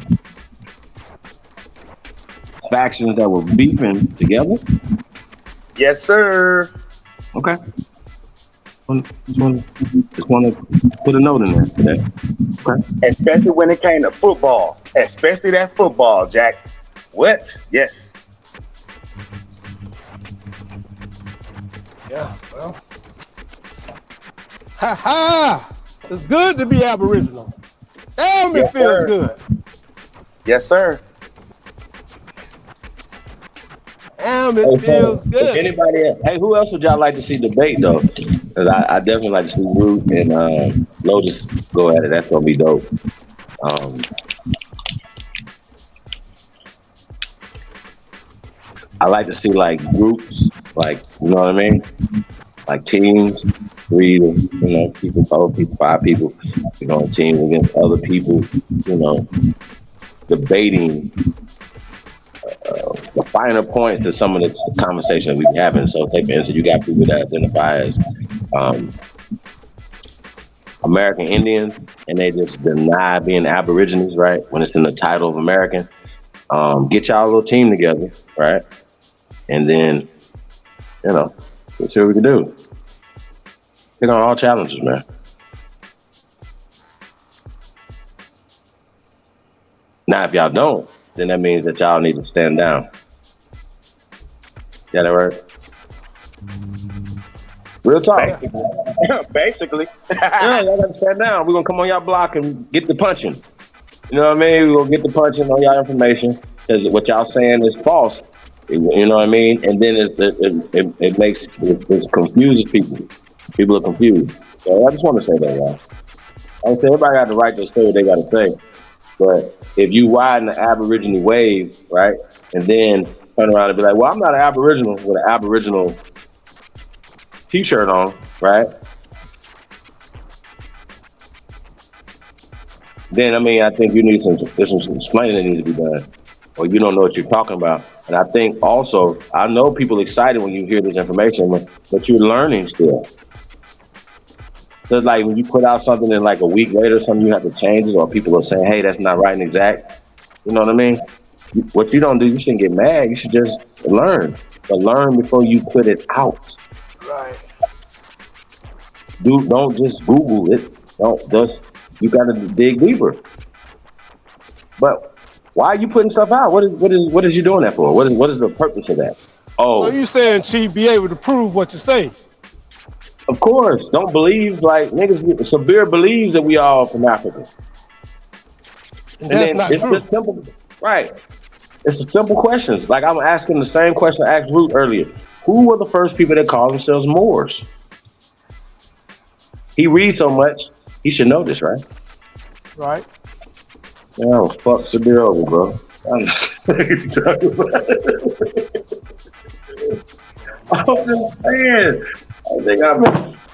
factions that were beefing together? Yes, sir. Okay. Just want to put a note in there for that. Okay. Especially when it came to football. Especially that football, Jack. What? Yes. Yeah, well. Ha ha! It's good to be Aboriginal. Damn, it feels good. Yes, sir. Damn, it feels good. If anybody else, hey, who else would y'all like to see debate though? Because I definitely like to see Root and Lotus go at it. That's gonna be dope. I like to see like groups, like, you know what I mean? Like teams, 3 to, you know, people, 4 people, 5 people, you know, teams against other people, you know, debating the finer points to some of the conversations we're having. So take for instance, you got people that identify as American Indians, and they just deny being Aborigines, right? When it's in the title of American. Get y'all a little team together, right? And then, you know, let's see what we can do. Take on all challenges, man. Now, if y'all don't, then that means that y'all need to stand down. Yeah, that right? Real talk. Basically. Yeah, y'all gotta stand down. We're gonna come on y'all block and get the punching. You know what I mean? We're gonna get the punching on y'all information because what y'all saying is false. You know what I mean? And then it makes it confuses people. People are confused. So I just want to say that, y'all. I say everybody got the right to say what they got to say. But if you widen the Aboriginal wave, right, and then turn around and be like, well, I'm not an Aboriginal with an Aboriginal t-shirt on, right? Then, I mean, I think you need there's some explaining that needs to be done. Or you don't know what you're talking about. And I think also, I know people excited when you hear this information, but you're learning still. So it's like when you put out something and like a week later, something you have to change it, or people are saying, hey, that's not right and exact. You know what I mean? What you don't do, you shouldn't get mad. You should just learn. But learn before you put it out. Right. Don't just Google it. You gotta dig deeper. But why are you putting stuff out? What is you doing that for? What is the purpose of that? Oh, so you saying Chief be able to prove what you say? Of course. Don't believe like niggas. Sabir believes that we all from Africa. And that's not it's true. just simple, right? It's a simple questions. Like I'm asking the same question I asked Root earlier. Who were the first people that called themselves Moors? He reads so much, he should know this, right? Right. Oh, fuck Sabir over, bro. I'm just saying. I think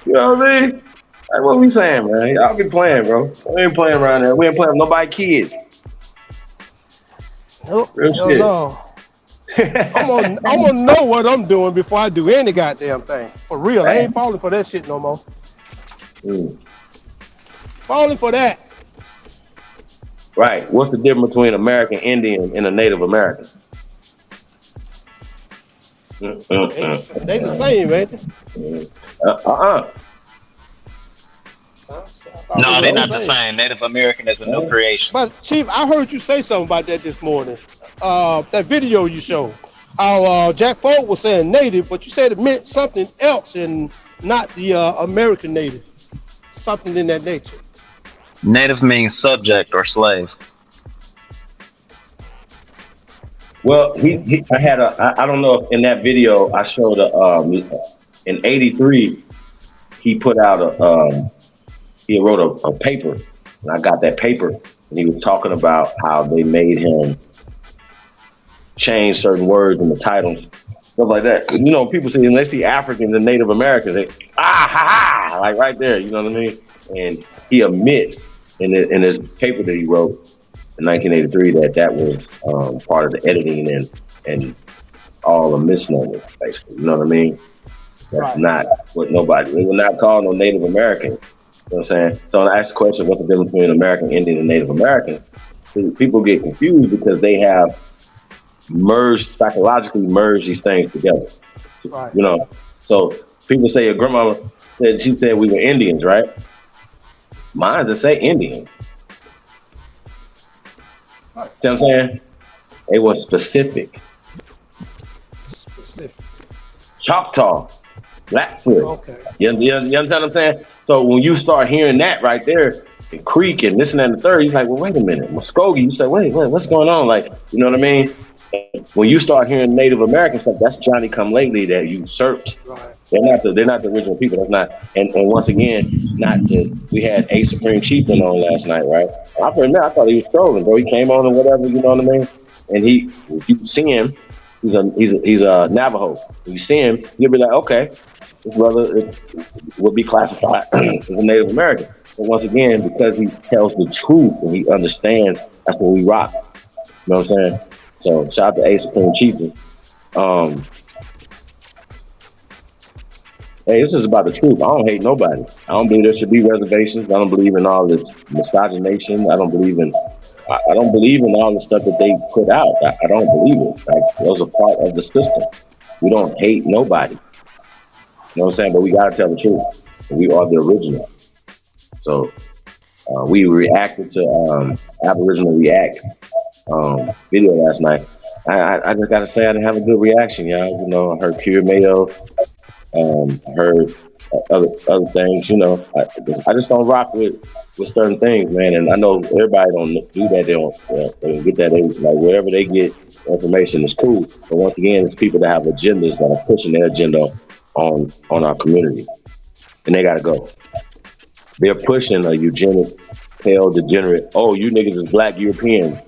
you know what I mean? Like, what we saying, man? Y'all be playing, bro. We ain't playing around there. We ain't playing with nobody kids. Nope. Real shit. No. I'm gonna know what I'm doing before I do any goddamn thing. For real. I ain't falling for that shit no more. Falling for that. Right. What's the difference between American Indian and a Native American? They the same, ain't they? No, they're not the same. Native American is a new creation. But Chief, I heard you say something about that this morning. That video you showed. How Jack Folk was saying native, but you said it meant something else and not the American native. something in that nature. Native means subject or slave. Well, I had I don't know if in that video I showed in '83 he put out he wrote a paper, and I got that paper, and he was talking about how they made him change certain words in the titles, stuff like that. You know, people see, when they see Africans and Native Americans, they like right there, you know what I mean? And he admits in his paper that he wrote in 1983 that was part of the editing and all the misnomers, basically. You know what I mean? That's not what nobody. They were not called no Native Americans. You know what I'm saying? So I asked the question, what's the difference between American Indian and Native American? See, people get confused because they have psychologically merged these things together. Right. You know, so people say your grandmama said, she said we were Indians, right? Mine just say Indians. Right. See what I'm saying? They were specific. Choctaw, Blackfoot. Okay. You understand what I'm saying? So when you start hearing that right there, and Creek and this and that and the third, he's like, well, wait a minute. Muskogee, you say, wait, what's going on? Like, you know what I mean? When you start hearing Native American stuff, that's Johnny come lately that usurped. Right. They're not the original people. That's not. And once again, we had a Supreme Chieftain on last night, right? I thought he was trolling, bro. He came on and whatever, you know what I mean? And if you see him, he's a Navajo. If you see him, you'll be like, okay, this brother will be classified as a Native American. But once again, because he tells the truth and he understands, that's what we rock. You know what I'm saying? So shout out to A Supreme Chieftain. Hey, this is about the truth. I don't hate nobody. I don't believe there should be reservations. I don't believe in all this misogynation. I don't believe in all the stuff that they put out. I don't believe it. Like, those are part of the system. We don't hate nobody. You know what I'm saying? But we gotta tell the truth. We are the original. So we reacted to Aboriginal React video last night. I just gotta say I didn't have a good reaction, y'all. You know, I heard Pure Mayo, heard other things. You know, I just don't rock with certain things, man. And I know everybody don't do that. They don't get that. Like wherever they get information is cool. But once again, it's people that have agendas that are pushing their agenda on our community, and they gotta go. They're pushing a eugenic, pale, degenerate. Oh, you niggas is black Europeans,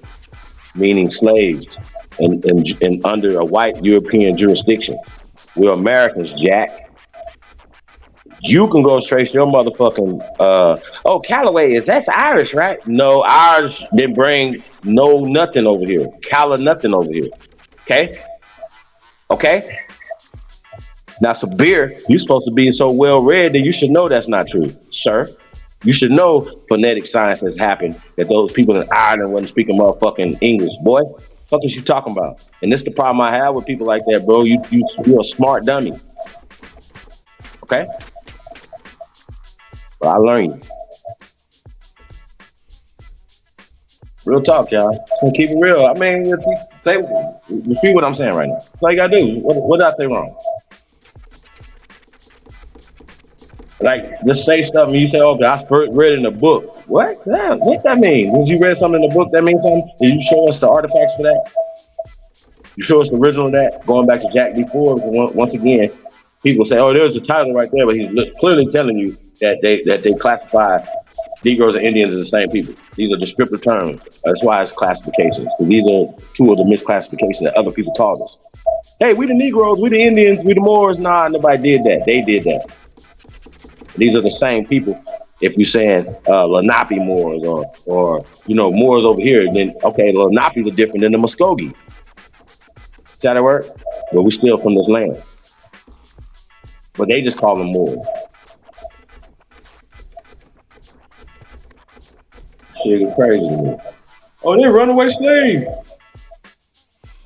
meaning slaves, and under a white European jurisdiction. We're Americans, Jack. You can go straight to your motherfucking, Callaway, that's Irish, right? No, Irish didn't bring nothing over here. Calla nothing over here. Okay? Now, Sabir, you're supposed to be so well read that you should know that's not true, sir. You should know phonetic science has happened, that those people in Ireland wasn't speaking motherfucking English. Boy, what is you talking about? And this is the problem I have with people like that, bro. You're a smart dummy. Okay? But I learned you. Real talk, y'all. Just gonna keep it real. I mean, repeat what I'm saying right now. That's all you gotta do. What did I say wrong? Like, just say stuff and you say, okay, I read in the book. What? Yeah, what that mean? Did you read something in the book that means something? Did you show us the artifacts for that? You show us the original of that? Going back to Jack D. Forbes, once again, people say, oh, there's the title right there, but he's clearly telling you that they classify Negroes and Indians as the same people. These are descriptive terms. That's why it's classifications. So these are two of the misclassifications that other people call us. Hey, we the Negroes, we the Indians, we the Moors. Nah, nobody did that. They did that. These are the same people. If you're saying Lenape Moors or Moors over here, then okay, Lenape's are different than the Muskogee. See how that work? But we still from this land. But they just call them Moors. Shit is crazy to me. Oh, they're runaway slaves.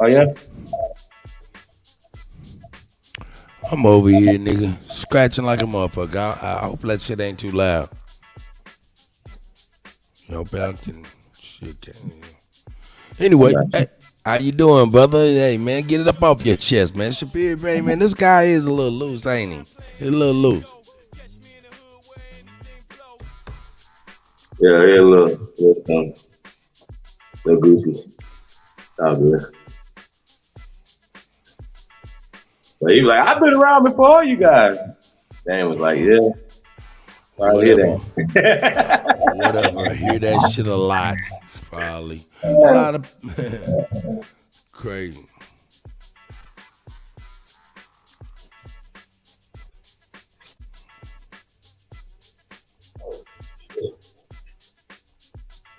Oh yeah? I'm over here, nigga, scratching like a motherfucker. I hope that shit ain't too loud. Anyway, hey, how you doing, brother? Hey, man, get it up off your chest, man. Shapir, man, this guy is a little loose, ain't he? He's a little loose. Yeah, a little something. Little goosey. All good. But he was like, I've been around before you guys. Dan was like, yeah. I hear that. Whatever. I hear that shit a lot, probably. A lot of crazy.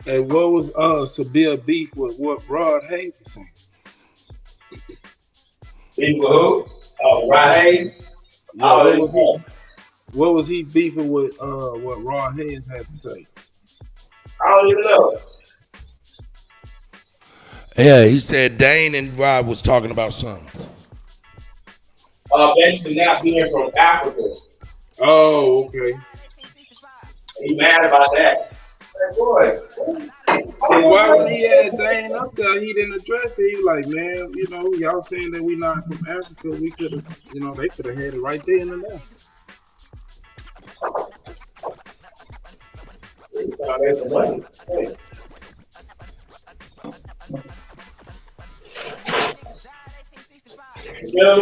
Hey, what was severe beef with what Rod Hayes was saying? Beef with who? Oh, Rod Hayes? Yeah, what was he beefing with what Rod Hayes had to say? I don't even know. Yeah, he said Dane and Rod was talking about something. Basically not being from Africa. Oh, okay. He mad about that. Hey, boy. So why when he had Dane up there, he didn't address it? He was like, man, you know, y'all saying that we not from Africa, we could have, you know, they could have had it right there in the left.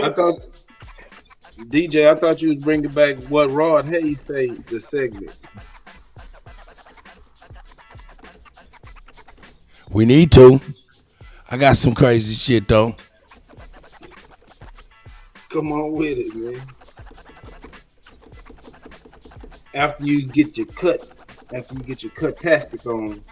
I thought, DJ, I thought you was bringing back what Rod Hayes say the segment. We need to. I got some crazy shit though. Come on with it, man. After you get your Kuttack on.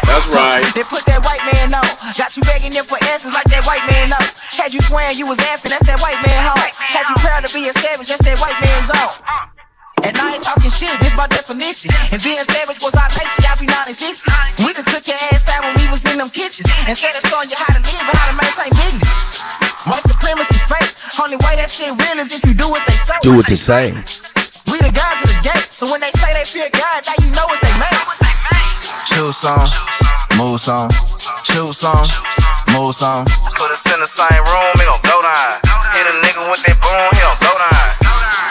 That's right. They put that white man on. Got you begging them for answers like that white man know. Had you swearing you was after, that's that white man home. Had you proud to be a savage, that's that white man's on. And I ain't talking shit, this my definition. And being savage was our nation, y'all be non-existent. We done took your ass out when we was in them kitchens and said it's showing you how to live and how to maintain business. White supremacy fake. Only way that shit real is if you do what they say. Do what they say. We the guys to the gate, so when they say they fear God, now you know what they make. Choose some, move some, choose some, move some. Put us in the same room, it gon' go down. Hit a nigga with that boom, he gon' go down.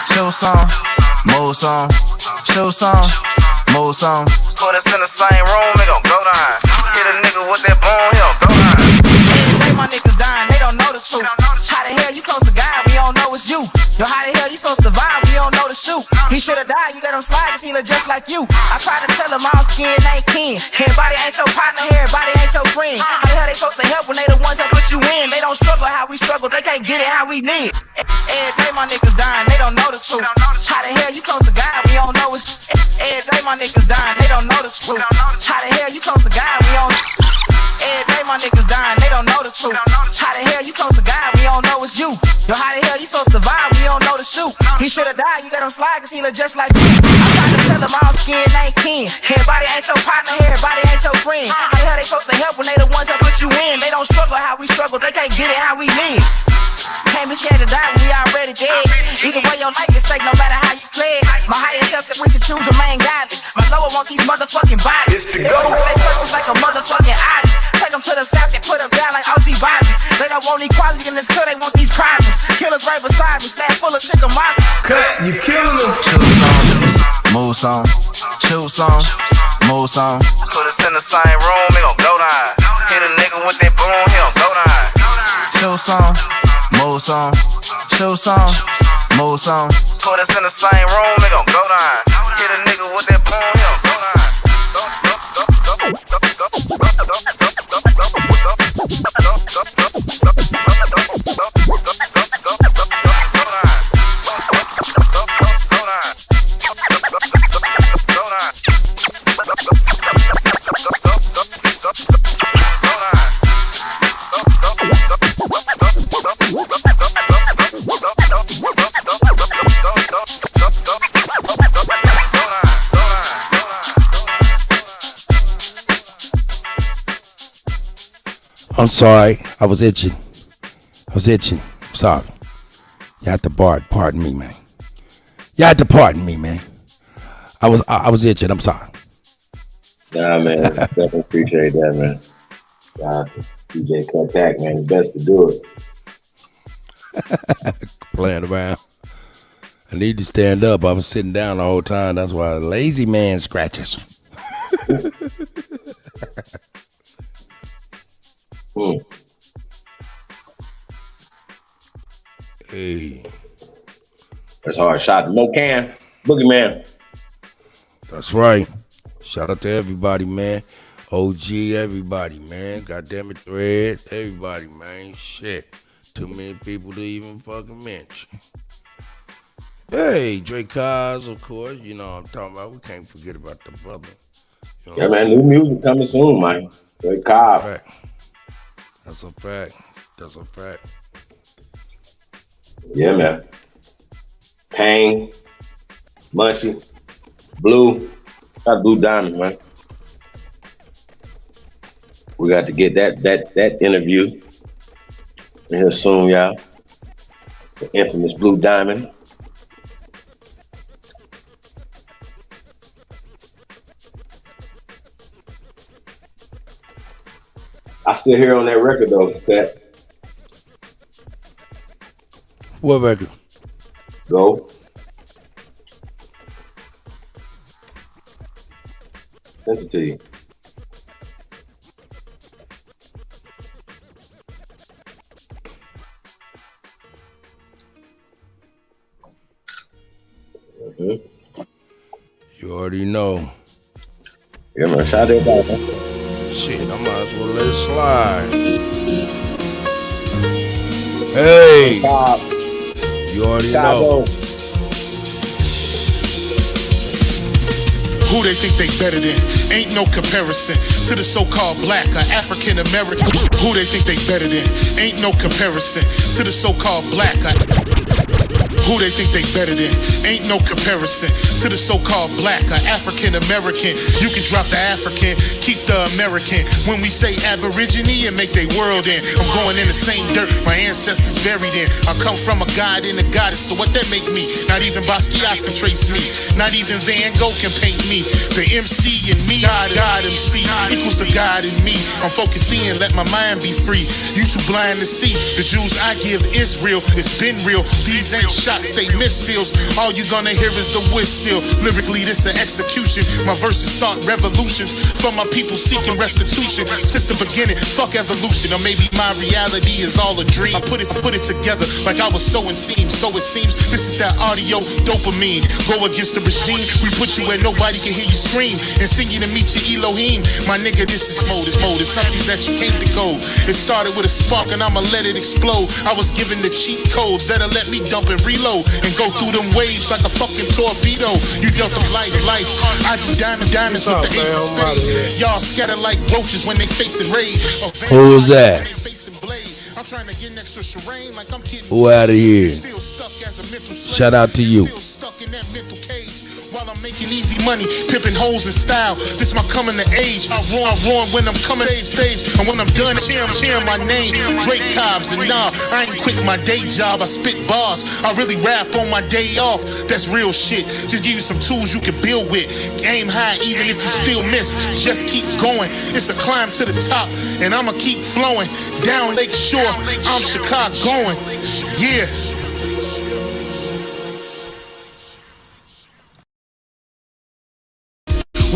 Choose some, move some, choose some, move some. Put us in the same room, it gon' go down. Hit a nigga with that boom, he gon' go down. They my niggas dying, they don't know the truth. How the hell you close to God, we don't know it's you. Yo, how the hell you supposed to survive, we don't know the shoot. He should've died, you let him slide, cause he look just like you. I tried to tell him all skin ain't kin. Everybody ain't your partner, everybody ain't your friend. How the hell they supposed to help when they the ones that put you in? They don't struggle how we struggle, they can't get it how we need. Every day my niggas dying, they don't know the truth. How the hell you close to God, we don't know it's. Every day my niggas dying, they don't know the truth. How the hell you close to God, we don't. Every day my niggas dying, they don't know the truth. How the hell you close to God, we don't know it's you. Yo, how the hell you supposed to survive, we don't know the shoot. He should've died, you let him slide, cause he look just like you. I tried to tell him all skin ain't kin. Everybody ain't your partner, everybody ain't your friend. How the hell they supposed to help when they the ones that put you in? They don't struggle how we struggle, they can't get it how we live. Can't be scared to die when we already dead. Either way your life is stake, no matter how you play it. My higher self said we should choose remain godly. My lower want these motherfucking bodies. They circles like a motherfucking island. Take them to the south, they put them down like OG Bobby. They don't want equality in this club, they want these problems. Killers right beside me, stand full of chicken models. Cut, you killing them. Choose some, move some, choose some, move some. Put us in the same room, it gon' go down. Hit a nigga with that boom, he gon' go down. Choose some, move some, choose some, move some. Put us in the same room, it gon' go down. Hit a nigga with that boom, he gon' go down. I'm sorry. I was itching. Sorry. You have to pardon me, man. I was itching. I'm sorry. Nah, man. Definitely appreciate that, man. DJ Kuttack, man. The best to do it. Playing around. I need to stand up. I was sitting down the whole time. That's why lazy man scratches. Hey. That's hard shot. Mocan. Boogeyman. That's right. Shout out to everybody, man. OG, everybody, man. Goddamn it, Thread. Everybody, man. Shit. Too many people to even fucking mention. Hey, Drake Cos, of course. You know what I'm talking about. We can't forget about the brother. You know, yeah, man. New music coming soon, man. Drake Cos. That's a fact. Yeah, man. Pain, Munchie, Blue. Got Blue Diamond, man. We got to get that interview in here soon, y'all. The infamous Blue Diamond. I still hear on that record though, Pat. What record? Go. Sent it to you. You already know. Yeah, man. Shout out to man. Shit, I might as well let it slide. Hey. You already know. Who they think they better than? Ain't no comparison to the so-called black or African American. Who they think they better than? Ain't no comparison to the so-called black or who they think they better than? Ain't no comparison to the so-called black or African American. You can drop the African, keep the American. When we say Aborigine and make they world in, I'm going in the same dirt my ancestors buried in. I come from a god and a goddess, so what that make me? Not even Basquiat can trace me. Not even Van Gogh can paint me. The MC in me, God MC equals the God in me. I'm focused in, let my mind be free. You too blind to see. The Jews I give Israel, it's been real. These ain't shots, they missiles. All you gonna hear is the whistle. Lyrically, this an execution. My verses start revolutions for my people seeking restitution. Since the beginning, fuck evolution. Or maybe my reality is all a dream. I put it together like I was sowing seams. So it seems this is that audio dopamine. Go against the regime. We put you where nobody can hear you scream. And sing you to meet your Elohim. My nigga, this is mode. It's something that you can't decode. It started with a spark and I'ma let it explode. I was given the cheat codes that'll let me dump and reload and go through them waves like a fucking torpedo. You dealt them life. I just diamonds with the ace of spades. Y'all scatter like roaches when they facing raid. Who was that? Who out of here? Shout out to you. While I'm making easy money, pimping hoes in style. This my coming to age. I roar when I'm coming stage. And when I'm done, cheering my name. Drake Cobbs and nah, I ain't quit my day job. I spit bars. I really rap on my day off. That's real shit. Just give you some tools you can build with. Aim high even if you still miss. Just keep going. It's a climb to the top. And I'ma keep flowing. Down Lake Shore, I'm Chicagoan. Yeah.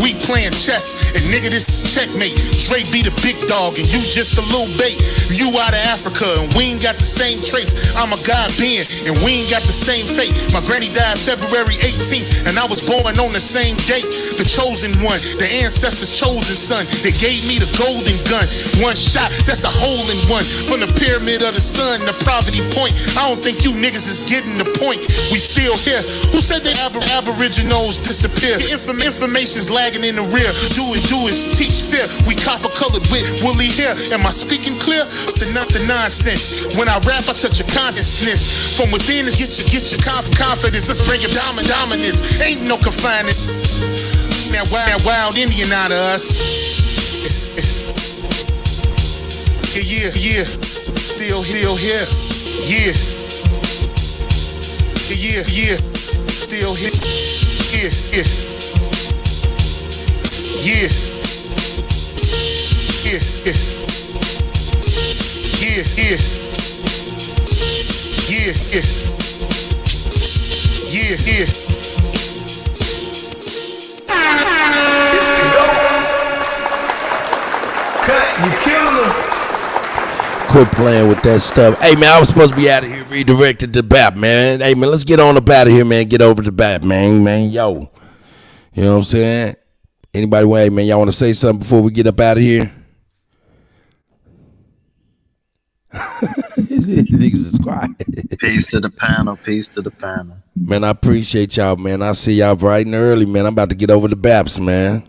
We playing chess, and nigga, this is checkmate. Dre be the big dog, and you just a little bait. You out of Africa, and we ain't got the same traits. I'm a God being, and we ain't got the same fate. My granny died February 18th, and I was born on the same date. The chosen one, the ancestors' chosen son. They gave me the golden gun. One shot, that's a hole in one. From the pyramid of the sun, the poverty point. I don't think you niggas is getting the point. We still here. Who said the aboriginals disappear? Information's lagging in the rear. Do is teach fear. We copper colored with woolly hair. Am I speaking clear? The nonsense. When I rap, I touch your consciousness. From within is get your confidence. Let's bring it dominance. Ain't no confinement. That wild Indian out of us. Yeah, still here. Yeah, still here. Yeah. It's the GOAT. Cut, you killing them. Quit playing with that stuff. Hey, man, I was supposed to be out of here redirected to BAP, man. Hey, man, let's get on up out of here, man. Get over to BAP, man. Yo. You know what I'm saying? Anybody, hey, man, y'all want to say something before we get up out of here? Niggas is quiet. Peace to the panel. Man, I appreciate y'all, man. I see y'all bright and early, man. I'm about to get over to BAPS, man.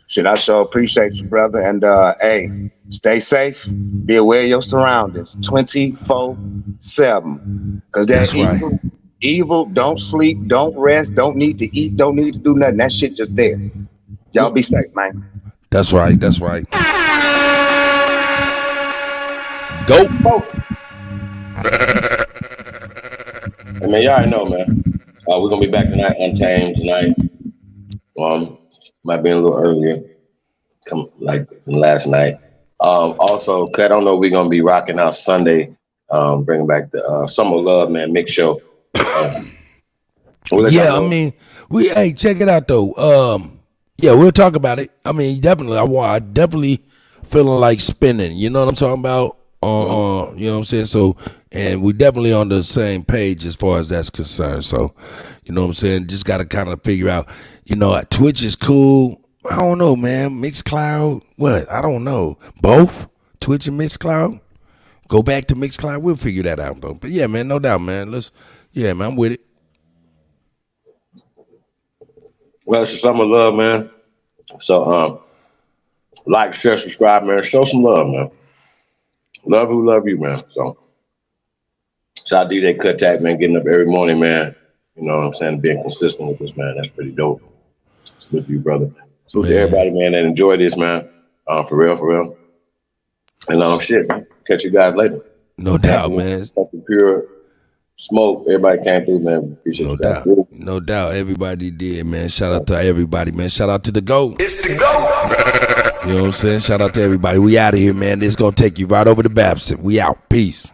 Shit, I sure appreciate you, brother. And hey, stay safe. Be aware of your surroundings 24/7. Because that's evil. Right. Evil, don't sleep, don't rest, don't need to eat, don't need to do nothing. That shit just there. Y'all be safe, man. That's right. Go. I mean, y'all already know, man. We're gonna be back tonight, Untamed tonight. Might be a little earlier, like last night. Also, I don't know, we're gonna be rocking out Sunday, bringing back the Summer Love, man, mix show. Yeah, I mean, hey, check it out though. Yeah, we'll talk about it. I mean, definitely, I definitely feeling like spinning. You know what I'm talking about? You know what I'm saying? So, and we definitely on the same page as far as that's concerned. So, you know what I'm saying? Just got to kind of figure out, you know, Twitch is cool. I don't know, man. Mixcloud, what? I don't know. Both? Twitch and Mixcloud? Go back to Mixcloud. We'll figure that out, though. But yeah, man, no doubt, man. Yeah, man, I'm with it. Well, it's Summer Love, man. So, like, share, subscribe, man. Show some love, man. Love who love you, man. So, shout out DJ Kuttack, man, getting up every morning, man. You know what I'm saying? Being consistent with this, man. That's pretty dope. It's good for you, brother. Salute to everybody, man, that enjoy this, man. For real. And shit, man. Catch you guys later. No doubt, man. Pure smoke. Everybody came through, man. Appreciate that. No doubt. Everybody did, man. Shout out to everybody, man. Shout out to the GOAT. It's the GOAT. You know what I'm saying? Shout out to everybody. We out of here, man. This is going to take you right over to Babson. We out. Peace.